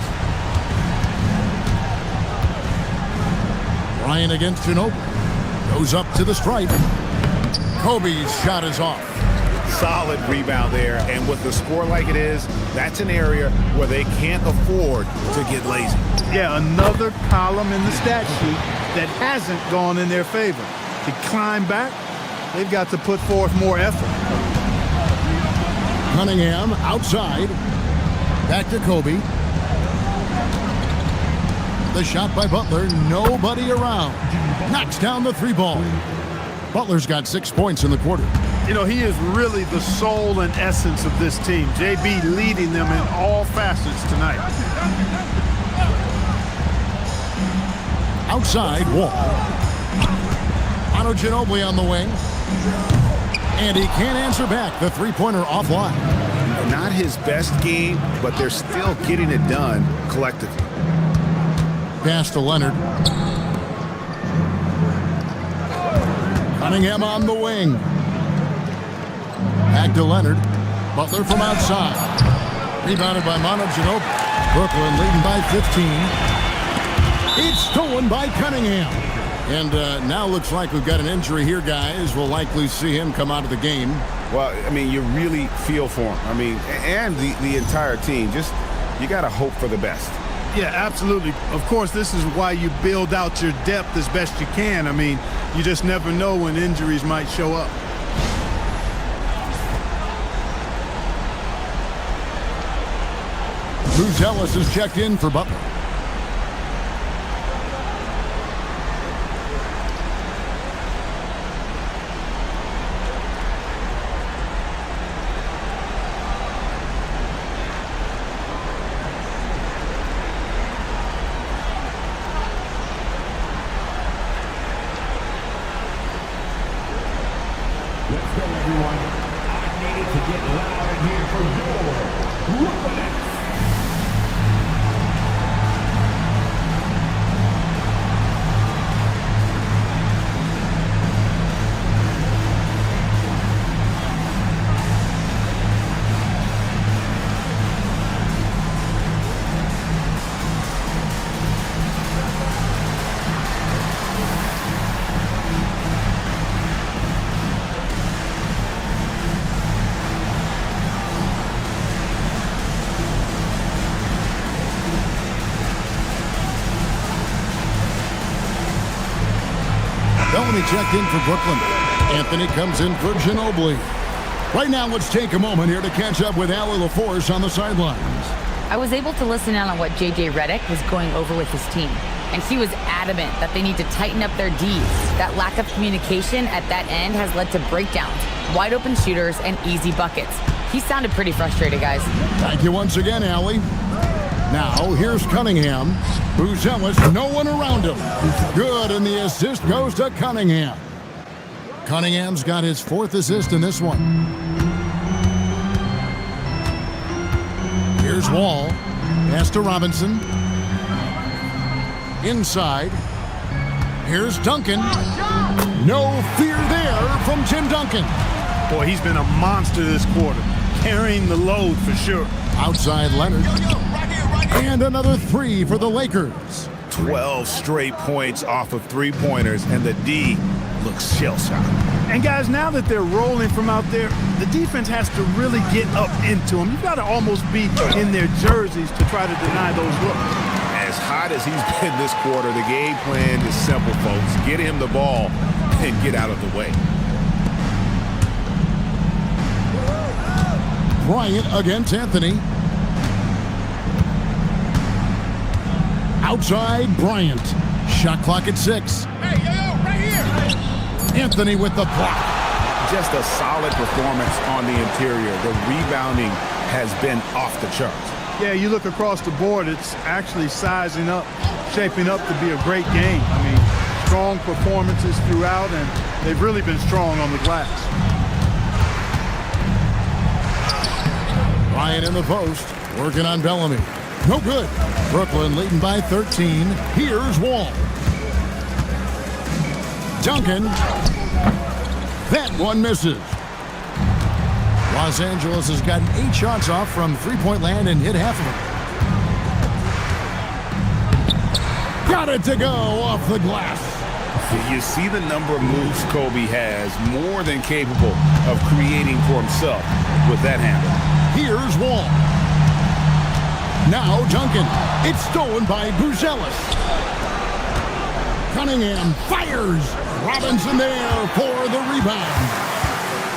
Bryant against Ginobili. Goes up to the stripe. Kobe's shot is off. Solid rebound there, and with the score like it is, that's an area where they can't afford to get lazy. Yeah, another column in the stat sheet that hasn't gone in their favor. To climb back, they've got to put forth more effort. Cunningham outside. Back to Kobe. The shot by Butler, nobody around. Knocks down the 3-ball. Butler's got 6 points in the quarter. You know, he is really the soul and essence of this team. JB leading them in all facets tonight. Outside, Wall. Ginobili on the wing. And he can't answer back. The 3-pointer offline. Not his best game, but they're still getting it done collectively. Pass to Leonard. Cunningham on the wing. Back to Leonard. Butler from outside. Rebounded by Ginobili. Brooklyn leading by 15. It's stolen by Cunningham. And now looks like we've got an injury here, guys. We'll likely see him come out of the game. Well, I mean, you really feel for him. I mean, and the entire team. Just, you got to hope for the best. Yeah, absolutely. Of course, this is why you build out your depth as best you can. I mean, you just never know when injuries might show up. Bruce Ellis is checked in for Butler. Bellamy checked in for Brooklyn. Anthony comes in for Ginobili. Right now, let's take a moment here to catch up with Allie LaForce on the sidelines. I was able to listen in on what J.J. Redick was going over with his team, and he was adamant that they need to tighten up their Ds. That lack of communication at that end has led to breakdowns, wide open shooters, and easy buckets. He sounded pretty frustrated, guys. Thank you once again, Allie. Now, here's Cunningham. Buzelis, no one around him. Good, and the assist goes to Cunningham. Cunningham's got his 4th assist in this one. Here's Wall. Pass to Robinson. Inside. Here's Duncan. No fear there from Tim Duncan. Boy, he's been a monster this quarter, carrying the load for sure. Outside Leonard. And another 3 for the Lakers. 12 straight points off of three-pointers, and the D looks shell-shocked. And guys, now that they're rolling from out there, the defense has to really get up into them. You've got to almost be in their jerseys to try to deny those looks. As hot as he's been this quarter, the game plan is simple, folks. Get him the ball and get out of the way. Bryant against Anthony. Outside Bryant. Shot clock at 6. Hey, yo, right here. Anthony with the block. Just a solid performance on the interior. The rebounding has been off the charts. Yeah, you look across the board, it's actually sizing up, shaping up to be a great game. I mean, strong performances throughout, and they've really been strong on the glass. Bryant in the post, working on Bellamy. No good. Brooklyn leading by 13. Here's Wall. Duncan. That one misses. Los Angeles has gotten 8 shots off from three-point land and hit half of them. Got it to go off the glass. You see the number of moves Kobe has, more than capable of creating for himself with that handle. Here's Wall. Now Duncan. It's stolen by Buzelis. Cunningham fires. Robinson there for the rebound.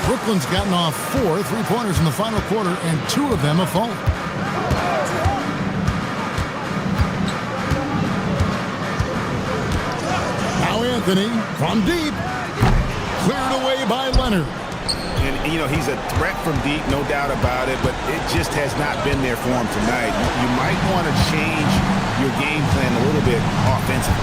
Brooklyn's gotten off 4 three-pointers in the final quarter, and 2 of them have fallen. Now Anthony from deep. Cleared away by Leonard. And, you know, he's a threat from deep, no doubt about it, but it just has not been there for him tonight. You might want to change your game plan a little bit offensively.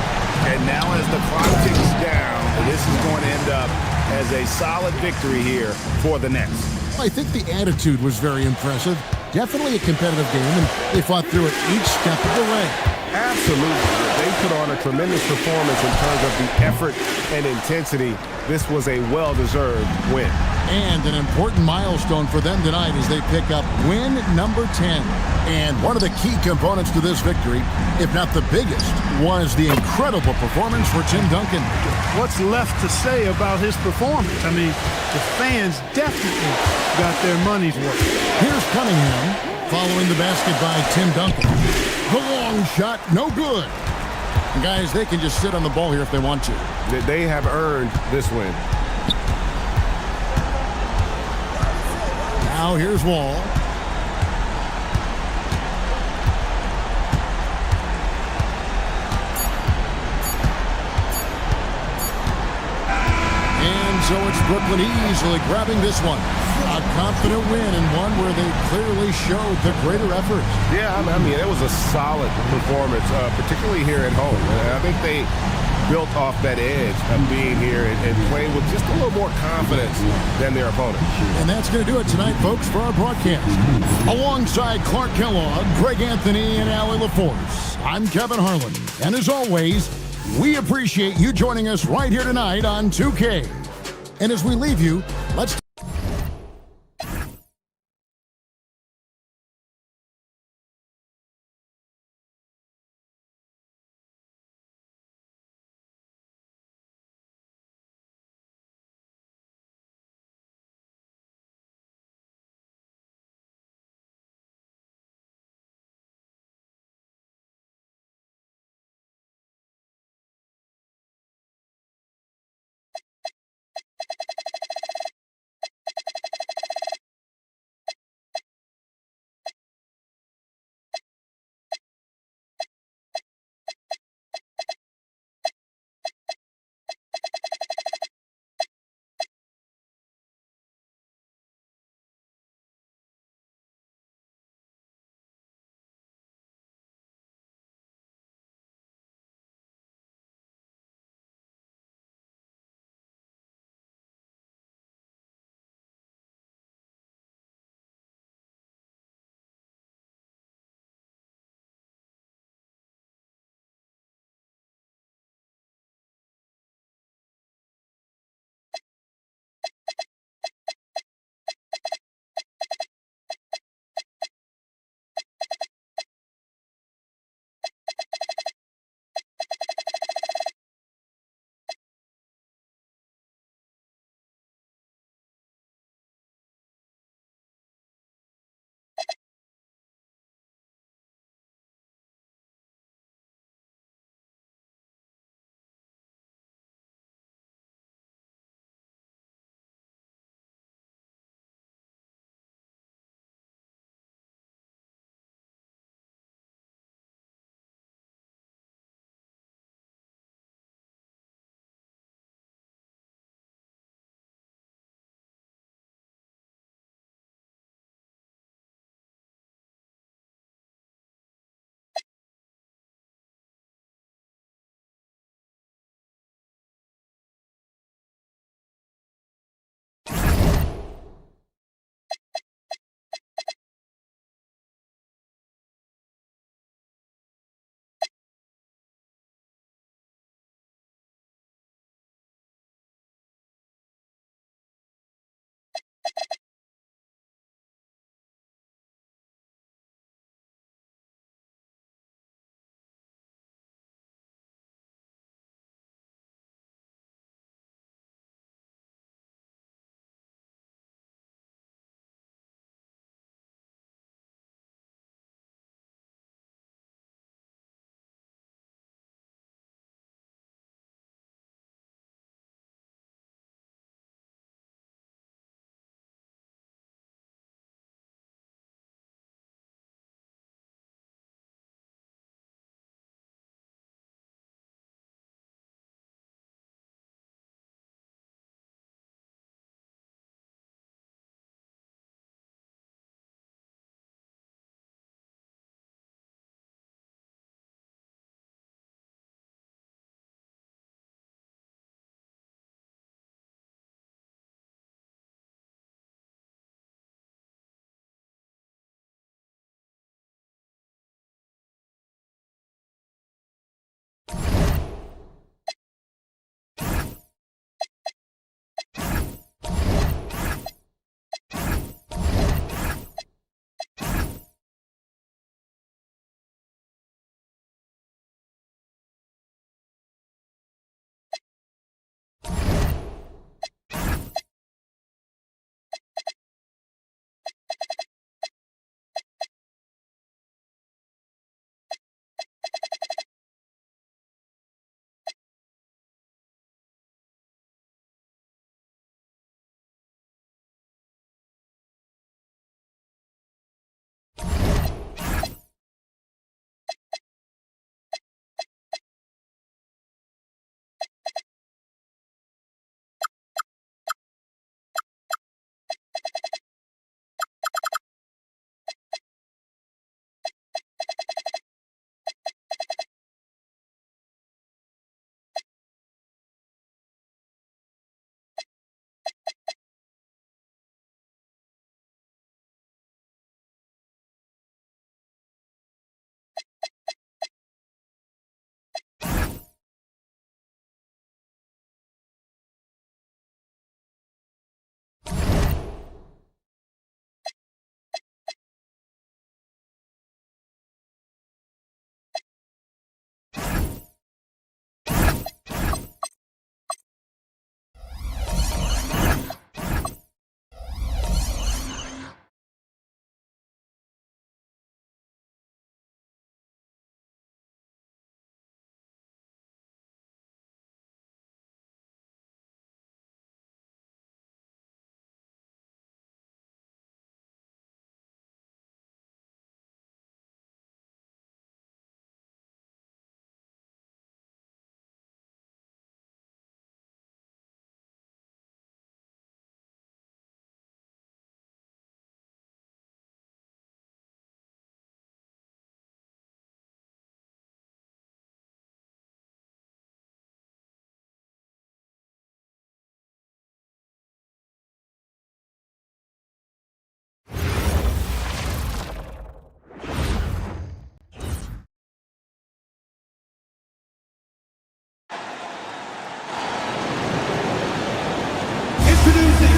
And now as the clock ticks down, this is going to end up as a solid victory here for the Nets. I think the attitude was very impressive. Definitely a competitive game, and they fought through it each step of the way. Absolutely. They put on a tremendous performance in terms of the effort and intensity. This was a well-deserved win. And an important milestone for them tonight as they pick up win number 10. And one of the key components to this victory, if not the biggest, was the incredible performance for Tim Duncan. What's left to say about his performance? I mean, the fans definitely got their money's worth. Here's Cunningham following the basket by Tim Duncan. The long shot, no good. And guys, they can just sit on the ball here if they want to. They have earned this win. Now here's Wall. And so it's Brooklyn easily grabbing this one. A confident win, and one where they clearly showed the greater effort. Yeah, I mean, it was a solid performance, particularly here at home. I think they built off that edge of being here and playing with just a little more confidence than their opponents. And that's going to do it tonight, folks, for our broadcast. Alongside Clark Kellogg, Greg Anthony, and Allie LaForce, I'm Kevin Harlan. And as always, we appreciate you joining us right here tonight on 2K. And as we leave you, let's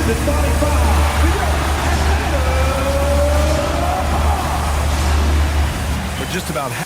For just about half.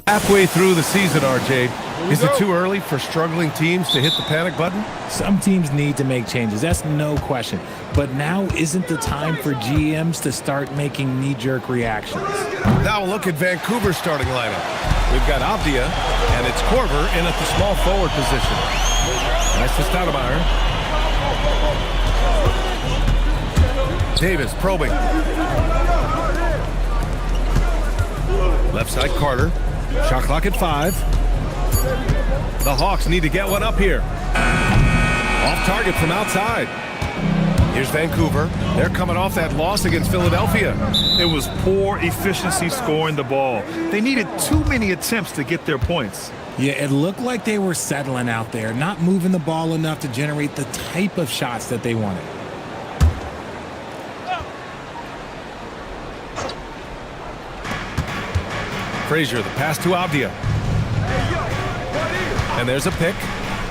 Halfway through the season, RJ, is it too early for struggling teams to hit the panic button? Some teams need to make changes, that's no question. But now isn't the time for GMs to start making knee-jerk reactions. Now a look at Vancouver's starting lineup. We've got Avdia, and it's Korver in at the small forward position. Nice to Stoudemire. Davis probing. Left side Carter. Shot clock at 5. The Hawks need to get one up here. Off target from outside. Here's Vancouver. They're coming off that loss against Philadelphia. It was poor efficiency scoring the ball. They needed too many attempts to get their points. Yeah, it looked like they were settling out there, not moving the ball enough to generate the type of shots that they wanted. Frazier, the pass to Avdia. And there's a pick.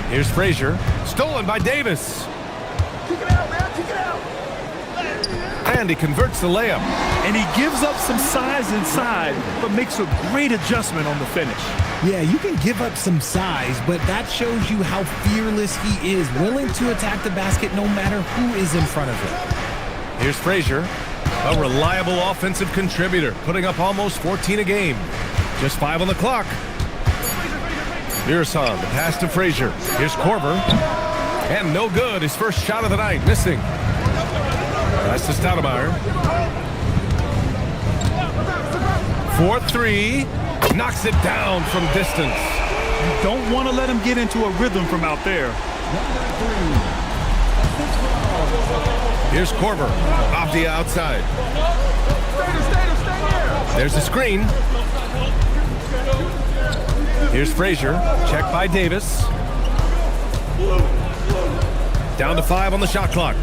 Here's Frazier. Stolen by Davis. And he converts the layup. And he gives up some size inside, but makes a great adjustment on the finish. Yeah, you can give up some size, but that shows you how fearless he is, willing to attack the basket no matter who is in front of him. Here's Frazier. A reliable offensive contributor, putting up almost 14 a game. Just 5 on the clock. Mirasan, the pass to Frazier. Here's Korver. And no good. His first shot of the night, missing. Pass to Stoudemire. 4-3. Knocks it down from distance. You don't want to let him get into a rhythm from out there. Here's Korver. Avdia outside. There's a screen. Here's Frazier. Check by Davis. Down to 5 on the shot clock.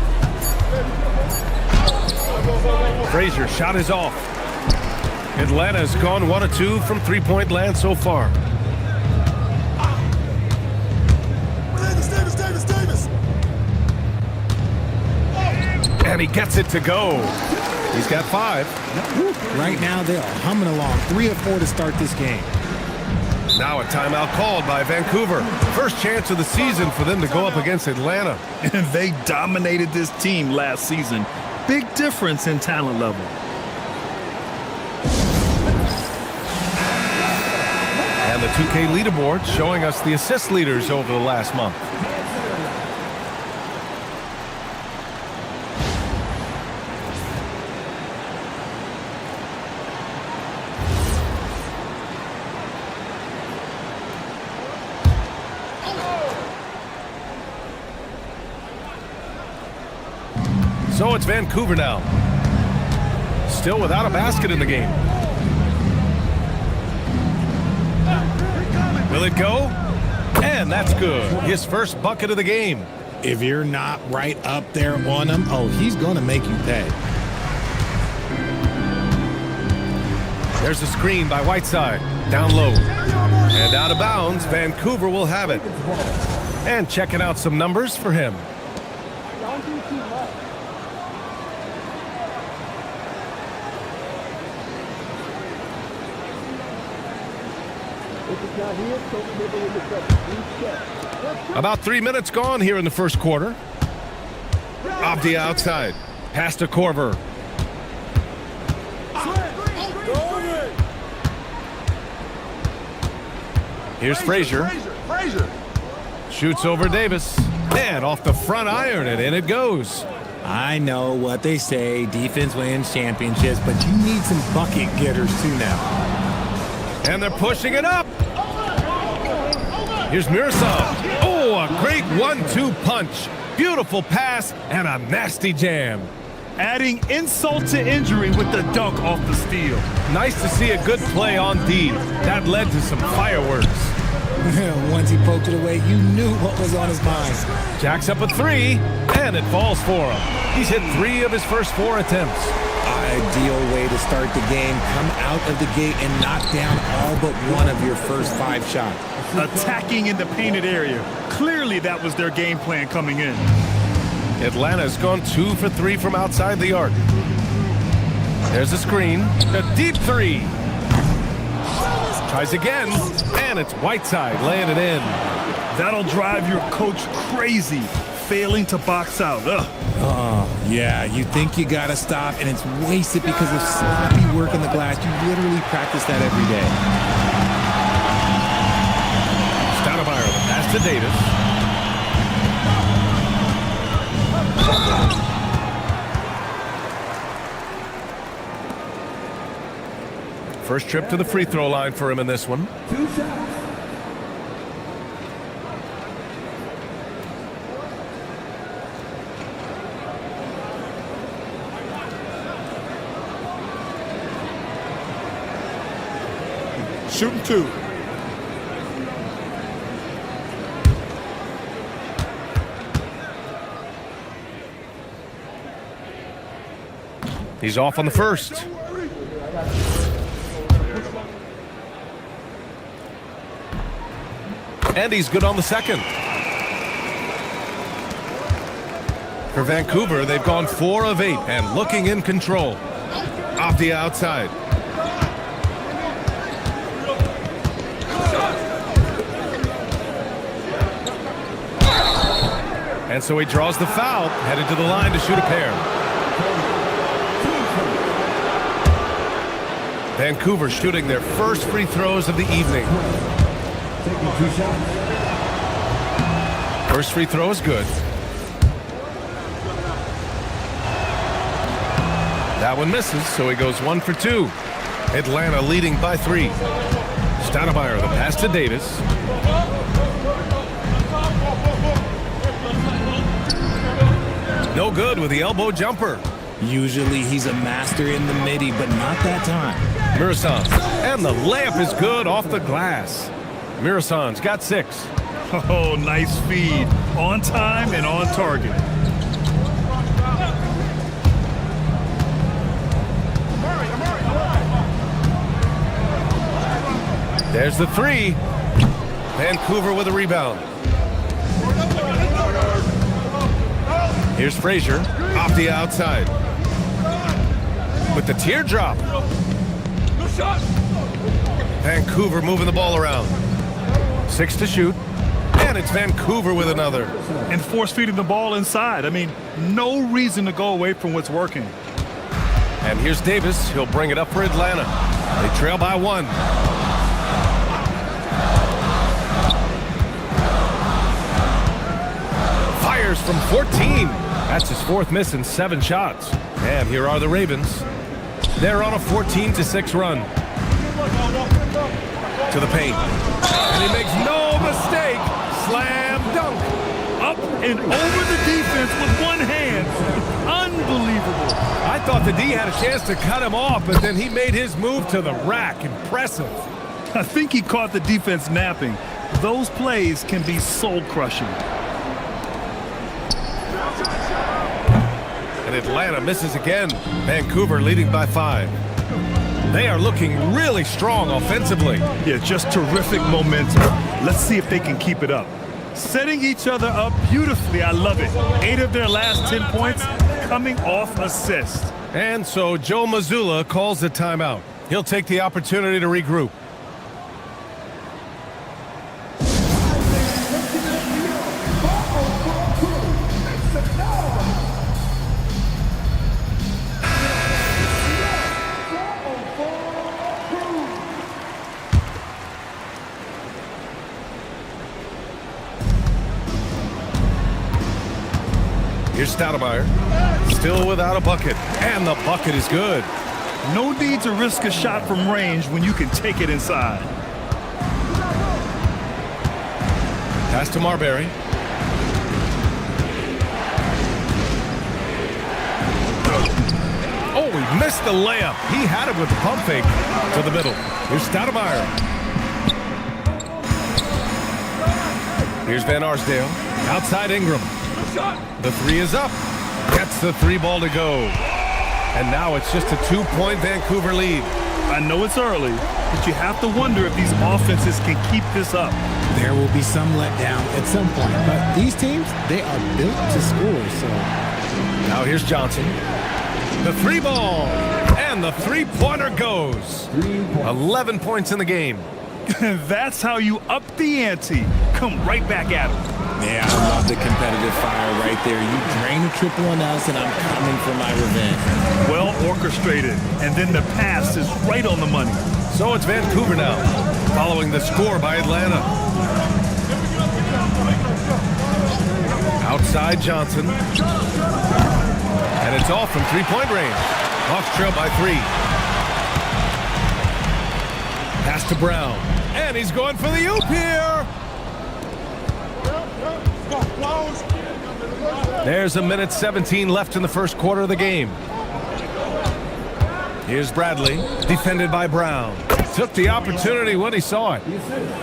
Frazier shot is off. Atlanta's gone 1 of 2 from three-point land so far. Davis. And he gets it to go. He's got 5. Right now, they are humming along. 3 of 4 to start this game. Now a timeout called by Vancouver. First chance of the season for them to go up against Atlanta. And they dominated this team last season. Big difference in talent level. And the 2K leaderboard showing us the assist leaders over the last month. So it's Vancouver now. Still without a basket in the game. Will it go? And that's good. His first bucket of the game. If you're not right up there on him, oh, he's going to make you pay. There's a screen by Whiteside. Down low. And out of bounds, Vancouver will have it. And checking out some numbers for him. About 3 minutes gone here in the first quarter. Off the outside. Pass to Corver. Here's Frazier. Shoots over Davis. And off the front iron, and in it goes. I know what they say, defense wins championships, but you need some bucket getters too now. And they're pushing it up. Here's Miroslav. Oh, a great 1-2 punch. Beautiful pass and a nasty jam. Adding insult to injury with the dunk off the steal. Nice to see a good play on D. That led to some fireworks. Once he poked it away, you knew what was on his mind. Jacks up a three, and it falls for him. He's hit 3 of his first 4 attempts. Ideal way to start the game. Come out of the gate and knock down all but one of your first 5 shots. Attacking in the painted area. Clearly that was their game plan coming in. Atlanta's gone 2 for 3 from outside the arc. There's a screen. A deep 3. Tries again, and it's Whiteside laying it in. That'll drive your coach crazy, failing to box out. Ugh. Oh, yeah, you think you gotta stop, and it's wasted because of sloppy work on the glass. You literally practice that every day. Stoudemire, the pass to Davis. First trip to the free throw line for him in this one. 2 shots. Shooting 2. He's off on the first. And he's good on the second. For Vancouver, they've gone 4 of 8 and looking in control. Off the outside. And so he draws the foul, headed to the line to shoot a pair. Vancouver shooting their first free throws of the evening. Taking 2 shots. First free throw is good. That one misses, so he goes 1 for 2. Atlanta leading by 3. Stoudemire, the pass to Davis. No good with the elbow jumper. Usually he's a master in the midi, but not that time. Mirasan, and the layup is good off the glass. Mirasan's got 6. Oh, nice feed. On time and on target. There's the 3. Vancouver with a rebound. Here's Frazier off the outside. With the teardrop. Vancouver moving the ball around. 6 to shoot. And it's Vancouver with another. And force-feeding the ball inside. I mean, no reason to go away from what's working. And here's Davis. He'll bring it up for Atlanta. They trail by 1. Fires from 14. That's his 4th miss in 7 shots. And here are the Ravens. They're on a 14-6 run. To the paint. And he makes no mistake. Slam dunk. Up and over the defense with one hand. Unbelievable. I thought the D had a chance to cut him off, but then he made his move to the rack. Impressive. I think he caught the defense napping. Those plays can be soul-crushing. And Atlanta misses again. Vancouver leading by 5. They are looking really strong offensively. Yeah, just terrific momentum. Let's see if they can keep it up. Setting each other up beautifully. I love it. 8 of their last 10 points coming off assists. And so Joe Mazzulla calls the timeout. He'll take the opportunity to regroup. Here's Stoudemire, still without a bucket, and the bucket is good. No need to risk a shot from range when you can take it inside. Pass to Marbury. Oh, he missed the layup. He had it with the pump fake to the middle. Here's Stoudemire. Here's Van Arsdale. Outside Ingram. The three is up. Gets the 3 ball to go. And now it's just a 2-point Vancouver lead. I know it's early, but you have to wonder if these offenses can keep this up. There will be some letdown at some point, but these teams, they are built to score, so. Now here's Johnson. The 3 ball. And the 3-pointer goes. 11 points in the game. That's how you up the ante. Come right back at him. Yeah, I love the competitive fire right there. You drain a triple on us, and I'm coming for my revenge. Well orchestrated, and then the pass is right on the money. So it's Vancouver now, following the score by Atlanta. Outside Johnson. And it's off from 3-point range. Hawks trail by 3. Pass to Brown. And he's going for the oop here. There's 1:17 left in the first quarter of the game. Here's Bradley, defended by Brown. Took the opportunity when he saw it.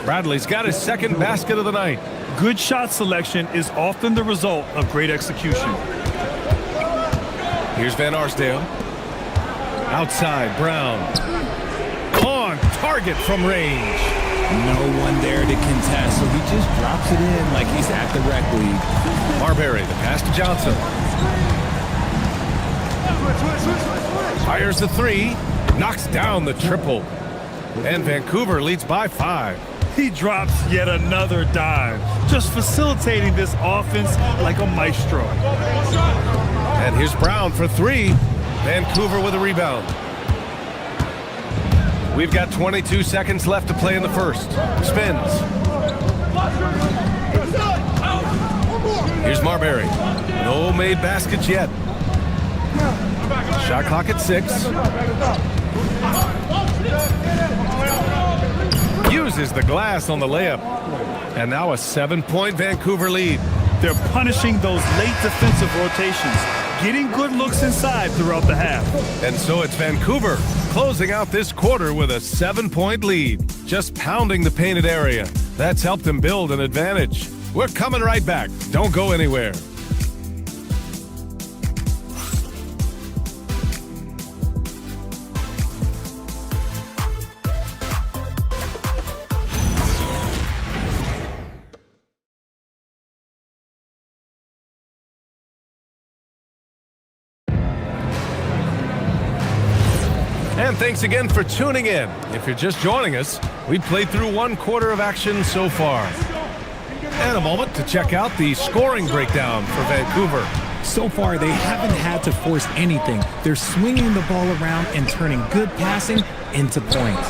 Bradley's got his second basket of the night. Good shot selection is often the result of great execution. Here's Van Arsdale. Outside, Brown. On target from range. No one there to contest, so he just drops it in like he's at the rec league. Marbury, the pass to Johnson. Fires the 3, knocks down the triple. And Vancouver leads by 5. He drops yet another dime, just facilitating this offense like a maestro. And here's Brown for 3. Vancouver with a rebound. We've got 22 seconds left to play in the first. Spins. Here's Marbury. No made baskets yet. Shot clock at 6. Uses the glass on the layup. And now a 7-point Vancouver lead. They're punishing those late defensive rotations, getting good looks inside throughout the half. And so it's Vancouver closing out this quarter with a 7-point lead. Just pounding the painted area. That's helped them build an advantage. We're coming right back. Don't go anywhere. And thanks again for tuning in. If you're just joining us, we've played through 1 quarter of action so far. And a moment to check out the scoring breakdown for Vancouver. So far, they haven't had to force anything. They're swinging the ball around and turning good passing into points.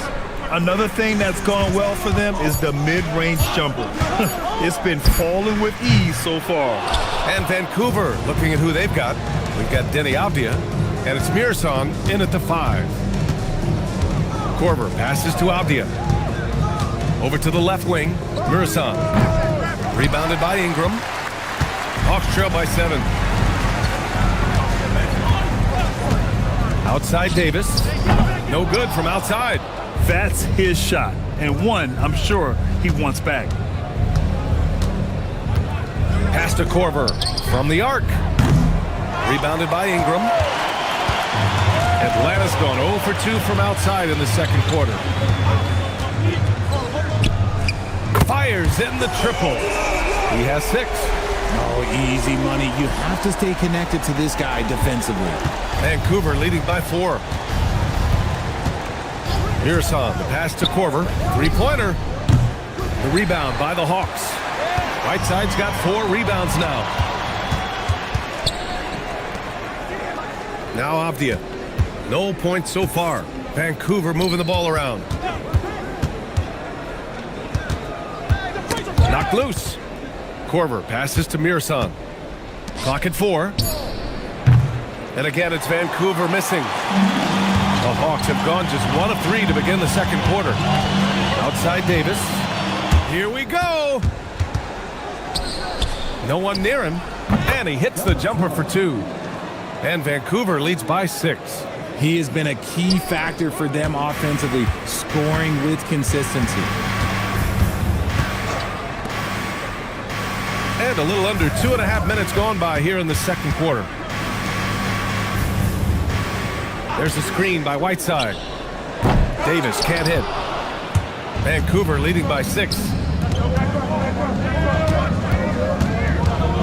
Another thing that's gone well for them is the mid-range jumper. It's been falling with ease so far. And Vancouver, looking at who they've got, we've got Denny Avdia, and it's Mirasan in at the 5. Korver passes to Avdia. Over to the left wing, Mirasan. Rebounded by Ingram. Hawks trail by 7. Outside Davis. No good from outside. That's his shot, and one I'm sure he wants back. Pass to Korver from the arc. Rebounded by Ingram. Atlanta's gone 0 for 2 from outside in the second quarter. Fires in the triple. He has 6. Oh, easy money. You have to stay connected to this guy defensively. Vancouver leading by 4. Mirasan, the pass to Korver. 3-pointer. The rebound by the Hawks. Whiteside's got 4 rebounds now. Now Avdia. No points so far. Vancouver moving the ball around. Knocked loose. Korver passes to Mirasan. Clock at 4. And again, it's Vancouver missing. The Hawks have gone just 1 of 3 to begin the second quarter. Outside Davis. Here we go. No one near him. And he hits the jumper for 2. And Vancouver leads by 6. He has been a key factor for them offensively, scoring with consistency. And a little under 2.5 minutes gone by here in the second quarter. There's a screen by Whiteside. Davis can't hit. Vancouver leading by 6.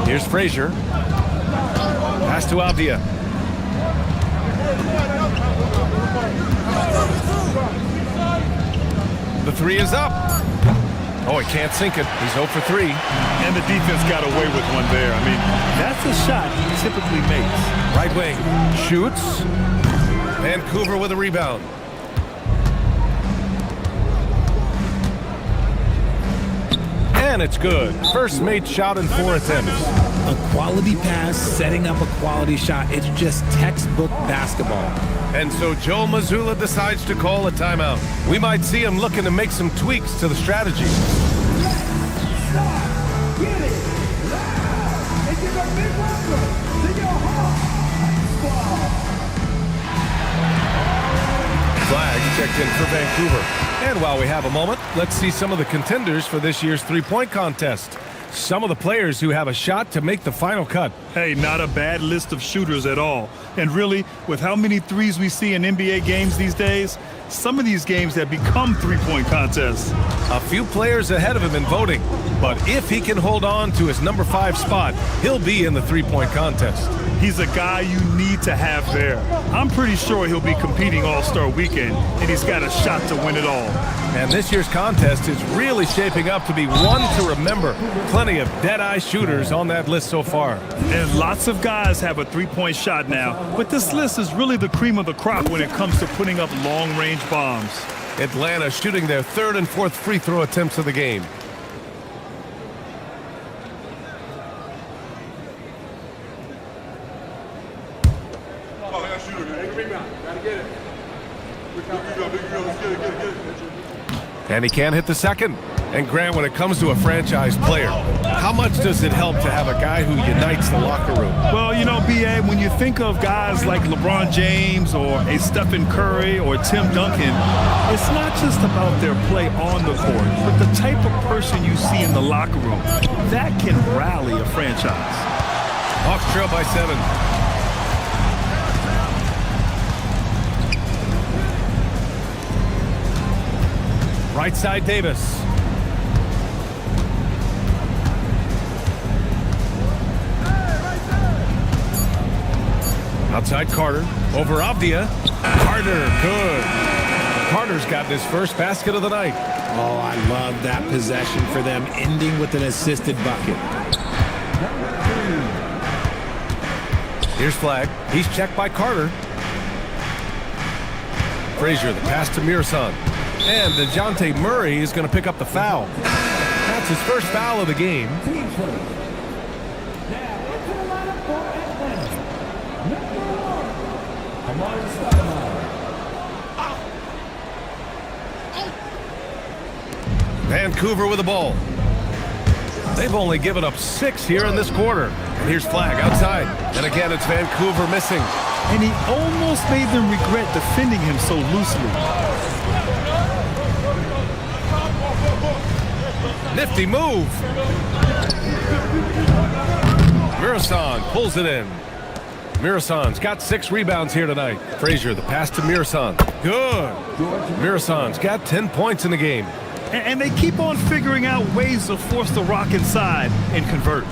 Here's Frazier. Pass to Avdia. The 3 is up. Oh, he can't sink it. He's 0 for 3. And the defense got away with one there. I mean, that's a shot he typically makes. Right wing. Shoots. Vancouver with a rebound. And it's good. First made shot in 4 attempts. A quality pass, setting up a quality shot. It's just textbook basketball. And so Joe Mazzulla decides to call a timeout. We might see him looking to make some tweaks to the strategy. Flag checked in for Vancouver. And while we have a moment, let's see some of the contenders for this year's three-point contest. Some of the players who have a shot to make the final cut. Hey, not a bad list of shooters at all. And really, with how many threes we see in NBA games these days, some of these games have become three-point contests. A few players ahead of him in voting, but if he can hold on to his number 5 spot, he'll be in the three-point contest. He's a guy you need to have there. I'm pretty sure he'll be competing All-Star Weekend, and he's got a shot to win it all. And this year's contest is really shaping up to be one to remember. Plenty of dead-eye shooters on that list so far. And lots of guys have a three-point shot now, but this list is really the cream of the crop when it comes to putting up long-range bombs. Atlanta shooting their 3rd and 4th free throw attempts of the game. And he can't hit the second. And Grant, when it comes to a franchise player, how much does it help to have a guy who unites the locker room? Well, you know, B.A., when you think of guys like LeBron James or a Stephen Curry or Tim Duncan, it's not just about their play on the court, but the type of person you see in the locker room. That can rally a franchise. Hawks trail by 7. Right side Davis. Outside Carter. Over Avdia. Carter, good. Carter's gotten his first basket of the night. Oh, I love that possession for them, ending with an assisted bucket. Here's Flag. He's checked by Carter. Frazier, the pass to Mirasan. And DeJounte Murray is going to pick up the foul. That's his first foul of the game. Vancouver with the ball. They've only given up 6 here in this quarter. And here's Flag outside. And again, it's Vancouver missing. And he almost made them regret defending him so loosely. Nifty move. Mirasan pulls it in. Mirasan's got 6 rebounds here tonight. Frazier, the pass to Mirasan. Good. Mirasan's got 10 points in the game. And they keep on figuring out ways to force the rock inside and convert.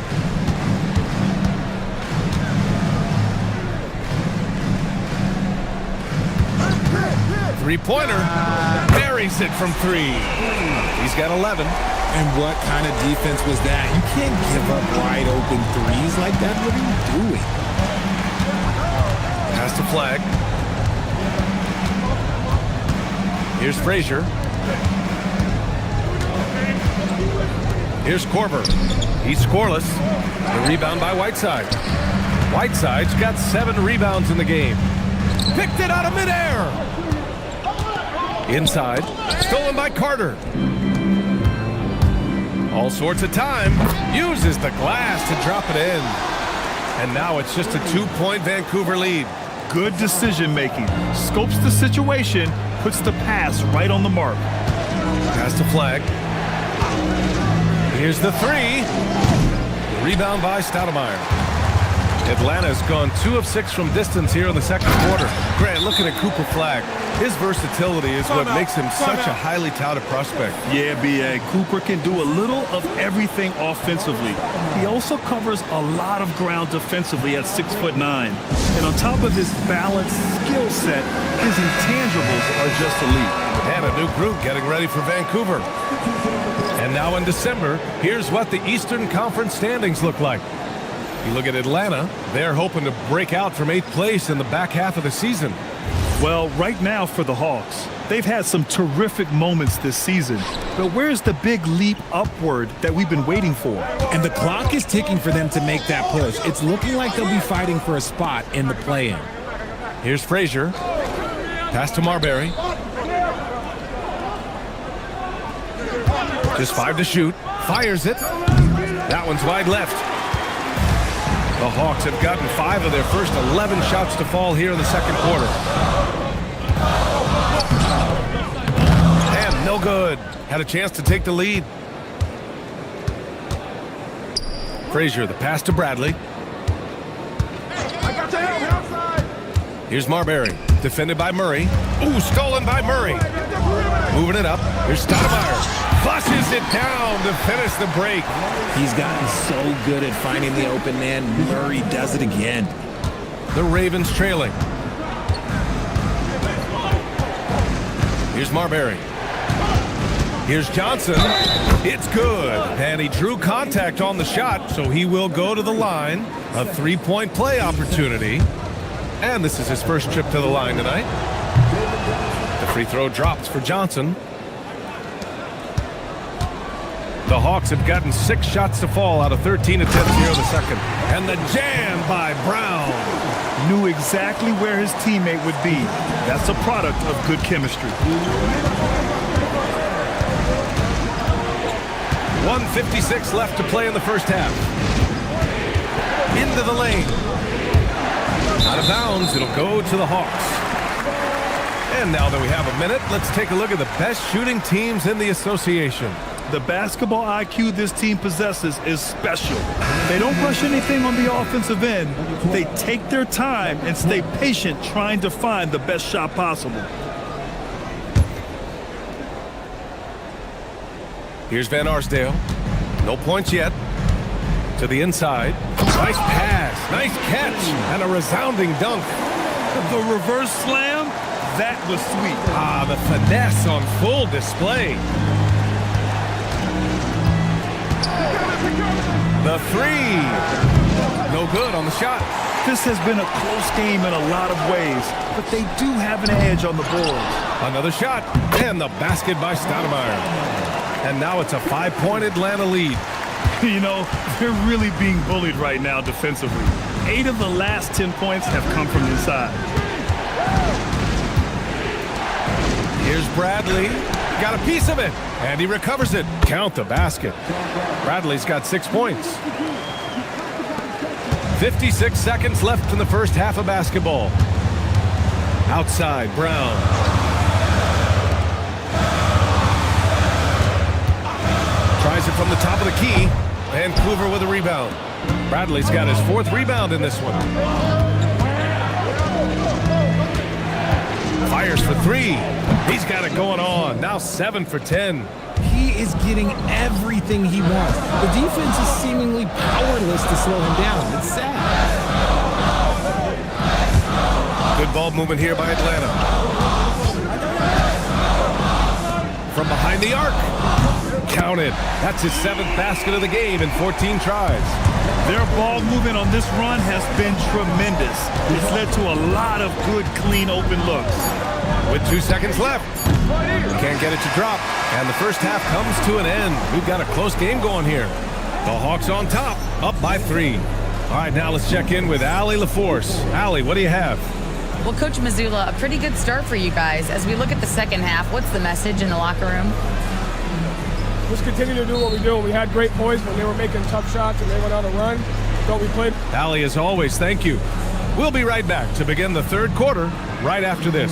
Three-pointer. Buries it from 3. He's got 11. And what kind of defense was that? You can't give up wide open threes like that. What are you doing? Pass to Flag. Here's Frazier. Here's Korver. He's scoreless. The rebound by Whiteside. Whiteside's got 7 rebounds in the game. Picked it out of midair. Inside. Stolen by Carter. All sorts of time. Uses the glass to drop it in. And now it's just a 2-point Vancouver lead. Good decision making. Scopes the situation, puts the pass right on the mark. Pass to Flag. Here's the 3. Rebound by Stoudemire. Atlanta's gone 2 of 6 from distance here in the second quarter. Grant, looking at Cooper Flag, his versatility is what makes him such a highly touted prospect. Yeah, B.A. Cooper can do a little of everything offensively. He also covers a lot of ground defensively at 6'9". And on top of his balanced skill set, his intangibles are just elite. And a new group getting ready for Vancouver. And now in December, here's what the Eastern Conference standings look like. You look at Atlanta, they're hoping to break out from 8th place in the back half of the season. Well, right now for the Hawks, they've had some terrific moments this season. But where's the big leap upward that we've been waiting for? And the clock is ticking for them to make that push. It's looking like they'll be fighting for a spot in the play-in. Here's Frazier. Pass to Marbury. Just 5 to shoot. Fires it. That one's wide left. The Hawks have gotten 5 of their first 11 shots to fall here in the second quarter. And no good. Had a chance to take the lead. Frazier, the pass to Bradley. Here's Marbury. Defended by Murray. Ooh, stolen by Murray. Moving it up. Here's Stoudemire. Flushes it down to finish the break. He's gotten so good at finding the open man. Murray does it again. The Ravens trailing. Here's Marbury. Here's Johnson. It's good. And he drew contact on the shot, so he will go to the line. A 3-point play opportunity. And this is his first trip to the line tonight. The free throw drops for Johnson. The Hawks have gotten 6 shots to fall out of 13 attempts here in the second. And the jam by Brown. Knew exactly where his teammate would be. That's a product of good chemistry. 1:56 left to play in the first half. Into the lane. Out of bounds, it'll go to the Hawks. And now that we have a minute, let's take a look at the best shooting teams in the association. The basketball IQ this team possesses is special. They don't rush anything on the offensive end. They take their time and stay patient trying to find the best shot possible. Here's Van Arsdale. No points yet. To the inside. Nice pass. Nice catch. And a resounding dunk. The reverse slam, that was sweet. Ah, the finesse on full display. The 3. No good on the shot. This has been a close game in a lot of ways, but they do have an edge on the boards. Another shot. And the basket by Stoudemire. And now it's a 5-point Atlanta lead. You know, they're really being bullied right now defensively. 8 of the last 10 points have come from inside. Here's Bradley. Got a piece of it. And he recovers it. Count the basket. Bradley's got 6 points. 56 seconds left in the first half of basketball. Outside, Brown. Tries it from the top of the key. Vancouver with a rebound. Bradley's got his 4th rebound in this one. Fires for three. He's got it going on. Now 7 for 10. He is getting everything he wants. The defense is seemingly powerless to slow him down. It's sad. Good ball movement here by Atlanta. From behind the arc. Counted. That's his 7th basket of the game in 14 tries. Their ball movement on this run has been tremendous. It's led to a lot of good, clean, open looks. With 2 seconds left. Can't get it to drop. And the first half comes to an end. We've got a close game going here. The Hawks on top, up by 3. All right, now let's check in with Allie LaForce. Allie, what do you have? Well, Coach Mazzulla, a pretty good start for you guys. As we look at the second half, what's the message in the locker room? Just continue to do what we do. We had great points when they were making tough shots and they went on a run. Thought we played. Allie, as always, thank you. We'll be right back to begin the third quarter right after this.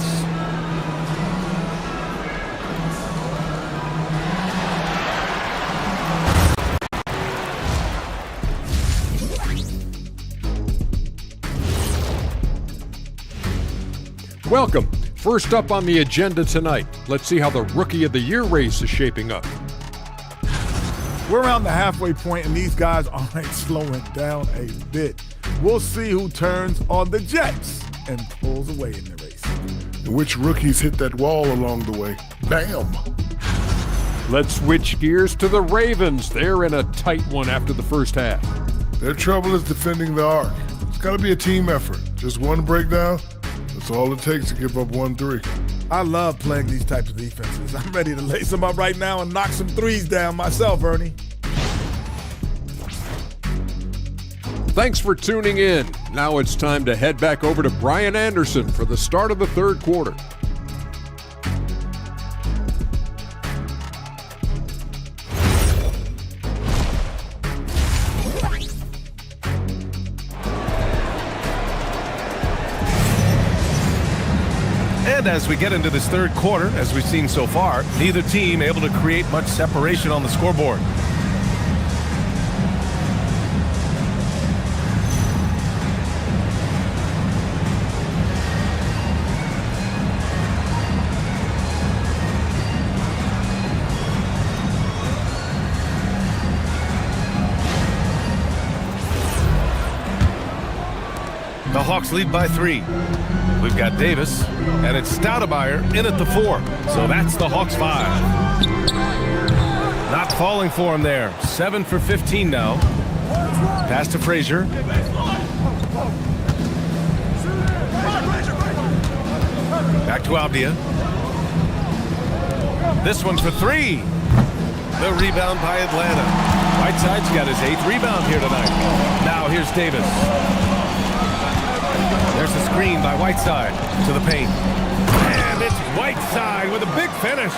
Welcome. First up on the agenda tonight, let's see how the Rookie of the Year race is shaping up. We're around the halfway point, and these guys aren't slowing down a bit. We'll see who turns on the Jets and pulls away in the race. Which rookies hit that wall along the way? Bam! Let's switch gears to the Ravens. They're in a tight one after the first half. Their trouble is defending the arc. It's got to be a team effort. Just one breakdown, that's all it takes to give up 1-3. I love playing these types of defenses. I'm ready to lace them up right now and knock some threes down myself, Ernie. Thanks for tuning in. Now it's time to head back over to Brian Anderson for the start of the third quarter. And as we get into this third quarter, as we've seen so far, neither team able to create much separation on the scoreboard. The Hawks lead by 3. We've got Davis, and it's Stoudemire in at the 4. So that's the Hawks 5. Not falling for him there. 7 for 15 now. Pass to Frazier. Back to Avdia. This one for 3. The rebound by Atlanta. Whiteside's got his 8th rebound here tonight. Now here's Davis. There's a screen by Whiteside to the paint. And it's Whiteside with a big finish.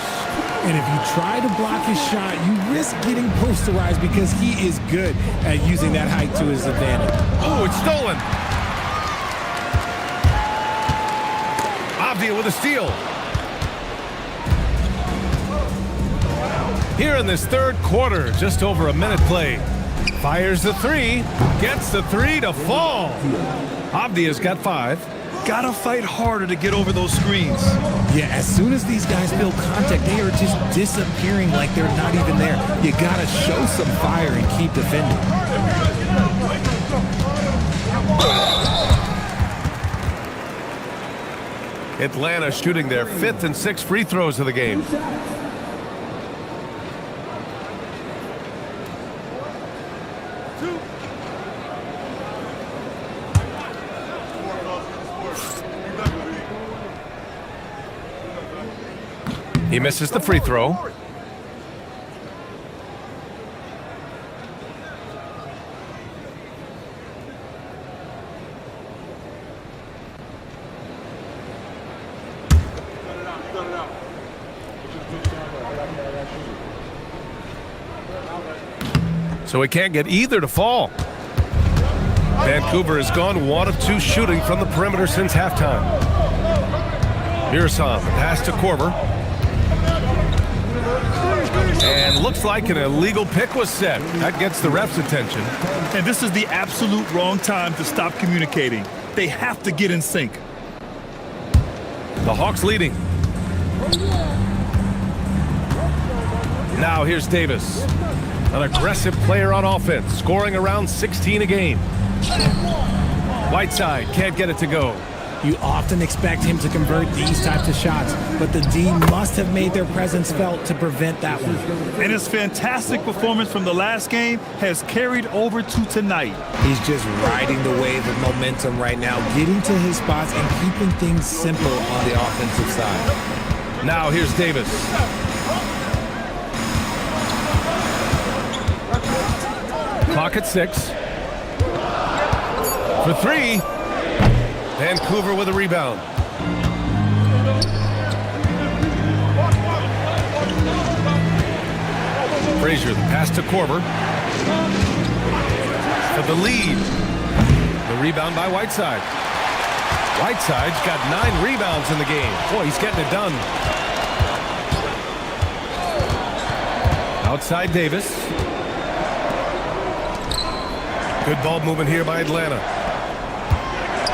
And if you try to block his shot, you risk getting posterized because he is good at using that height to his advantage. Oh, it's stolen. Avdia with a steal. Here in this third quarter, just over a minute played. Fires the 3, gets the 3 to fall. Avdia's got 5. Gotta fight harder to get over those screens. Yeah, as soon as these guys build contact, they are just disappearing like they're not even there. You gotta show some fire and keep defending. Atlanta shooting their 5th and 6th free throws of the game. He misses the free throw. So he can't get either to fall. Vancouver has gone 1 of 2 shooting from the perimeter since halftime. Mirasam, pass to Korver. And looks like an illegal pick was set. That gets the ref's attention. And this is the absolute wrong time to stop communicating. They have to get in sync. The Hawks leading. Now here's Davis. An aggressive player on offense, scoring around 16 a game. Whiteside can't get it to go. You often expect him to convert these types of shots, but the D must have made their presence felt to prevent that one. And his fantastic performance from the last game has carried over to tonight. He's just riding the wave of momentum right now, getting to his spots and keeping things simple on the offensive side. Now here's Davis. Clock at 6. For 3. Vancouver with a rebound. Frazier, the pass to Korver. For the lead. The rebound by Whiteside. Whiteside's got 9 rebounds in the game. Boy, he's getting it done. Outside Davis. Good ball movement here by Atlanta.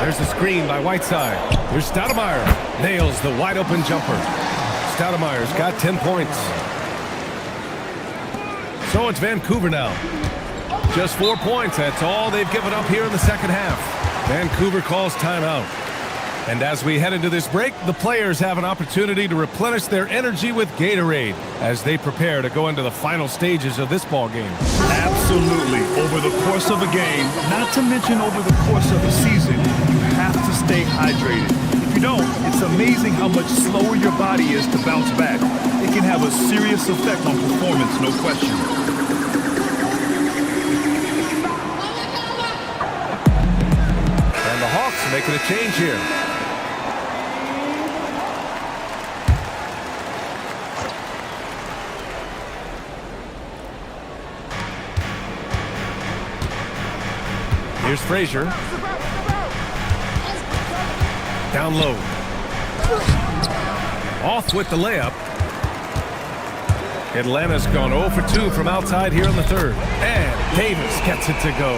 There's the screen by Whiteside. Here's Stoudemire. Nails the wide open jumper. Stoudemire's got 10 points. So it's Vancouver now. Just 4 points. That's all they've given up here in the second half. Vancouver calls timeout. And as we head into this break, the players have an opportunity to replenish their energy with Gatorade as they prepare to go into the final stages of this ball game. Absolutely. Over the course of a game, not to mention over the course of a season, you have to stay hydrated. If you don't, it's amazing how much slower your body is to bounce back. It can have a serious effect on performance, no question. And the Hawks making a change here. Here's Frazier. Down low. Off with the layup. Atlanta's gone 0 for 2 from outside here in the third. And Davis gets it to go.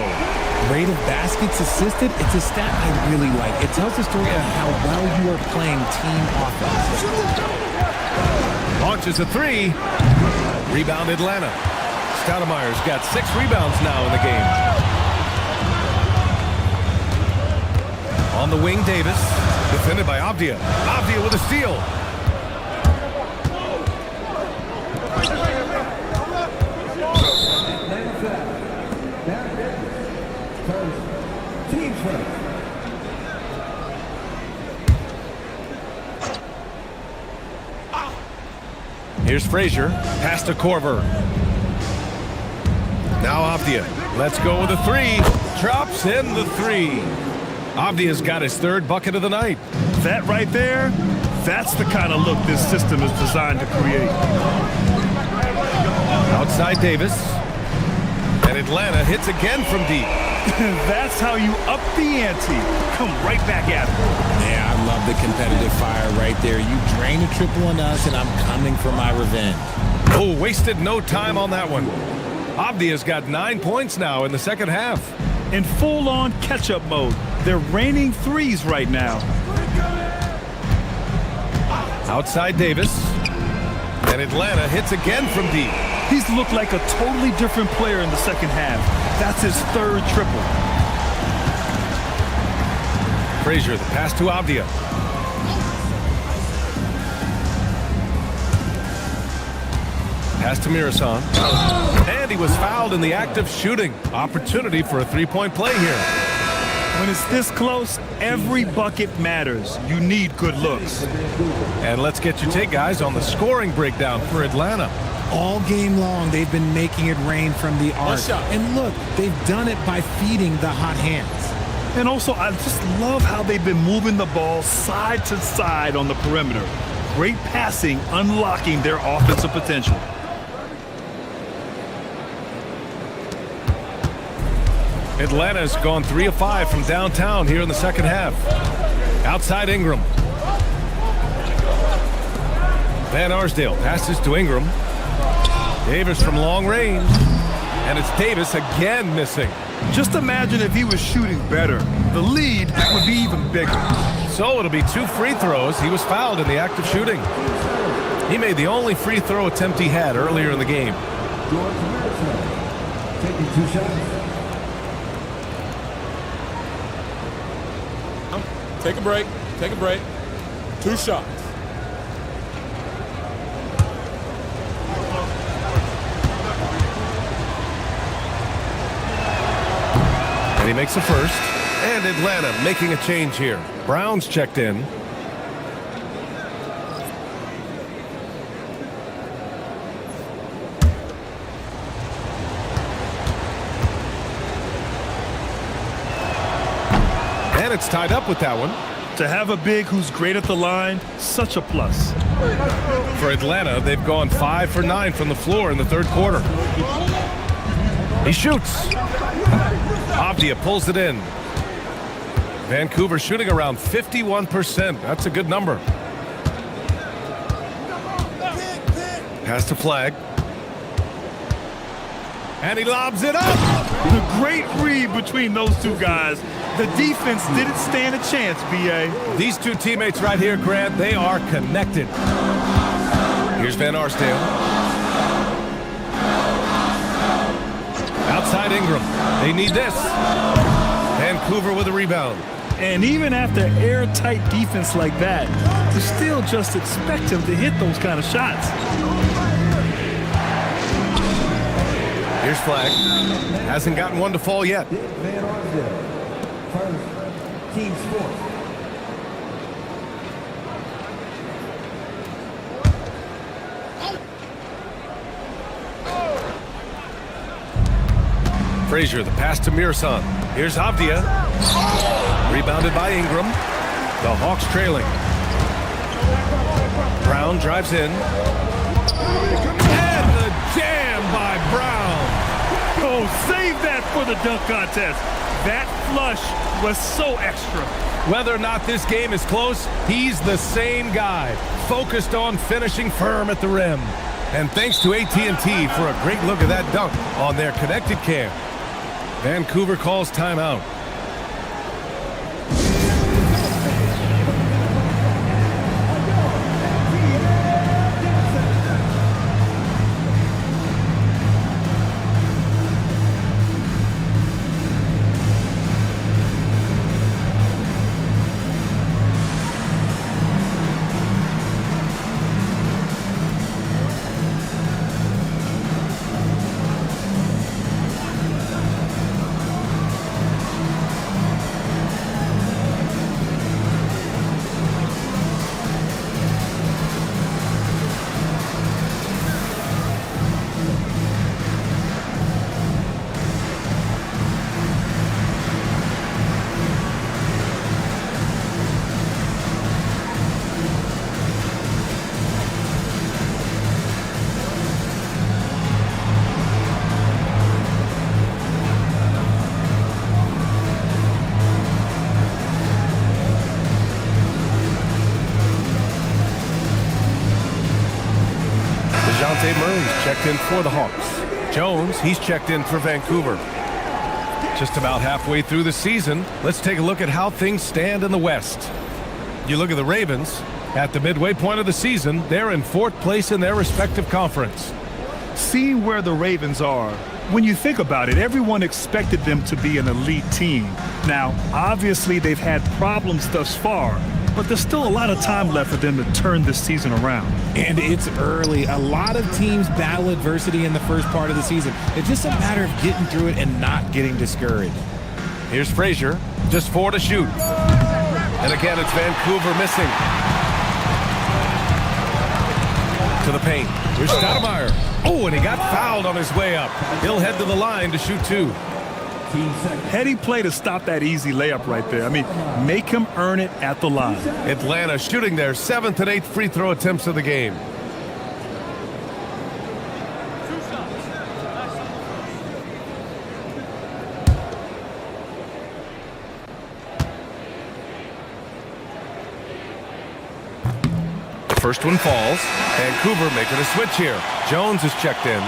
Rate of baskets assisted, it's a stat I really like. It tells the story of how well you are playing team offense. Launches a 3. Rebound Atlanta. Stoudemire's got 6 rebounds now in the game. On the wing, Davis. Defended by Avdia. Avdia with a steal. Here's Frazier. Pass to Korver. Now Avdia. Let's go with a 3. Drops in the 3. Avdia's got his 3rd bucket of the night. That right there, that's the kind of look this system is designed to create. Outside Davis. And Atlanta hits again from deep. That's how you up the ante. Come right back at it. Yeah, I love the competitive fire right there. You drain a triple on us, and I'm coming for my revenge. Oh, wasted no time on that one. Avdia's got 9 points now in the second half. In full-on catch-up mode. They're raining threes right now. Outside Davis. And Atlanta hits again from deep. He's looked like a totally different player in the second half. That's his 3rd triple. Frazier, the pass to Avdia. Pass to Mirasan. And he was fouled in the act of shooting. Opportunity for a 3-point play here. When it's this close, every bucket matters. You need good looks. And let's get your take, guys, on the scoring breakdown for Atlanta. All game long, they've been making it rain from the arc. And look, they've done it by feeding the hot hands. And also, I just love how they've been moving the ball side to side on the perimeter. Great passing, unlocking their offensive potential. Atlanta's gone 3 of 5 from downtown here in the second half. Outside Ingram. Van Arsdale passes to Ingram. Davis from long range. And it's Davis again missing. Just imagine if he was shooting better. The lead would be even bigger. So it'll be 2 free throws. He was fouled in the act of shooting. He made the only free throw attempt he had earlier in the game. Taking 2 shots. Take a break. Take a break. 2 shots. And he makes a first. And Atlanta making a change here. Brown's checked in. And it's tied up with that one. To have a big who's great at the line, such a plus. For Atlanta, they've gone 5 for 9 from the floor in the third quarter. He shoots. Avdia pulls it in. Vancouver shooting around 51%. That's a good number. Pass to Flag. And he lobs it up. The great read between those two guys. The defense didn't stand a chance, B.A. These two teammates right here, Grant, they are connected. Here's Van Arsdale. Outside Ingram. They need this. Vancouver with a rebound. And even after airtight defense like that, you still just expect him to hit those kind of shots. Here's Flag. Hasn't gotten one to fall yet. Van Arsdale. First, team sports. Frazier, the pass to Mirsan. Here's Avdia. Rebounded by Ingram. The Hawks trailing. Brown drives in. And the jam by Brown. Oh, save that for the dunk contest. That flush was so extra. Whether or not this game is close, he's the same guy, focused on finishing firm at the rim. And thanks to AT&T for a great look at that dunk on their connected cam. Vancouver calls timeout. Murray's checked in for the Hawks. Jones, he's checked in for Vancouver. Just about halfway through the season, let's take a look at how things stand in the West. You look at the Ravens. At the midway point of the season, they're in 4th place in their respective conference. Seeing where the Ravens are, when you think about it, everyone expected them to be an elite team. Now, obviously, they've had problems thus far, but there's still a lot of time left for them to turn this season around. And it's early. A lot of teams battle adversity in the first part of the season. It's just a matter of getting through it and not getting discouraged. Here's Frazier, just 4 to shoot. And again, it's Vancouver missing. To the paint. Here's Stoudemire. Oh, and he got fouled on his way up. He'll head to the line to shoot 2. Heady play to stop that easy layup right there. I mean, make him earn it at the line. Atlanta shooting their 7th and 8th free throw attempts of the game. The first one falls. Vancouver making a switch here. Jones is checked in.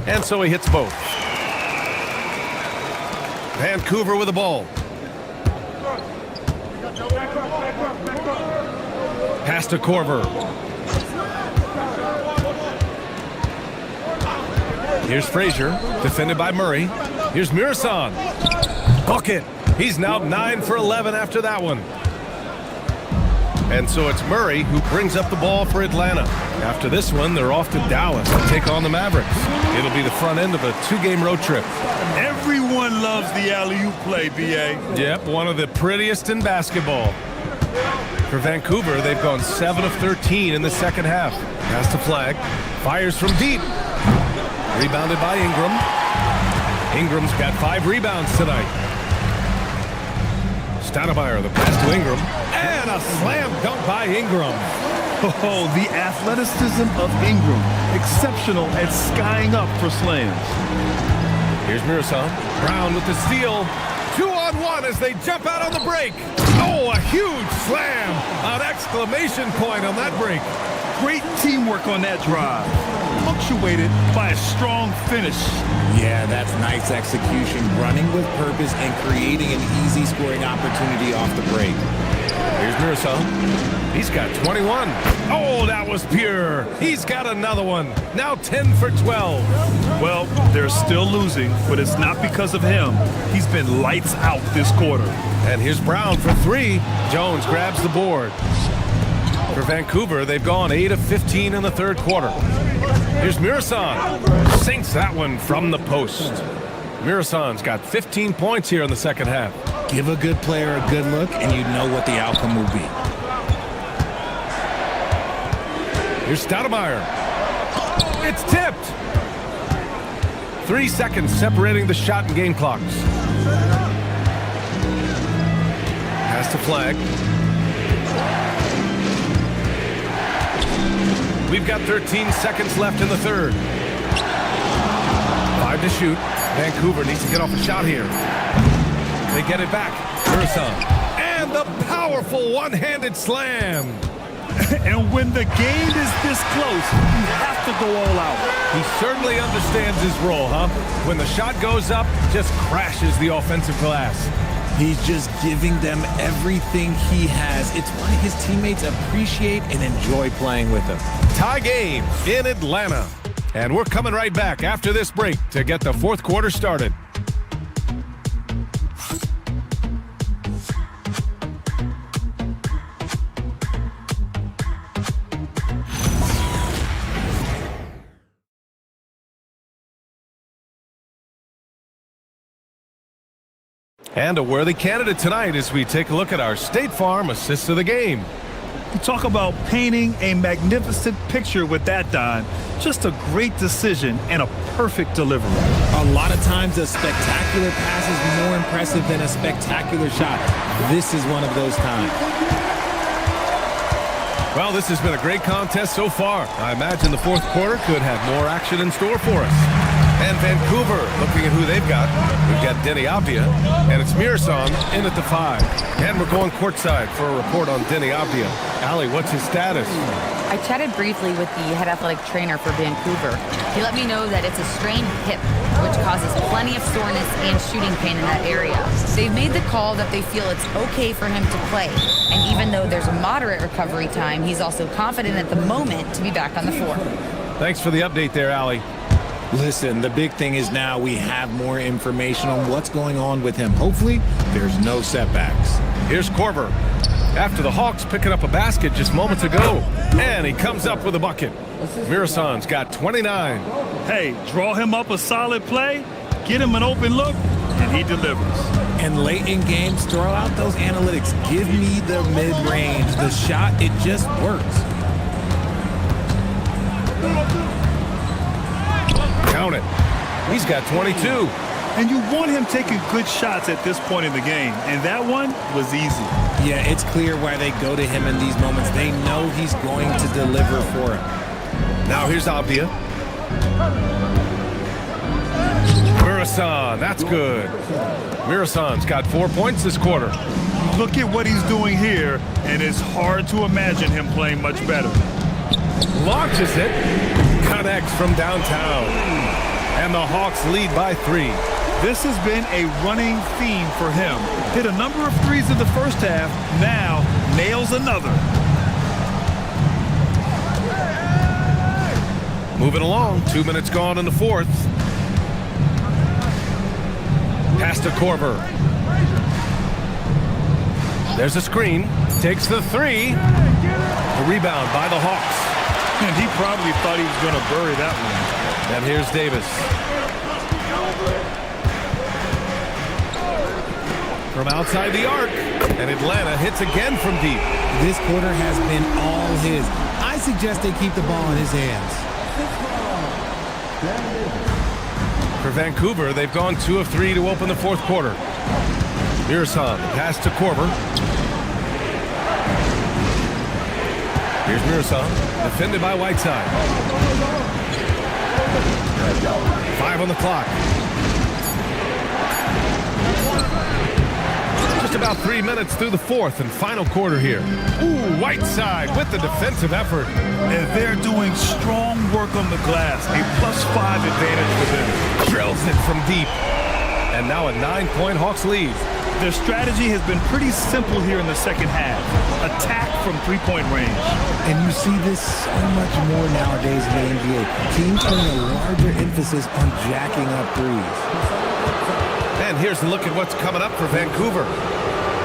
And so he hits both. Vancouver with the ball. Pass to Corver. Here's Frazier, defended by Murray. Here's Mirasan. Bucket. He's now 9 for 11 after that one. And so it's Murray who brings up the ball for Atlanta. After this one, they're off to Dallas to take on the Mavericks. It'll be the front end of a 2-game road trip. Everyone loves the alley-oop play, B.A. Yep, one of the prettiest in basketball. For Vancouver, they've gone 7 of 13 in the second half. Pass to Flag. Fires from deep. Rebounded by Ingram. Ingram's got 5 rebounds tonight. Stoudemire, the pass to Ingram. And a slam dunk by Ingram. Oh, the athleticism of Ingram. Exceptional at skying up for slams. Here's Mirasan. Brown with the steal. 2-on-1 as they jump out on the break. Oh, a huge slam. An exclamation point on that break. Great teamwork on that drive. Punctuated by a strong finish. Yeah, that's nice execution, running with purpose and creating an easy scoring opportunity off the break. Here's Mirasan. He's got 21. Oh, that was pure. He's got another one. Now 10 for 12. Well, they're still losing, but it's not because of him. He's been lights out this quarter. And here's Brown for 3. Jones grabs the board. For Vancouver, they've gone 8 of 15 in the third quarter. Here's Mirasan. Sinks that one from the post. Mirasan's got 15 points here in the second half. Give a good player a good look, and you know what the outcome will be. Here's Stoudemire. It's tipped. 3 seconds separating the shot and game clocks. Pass to Flag. We've got 13 seconds left in the third. 5 to shoot. Vancouver needs to get off a shot here. They get it back. Mirasan. And the powerful one-handed slam. And when the game is this close, you have to go all out. He certainly understands his role, huh? When the shot goes up, just crashes the offensive glass. He's just giving them everything he has. It's why his teammates appreciate and enjoy playing with him. Tie game in Atlanta. And we're coming right back after this break to get the fourth quarter started. And a worthy candidate tonight as we take a look at our State Farm assist of the game. You talk about painting a magnificent picture with that, Don. Just a great decision and a perfect delivery. A lot of times a spectacular pass is more impressive than a spectacular shot. This is one of those times. Well, this has been a great contest so far. I imagine the fourth quarter could have more action in store for us. And Vancouver, looking at who they've got. We've got Denny Avdia, and it's Mirasan in at the 5. And we're going courtside for a report on Denny Avdia. Allie, what's his status? I chatted briefly with the head athletic trainer for Vancouver. He let me know that it's a strained hip, which causes plenty of soreness and shooting pain in that area. They've made the call that they feel it's okay for him to play. And even though there's a moderate recovery time, he's also confident at the moment to be back on the floor. Thanks for the update there, Allie. Listen, the big thing is now we have more information on what's going on with him. Hopefully, there's no setbacks. Here's Corver. After the Hawks picking up a basket just moments ago. And he comes up with a bucket. Mirasan's got 29. Hey, draw him up a solid play, get him an open look, and he delivers. And late in games, throw out those analytics. Give me the mid-range. The shot, it just works. Count it. He's got 22. And you want him taking good shots at this point in the game, and that one was easy. Yeah, it's clear why they go to him in these moments. They know he's going to deliver for him. Now here's Avdia. Mirasan, that's good. Mirasan's got 4 points this quarter. Look at what he's doing here, and it's hard to imagine him playing much better. Launches it. Connects from downtown. And the Hawks lead by 3. This has been a running theme for him. Hit a number of threes in the first half, now nails another. Moving along, 2 minutes gone in the fourth. Pass to Korver. There's a screen. Takes the 3. A rebound by the Hawks. And he probably thought he was going to bury that one. And here's Davis. From outside the arc. And Atlanta hits again from deep. This quarter has been all his. I suggest they keep the ball in his hands. For Vancouver, they've gone 2 of 3 to open the fourth quarter. Mirasan, pass to Korver. Here's Mirasan, defended by Whiteside. 5 on the clock. Just about 3 minutes through the fourth and final quarter here. Ooh, Whiteside with the defensive effort. And they're doing strong work on the glass. A +5 advantage for them. Drills it from deep. And now a 9-point Hawks lead. Their strategy has been pretty simple here in the second half. Attack from three-point range. And you see this so much more nowadays in the NBA. Teams putting a larger emphasis on jacking up threes. And here's a look at what's coming up for Vancouver.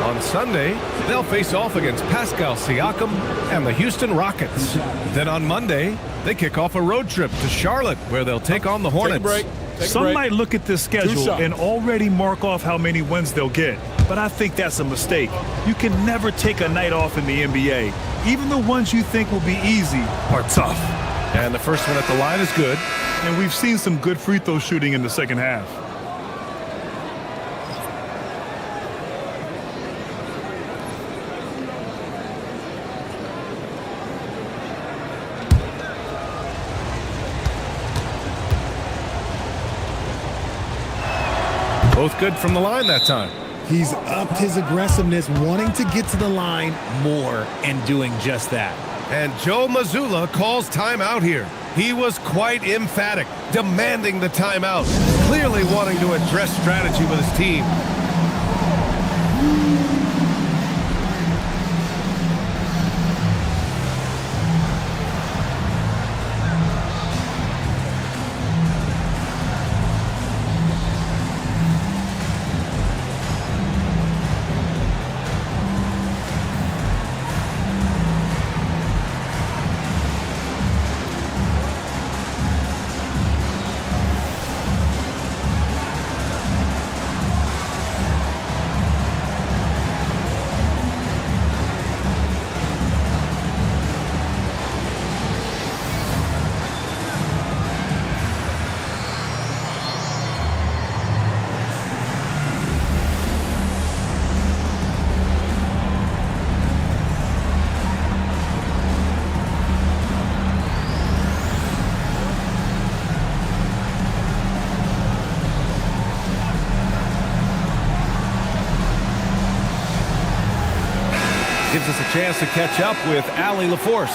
On Sunday, they'll face off against Pascal Siakam and the Houston Rockets. Then on Monday, they kick off a road trip to Charlotte, where they'll take on the Hornets. Some might look at this schedule and already mark off how many wins they'll get. But I think that's a mistake. You can never take a night off in the NBA. Even the ones you think will be easy are tough. And the first one at the line is good. And we've seen some good free throw shooting in the second half. Both good from the line that time. He's upped his aggressiveness, wanting to get to the line more and doing just that. And Joe Mazzulla calls timeout here. He was quite emphatic, demanding the timeout, clearly wanting to address strategy with his team. Gives us a chance to catch up with Allie LaForce.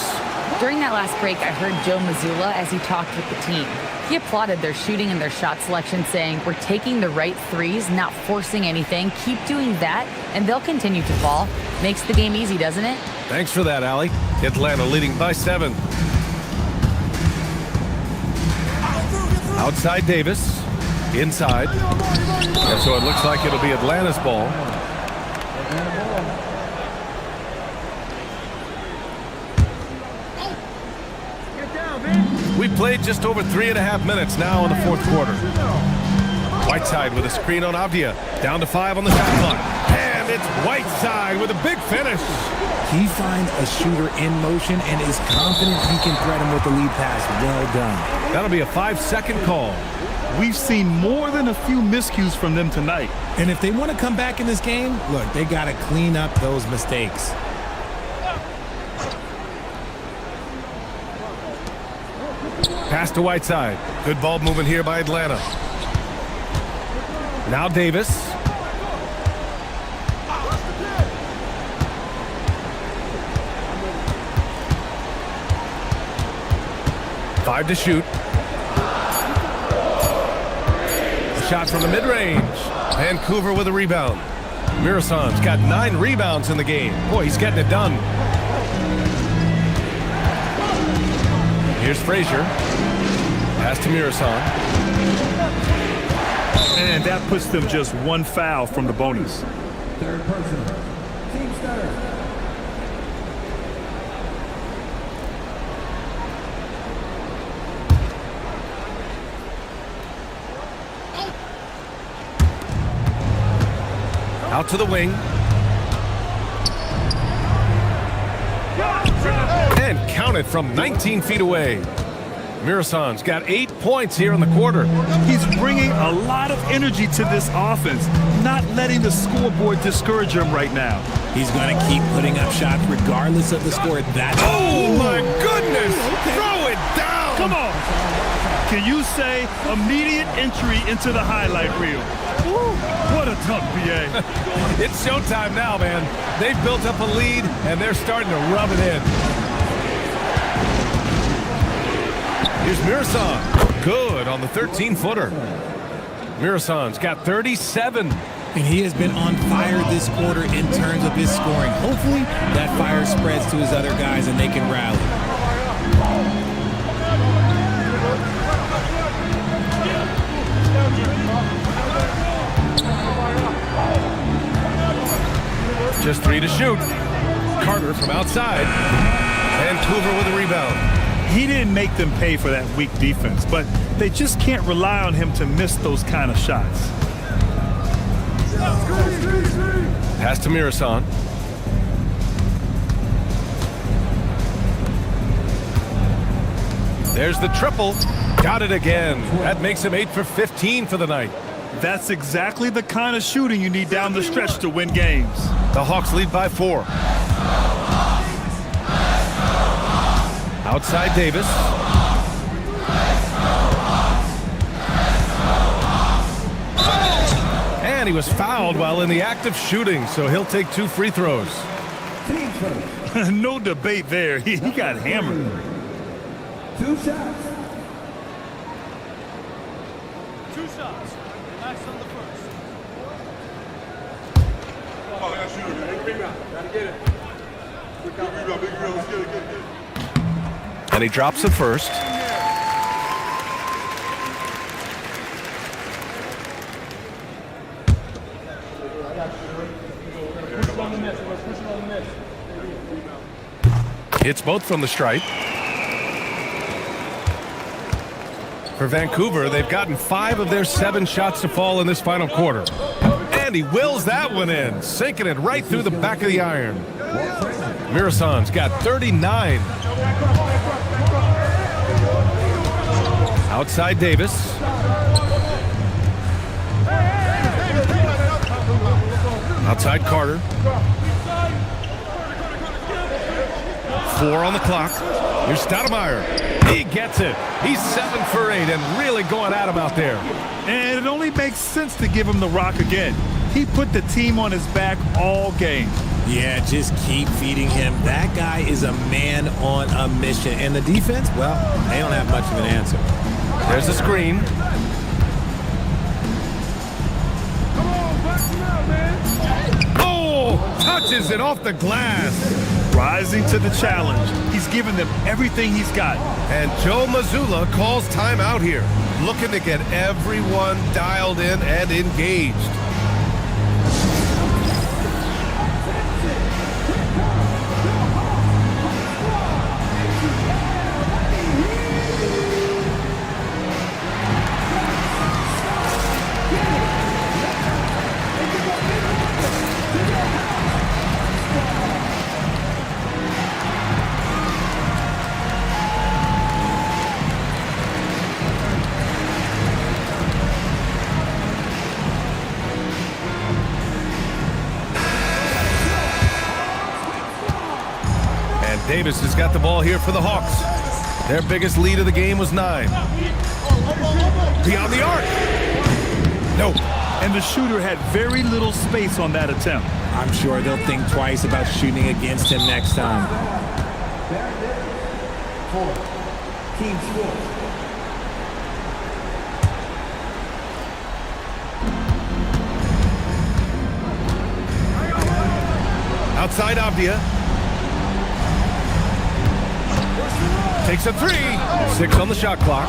During that last break, I heard Joe Mazzulla as he talked with the team. He applauded their shooting and their shot selection, saying, "We're taking the right threes, not forcing anything. Keep doing that, and they'll continue to fall." Makes the game easy, doesn't it? Thanks for that, Allie. Atlanta leading by 7. Outside Davis. Inside. And so it looks like it'll be Atlanta's ball. We played just over 3.5 minutes now in the fourth quarter. Whiteside with a screen on Avdia. Down to 5 on the shot clock. And it's Whiteside with a big finish. He finds a shooter in motion and is confident he can threat him with the lead pass. Well done. That'll be a 5-second call. We've seen more than a few miscues from them tonight. And if they want to come back in this game, look, they got to clean up those mistakes. Pass to Whiteside. Good ball movement here by Atlanta. Now Davis. Five to shoot. shot from the mid-range. Vancouver with a rebound. Mirasan's got 9 rebounds in the game. Boy, he's getting it done. Here's Frazier. Pass to Mirasan. And that puts them just one foul from the bonus. Third person. Team third. Out to the wing. And counted from 19 feet away. Mirasan's got 8 points here in the quarter. He's bringing a lot of energy to this offense, not letting the scoreboard discourage him right now. He's going to keep putting up shots regardless of the score. That's oh my goodness! Throw it down! Come on! Can you say immediate entry into the highlight reel? Woo, what a tough BA. It's showtime now, man. They've built up a lead, and they're starting to rub it in. Here's Mirasan. Good on the 13-footer. Mirasan's got 37. And he has been on fire this quarter in terms of his scoring. Hopefully, that fire spreads to his other guys and they can rally. Just 3 to shoot. Carter from outside. Vancouver with a rebound. He didn't make them pay for that weak defense, but they just can't rely on him to miss those kind of shots. Pass to Mirasan. There's the triple. Got it again. That makes him 8 for 15 for the night. That's exactly the kind of shooting you need down the stretch to win games. The Hawks lead by 4. Outside Davis. And he was fouled while in the act of shooting, so he'll take 2 free throws. No debate there. He got hammered. 2 shots. 2 shots. Relax on the first. Oh, yeah, shooter. Big rebound. Gotta get it. Big rebound. Let's get it. And he drops it first. Hits both from the stripe. For Vancouver, they've gotten 5 of their 7 shots to fall in this final quarter. And he wills that one in, sinking it right through the back of the iron. Mirasan's got 39. Outside Davis. Outside Carter. 4 on the clock. Here's Stoudemire. He gets it. He's 7 for 8 and really going at him out there. And it only makes sense to give him the rock again. He put the team on his back all game. Yeah, just keep feeding him. That guy is a man on a mission. And the defense, well, they don't have much of an answer. There's a screen. Oh, touches it off the glass. Rising to the challenge. He's given them everything he's got. And Joe Mazzulla calls timeout here, looking to get everyone dialed in and engaged. Davis has got the ball here for the Hawks. Their biggest lead of the game was 9. Beyond the arc. Nope. And the shooter had very little space on that attempt. I'm sure they'll think twice about shooting against him next time. 4. Team score. Outside Avdia. Takes a three. 6 on the shot clock.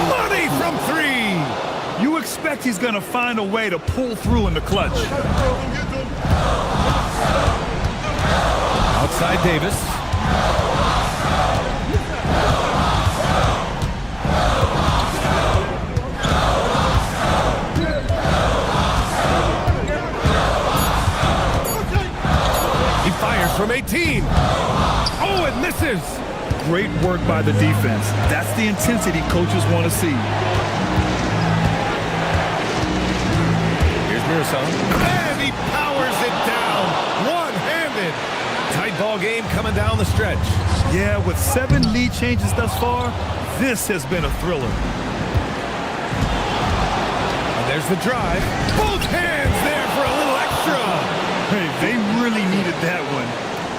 Money from 3. You expect he's going to find a way to pull through in the clutch. Outside Davis. He fires from 18. Oh, it misses. Great work by the defense. That's the intensity coaches want to see. Here's Mirasol. And he powers it down. One-handed. Tight ball game coming down the stretch. Yeah, with 7 lead changes thus far, this has been a thriller. And there's the drive. Both hands there for a little extra. Hey, they really needed that one.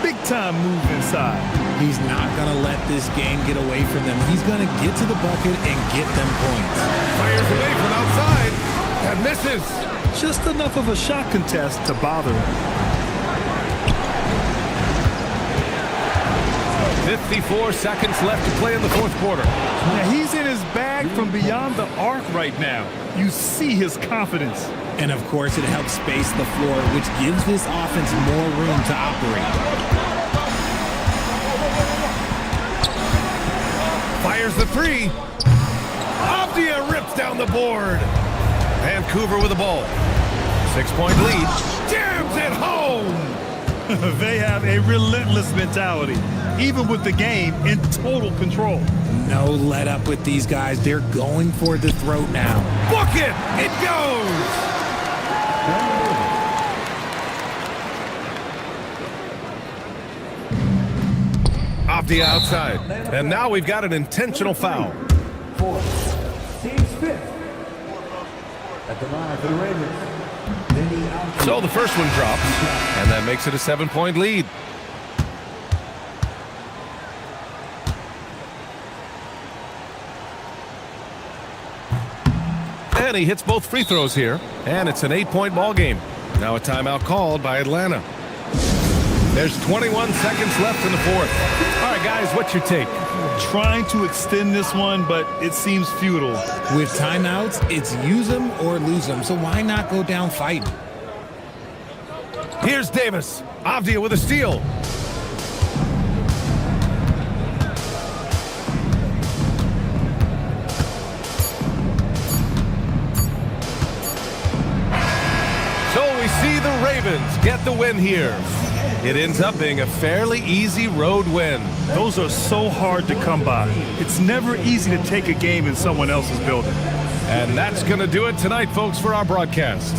Big time move inside. He's not going to let this game get away from them. He's going to get to the bucket and get them points. Fires away from outside and misses. Just enough of a shot contest to bother him. 54 seconds left to play in the fourth quarter. Now he's in his bag from beyond the arc right now. You see his confidence. And of course it helps space the floor, which gives this offense more room to operate. Fires the 3. Avdia rips down the board. Vancouver with the ball. 6-point lead. Jams it home. They have a relentless mentality, even with the game in total control. No let up with these guys. They're going for the throat now. Book it. It goes. Avdia outside. And now we've got an intentional foul. Team's 5th. At the line for the Ravens. So the first one drops, and that makes it a 7-point lead. And he hits both free throws here, and it's an 8-point ball game. Now a timeout called by Atlanta. There's 21 seconds left in the fourth. All right, guys, what's your take? Trying to extend this one, but it seems futile. With timeouts, it's use them or lose them, so why not go down fighting? Here's Davis. Avdia with a steal. So we see the Ravens get the win here. It ends up being a fairly easy road win. Those are so hard to come by. It's never easy to take a game in someone else's building. And that's going to do it tonight, folks, for our broadcast.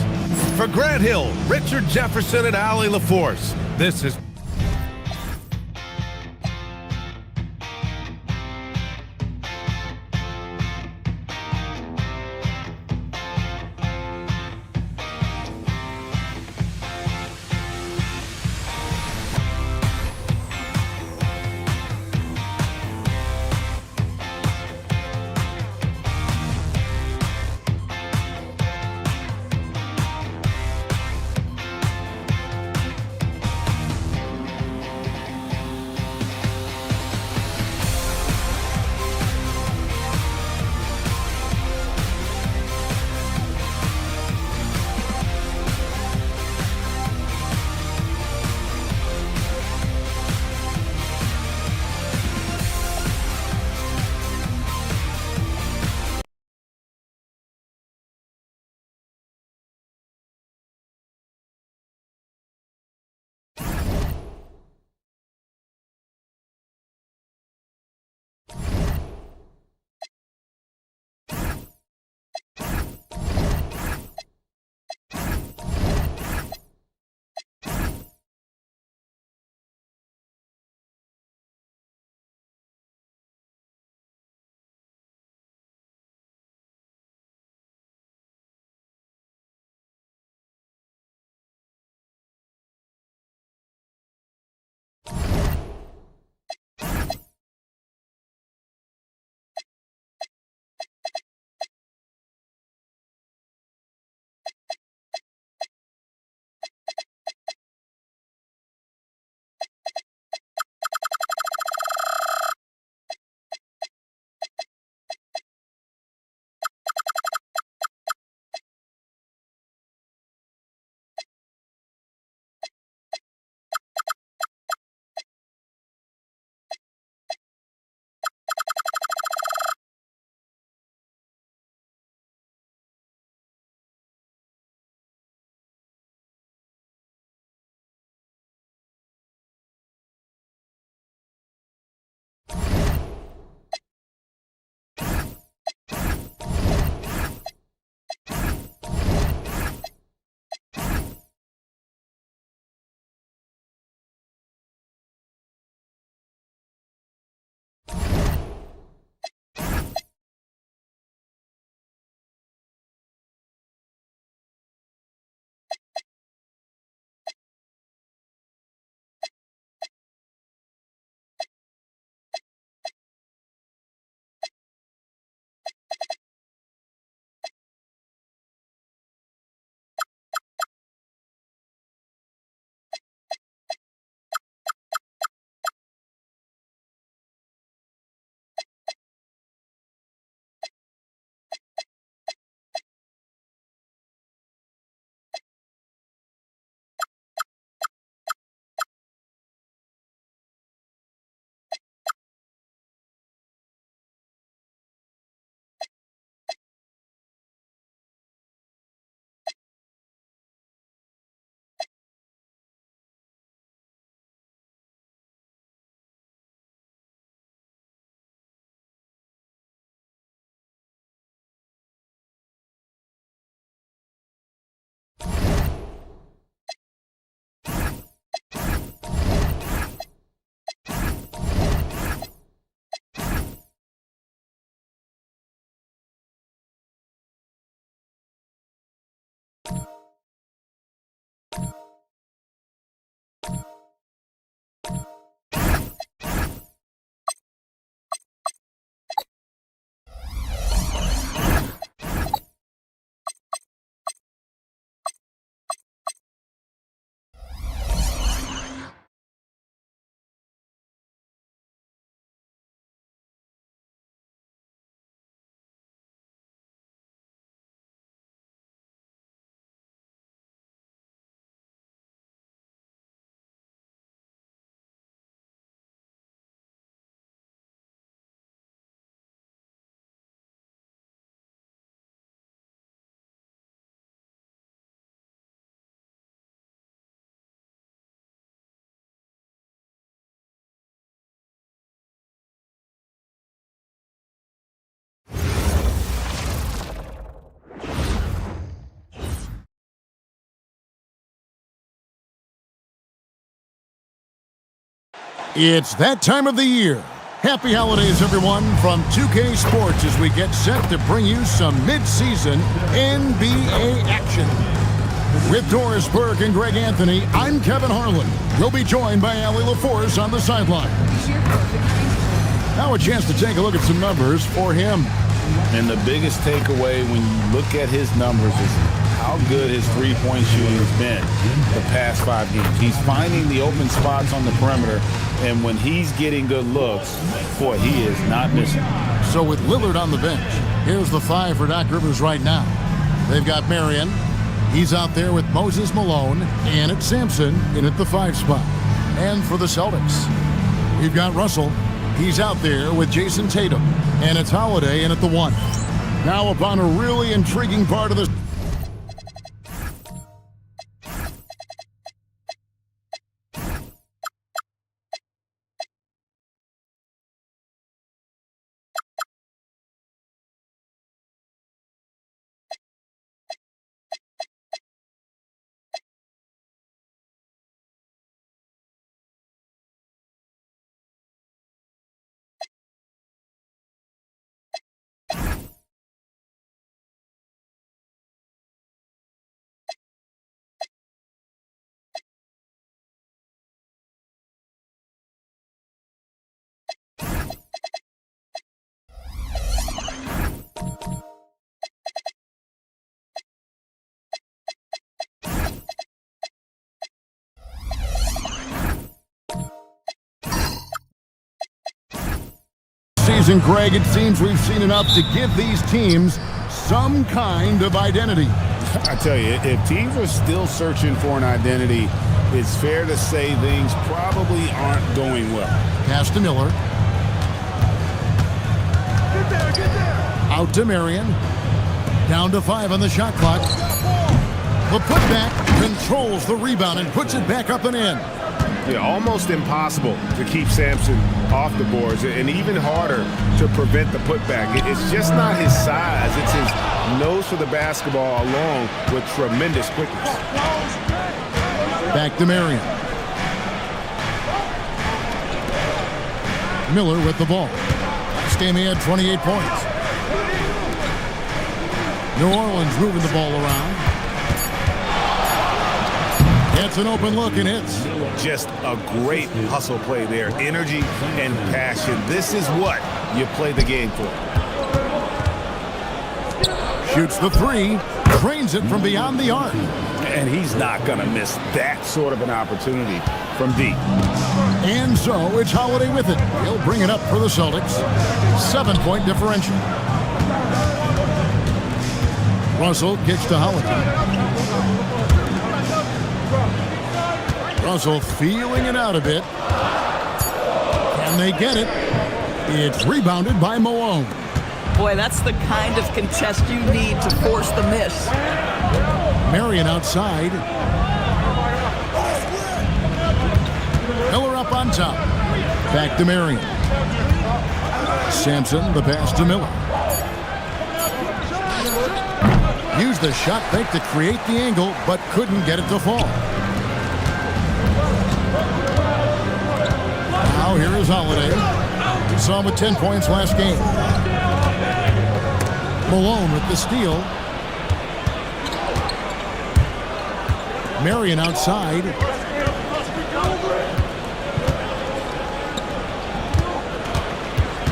For Grant Hill, Richard Jefferson, and Allie LaForce, this is It's that time of the year. Happy holidays, everyone, from 2K Sports as we get set to bring you some mid-season NBA action. With Doris Burke and Greg Anthony, I'm Kevin Harlan. We'll be joined by Allie LaForce on the sideline. Now a chance to take a look at some numbers for him. And the biggest takeaway when you look at his numbers is how good his three-point shooting has been the past 5 games. He's finding the open spots on the perimeter, and when he's getting good looks, boy, he is not missing. So with Lillard on the bench, here's the 5 for Doc Rivers right now. They've got Marion. He's out there with Moses Malone, and it's Sampson in at the 5 spot. And for the Celtics, we've got Russell. He's out there with Jason Tatum, and it's Holiday in at the 1. Now upon a really intriguing part of the season, Greg, it seems we've seen enough to give these teams some kind of identity. I tell you, if teams are still searching for an identity, it's fair to say things probably aren't going well. Pass to Miller. Out to Marion. Down to 5 on the shot clock. The putback controls the rebound and puts it back up and in. Yeah, almost impossible to keep Sampson off the boards, and even harder to prevent the putback. It's just not his size. It's his nose for the basketball along with tremendous quickness. Back to Marion. Miller with the ball. This game he had 28 points. New Orleans moving the ball around. It's an open look and hits. Just a great hustle play there. Energy and passion. This is what you play the game for. Shoots the 3. Drains it from beyond the arc. And he's not going to miss that sort of an opportunity from deep. And so it's Holiday with it. He'll bring it up for the Celtics. 7-point differential. Russell kicks to Holiday. Russell feeling it out a bit. Can they get it? It's rebounded by Malone. Boy, that's the kind of contest you need to force the miss. Marion outside. Miller up on top. Back to Marion. Sampson, the pass to Miller. Used the shot fake to create the angle, but couldn't get it to fall. Now here is Holiday. Saw him with 10 points last game. Malone with the steal. Marion outside.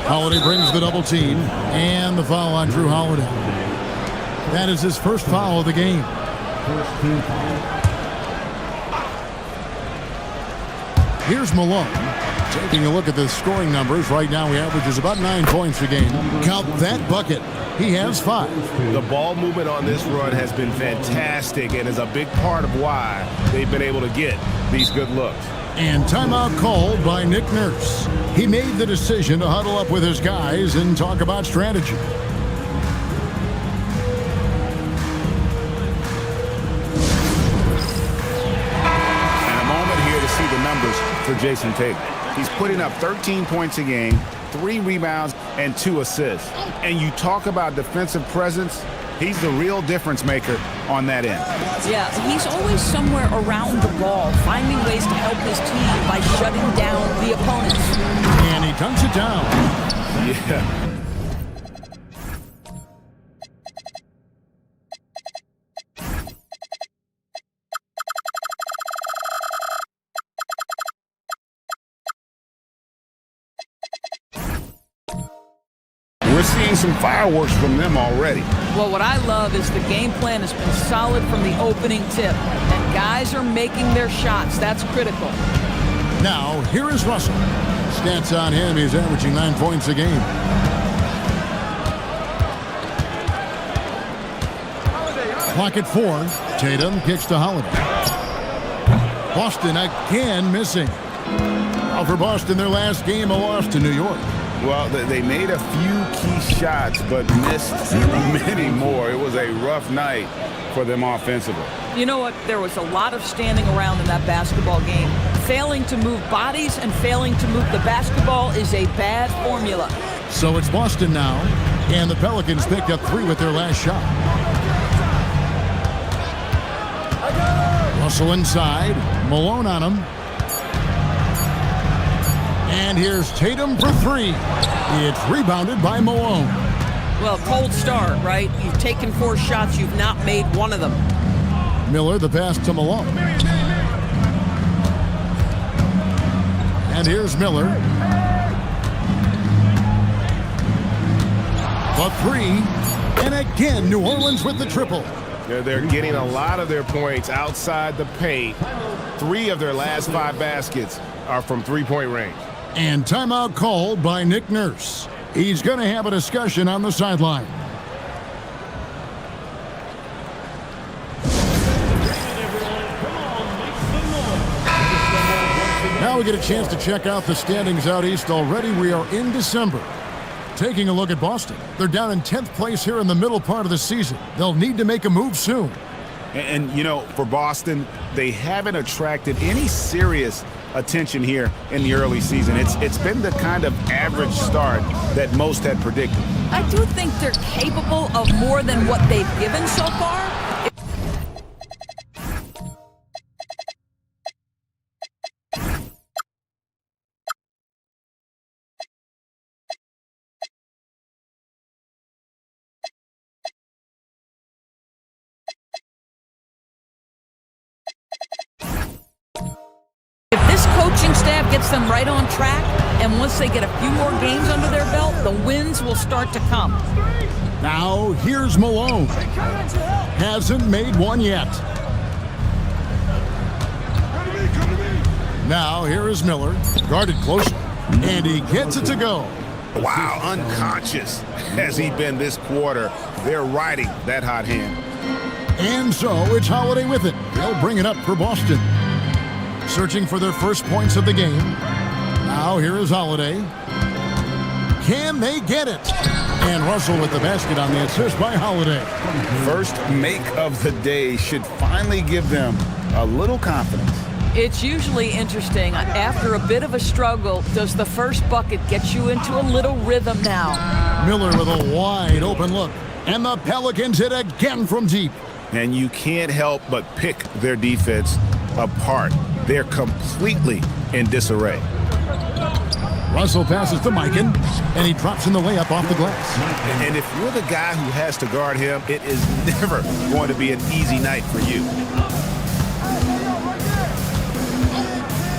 Holiday brings the double team and the foul on Drew Holiday. That is his first foul of the game. Here's Malone. Taking a look at the scoring numbers, right now he averages about 9 points a game. Count that bucket. He has 5. The ball movement on this run has been fantastic and is a big part of why they've been able to get these good looks. And timeout called by Nick Nurse. He made the decision to huddle up with his guys and talk about strategy. And a moment here to see the numbers for Jason Tatum. He's putting up 13 points a game, 3 rebounds, and 2 assists. And you talk about defensive presence, he's the real difference maker on that end. Yeah, he's always somewhere around the ball, finding ways to help his team by shutting down the the opponents. And he dunks it down. Yeah. We're seeing some fireworks from them already. Well, what I love is the game plan has been solid from the opening tip, and guys are making their shots. That's critical. Now, here is Russell. Stats on him, he's averaging 9 points a game. Clock at 4. Tatum kicks to Holiday. Boston again missing. Well, for Boston, their last game, a loss to New York. Well, they made a few key shots, but missed many more. It was a rough night for them offensively. You know what? There was a lot of standing around in that basketball game. Failing to move bodies and failing to move the basketball is a bad formula. So it's Boston now, and the Pelicans picked up 3 with their last shot. Russell inside, Malone on him. And here's Tatum for 3. It's rebounded by Malone. Well, cold start, right? You've taken 4 shots. You've not made one of them. Miller, the pass to Malone. And here's Miller. The 3. And again, New Orleans with the triple. They're getting a lot of their points outside the paint. 3 of their last 5 baskets are from three-point range. And timeout called by Nick Nurse. He's going to have a discussion on the sideline. Now we get a chance to check out the standings out east already. We are in December. Taking a look at Boston. They're down in 10th place here in the middle part of the season. They'll need to make a move soon. And you know, for Boston, they haven't attracted any serious attention here in the early season. It's been the kind of average start that most had predicted. I do think they're capable of more than what they've given so far. Coaching staff gets them right on track, and once they get a few more games under their belt, the wins will start to come. Now, here's Malone. Hasn't made one yet. Now, here is Miller. Guarded closely, and he gets it to go. Wow, unconscious has he been this quarter. They're riding that hot hand. And so, it's Holiday with it. They'll bring it up for Boston. Searching for their first points of the game. Now here is Holiday. Can they get it? And Russell with the basket on the assist by Holiday. First make of the day should finally give them a little confidence. It's usually interesting. After a bit of a struggle, does the first bucket get you into a little rhythm now? Miller with a wide open look. And the Pelicans hit again from deep. And you can't help but pick their defense apart. They're completely in disarray. Russell passes to Mikan, and he drops in the layup off the glass. And if you're the guy who has to guard him, it is never going to be an easy night for you.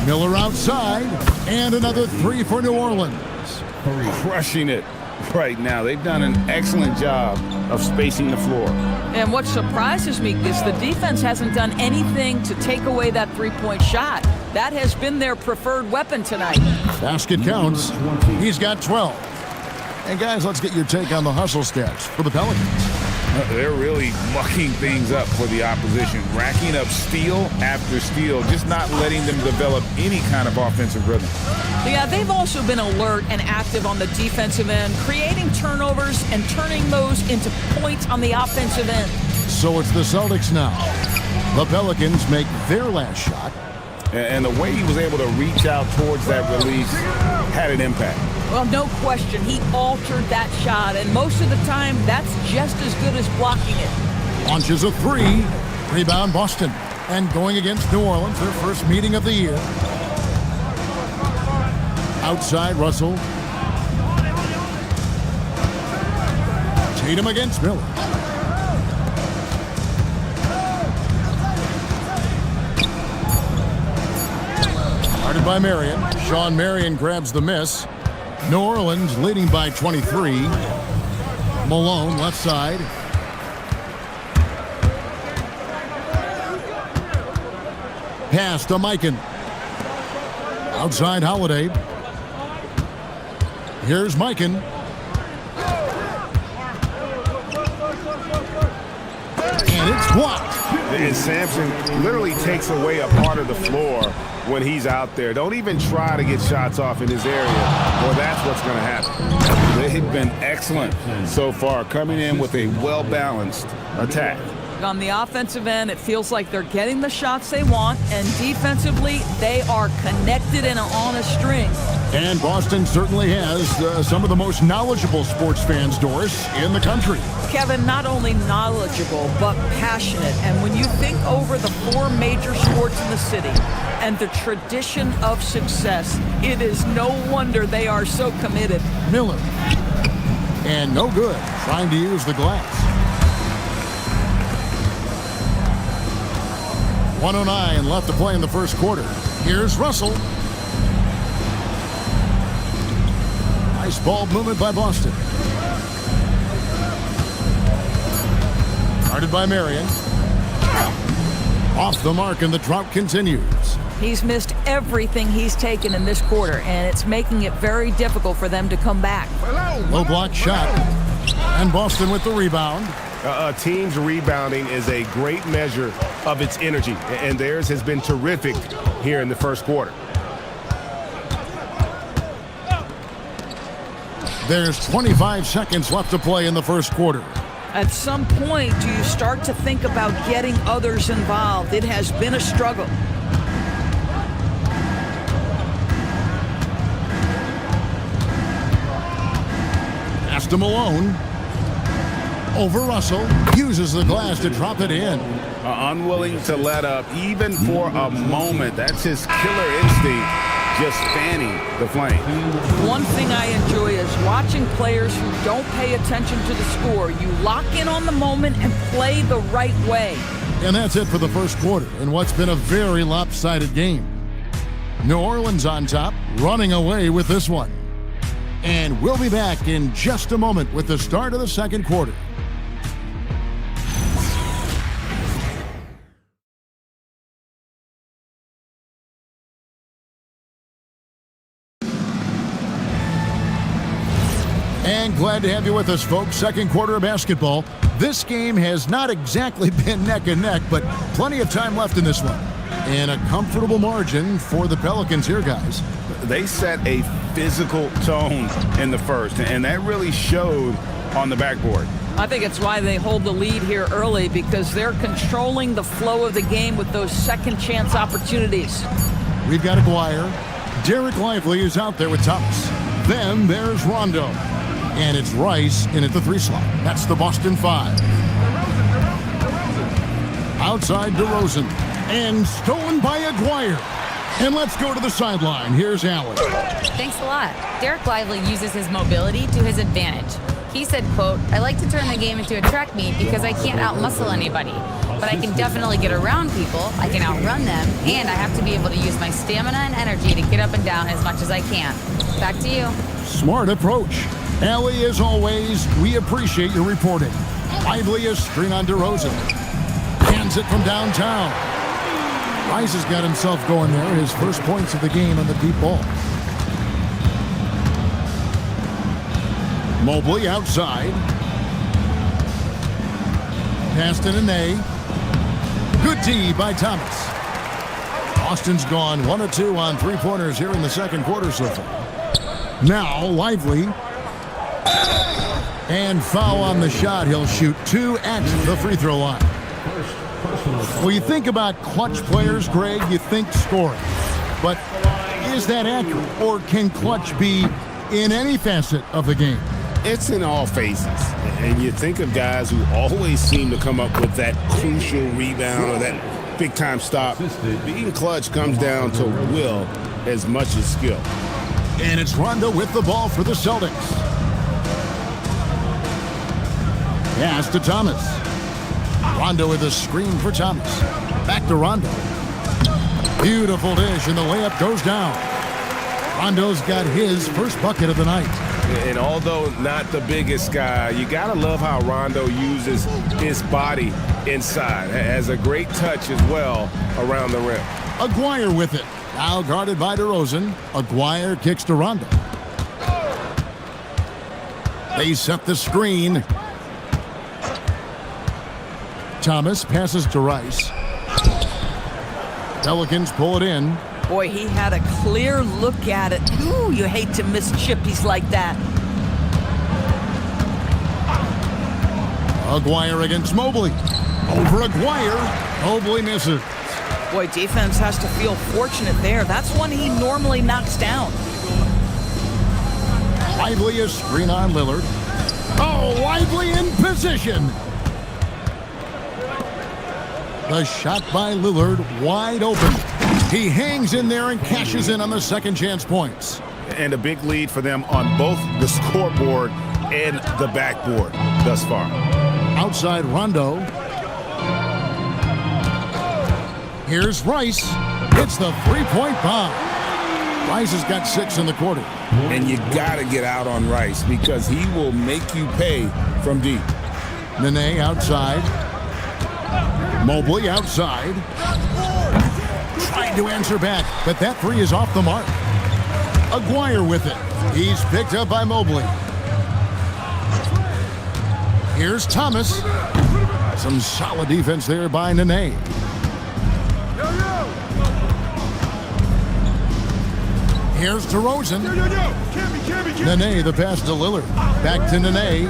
Miller outside, and another 3 for New Orleans. Crushing it right now. They've done an excellent job of spacing the floor. And what surprises me is the defense hasn't done anything to take away that three-point shot. That has been their preferred weapon tonight. Basket counts. He's got 12. And guys, let's get your take on the hustle stats for the Pelicans. They're really mucking things up for the opposition, racking up steal after steal, just not letting them develop any kind of offensive rhythm. Yeah, they've also been alert and active on the defensive end, creating turnovers and turning those into points on the offensive end. So it's the Celtics now. The Pelicans make their last shot. And the way he was able to reach out towards that release had an impact. Well, no question. He altered that shot, and most of the time, that's just as good as blocking it. Launches a 3. Rebound Boston. And going against New Orleans, their first meeting of the year. Outside, Russell. Tatum against Miller. Guarded by Marion. Sean Marion grabs the miss. New Orleans leading by 23. Malone, left side. Pass to Mikan. Outside, Holiday. Here's Mikan. And it's blocked. And Sampson literally takes away a part of the floor when he's out there. Don't even try to get shots off in his area, or that's what's going to happen. They've been excellent so far, coming in with a well-balanced attack. On the offensive end, it feels like they're getting the shots they want, and defensively, they are connected and on a string. And Boston certainly has some of the most knowledgeable sports fans, Doris, in the country. Kevin, not only knowledgeable, but passionate. And when you think over the 4 major sports in the city and the tradition of success, it is no wonder they are so committed. Miller. And no good, trying to use the glass. 1:09 left to play in the first quarter. Here's Russell. Nice ball movement by Boston. Guarded by Marion. Off the mark, and the drought continues. He's missed everything he's taken in this quarter, and it's making it very difficult for them to come back. Low block shot. And Boston with the rebound. A team's rebounding is a great measure of its energy, and theirs has been terrific here in the first quarter. There's 25 seconds left to play in the first quarter. At some point, do you start to think about getting others involved? It has been a struggle. Pass to Malone. Over Russell. Uses the glass to drop it in. Unwilling to let up, even for a moment. That's his killer instinct, just fanning the flame. One thing I enjoy is watching players who don't pay attention to the score. You lock in on the moment and play the right way. And that's it for the first quarter in what's been a very lopsided game. New Orleans on top, running away with this one. And we'll be back in just a moment with the start of the second quarter. And glad to have you with us, folks. Second quarter of basketball. This game has not exactly been neck and neck, but plenty of time left in this one. And a comfortable margin for the Pelicans here, guys. They set a physical tone in the first, and that really showed on the backboard. I think it's why they hold the lead here early, because they're controlling the flow of the game with those second chance opportunities. We've got Aguirre. Derek Lively is out there with Thomas. Then there's Rondo. And it's Rice in at the 3 slot. That's the Boston 5. Outside DeRozan. And stolen by Aguirre. And let's go to the sideline. Here's Allen. Thanks a lot. Derek Lively uses his mobility to his advantage. He said, quote, "I like to turn the game into a track meet because I can't outmuscle anybody. But I can definitely get around people, I can outrun them, and I have to be able to use my stamina and energy to get up and down as much as I can." Back to you. Smart approach. Allie, as always, we appreciate your reporting. Lively is screen on DeRozan. Hands it from downtown. Rice has got himself going there. His first points of the game on the deep ball. Mobley outside. Passed in a nay. Good D by Thomas. Austin's gone 1 of 2 on 3-pointers here in the second quarter so far. Now Lively. And foul on the shot. He'll shoot 2 at the free throw line. Well, you think about clutch players, Greg, you think scoring. But is that accurate? Or can clutch be in any facet of the game? It's in all phases. And you think of guys who always seem to come up with that crucial rebound or that big-time stop. Being clutch comes down to will as much as skill. And it's Rondo with the ball for the Celtics. Pass to Thomas. Rondo with a screen for Thomas. Back to Rondo. Beautiful dish, and the layup goes down. Rondo's got his first bucket of the night. And although not the biggest guy, you got to love how Rondo uses his body inside. Has a great touch as well around the rim. Aguirre with it. Now guarded by DeRozan. Aguirre kicks to Rondo. They set the screen. Thomas passes to Rice. Pelicans pull it in. Boy, he had a clear look at it. Ooh, you hate to miss chippies like that. Aguirre against Mobley. Over Aguirre. Mobley misses. Boy, defense has to feel fortunate there. That's one he normally knocks down. Lively a screen on Lillard. Oh, Lively in position. The shot by Lillard wide open. He hangs in there and cashes in on the second chance points. And a big lead for them on both the scoreboard and the backboard thus far. Outside Rondo. Here's Rice. Hits the three-point bomb. Rice has got 6 in the quarter. And you got to get out on Rice because he will make you pay from deep. Nene outside. Mobley outside. Trying to answer back, but that three is off the mark. Aguirre with it. He's picked up by Mobley. Here's Thomas. Some solid defense there by Nene. Here's DeRozan. Nene, the pass to Lillard. Back to Nene.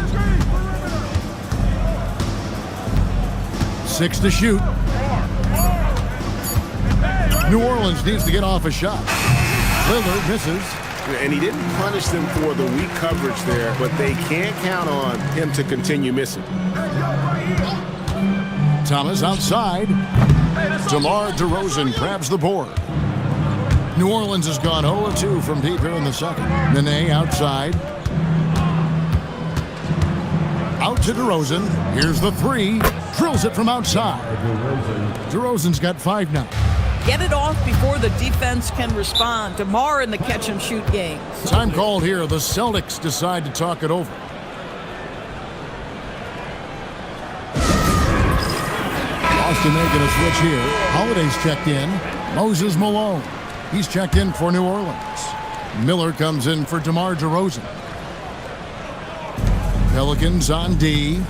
6 to shoot. New Orleans needs to get off a shot. Lillard misses. And he didn't punish them for the weak coverage there, but they can't count on him to continue missing. Thomas outside. DeMar DeRozan grabs the board. New Orleans has gone 0-2 from deep here in the second. Nene outside. Out to DeRozan. Here's the three. Drills it from outside. DeRozan's got 5 now. Get it off before the defense can respond. DeMar in the catch-and-shoot game. Time called here. The Celtics decide to talk it over. Boston making a switch here. Holiday's checked in. Moses Malone. He's checked in for New Orleans. Miller comes in for DeMar DeRozan. Pelicans on D.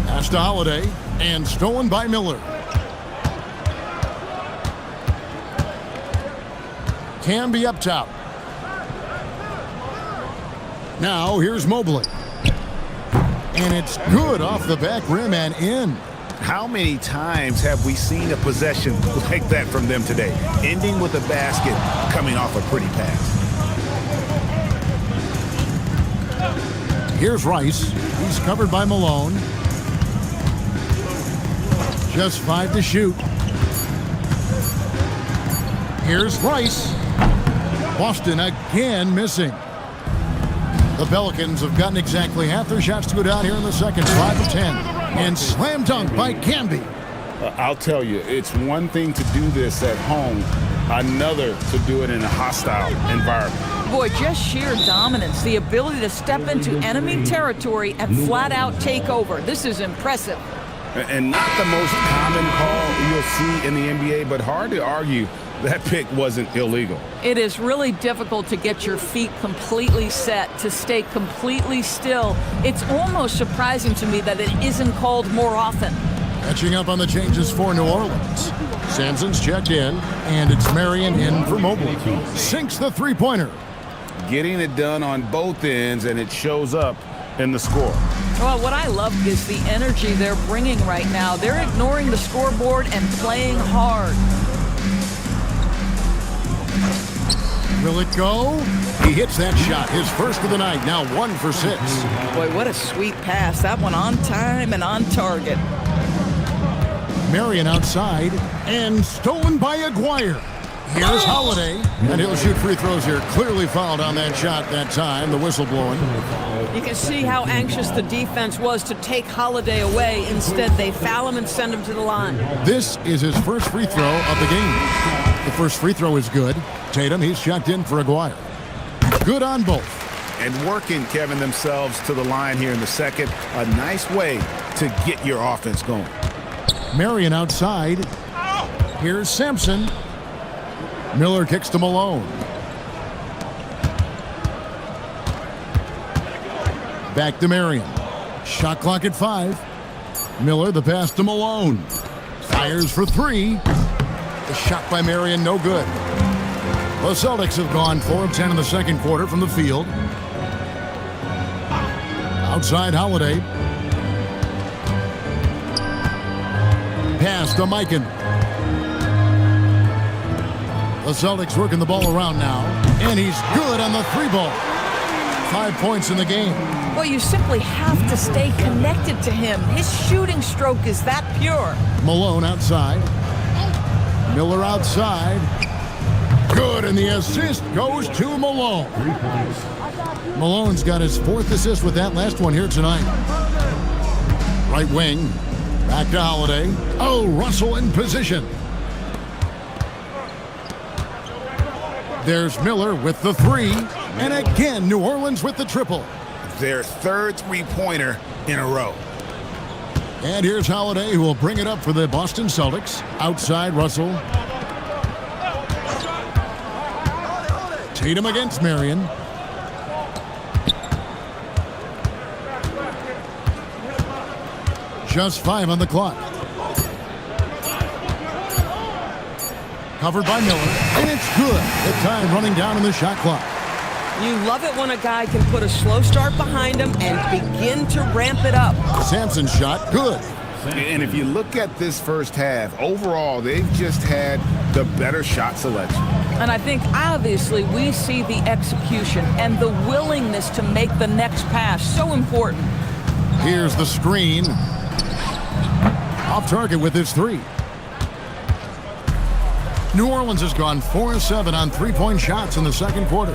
Pass to Holiday. And stolen by Miller. Camby up top. Now here's Mobley. And it's good off the back rim and in. How many times have we seen a possession like that from them today? Ending with a basket, coming off a pretty pass. Here's Rice. He's covered by Malone. Just 5 to shoot. Here's Rice. Boston again missing. The Pelicans have gotten exactly half their shots to go down here in the second. 5 of 10. And slam dunk by Camby. I'll tell you, it's one thing to do this at home, another to do it in a hostile environment. Boy, just sheer dominance, the ability to step into enemy territory and flat out take over. This is impressive. And not the most common call you'll see in the NBA, but hard to argue that pick wasn't illegal. It is really difficult to get your feet completely set, to stay completely still. It's almost surprising to me that it isn't called more often. Catching up on the changes for New Orleans. Sampson's checked in, and it's Marion in for Mobley. Sinks the three-pointer. Getting it done on both ends, and it shows up in the score. Well, what I love is the energy they're bringing right now. They're ignoring the scoreboard and playing hard. Will it go? He hits that shot, his first of the night, now 1 for 6. Boy, what a sweet pass. That one on time and on target. Marion outside, and stolen by Aguirre. Here's Holiday, and he'll shoot free throws here. Clearly fouled on that shot that time, the whistle blowing. You can see how anxious the defense was to take Holiday away. Instead, they foul him and send him to the line. This is his first free throw of the game. The first free throw is good. Tatum, he's checked in for Aguirre. Good on both. And working, Kevin, themselves to the line here in the second. A nice way to get your offense going. Marion outside. Here's Sampson. Miller kicks to Malone. Back to Marion. Shot clock at 5. Miller, the pass to Malone. Fires for 3. The shot by Marion, no good. The Celtics have gone 4 of 10 in the second quarter from the field. Outside Holiday. Pass to Mikan. The Celtics working the ball around now. And he's good on the 3-ball. 5 points in the game. Well, you simply have to stay connected to him. His shooting stroke is that pure. Malone outside. Miller outside. Good, and the assist goes to Malone. Malone's got his 4th assist with that last one here tonight. Right wing. Back to Holiday. Oh, Russell in position. There's Miller with the 3. And again, New Orleans with the triple. Their third three-pointer in a row. And here's Holiday, who will bring it up for the Boston Celtics. Outside Russell. Tatum against Marion. Just 5 on the clock. Covered by Miller, and it's good. The time running down in the shot clock. You love it when a guy can put a slow start behind him and begin to ramp it up. Sampson's shot, good. And if you look at this first half, overall, they've just had the better shot selection. And I think, obviously, we see the execution and the willingness to make the next pass so important. Here's the screen. Off target with his 3. New Orleans has gone 4 of 7 on 3-point shots in the second quarter.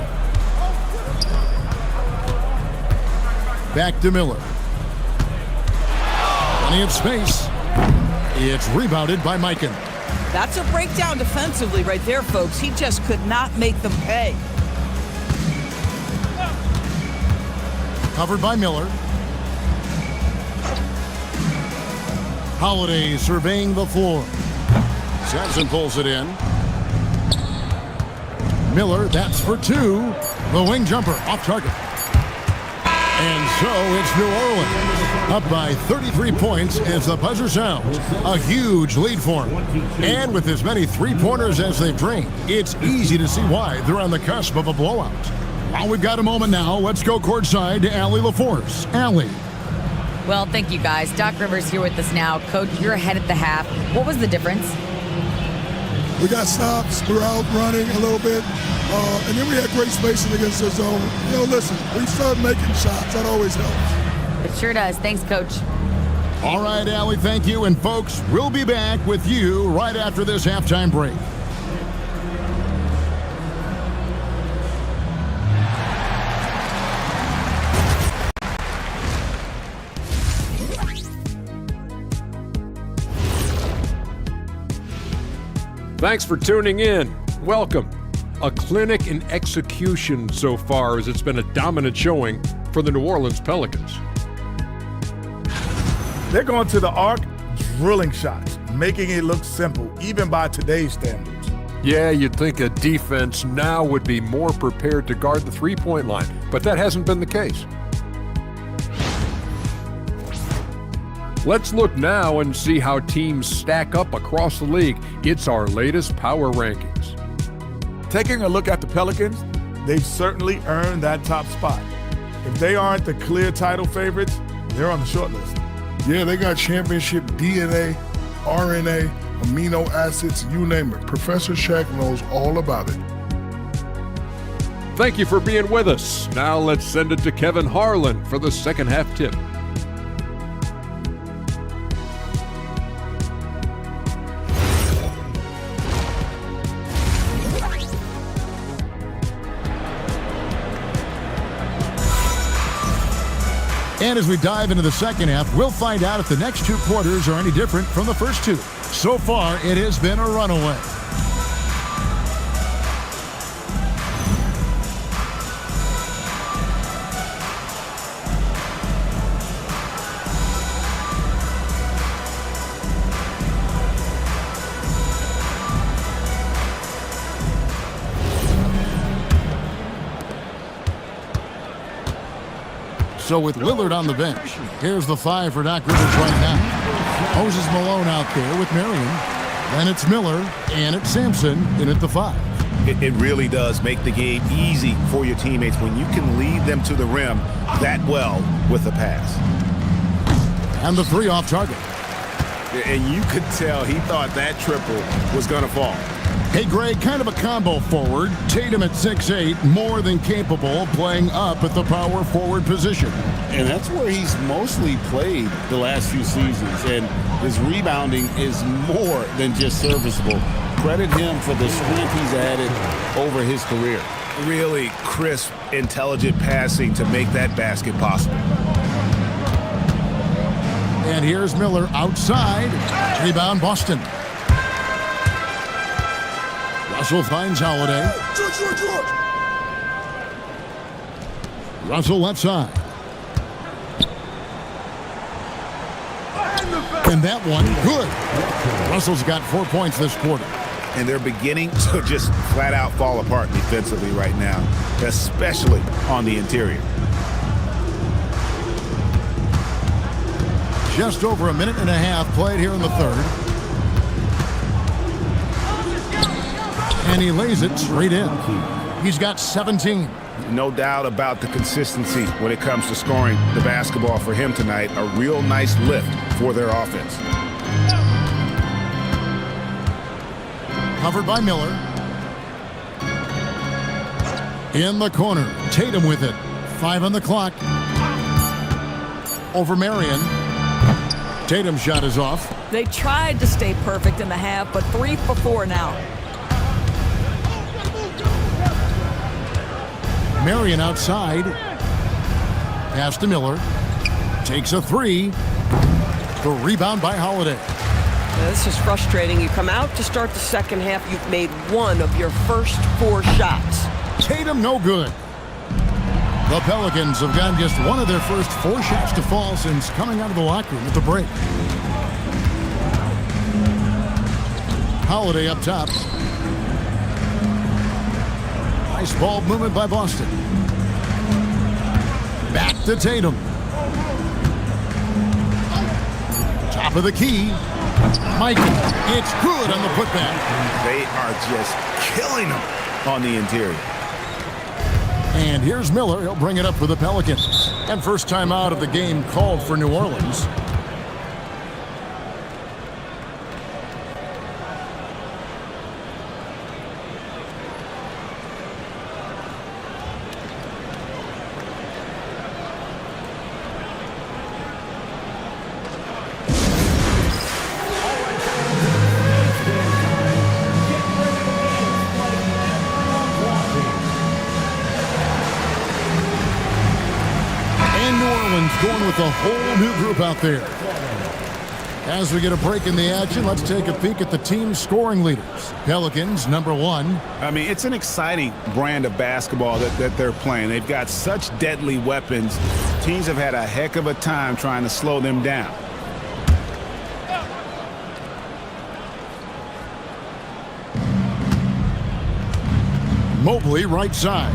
Back to Miller. Plenty of space. It's rebounded by Mikan. That's a breakdown defensively right there, folks. He just could not make them pay. Covered by Miller. Holiday surveying the floor. Sampson pulls it in. Miller, that's for 2. The wing jumper off target. And so it's New Orleans up by 33 points as the buzzer sounds. A huge lead for them. And with as many 3-pointers as they've drained, it's easy to see why they're on the cusp of a blowout. While we've got a moment now, let's go courtside to Allie LaForce. Allie. Well, thank you guys. Doc Rivers here with us now. Coach, you're ahead at the half. What was the difference? We got stops. We were out running a little bit. And then we had great spacing against the zone. You know, listen, we started making shots. That always helps. It sure does. Thanks, Coach. All right, Allie, thank you. And, folks, we'll be back with you right after this halftime break. Thanks for tuning in. Welcome. A clinic in execution so far, as it's been a dominant showing for the New Orleans Pelicans. They're going to the arc, drilling shots, making it look simple, even by today's standards. Yeah, you'd think a defense now would be more prepared to guard the three-point line, but that hasn't been the case. Let's look now and see how teams stack up across the league. It's our latest power rankings. Taking a look at the Pelicans, they've certainly earned that top spot. If they aren't the clear title favorites, they're on the short list. Yeah, they got championship DNA, RNA, amino acids, you name it. Professor Shaq knows all about it. Thank you for being with us. Now let's send it to Kevin Harlan for the second half tip. And as we dive into the second half, we'll find out if the next two quarters are any different from the first two. So far, it has been a runaway. So with Lillard on the bench, here's the 5 for Doc Rivers right now. Moses Malone out there with Marion. Then it's Miller, and it's Sampson in at the 5. It really does make the game easy for your teammates when you can lead them to the rim that well with a pass. And the 3 off target. And you could tell he thought that triple was going to fall. Hey, Greg, kind of a combo forward. Tatum at 6'8", more than capable of playing up at the power forward position. And that's where he's mostly played the last few seasons. And his rebounding is more than just serviceable. Credit him for the strength he's added over his career. Really crisp, intelligent passing to make that basket possible. And here's Miller outside. Rebound Boston. Russell finds Holiday. Russell left side. And that one, good. Russell's got 4 points this quarter. And they're beginning to just flat out fall apart defensively right now, especially on the interior. Just over a minute and a half played here in the third. And he lays it straight in. He's got 17. No doubt about the consistency when it comes to scoring the basketball for him tonight. A real nice lift for their offense. Covered by Miller. In the corner, Tatum with it. 5 on the clock. Over Marion. Tatum's shot is off. They tried to stay perfect in the half, but 3 for 4 now. Marion outside. Pass to Miller. Takes a 3. The rebound by Holiday. Now, this is frustrating. You come out to start the second half, you've made 1 of your first 4 shots. Tatum no good. The Pelicans have gotten just 1 of their first 4 shots to fall since coming out of the locker room at the break. Holiday up top. Nice ball movement by Boston. Back to Tatum. Top of the key. Michael. It's good on the putback. They are just killing them on the interior. And here's Miller. He'll bring it up for the Pelicans. And first time out of the game called for New Orleans. Going with a whole new group out there. As we get a break in the action, let's take a peek at the team's scoring leaders. Pelicans, number 1. I mean, it's an exciting brand of basketball that they're playing. They've got such deadly weapons. Teams have had a heck of a time trying to slow them down. Mobley, right side.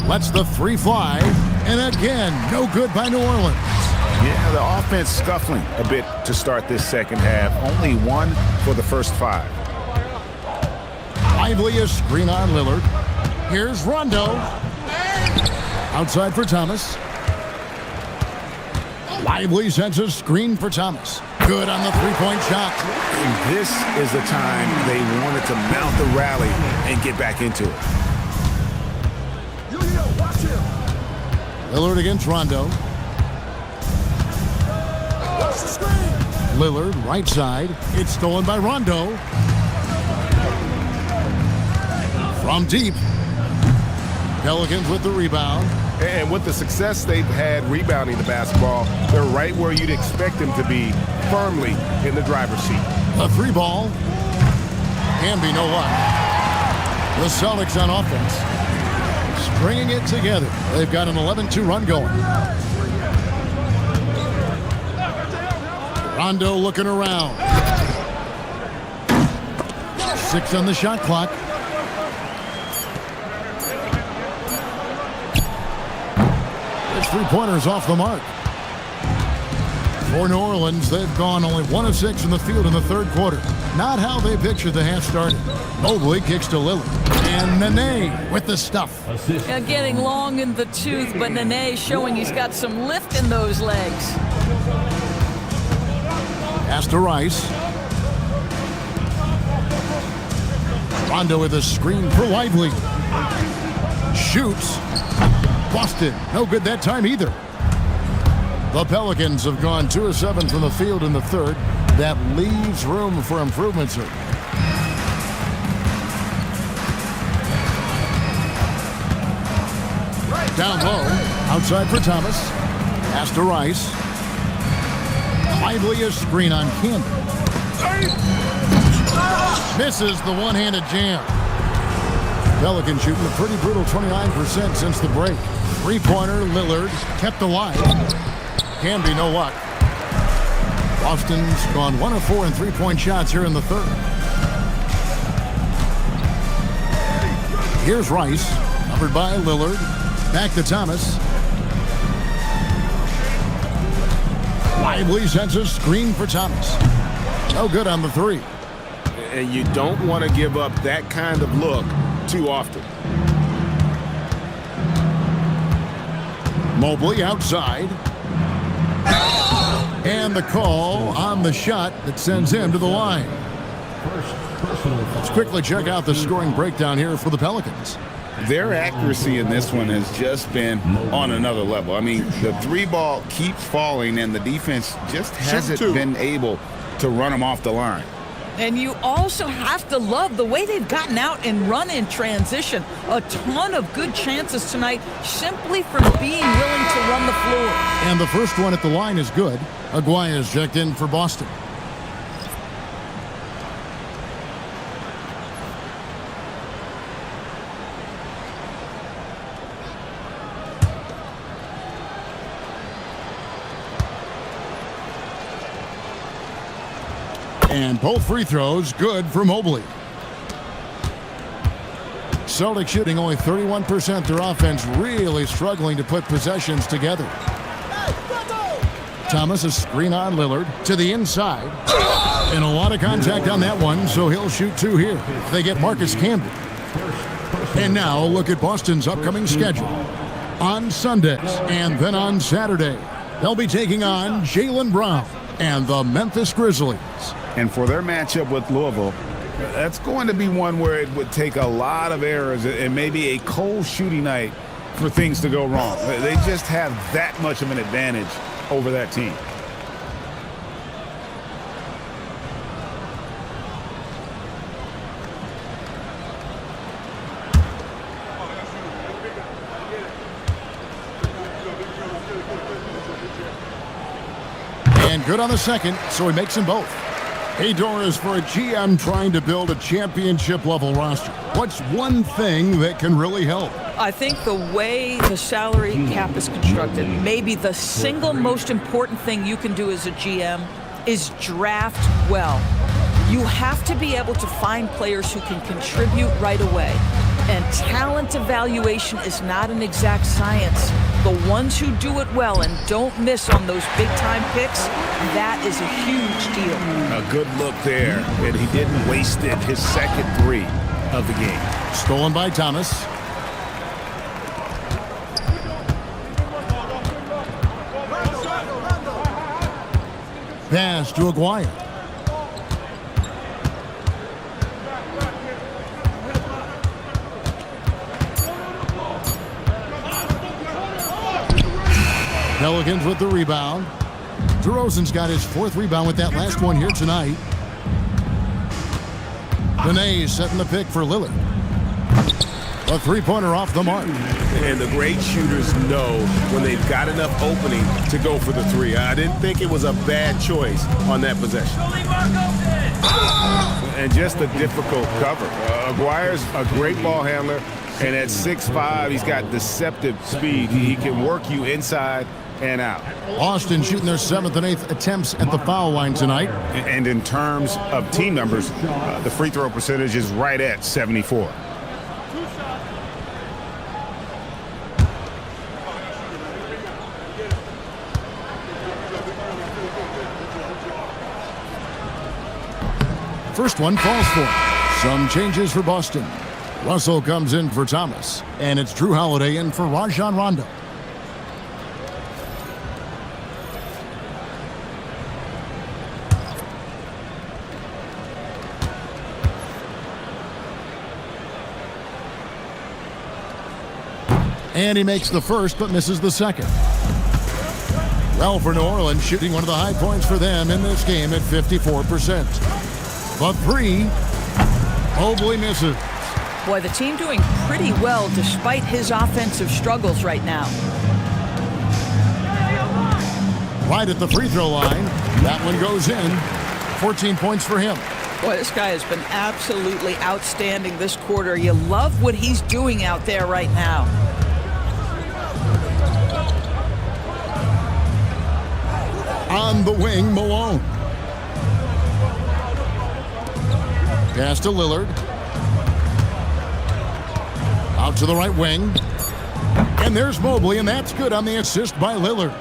Lets the 3 fly, and again, no good by New Orleans. Yeah, the offense scuffling a bit to start this second half. Only 1 for the first 5. Lively a screen on Lillard. Here's Rondo. Outside for Thomas. Lively sends a screen for Thomas. Good on the 3-point shot. And this is the time they wanted to mount the rally and get back into it. Lillard against Rondo. Lillard, right side. It's stolen by Rondo. From deep. Pelicans with the rebound. And with the success they've had rebounding the basketball, they're right where you'd expect them to be, firmly in the driver's seat. A 3-ball. Can be no luck. The Celtics on offense, stringing it together. They've got an 11-2 run going. Rondo looking around. 6 on the shot clock. It's 3-pointers off the mark. For New Orleans, they've gone only 1 of 6 in the field in the third quarter. Not how they pictured the half started. Mobley kicks to Lillard. And Nene with the stuff. Getting long in the tooth, but Nene showing he's got some lift in those legs. Pass to Rice. Rondo with a screen for Lively. Shoots. Boston. No good that time either. The Pelicans have gone 2 of 7 from the field in the third. That leaves room for improvement, sir. Down low. Outside for Thomas. Pass to Rice. Lively a screen on Camden. Misses the one-handed jam. Pelican shooting a pretty brutal 29% since the break. 3-pointer, Lillard kept alive. Can be no luck. Boston's gone 1 of 4 in 3-point shots here in the third. Here's Rice, covered by Lillard. Back to Thomas. Lively sends a screen for Thomas. No good on the 3. And you don't want to give up that kind of look too often. Mobley outside. And the call on the shot that sends him to the line. Let's quickly check out the scoring breakdown here for the Pelicans. Their accuracy in this one has just been on another level. I mean, the 3-ball keeps falling, and the defense just hasn't been able to run them off the line. And you also have to love the way they've gotten out and run in transition. A ton of good chances tonight simply from being willing to run the floor. And the first one at the line is good. Aguaya's checked in for Boston. And both free throws good for Mobley. Celtics shooting only 31%. Their offense really struggling to put possessions together. Thomas a screen on Lillard to the inside. And a lot of contact on that one, so he'll shoot 2 here. They get Marcus Camden. And now look at Boston's upcoming schedule. On Sundays and then on Saturday, they'll be taking on Jaylen Brown and the Memphis Grizzlies. And for their matchup with Louisville, that's going to be one where it would take a lot of errors and maybe a cold shooting night for things to go wrong. They just have that much of an advantage over that team. And good on the second, so he makes them both. Hey, Doris, for a GM trying to build a championship-level roster, what's one thing that can really help? I think the way the salary cap is constructed, maybe the single most important thing you can do as a GM is draft well. You have to be able to find players who can contribute right away. And talent evaluation is not an exact science. The ones who do it well and don't miss on those big-time picks, that is a huge deal. A good look there, and he didn't waste it. His second 3 of the game. Stolen by Thomas. Pass to Aguaya. Pelicans with the rebound. DeRozan's got his 4th rebound with that last one here tonight. Nene setting the pick for Lillard. A three-pointer off the mark. And the great shooters know when they've got enough opening to go for the three. I didn't think it was a bad choice on that possession. And just a difficult cover. Aguirre's a great ball handler, and at 6'5", he's got deceptive speed. He can work you inside and out. Austin shooting their 7th and 8th attempts at the foul line tonight. And in terms of team numbers, the free throw percentage is right at 74. First one falls for him. Some changes for Boston. Russell comes in for Thomas, and it's Drew Holiday in for Rajon Rondo. And he makes the first, but misses the second. Well, for New Orleans, shooting one of the high points for them in this game at 54%. But three, Mobley misses. Boy, the team doing pretty well despite his offensive struggles right now. Right at the free throw line. That one goes in. 14 points for him. Boy, this guy has been absolutely outstanding this quarter. You love what he's doing out there right now. On the wing, Malone. Pass to Lillard. Out to the right wing. And there's Mobley, and that's good on the assist by Lillard.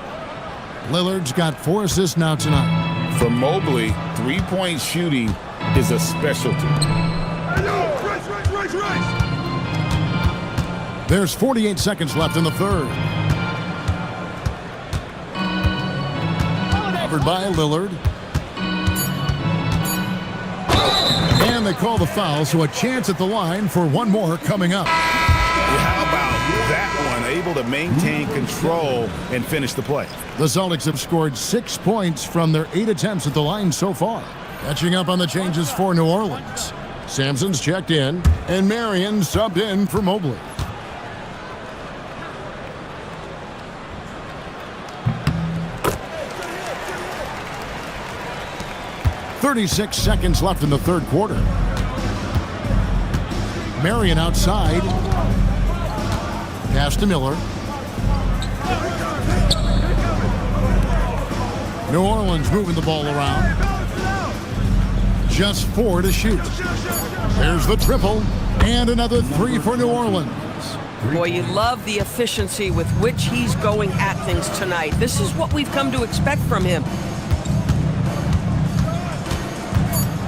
Lillard's got 4 assists now tonight. For Mobley, three-point shooting is a specialty. There's 48 seconds left in the third. Covered by Lillard. And they call the foul, so a chance at the line for one more coming up. How about that one? Able to maintain control and finish the play. The Celtics have scored 6 points from their 8 attempts at the line so far. Catching up on the changes for New Orleans. Sampson's checked in, and Marion subbed in for Mobley. .36 seconds left in the third quarter. Marion outside. Pass to Miller. New Orleans moving the ball around. Just 4 to shoot. There's the triple. And another 3 for New Orleans. Boy, you love the efficiency with which he's going at things tonight. This is what we've come to expect from him.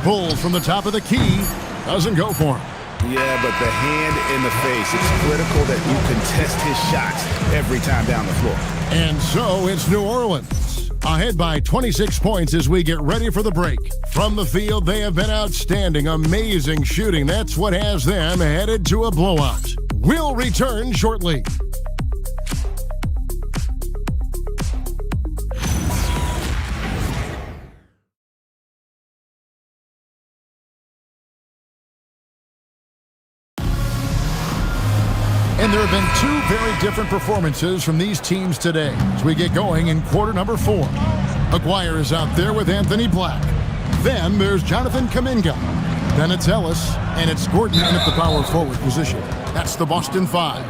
Pulls from the top of the key. Doesn't go for him. Yeah, but the hand in the face. It's critical that you contest his shots every time down the floor. And so it's New Orleans. Ahead by 26 points as we get ready for the break. From the field, they have been outstanding. Amazing shooting. That's what has them headed to a blowout. We'll return shortly. And there have been 2 very different performances from these teams today as we get going in quarter number 4. Aguirre is out there with Anthony Black. Then there's Jonathan Kuminga. Then it's Ellis, and it's Gordon in at the power forward position. That's the Boston 5.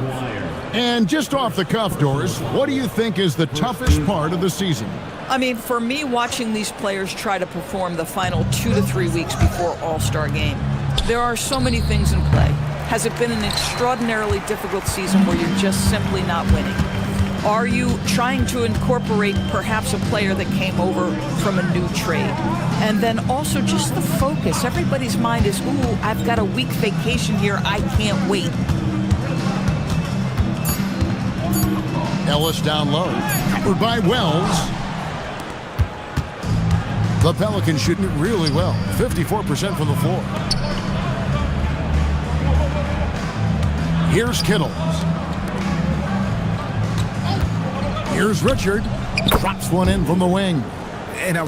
And just off the cuff, Doris, what do you think is the toughest part of the season? I mean, for me, watching these players try to perform the final 2 to 3 weeks before All-Star game, there are so many things in play. Has it been an extraordinarily difficult season where you're just simply not winning? Are you trying to incorporate perhaps a player that came over from a new trade? And then also just the focus. Everybody's mind is, ooh, I've got a week vacation here. I can't wait. Ellis down low. Covered by Wells. The Pelicans shooting it really well. 54% from the floor. Here's Kittle. Here's Richard. Drops one in from the wing. And I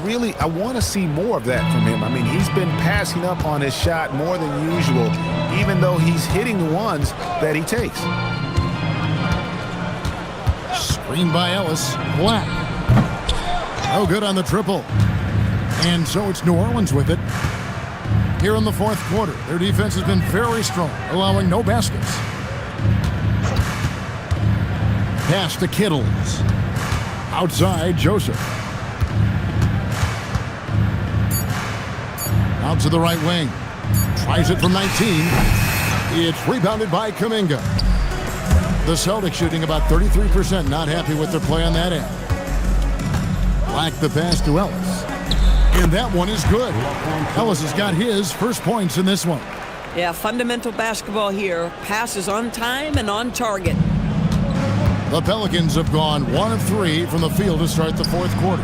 want to see more of that from him. I mean, he's been passing up on his shot more than usual, even though he's hitting the ones that he takes. Screen by Ellis. Black. Oh, good on the triple. And so it's New Orleans with it. Here in the fourth quarter, their defense has been very strong, allowing no baskets. Pass to Kittles. Outside, Joseph. Out to the right wing. Tries it from 19. It's rebounded by Kuminga. The Celtics shooting about 33%. Not happy with their play on that end. Black the pass to Ellis. And that one is good. Ellis has got his first points in this one. Yeah, fundamental basketball here. Passes on time and on target. The Pelicans have gone 1 of 3 from the field to start the fourth quarter.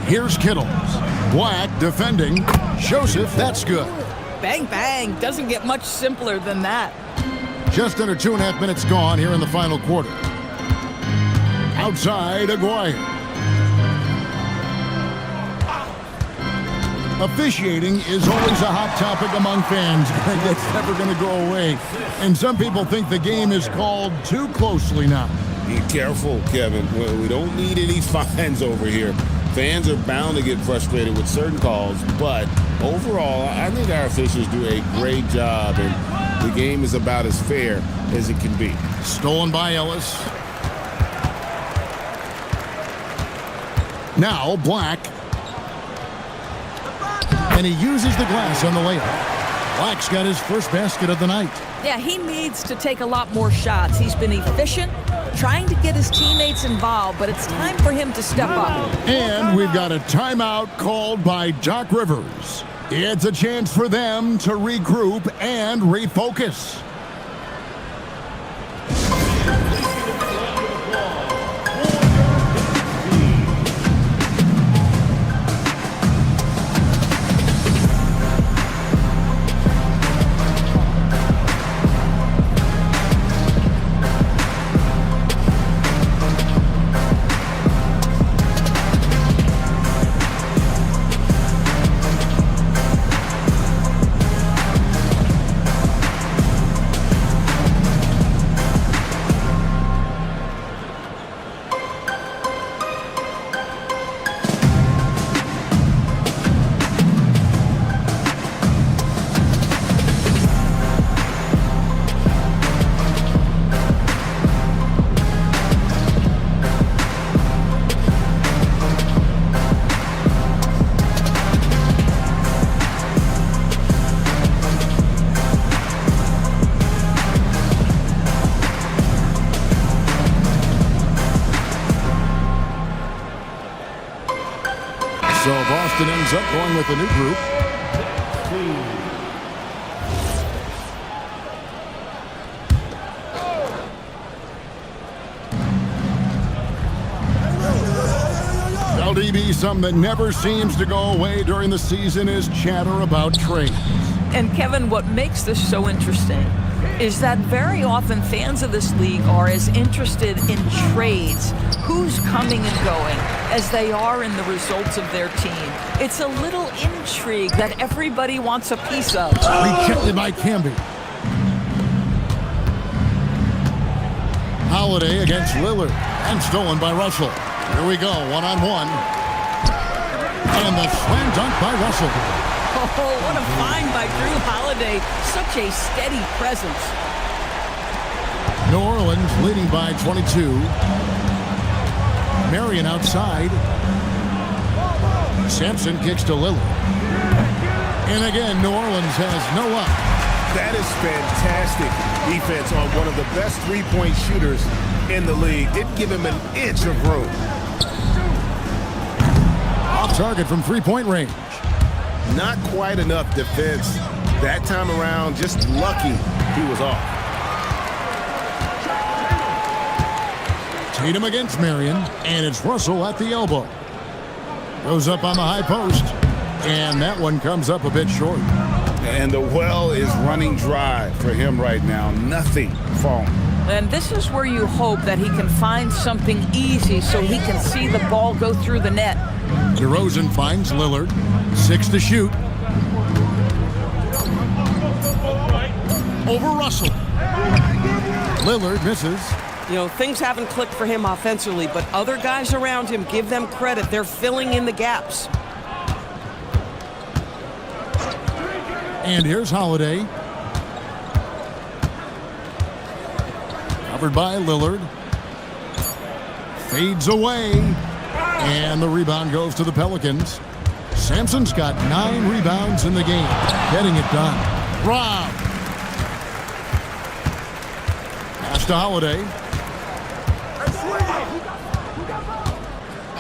Here's Kittles. Black defending. Joseph, that's good. Bang, bang. Doesn't get much simpler than that. Just under 2.5 minutes gone here in the final quarter. Outside, Aguirre. Officiating is always a hot topic among fans. That's never going to go away. And some people think the game is called too closely now. Be careful, Kevin. We don't need any fines over here. Fans are bound to get frustrated with certain calls, but overall, I think our officials do a great job, and the game is about as fair as it can be. Stolen by Ellis. Now Black. And he uses the glass on the layup. Black's got his first basket of the night. Yeah, he needs to take a lot more shots. He's been efficient, trying to get his teammates involved, but it's time for him to step up. And we've got a timeout called by Doc Rivers. It's a chance for them to regroup and refocus. So Boston ends up going with a new group. LDB, something that never seems to go away during the season is chatter about trades. And Kevin, what makes this so interesting is that very often fans of this league are as interested in trades, who's coming and going, as they are in the results of their team. It's a little intrigue that everybody wants a piece of. Rejected by Camby. Holiday against Lillard and stolen by Russell. Here we go, one-on-one. And the slam dunk by Russell. Oh, what a find by Drew Holiday. Such a steady presence. New Orleans leading by 22. Marion outside. Sampson kicks to Lillard. And again, New Orleans has no luck. That is fantastic defense on one of the best three-point shooters in the league. Didn't give him an inch of room. Off target from three-point range. Not quite enough defense that time around. Just lucky he was off. Tatum against Marion, and it's Russell at the elbow. Goes up on the high post, and that one comes up a bit short. And the well is running dry for him right now. Nothing falling. And this is where you hope that he can find something easy so he can see the ball go through the net. DeRozan finds Lillard. 6 to shoot. Over Russell. Lillard misses. You know, things haven't clicked for him offensively, but other guys around him, give them credit. They're filling in the gaps. And here's Holiday. Covered by Lillard. Fades away. And the rebound goes to the Pelicans. Sampson's got 9 rebounds in the game. Getting it done. Rob. Pass to Holiday.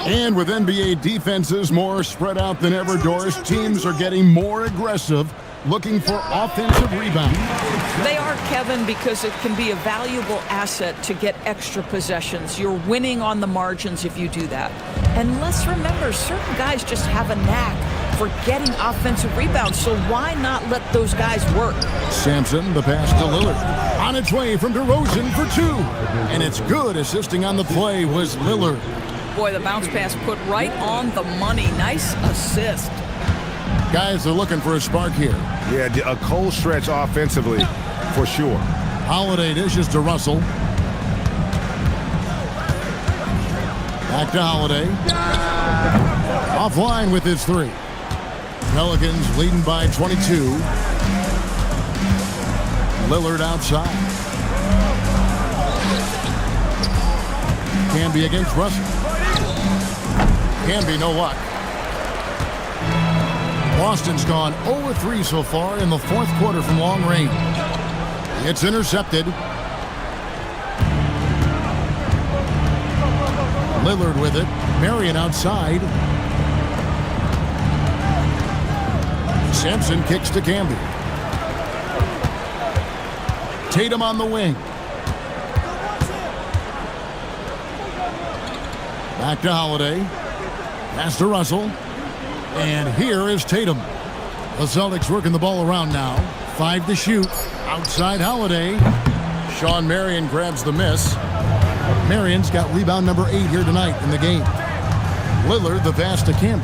And with NBA defenses more spread out than ever, Doris, teams are getting more aggressive, looking for offensive rebounds. They are, Kevin, because it can be a valuable asset to get extra possessions. You're winning on the margins if you do that. And let's remember, certain guys just have a knack for getting offensive rebounds, so why not let those guys work? Sampson, the pass to Lillard. On its way from DeRozan for 2. And it's good. Assisting on the play was Lillard. Boy, the bounce pass put right on the money. Nice assist. Guys are looking for a spark here. Yeah, a cold stretch offensively, for sure. Holiday dishes to Russell. Back to Holiday. Offline with his 3. Pelicans leading by 22. Lillard outside. Can be against Russell. Can be no luck. Boston's gone 0-3 so far in the 4th quarter from long range. It's intercepted. Lillard with it. Marion outside. Sampson kicks to Camby. Tatum on the wing. Back to Holiday. Pass to Russell. And here is Tatum. The Celtics working the ball around now. 5 to shoot. Outside Holiday. Sean Marion grabs the miss. Marion's got rebound number 8 here tonight in the game. Lillard the pass to Camby.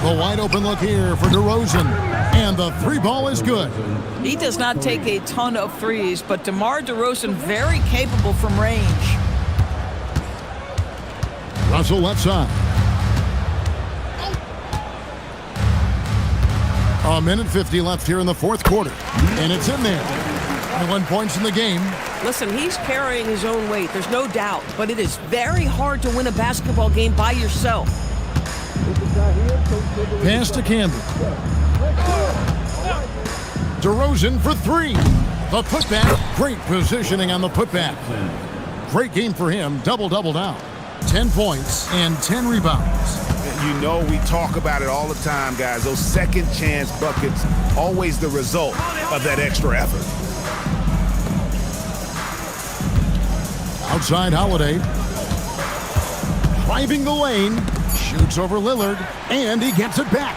The wide open look here for DeRozan. And the 3 ball is good. He does not take a ton of threes, but DeMar DeRozan very capable from range. Russell left side. A minute 50 left here in the 4th quarter. And it's in there. 21 points in the game. Listen, he's carrying his own weight. There's no doubt. But it is very hard to win a basketball game by yourself. Pass to Campbell. DeRozan for 3. The putback. Great positioning on the putback. Great game for him. Double-double now. 10 points and 10 rebounds. You know we talk about it all the time, guys. Those second chance buckets, always the result of that extra effort. Outside Holiday. Driving the lane. Shoots over Lillard. And he gets it back.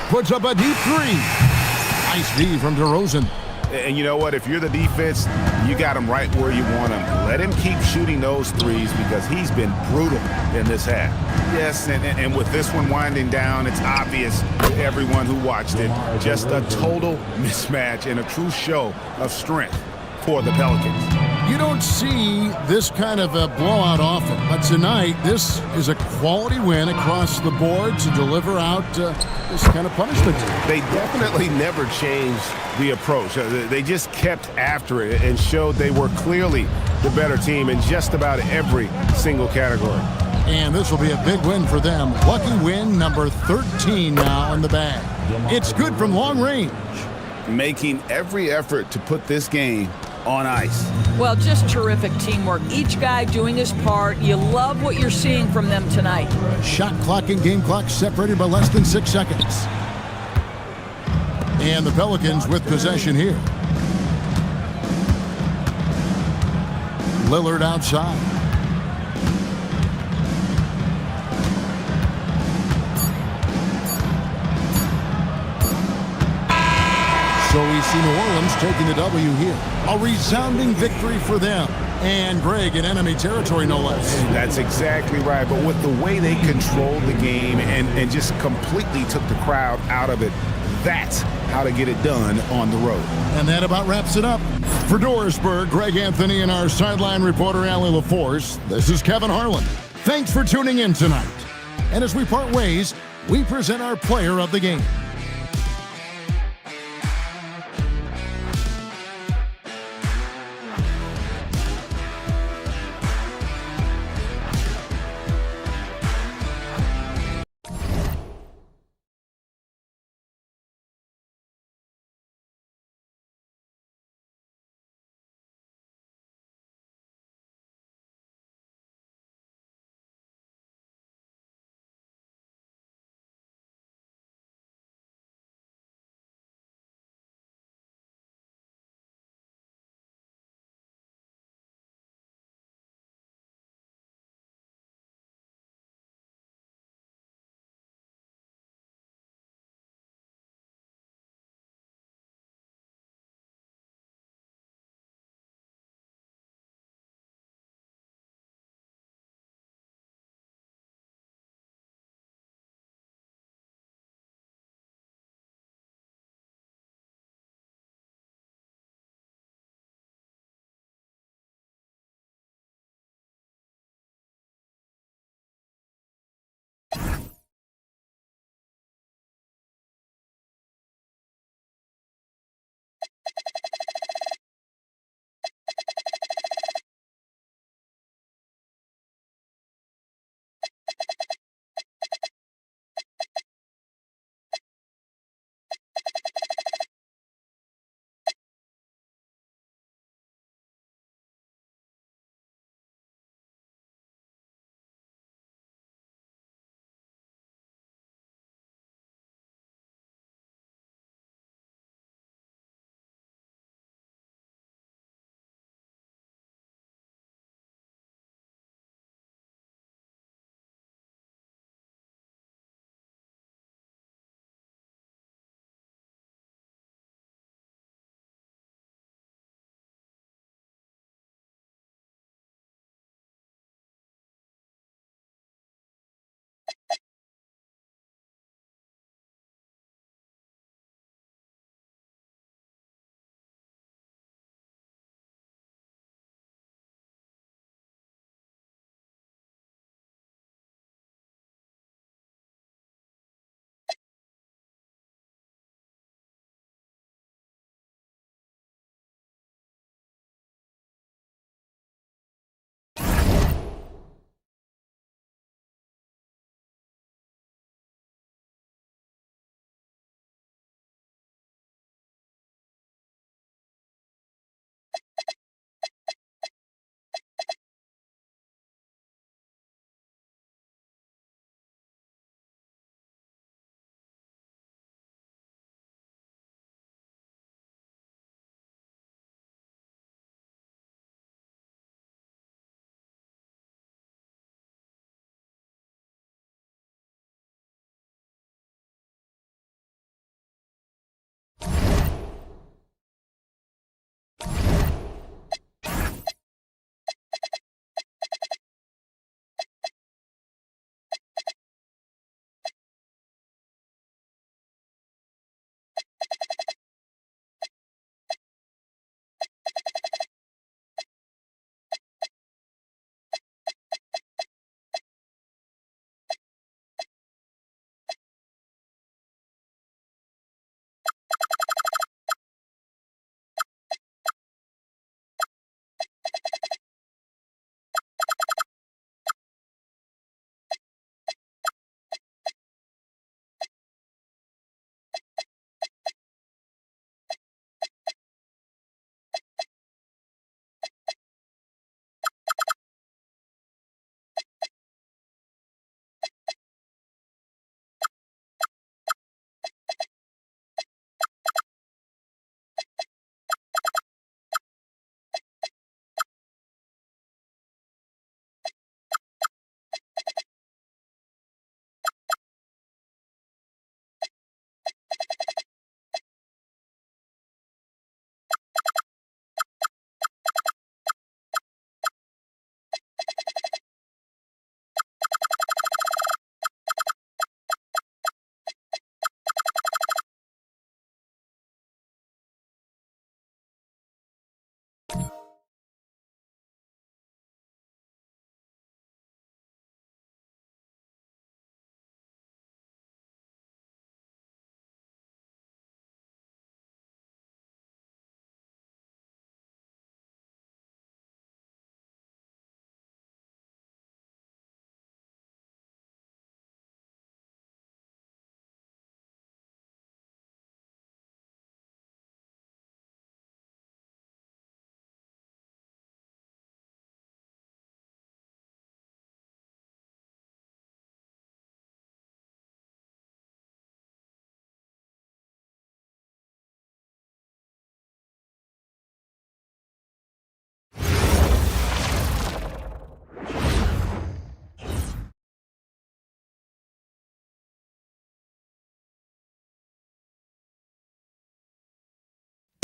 Puts up a deep 3. Nice D from DeRozan. And you know what? If you're the defense, you got him right where you want him. Let him keep shooting those threes because he's been brutal in this half. Yes, and with this one winding down, it's obvious to everyone who watched it. Just a total mismatch and a true show of strength for the Pelicans. You don't see this kind of a blowout often, but tonight this is a quality win across the board to deliver out this kind of punishment. They definitely never changed the approach. They just kept after it and showed they were clearly the better team in just about every single category. And this will be a big win for them. Lucky win number 13 now in the bag. It's good from long range. Making every effort to put this game on ice. Well, just terrific teamwork. Each guy doing his part. You love what you're seeing from them tonight. Shot clock and game clock separated by less than 6 seconds. And the Pelicans with possession here. Lillard outside. So we see New Orleans taking the W here. A resounding victory for them. And Greg in enemy territory, no less. That's exactly right. But with the way they controlled the game and just completely took the crowd out of it, that's how to get it done on the road. And that about wraps it up. For Dorisburg, Greg Anthony and our sideline reporter, Allie LaForce, this is Kevin Harlan. Thanks for tuning in tonight. And as we part ways, we present our player of the game.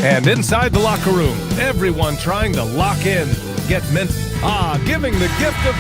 And inside the locker room, everyone trying to lock in, get giving the gift of...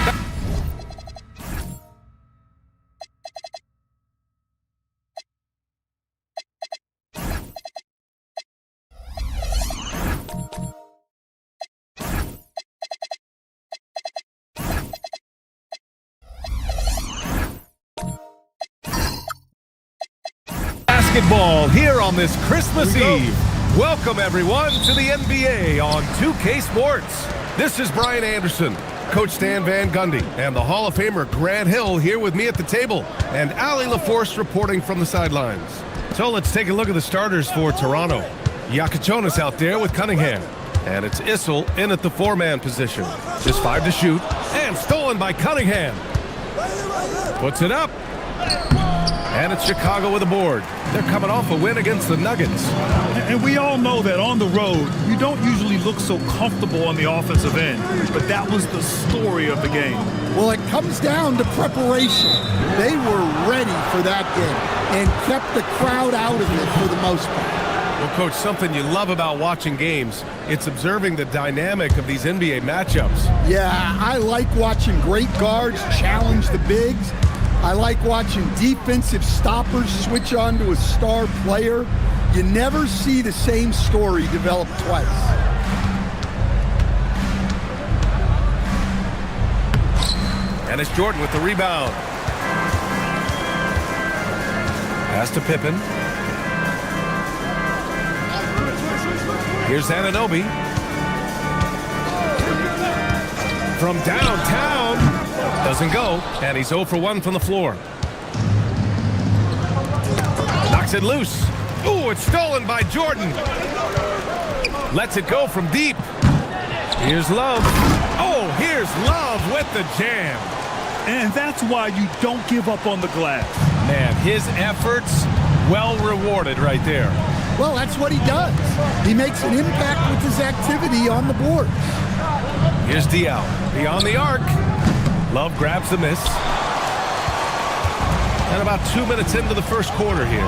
Basketball here on this Christmas Eve. Welcome everyone to the NBA on 2K Sports. This is Brian Anderson, Coach Stan Van Gundy, and the Hall of Famer Grant Hill here with me at the table, and Allie LaForce reporting from the sidelines. So let's take a look at the starters for Toronto. Yakachonis out there with Cunningham, and it's Issel in at the four-man position. Just 5 to shoot, and stolen by Cunningham. Puts it up. And it's Chicago with a board. They're coming off a win against the Nuggets. And we all know that on the road, you don't usually look so comfortable on the offensive end. But that was the story of the game. Well, it comes down to preparation. They were ready for that game and kept the crowd out of it for the most part. Well, Coach, something you love about watching games, it's observing the dynamic of these NBA matchups. Yeah, I like watching great guards challenge the bigs. I like watching defensive stoppers switch on to a star player. You never see the same story develop twice. And it's Jordan with the rebound. Pass to Pippen. Here's Anunoby. From downtown. Doesn't go, and he's 0 for 1 from the floor. Knocks it loose. Ooh, it's stolen by Jordan. Lets it go from deep. Here's Love. Oh, here's Love with the jam. And that's why you don't give up on the glass. Man, his efforts well rewarded right there. Well, that's what he does. He makes an impact with his activity on the board. Here's Diaw. Beyond the arc. Love grabs the miss. And about 2 minutes into the first quarter here.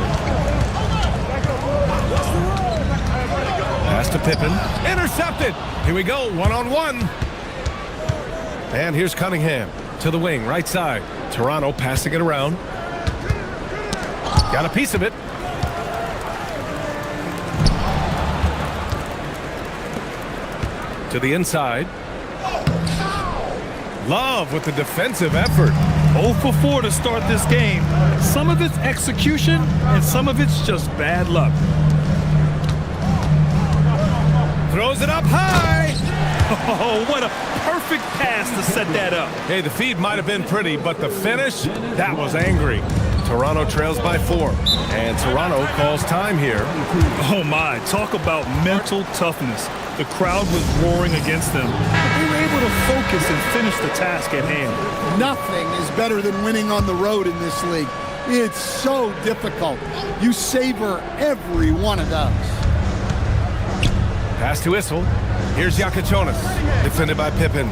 Pass to Pippen. Intercepted. Here we go, one-on-one. And here's Cunningham to the wing, right side. Toronto passing it around. Got a piece of it. To the inside. Love with the defensive effort. 0 for 4 to start this game. Some of it's execution, and some of it's just bad luck. Throws it up high. Oh, what a perfect pass to set that up. Hey, the feed might have been pretty, but the finish, that was angry. Toronto trails by 4, and Toronto calls time here. Oh my, talk about mental toughness. The crowd was roaring against them, but they were able to focus and finish the task at hand. Nothing is better than winning on the road in this league. It's so difficult. You savor every one of those. Pass to Issel. Here's Yakachonis, defended by Pippen.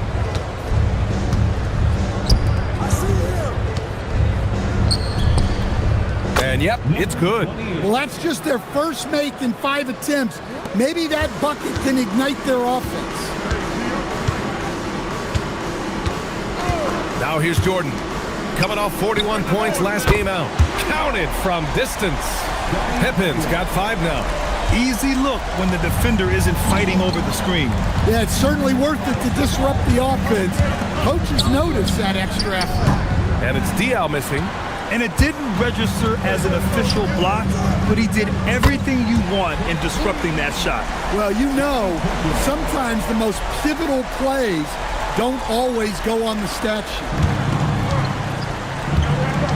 And yep, it's good. Well, that's just their first make in 5 attempts. Maybe that bucket can ignite their offense. Now here's Jordan. Coming off 41 points last game out. Counted from distance. Pippen's got 5 now. Easy look when the defender isn't fighting over the screen. Yeah, it's certainly worth it to disrupt the offense. Coaches notice that extra effort. And it's Diaw missing. And it didn't register as an official block, but he did everything you want in disrupting that shot. Well, you know, sometimes the most pivotal plays don't always go on the stat sheet.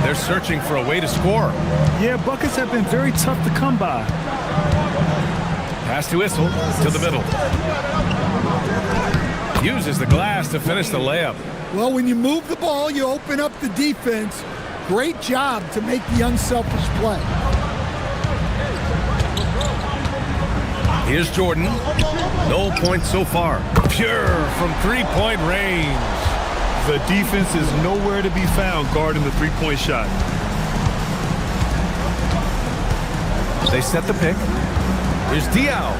They're searching for a way to score. Yeah, buckets have been very tough to come by. Pass to Issel, to the middle. Uses the glass to finish the layup. Well, when you move the ball, you open up the defense. Great job to make the unselfish play. Here's Jordan. No points so far. Pure from three-point range. The defense is nowhere to be found guarding the three-point shot. They set the pick. Here's Diaw.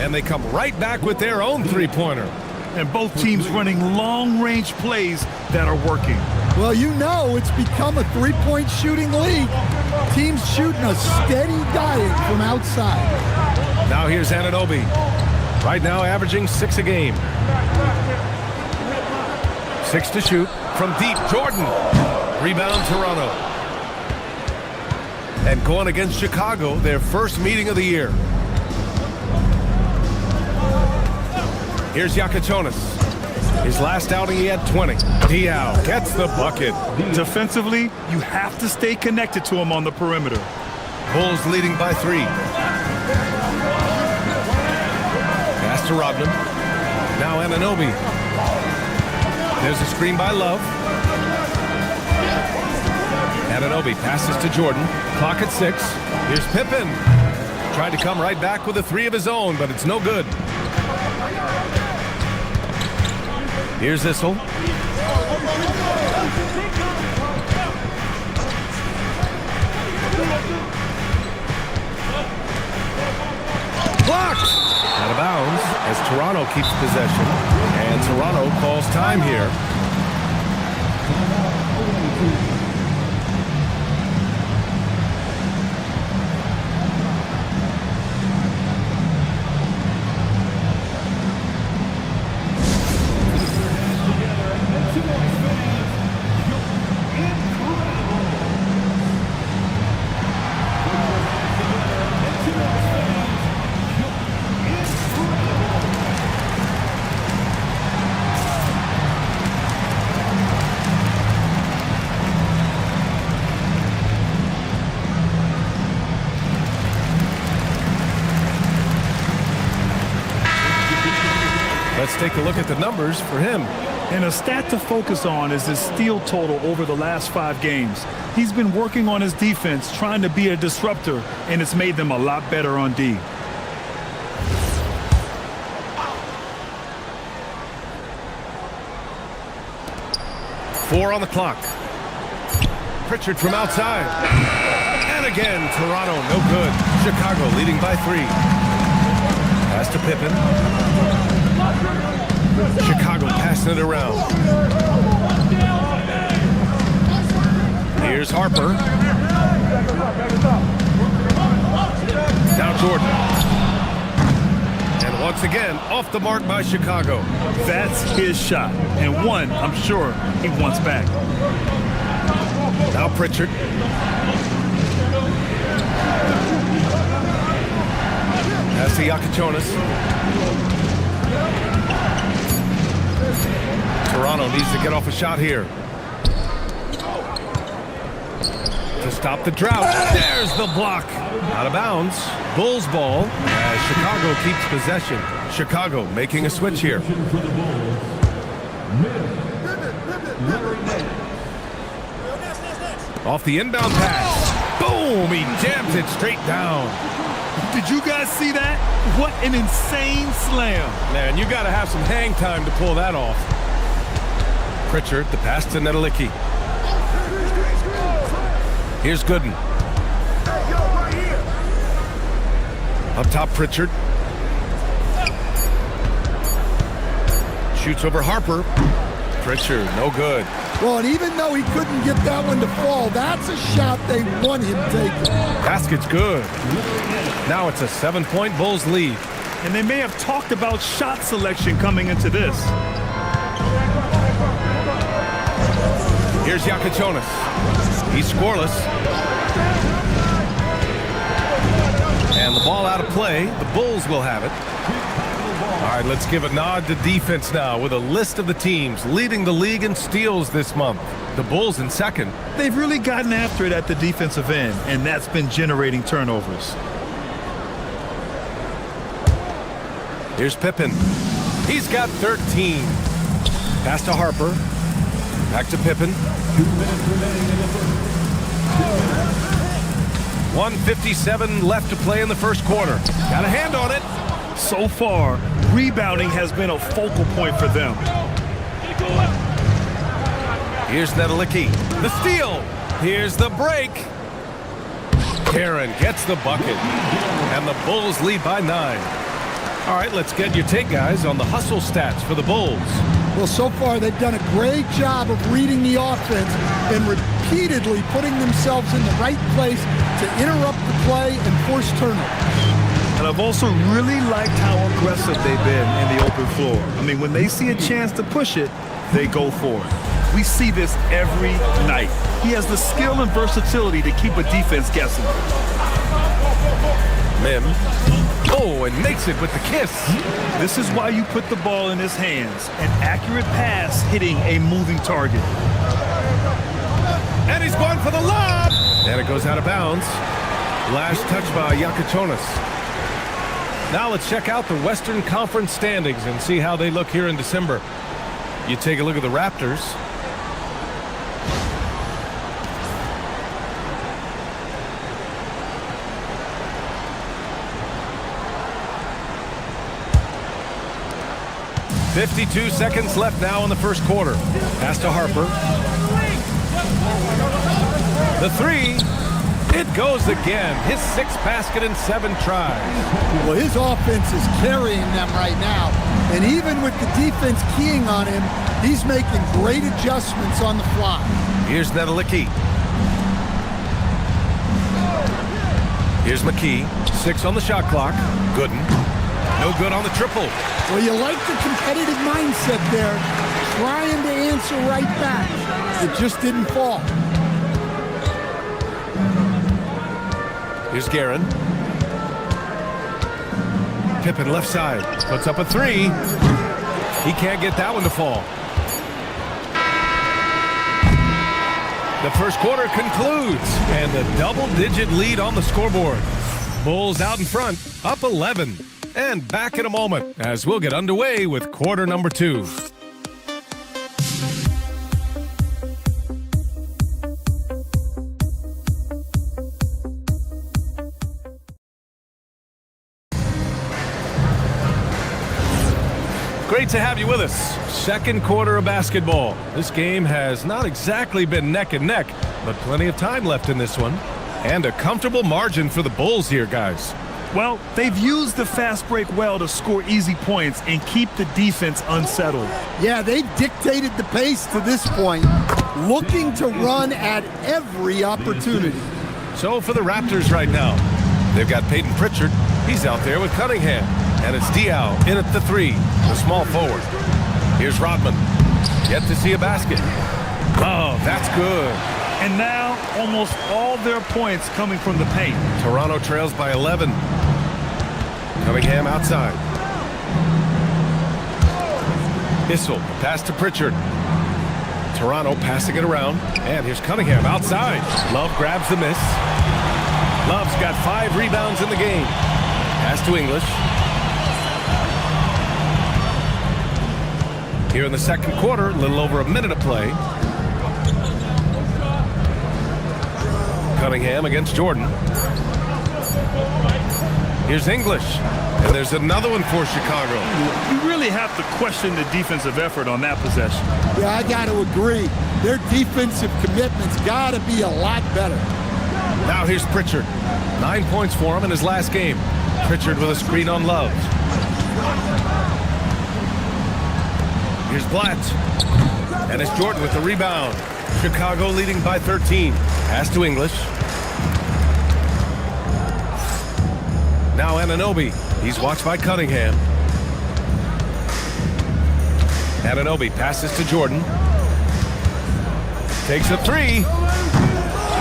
And they come right back with their own three-pointer. And both teams running long-range plays that are working. Well, you know it's become a three-point shooting league. Teams shooting a steady diet from outside. Now here's Anunoby. Right now averaging 6 a game. 6 to shoot from deep. Jordan. Rebound Toronto. And going against Chicago, their first meeting of the year. Here's Yakachonis. His last outing, he had 20. Diao gets the bucket. Defensively, you have to stay connected to him on the perimeter. Bulls leading by 3. Pass to Rodman. Now Anunoby. There's a screen by Love. Anunoby passes to Jordan. Clock at 6. Here's Pippen. Tried to come right back with a 3 of his own, but it's no good. Here's Issel. Blocked! Out of bounds as Toronto keeps possession. And Toronto calls time here. Let's take a look at the numbers for him. And a stat to focus on is his steal total over the last 5 games. He's been working on his defense, trying to be a disruptor, and it's made them a lot better on D. Four on the clock. Pritchard from outside. And again, Toronto, no good. Chicago leading by 3. Pass to Pippen. Chicago passing it around. Here's Harper. Now Jordan. And once again, off the mark by Chicago. That's his shot, and one I'm sure he wants back. Now Pritchard. Pass to Yakachonis. Toronto needs to get off a shot here. To stop the drought. There's the block. Out of bounds. Bulls ball as Chicago keeps possession. Chicago making a switch here. Off the inbound pass. Boom! He jams it straight down. Did you guys see that? What an insane slam. Man, you got to have some hang time to pull that off. Pritchard, the pass to Nedelicki. Here's Gooden. Up top, Pritchard. Shoots over Harper. Pritchard, no good. Well, and even though he couldn't get that one to fall, that's a shot they want him taking. Basket's good. Now it's a 7-point Bulls lead. And they may have talked about shot selection coming into this. Here's Yakachonis. He's scoreless. And the ball out of play. The Bulls will have it. All right, let's give a nod to defense now with a list of the teams leading the league in steals this month. The Bulls in second. They've really gotten after it at the defensive end, and that's been generating turnovers. Here's Pippen. He's got 13. Pass to Harper. Back to Pippen. 1:57 left to play in the first quarter. Got a hand on it. So far, rebounding has been a focal point for them. Here's Nedelicki. The steal. Here's the break. Karen gets the bucket. And the Bulls lead by 9. All right, let's get your take, guys, on the hustle stats for the Bulls. Well, so far they've done a great job of reading the offense and repeatedly putting themselves in the right place to interrupt the play and force turnovers. And I've also really liked how aggressive they've been in the open floor. I mean, when they see a chance to push it, they go for it. We see this every night. He has the skill and versatility to keep a defense guessing. Mim. Oh, and makes it with the kiss. This is why you put the ball in his hands. An accurate pass hitting a moving target. And he's going for the lob. And it goes out of bounds. Last touch by Yakachonis. Now let's check out the Western Conference standings and see how they look here in December. You take a look at the Raptors. .52 seconds left now in the first quarter. Pass to Harper. The three. It goes again. His 6th basket in 7 tries. Well, his offense is carrying them right now. And even with the defense keying on him, he's making great adjustments on the fly. Here's Nedelicki. Here's McKee. 6 on the shot clock. Gooden. No good on the triple. Well, you like the competitive mindset there, trying to answer right back. It just didn't fall. Here's Guerin. Pippen left side. Puts up a 3. He can't get that one to fall. The first quarter concludes, and the double-digit lead on the scoreboard. Bulls out in front, up 11. And back in a moment as we'll get underway with quarter number 2. Great to have you with us. Second quarter of basketball. This game has not exactly been neck and neck, but plenty of time left in this one. And a comfortable margin for the Bulls here, guys. Well, they've used the fast break well to score easy points and keep the defense unsettled. Yeah, they've dictated the pace to this point, looking to run at every opportunity. So for the Raptors right now, they've got Peyton Pritchard. He's out there with Cunningham. And it's Diaw in at the 3, the small forward. Here's Rodman. Yet to see a basket. Oh, that's good. And now almost all their points coming from the paint. Toronto trails by 11. Cunningham outside. Issel, pass to Pritchard. Toronto passing it around. And here's Cunningham outside. Love grabs the miss. Love's got 5 rebounds in the game. Pass to English. Here in the second quarter, a little over a minute of play. Cunningham against Jordan. Here's English. And there's another one for Chicago. You really have to question the defensive effort on that possession. Yeah, I got to agree. Their defensive commitment's got to be a lot better. Now here's Pritchard. 9 points for him in his last game. Pritchard with a screen on Love. Here's Blatt. And it's Jordan with the rebound. Chicago leading by 13. Pass to English. Now Anunoby. He's watched by Cunningham. Anunoby passes to Jordan. Takes a 3.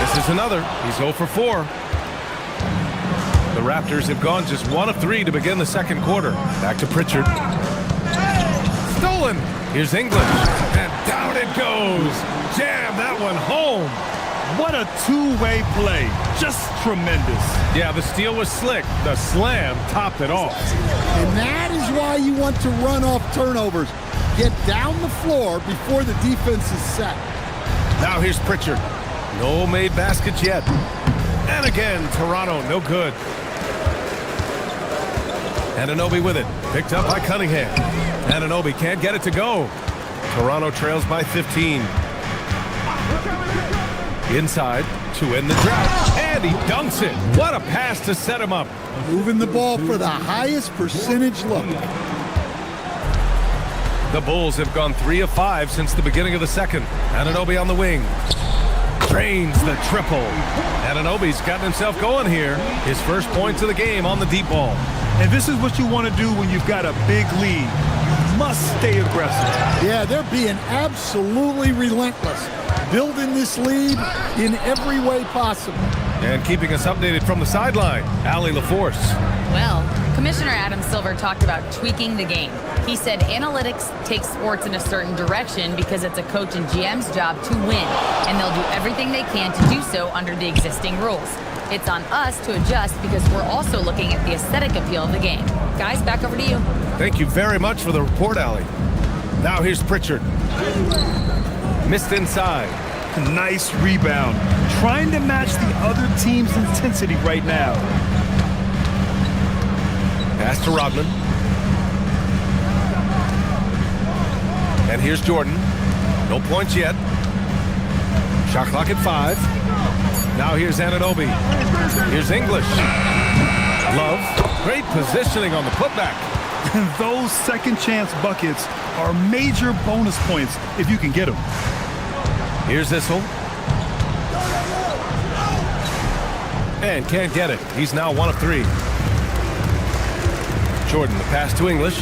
Misses another. He's 0 for 4. The Raptors have gone just 1 of 3 to begin the second quarter. Back to Pritchard. Stolen. Here's English. And down it goes. Jam that one home. What a two-way play. Just tremendous. Yeah, the steal was slick. The slam topped it off. And that is why you want to run off turnovers. Get down the floor before the defense is set. Now here's Pritchard. No made baskets yet. And again, Toronto, no good. Anunoby with it. Picked up by Cunningham. Anunoby can't get it to go. Toronto trails by 15. Inside to end the drought, and he dunks it. What a pass to set him up. Moving the ball for the highest percentage look. The Bulls have gone 3 of 5 since the beginning of the second. Anunoby on the wing. Drains the triple. Anunoby's gotten himself going here. His first points of the game on the deep ball. And this is what you want to do when you've got a big lead. You must stay aggressive. Yeah, they're being absolutely relentless. Building this lead in every way possible. And keeping us updated from the sideline, Allie LaForce. Well, Commissioner Adam Silver talked about tweaking the game. He said analytics take sports in a certain direction because it's a coach and GM's job to win, and they'll do everything they can to do so under the existing rules. It's on us to adjust because we're also looking at the aesthetic appeal of the game. Guys, back over to you. Thank you very much for the report, Allie. Now here's Pritchard. Missed inside. Nice rebound. Trying to match the other team's intensity right now. Pass to Rodman. And here's Jordan. No points yet. Shot clock at 5. Now here's Anunoby. Here's English. Love. Great positioning on the putback. And those second chance buckets are major bonus points if you can get them. Here's Issel. And can't get it. He's now 1 of 3. Jordan, the pass to English.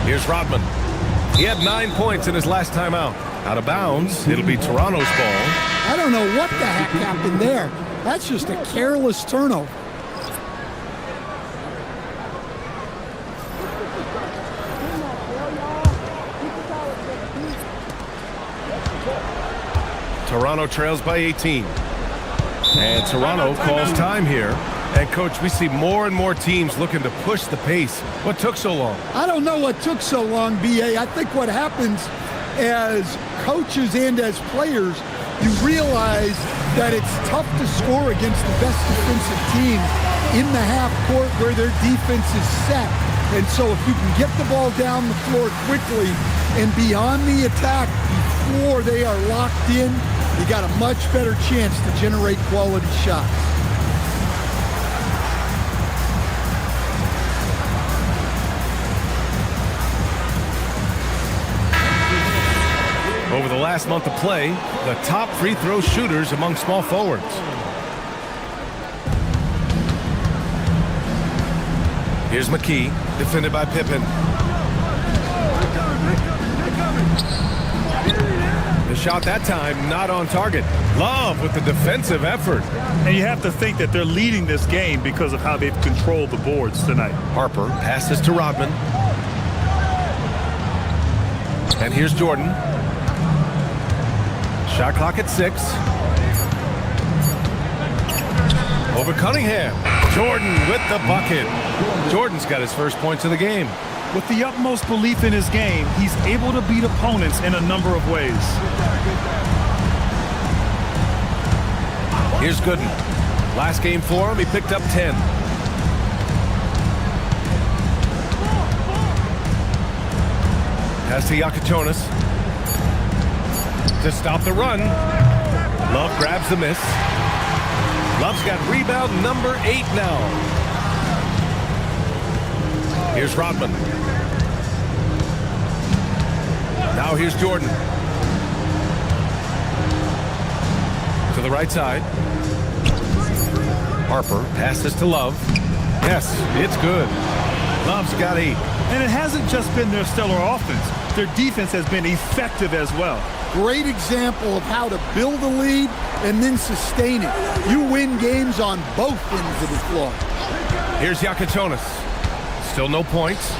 Here's Rodman. He had 9 points in his last time out. Out of bounds. It'll be Toronto's ball. I don't know what the heck happened there. That's just a careless turnover. Toronto trails by 18. And Toronto calls time here. And, Coach, we see more and more teams looking to push the pace. What took so long? I don't know what took so long, B.A. I think what happens as coaches and as players, you realize that it's tough to score against the best defensive team in the half court where their defense is set. And so if you can get the ball down the floor quickly and beyond the attack before they are locked in, you got a much better chance to generate quality shots. Over the last month of play, the top free throw shooters among small forwards. Here's McKee, defended by Pippen. The shot that time not on target. Love with the defensive effort. And you have to think that they're leading this game because of how they've controlled the boards tonight. Harper passes to Rodman. And here's Jordan. Shot clock at 6. Over Cunningham. Jordan with the bucket. Jordan's got his first points of the game. With the utmost belief in his game, he's able to beat opponents in a number of ways. Here's Gooden. Last game for him, he picked up 10. Pass to Yakatonis. To stop the run. Love grabs the miss. Love's got rebound number 8 now. Here's Rodman. Now here's Jordan. To the right side. Harper passes to Love. Yes, it's good. Love's got 8. And it hasn't just been their stellar offense. Their defense has been effective as well. Great example of how to build a lead and then sustain it. You win games on both ends of the floor. Here's Yakatonis. Still no points.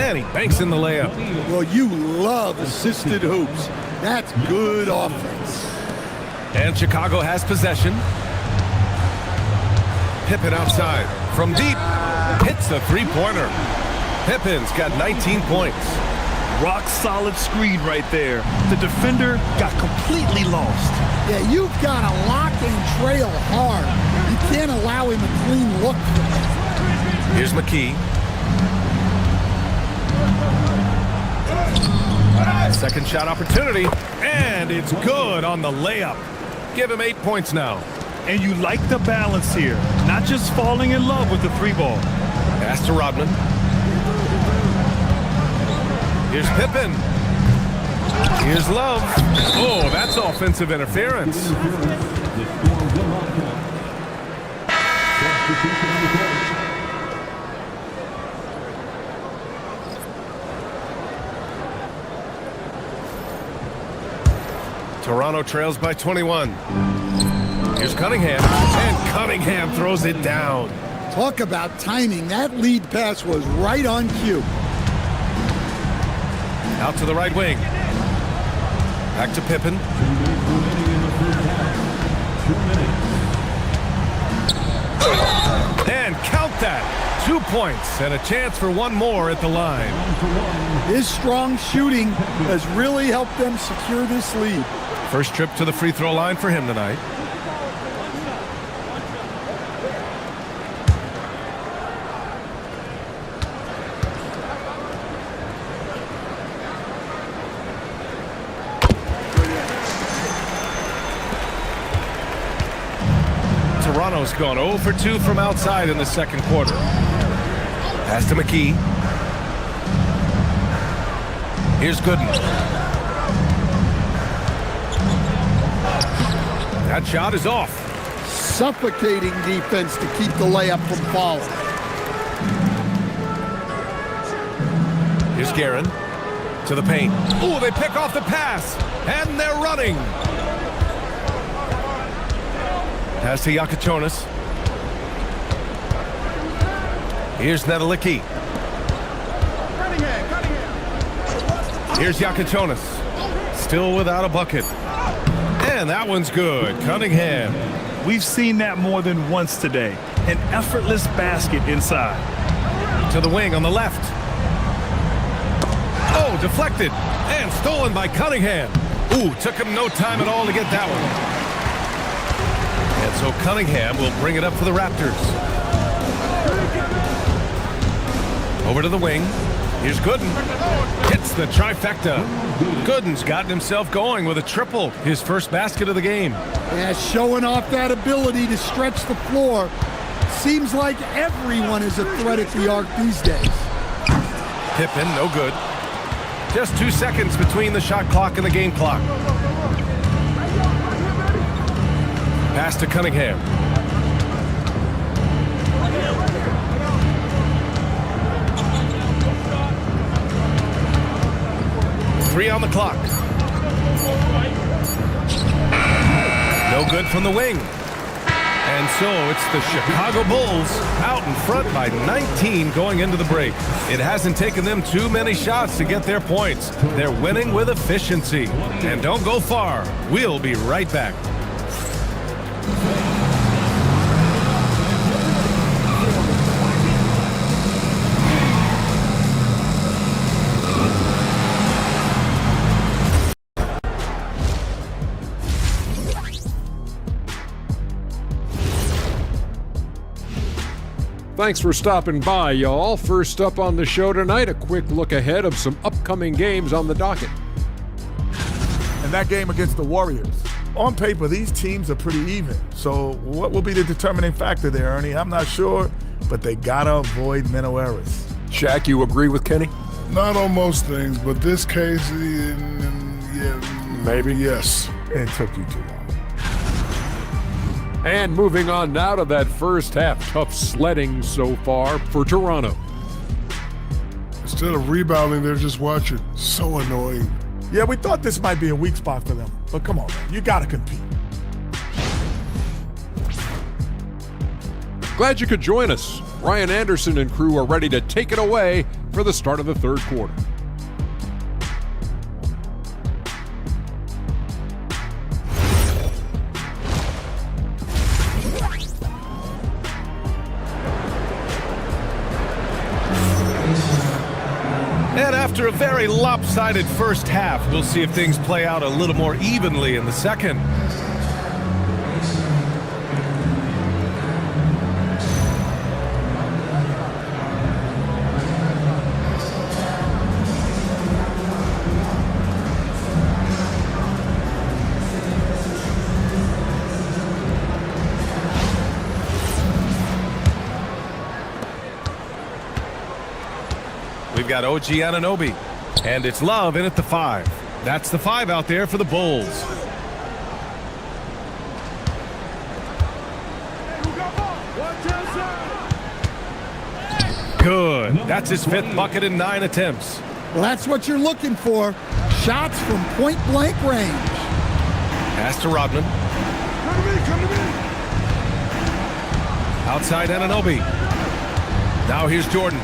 And he banks in the layup. Well, you love assisted hoops. That's good offense. And Chicago has possession. Pippen outside. From deep. Hits the three-pointer. Pippen's got 19 points. Rock solid screen right there. The defender got completely lost. Yeah, you've got to lock and trail hard. You can't allow him a clean look. Here's McKee. Second shot opportunity, and it's good on the layup. Give him 8 points now. And you like the balance here, not just falling in love with the three ball. Pass to Rodman. Here's Pippen. Here's Love. Oh, that's offensive interference. Toronto trails by 21. Here's Cunningham, and Cunningham throws it down. Talk about timing. That lead pass was right on cue. Out to the right wing. Back to Pippen. And count that. 2 points and a chance for one more at the line. His strong shooting has really helped them secure this lead. First trip to the free throw line for him tonight. Toronto's gone 0 for 2 from outside in the second quarter. Pass to McKee. Here's Gooden. That shot is off. Suffocating defense to keep the layup from falling. Here's Guerin to the paint. Oh, they pick off the pass, and they're running. Pass to Yakichonis. Here's Nedelicki. Here's Yakichonis. Still without a bucket. And that one's good. Cunningham. We've seen that more than once today. An effortless basket inside. To the wing on the left. Oh, deflected. And stolen by Cunningham. Ooh, took him no time at all to get that one. And so Cunningham will bring it up for the Raptors. Over to the wing. Here's Gooden. Hits the trifecta. Gooden's gotten himself going with a triple. His first basket of the game. Yeah, showing off that ability to stretch the floor. Seems like everyone is a threat at the arc these days. Pippen, no good. Just 2 seconds between the shot clock and the game clock. Pass to Cunningham. Three on the clock. No good from the wing. And so it's the Chicago Bulls out in front by 19 going into the break. It hasn't taken them too many shots to get their points. They're winning with efficiency. And don't go far. We'll be right back. Thanks for stopping by, y'all. First up on the show tonight, a quick look ahead of some upcoming games on the docket. And that game against the Warriors. On paper, these teams are pretty even. So what will be the determining factor there, Ernie? I'm not sure, but they gotta avoid mental errors. Shaq, you agree with Kenny? Not on most things, but this case, yeah, maybe. Yes. It took you too long. And moving on now to that first half. Tough sledding so far for Toronto. Instead of rebounding, they're just watching. So annoying. Yeah, we thought this might be a weak spot for them. But come on, man. You gotta compete. Glad you could join us. Ryan Anderson and crew are ready to take it away for the start of the third quarter. And after a very lopsided first half, we'll see if things play out a little more evenly in the second. we've got OG Anunoby. And it's Love in at the 5. That's the 5 out there for the Bulls. Good. That's his 5th bucket in 9 attempts. Well, that's what you're looking for. Shots from point-blank range. Pass to Rodman. Come to me. Outside Anunoby. Now here's Jordan.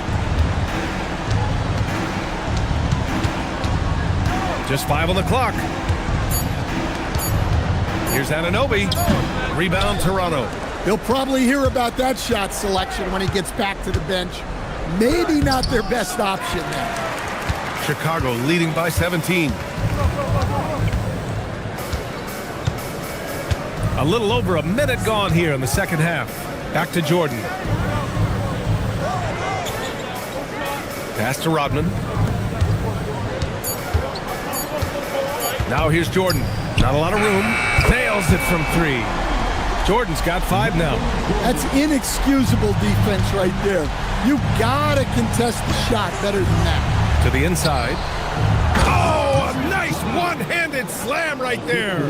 Just 5 on the clock. Here's Anunoby. Rebound Toronto. He'll probably hear about that shot selection when he gets back to the bench. Maybe not their best option there. Chicago leading by 17. A little over a minute gone here in the second half. Back to Jordan. Pass to Rodman. Now here's Jordan. Not a lot of room. Nails it from 3. Jordan's got 5 now. That's inexcusable defense right there. You gotta contest the shot better than that. To the inside. Oh, a nice one-handed slam right there.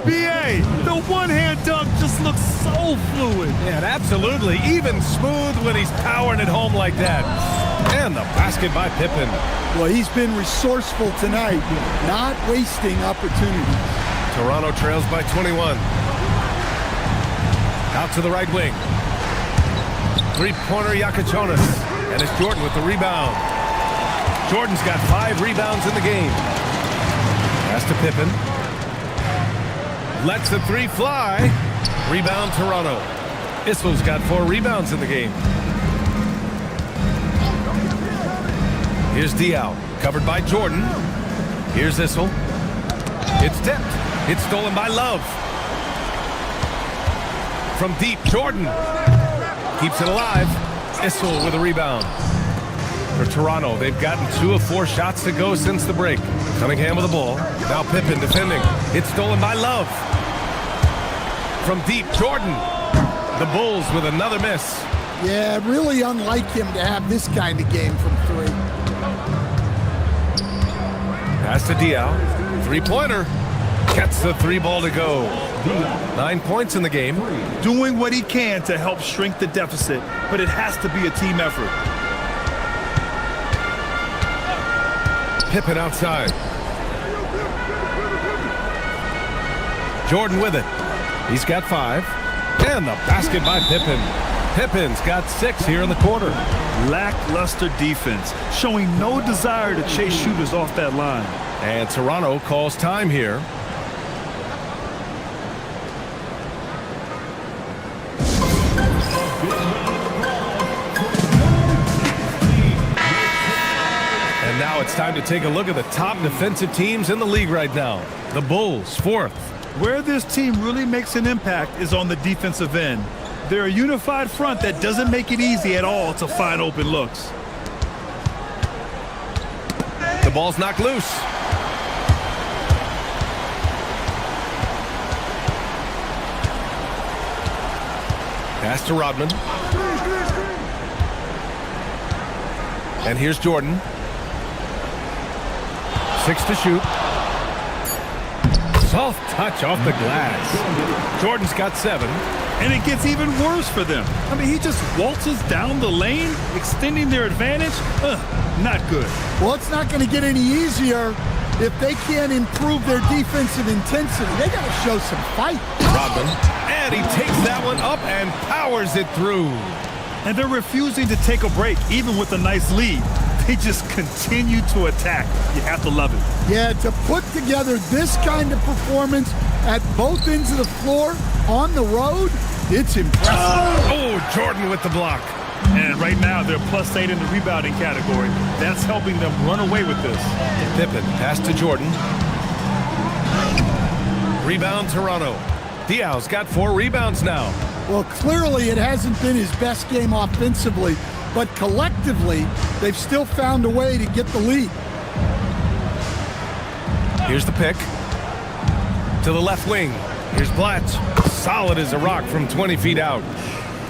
B.A., the one-hand dunk just looks so fluid. Yeah, absolutely. Even smooth when he's powering it home like that. And the basket by Pippen. Well, he's been resourceful tonight, not wasting opportunities. Toronto trails by 21. Out to the right wing. Three-pointer Yakachonis. And it's Jordan with the rebound. Jordan's got 5 rebounds in the game. Pass to Pippen. Lets the 3 fly. Rebound Toronto. Issel's got 4 rebounds in the game. Here's Diaw, covered by Jordan. Here's Issel. It's tipped. It's stolen by Love. From deep, Jordan keeps it alive. Issel with a rebound. For Toronto, they've gotten 2 of 4 shots to go since the break. Cunningham with the ball. Now Pippen defending. It's stolen by Love. From deep, Jordan. The Bulls with another miss. Yeah, really unlike him to have this kind of game from 3. Pass to Diaw. 3-pointer. Gets the 3 ball to go. 9 points in the game. Doing what he can to help shrink the deficit, but it has to be a team effort. Pippen outside. Jordan with it. He's got 5. And the basket by Pippen. Pippen's got 6 here in the quarter. Lackluster defense, showing no desire to chase shooters off that line. And Toronto calls time here. And now it's time to take a look at the top defensive teams in the league right now. The Bulls, 4th. Where this team really makes an impact is on the defensive end. They're a unified front that doesn't make it easy at all to find open looks. The ball's knocked loose. Pass to Rodman. And here's Jordan. 6 to shoot. Soft touch off the glass. Jordan's got 7. And it gets even worse for them. I mean, he just waltzes down the lane, extending their advantage. Not good. Well, it's not going to get any easier if they can't improve their defensive intensity. They got to show some fight. Rodman, and he takes that one up and powers it through. And they're refusing to take a break, even with a nice lead. They just continue to attack. You have to love it. Yeah, to put together this kind of performance at both ends of the floor on the road, it's impressive. Oh, Jordan with the block. And right now, they're +8 in the rebounding category. That's helping them run away with this. Pippen, pass to Jordan. Rebound, Toronto. Diaw's got 4 rebounds now. Well, clearly it hasn't been his best game offensively, but collectively, they've still found a way to get the lead. Here's the pick. To the left wing. Here's Blatch. Solid as a rock from 20 feet out.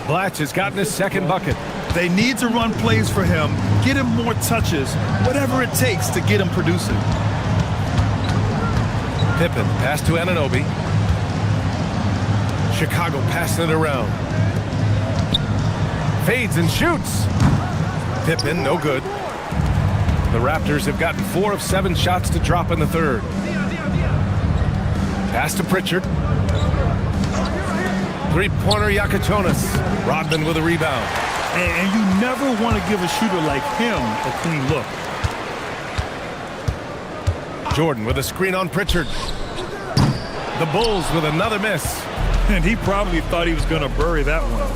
Blatch has gotten his 2nd bucket. They need to run plays for him Get him more touches, whatever it takes to get him producing. Pippen, pass to Anunoby. Chicago passing it around. Fades and shoots. Pippen, no good. The Raptors have gotten 4 of 7 shots to drop in the third. Pass to Pritchard. Three-pointer Yakuchonis. Rodman with a rebound. And you never want to give a shooter like him a clean look. Jordan with a screen on Pritchard. The Bulls with another miss. And he probably thought he was going to bury that one.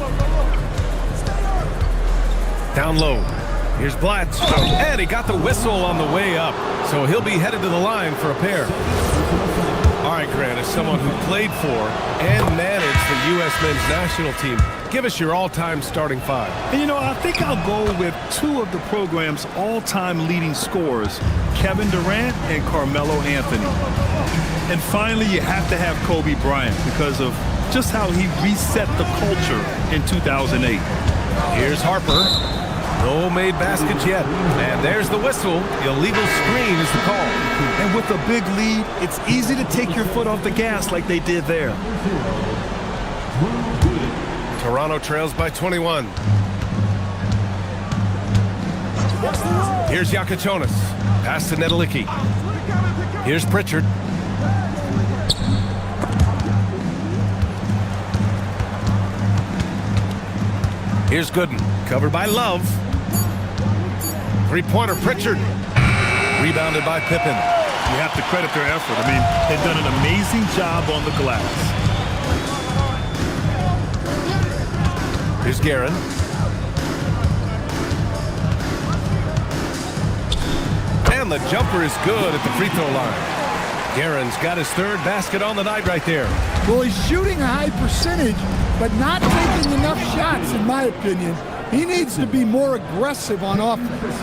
Down low. Here's Blatch. And he got the whistle on the way up. So he'll be headed to the line for a pair. All right, Grant, as someone who played for and managed the U.S. men's national team, give us your all-time starting 5. And you know, I think I'll go with 2 of the program's all-time leading scorers, Kevin Durant and Carmelo Anthony. And finally, you have to have Kobe Bryant because of just how he reset the culture in 2008. Here's Harper. No made baskets yet. And there's the whistle. Illegal screen is the call. And with a big lead, it's easy to take your foot off the gas like they did there. Toronto trails by 21. Here's Yakuchonis. Pass to Nedelicki. Here's Pritchard. Here's Gooden. Covered by Love. Three-pointer Pritchard. Rebounded by Pippen. You have to credit their effort. I mean, they've done an amazing job on the glass. Here's Guerin. And the jumper is good at the free throw line. Guerin's got his 3rd basket on the night right there. Well, he's shooting a high percentage, but not taking enough shots, in my opinion. He needs to be more aggressive on offense.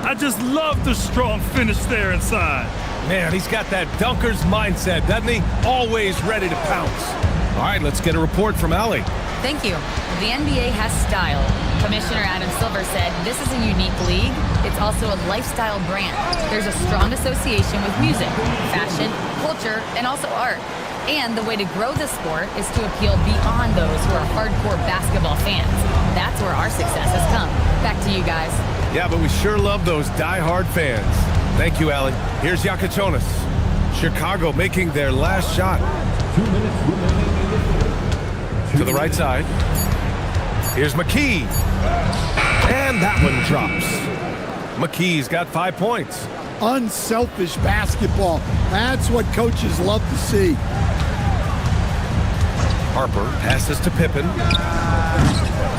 I just love the strong finish there inside. Man, he's got that dunker's mindset, doesn't he? Always ready to pounce. All right, let's get a report from Allie. Thank you. The NBA has style. Commissioner Adam Silver said this is a unique league. It's also a lifestyle brand. There's a strong association with music, fashion, culture, and also art. And the way to grow the sport is to appeal beyond those who are hardcore basketball fans. That's where our success has come. Back to you guys. Yeah, but we sure love those die-hard fans. Thank you, Allie. Here's Yakuchonis. Chicago making their last shot. 2 minutes remaining in the third. To the right side. Here's McKee. And that one drops. McKee's got 5 points. Unselfish basketball. That's what coaches love to see. Harper passes to Pippen.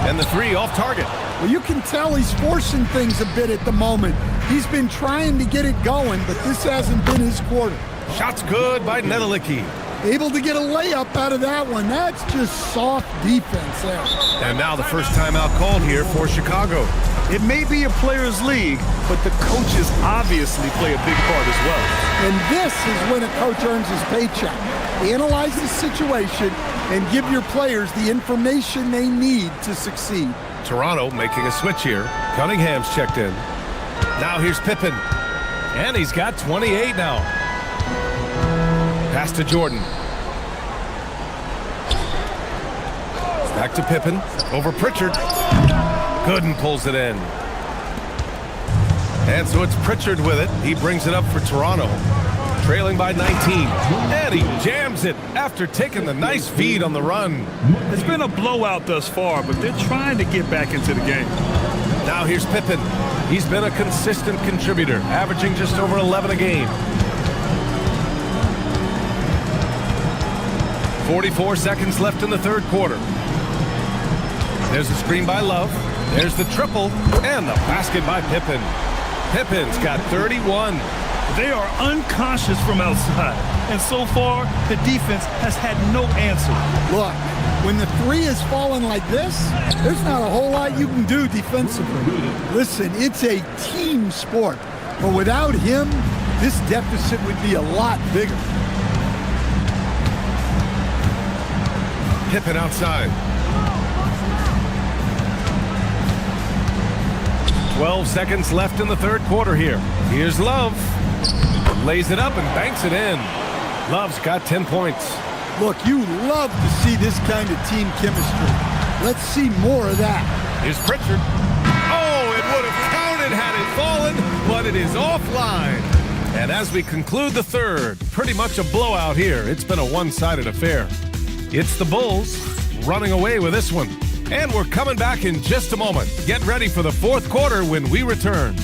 And the 3 off target. Well, you can tell he's forcing things a bit at the moment. He's been trying to get it going, but this hasn't been his quarter. Shot's good by Nedelicki. Able to get a layup out of that one. That's just soft defense there. And now the first timeout called here for Chicago. It may be a players' league, but the coaches obviously play a big part as well. And this is when a coach earns his paycheck. Analyze the situation and give your players the information they need to succeed. Toronto making a switch here. Cunningham's checked in. Now here's Pippen. And he's got 28 now. Pass to Jordan. Back to Pippen. Over Pritchard. Gooden pulls it in. And so it's Pritchard with it. He brings it up for Toronto. Trailing by 19. And he jams it after taking the nice feed on the run. It's been a blowout thus far, but they're trying to get back into the game. Now here's Pippen. He's been a consistent contributor, averaging just over 11 a game. 44 seconds left in the third quarter. There's a screen by Love. There's the triple and the basket by Pippen. Pippen's got 31. They are unconscious from outside, and so far the defense has had no answer. Look, when the 3 is falling like this, there's not a whole lot you can do defensively. Listen, it's a team sport, but without him, this deficit would be a lot bigger. Pippen outside. 12 seconds left in the third quarter here. Here's Love. Lays it up and banks it in. Love's got 10 points. Look, you love to see this kind of team chemistry. Let's see more of that. Here's Pritchard. Oh, it would have counted had it fallen, but it is offline. And as we conclude the third, pretty much a blowout here. It's been a one-sided affair. It's the Bulls running away with this one. And we're coming back in just a moment. Get ready for the fourth quarter when we return.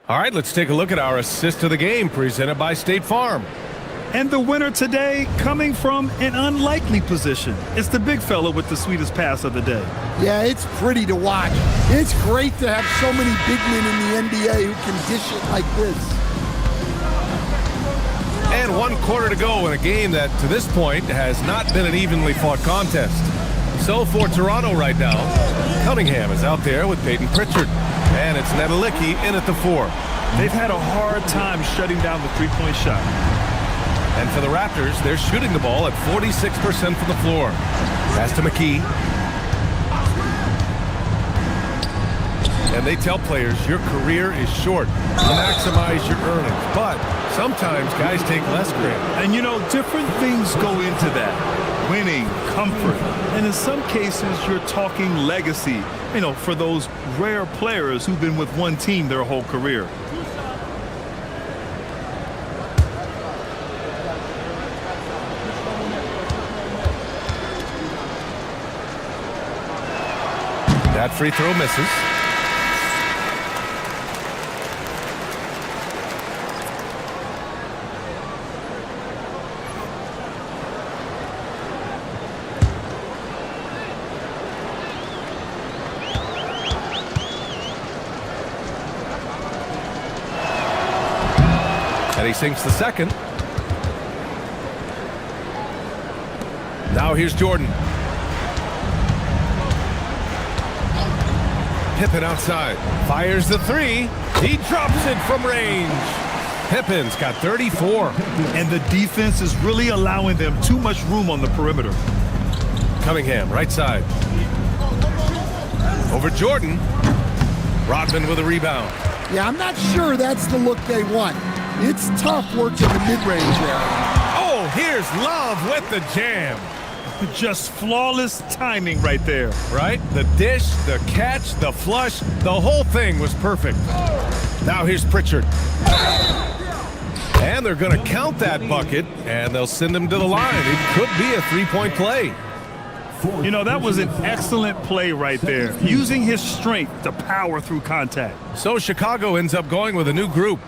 All right, let's take a look at our assist of the game presented by State Farm. And the winner today coming from an unlikely position. It's the big fella with the sweetest pass of the day. Yeah, it's pretty to watch. It's great to have so many big men in the NBA who can dish it like this. And 1 quarter to go in a game that, to this point, has not been an evenly fought contest. So for Toronto right now, Cunningham is out there with Peyton Pritchard. And it's Nedelicki in at the 4. They've had a hard time shutting down the three-point shot. And for the Raptors, they're shooting the ball at 46% from the floor. Pass to McKee. And they tell players your career is short. Maximize your earnings. But sometimes guys take less granted. And you know, different things go into that. Winning, comfort, and in some cases you're talking legacy, you know, for those rare players who've been with one team their whole career. That free throw misses. And he sinks the second. Now here's Jordan. Pippen outside. Fires the 3. He drops it from range. Pippen's got 34. And the defense is really allowing them too much room on the perimeter. Cunningham, right side. Over Jordan. Rodman with a rebound. Yeah, I'm not sure that's the look they want. It's tough working the mid-range area. Oh, here's Love with the jam. Just flawless timing right there. Right? The dish, the catch, the flush, the whole thing was perfect. Now here's Pritchard. And they're going to count that bucket, and they'll send him to the line. It could be a three-point play. You know, that was an excellent play right there, using his strength to power through contact. So Chicago ends up going with a new group.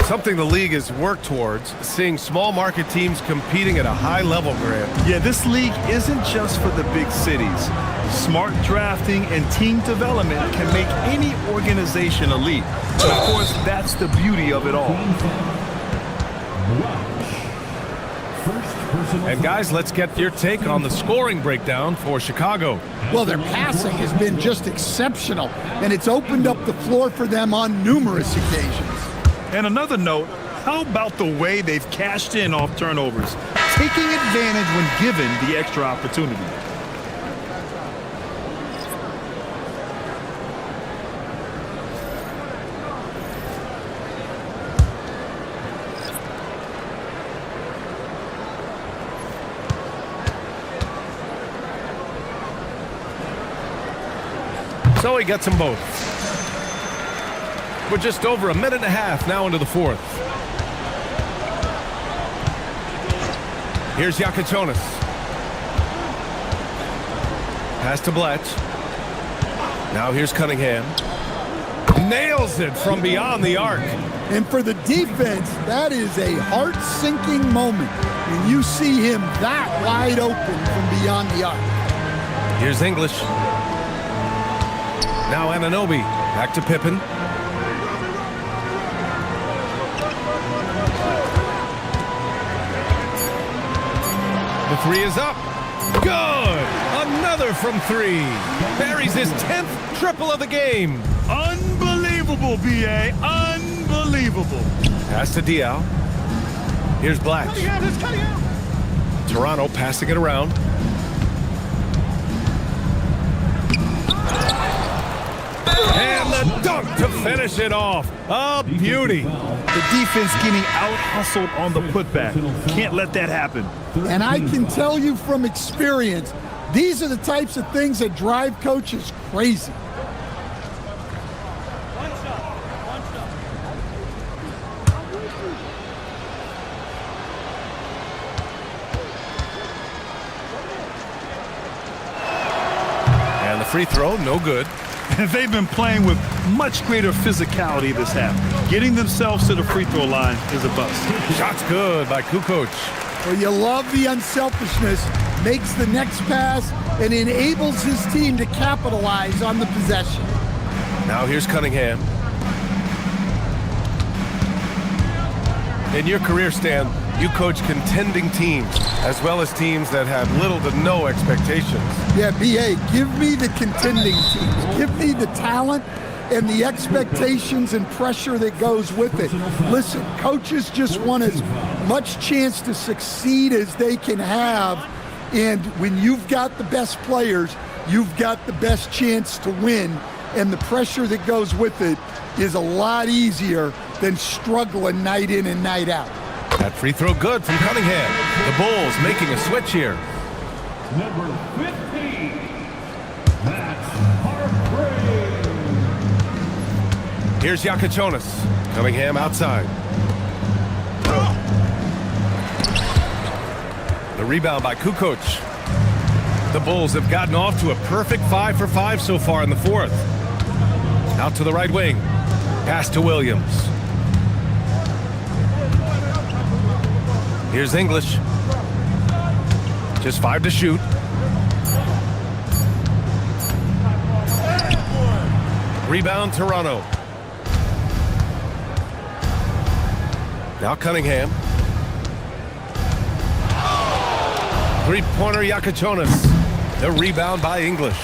Something the league has worked towards, seeing small market teams competing at a high level, Grant. Yeah, this league isn't just for the big cities. Smart drafting and team development can make any organization elite. But of course, that's the beauty of it all. And guys, let's get your take on the scoring breakdown for Chicago. Well, their passing has been just exceptional, and it's opened up the floor for them on numerous occasions. And another note, how about the way they've cashed in off turnovers, taking advantage when given the extra opportunity. So he gets them both. We're just over a minute and a half now into the fourth. Here's Yakachonis. Pass to Bletch. Now here's Cunningham. Nails it from beyond the arc. And for the defense, that is a heart-sinking moment when you see him that wide open from beyond the arc. Here's English. Now Anunoby. Back to Pippen. The three is up. Good. Another from three. Buries his 10th triple of the game. Unbelievable, B.A. Unbelievable. Pass to Diaw. Here's Blatch. Toronto passing it around. And the dunk to finish it off. A beauty. The defense getting out-hustled on the putback. Can't let that happen. And I can tell you from experience, these are the types of things that drive coaches crazy. And the free throw, no good. And they've been playing with much greater physicality this half. Getting themselves to the free throw line is a bust. Shots good by Kukoc. Well, you love the unselfishness, makes the next pass, and enables his team to capitalize on the possession. Now here's Cunningham. In your career, Stan, you coach contending teams, as well as teams that have little to no expectations. Yeah, B.A., give me the contending teams. Give me the talent and the expectations and pressure that goes with it. Listen, coaches just want as much chance to succeed as they can have. And when you've got the best players, you've got the best chance to win. And the pressure that goes with it is a lot easier than struggling night in and night out. That free throw good from Cunningham. The Bulls making a switch here. Number 15, Matt Hargrave. Here's Yakachonis. Cunningham outside. The rebound by Kukoc. The Bulls have gotten off to a perfect 5 for 5 so far in the fourth. Out to the right wing. Pass to Williams. Here's English. Just 5 to shoot. Rebound Toronto. Now Cunningham. Three-pointer Yakachonis. The rebound by English.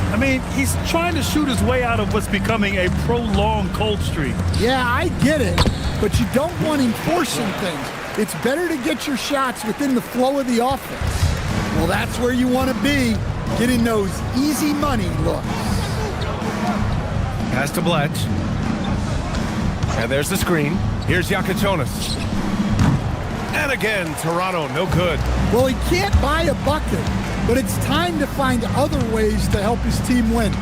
I mean, he's trying to shoot his way out of what's becoming a prolonged cold streak. Yeah, I get it, but you don't want him forcing things. It's better to get your shots within the flow of the offense. Well, that's where you want to be, getting those easy money looks. Pass to Bletch. And there's the screen. Here's Yakachonis. And again, Toronto, no good. Well, he can't buy a bucket, but it's time to find other ways to help his team win.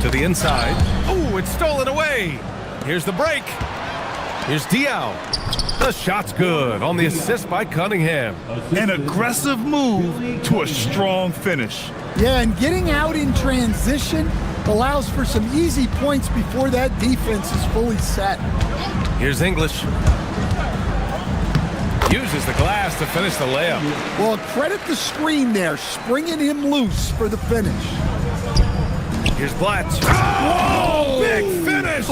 To the inside. Oh, it's stolen away. Here's the break. Here's Diaw. The shot's good on the assist by Cunningham. An aggressive move to a strong finish. Yeah, and getting out in transition allows for some easy points before that defense is fully set. Here's English. Uses the glass to finish the layup. Well, credit the screen there, springing him loose for the finish. Here's Blatch. Oh, big finish!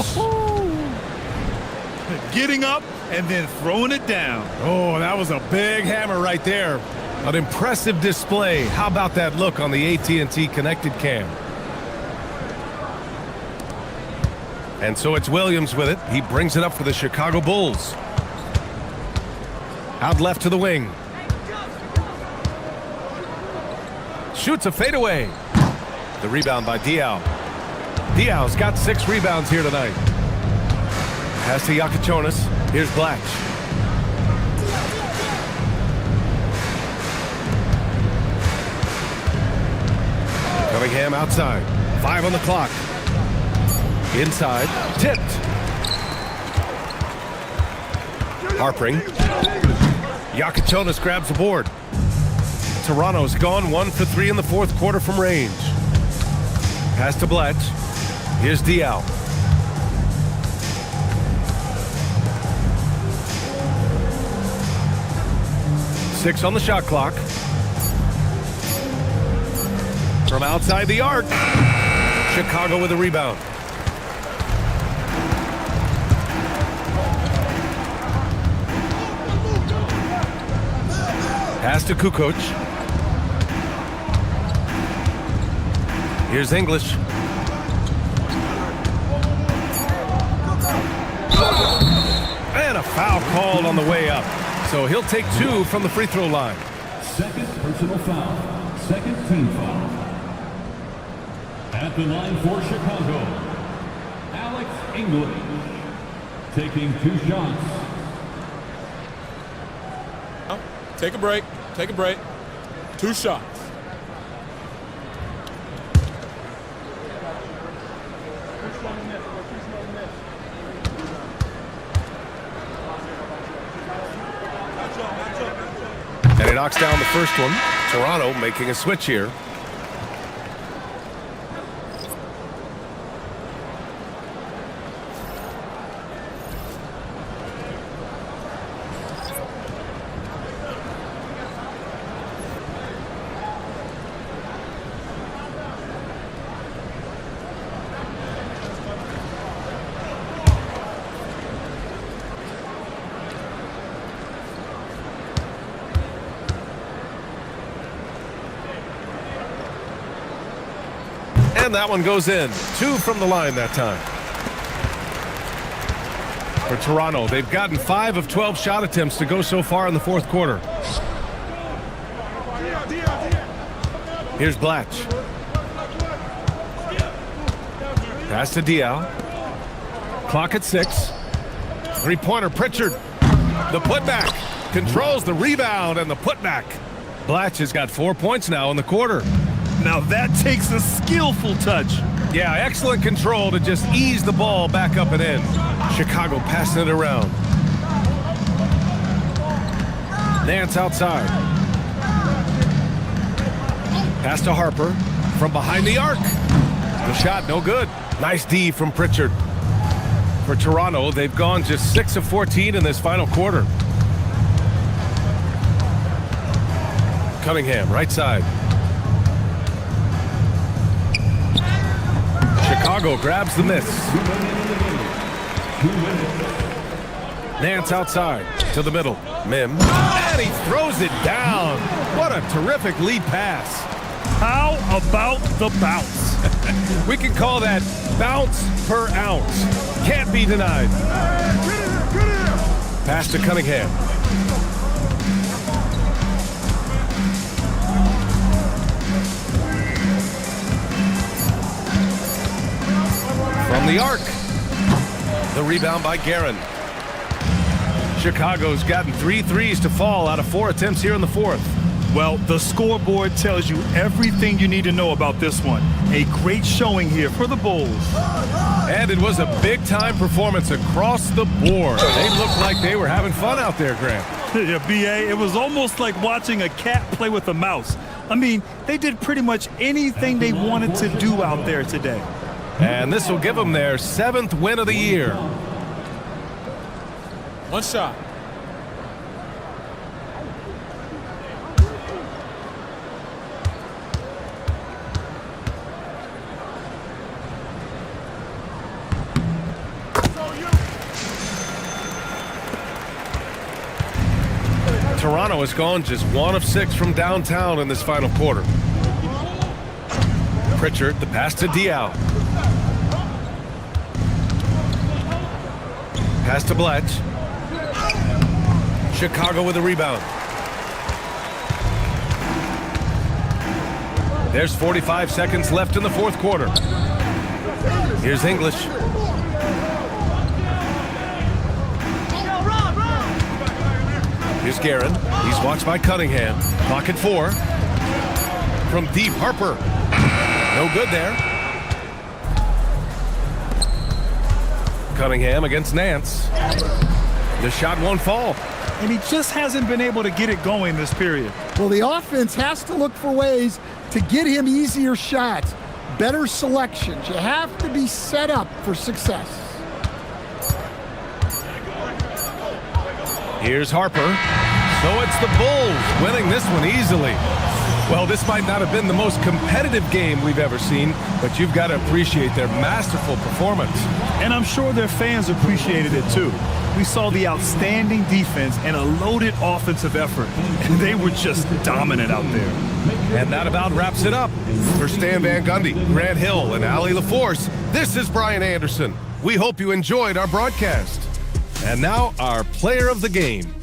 Getting up and then throwing it down. Oh, that was a big hammer right there. An impressive display. How about that look on the AT&T connected cam? And so it's Williams with it. He brings it up for the Chicago Bulls. Out left to the wing. Shoots a fadeaway. The rebound by Diaw. Diaw's got 6 rebounds here tonight. Pass to Yakachonis. Here's Blatch. Cunningham outside. 5 on the clock. Inside. Tipped. Harpring. Yakutonis grabs the board. Toronto's gone 1 for 3 in the fourth quarter from range. Pass to Bletch. Here's Diao. Six on the shot clock. From outside the arc. Chicago with a rebound. Pass to Kukoc. Here's English. And a foul called on the way up. So he'll take 2 from the free throw line. Second personal foul. Second team foul. At the line for Chicago, Alex English. Taking 2 shots. Take a break. Take a break. 2 shots. And he knocks down the first one. Toronto making a switch here. And that one goes in. 2 from the line that time. For Toronto, they've gotten 5 of 12 shot attempts to go so far in the fourth quarter. Here's Blatch. Pass to Diao. Clock at 6. Three-pointer, Pritchard. The putback. Controls the rebound and the putback. Blatch has got 4 points now in the quarter. Now that takes a skillful touch. Yeah, excellent control to just ease the ball back up and in. Chicago passing it around. Nance outside. Pass to Harper from behind the arc. The shot no good. Nice D from Pritchard. For Toronto, they've gone just 6 of 14 in this final quarter. Cunningham, right side. Chicago grabs the miss. Nance outside to the middle. Mim. And he throws it down. What a terrific lead pass. How about the bounce? We can call that bounce per ounce. Can't be denied. Pass to Cunningham. From the arc. The rebound by Guerin. Chicago's gotten 3 threes to fall out of 4 attempts here in the fourth. Well, the scoreboard tells you everything you need to know about this one. A great showing here for the Bulls. And it was a big-time performance across the board. They looked like they were having fun out there, Grant. Yeah, B.A., it was almost like watching a cat play with a mouse. I mean, they did pretty much anything they wanted to do out there today. And this will give them their 7th win of the year. 1 shot. Toronto has gone just 1 of 6 from downtown in this final quarter. Pritchard, the pass to Diao. Pass to Bletch. Chicago with a rebound. There's 45 seconds left in the fourth quarter. Here's English. Here's Guerin. He's watched by Cunningham. Clock at 4. From deep, Harper. No good there. Cunningham against Nance. The shot won't fall. and he just hasn't been able to get it going this period. Well, the offense has to look for ways to get him easier shots, better selections. You have to be set up for success. Here's Harper. So it's the Bulls winning this one easily. Well, this might not have been the most competitive game we've ever seen, but you've got to appreciate their masterful performance. And I'm sure their fans appreciated it too. We saw the outstanding defense and a loaded offensive effort. And they were just dominant out there. And that about wraps it up. For Stan Van Gundy, Grant Hill, and Ali LaForce, this is Brian Anderson. We hope you enjoyed our broadcast. And now, our player of the game.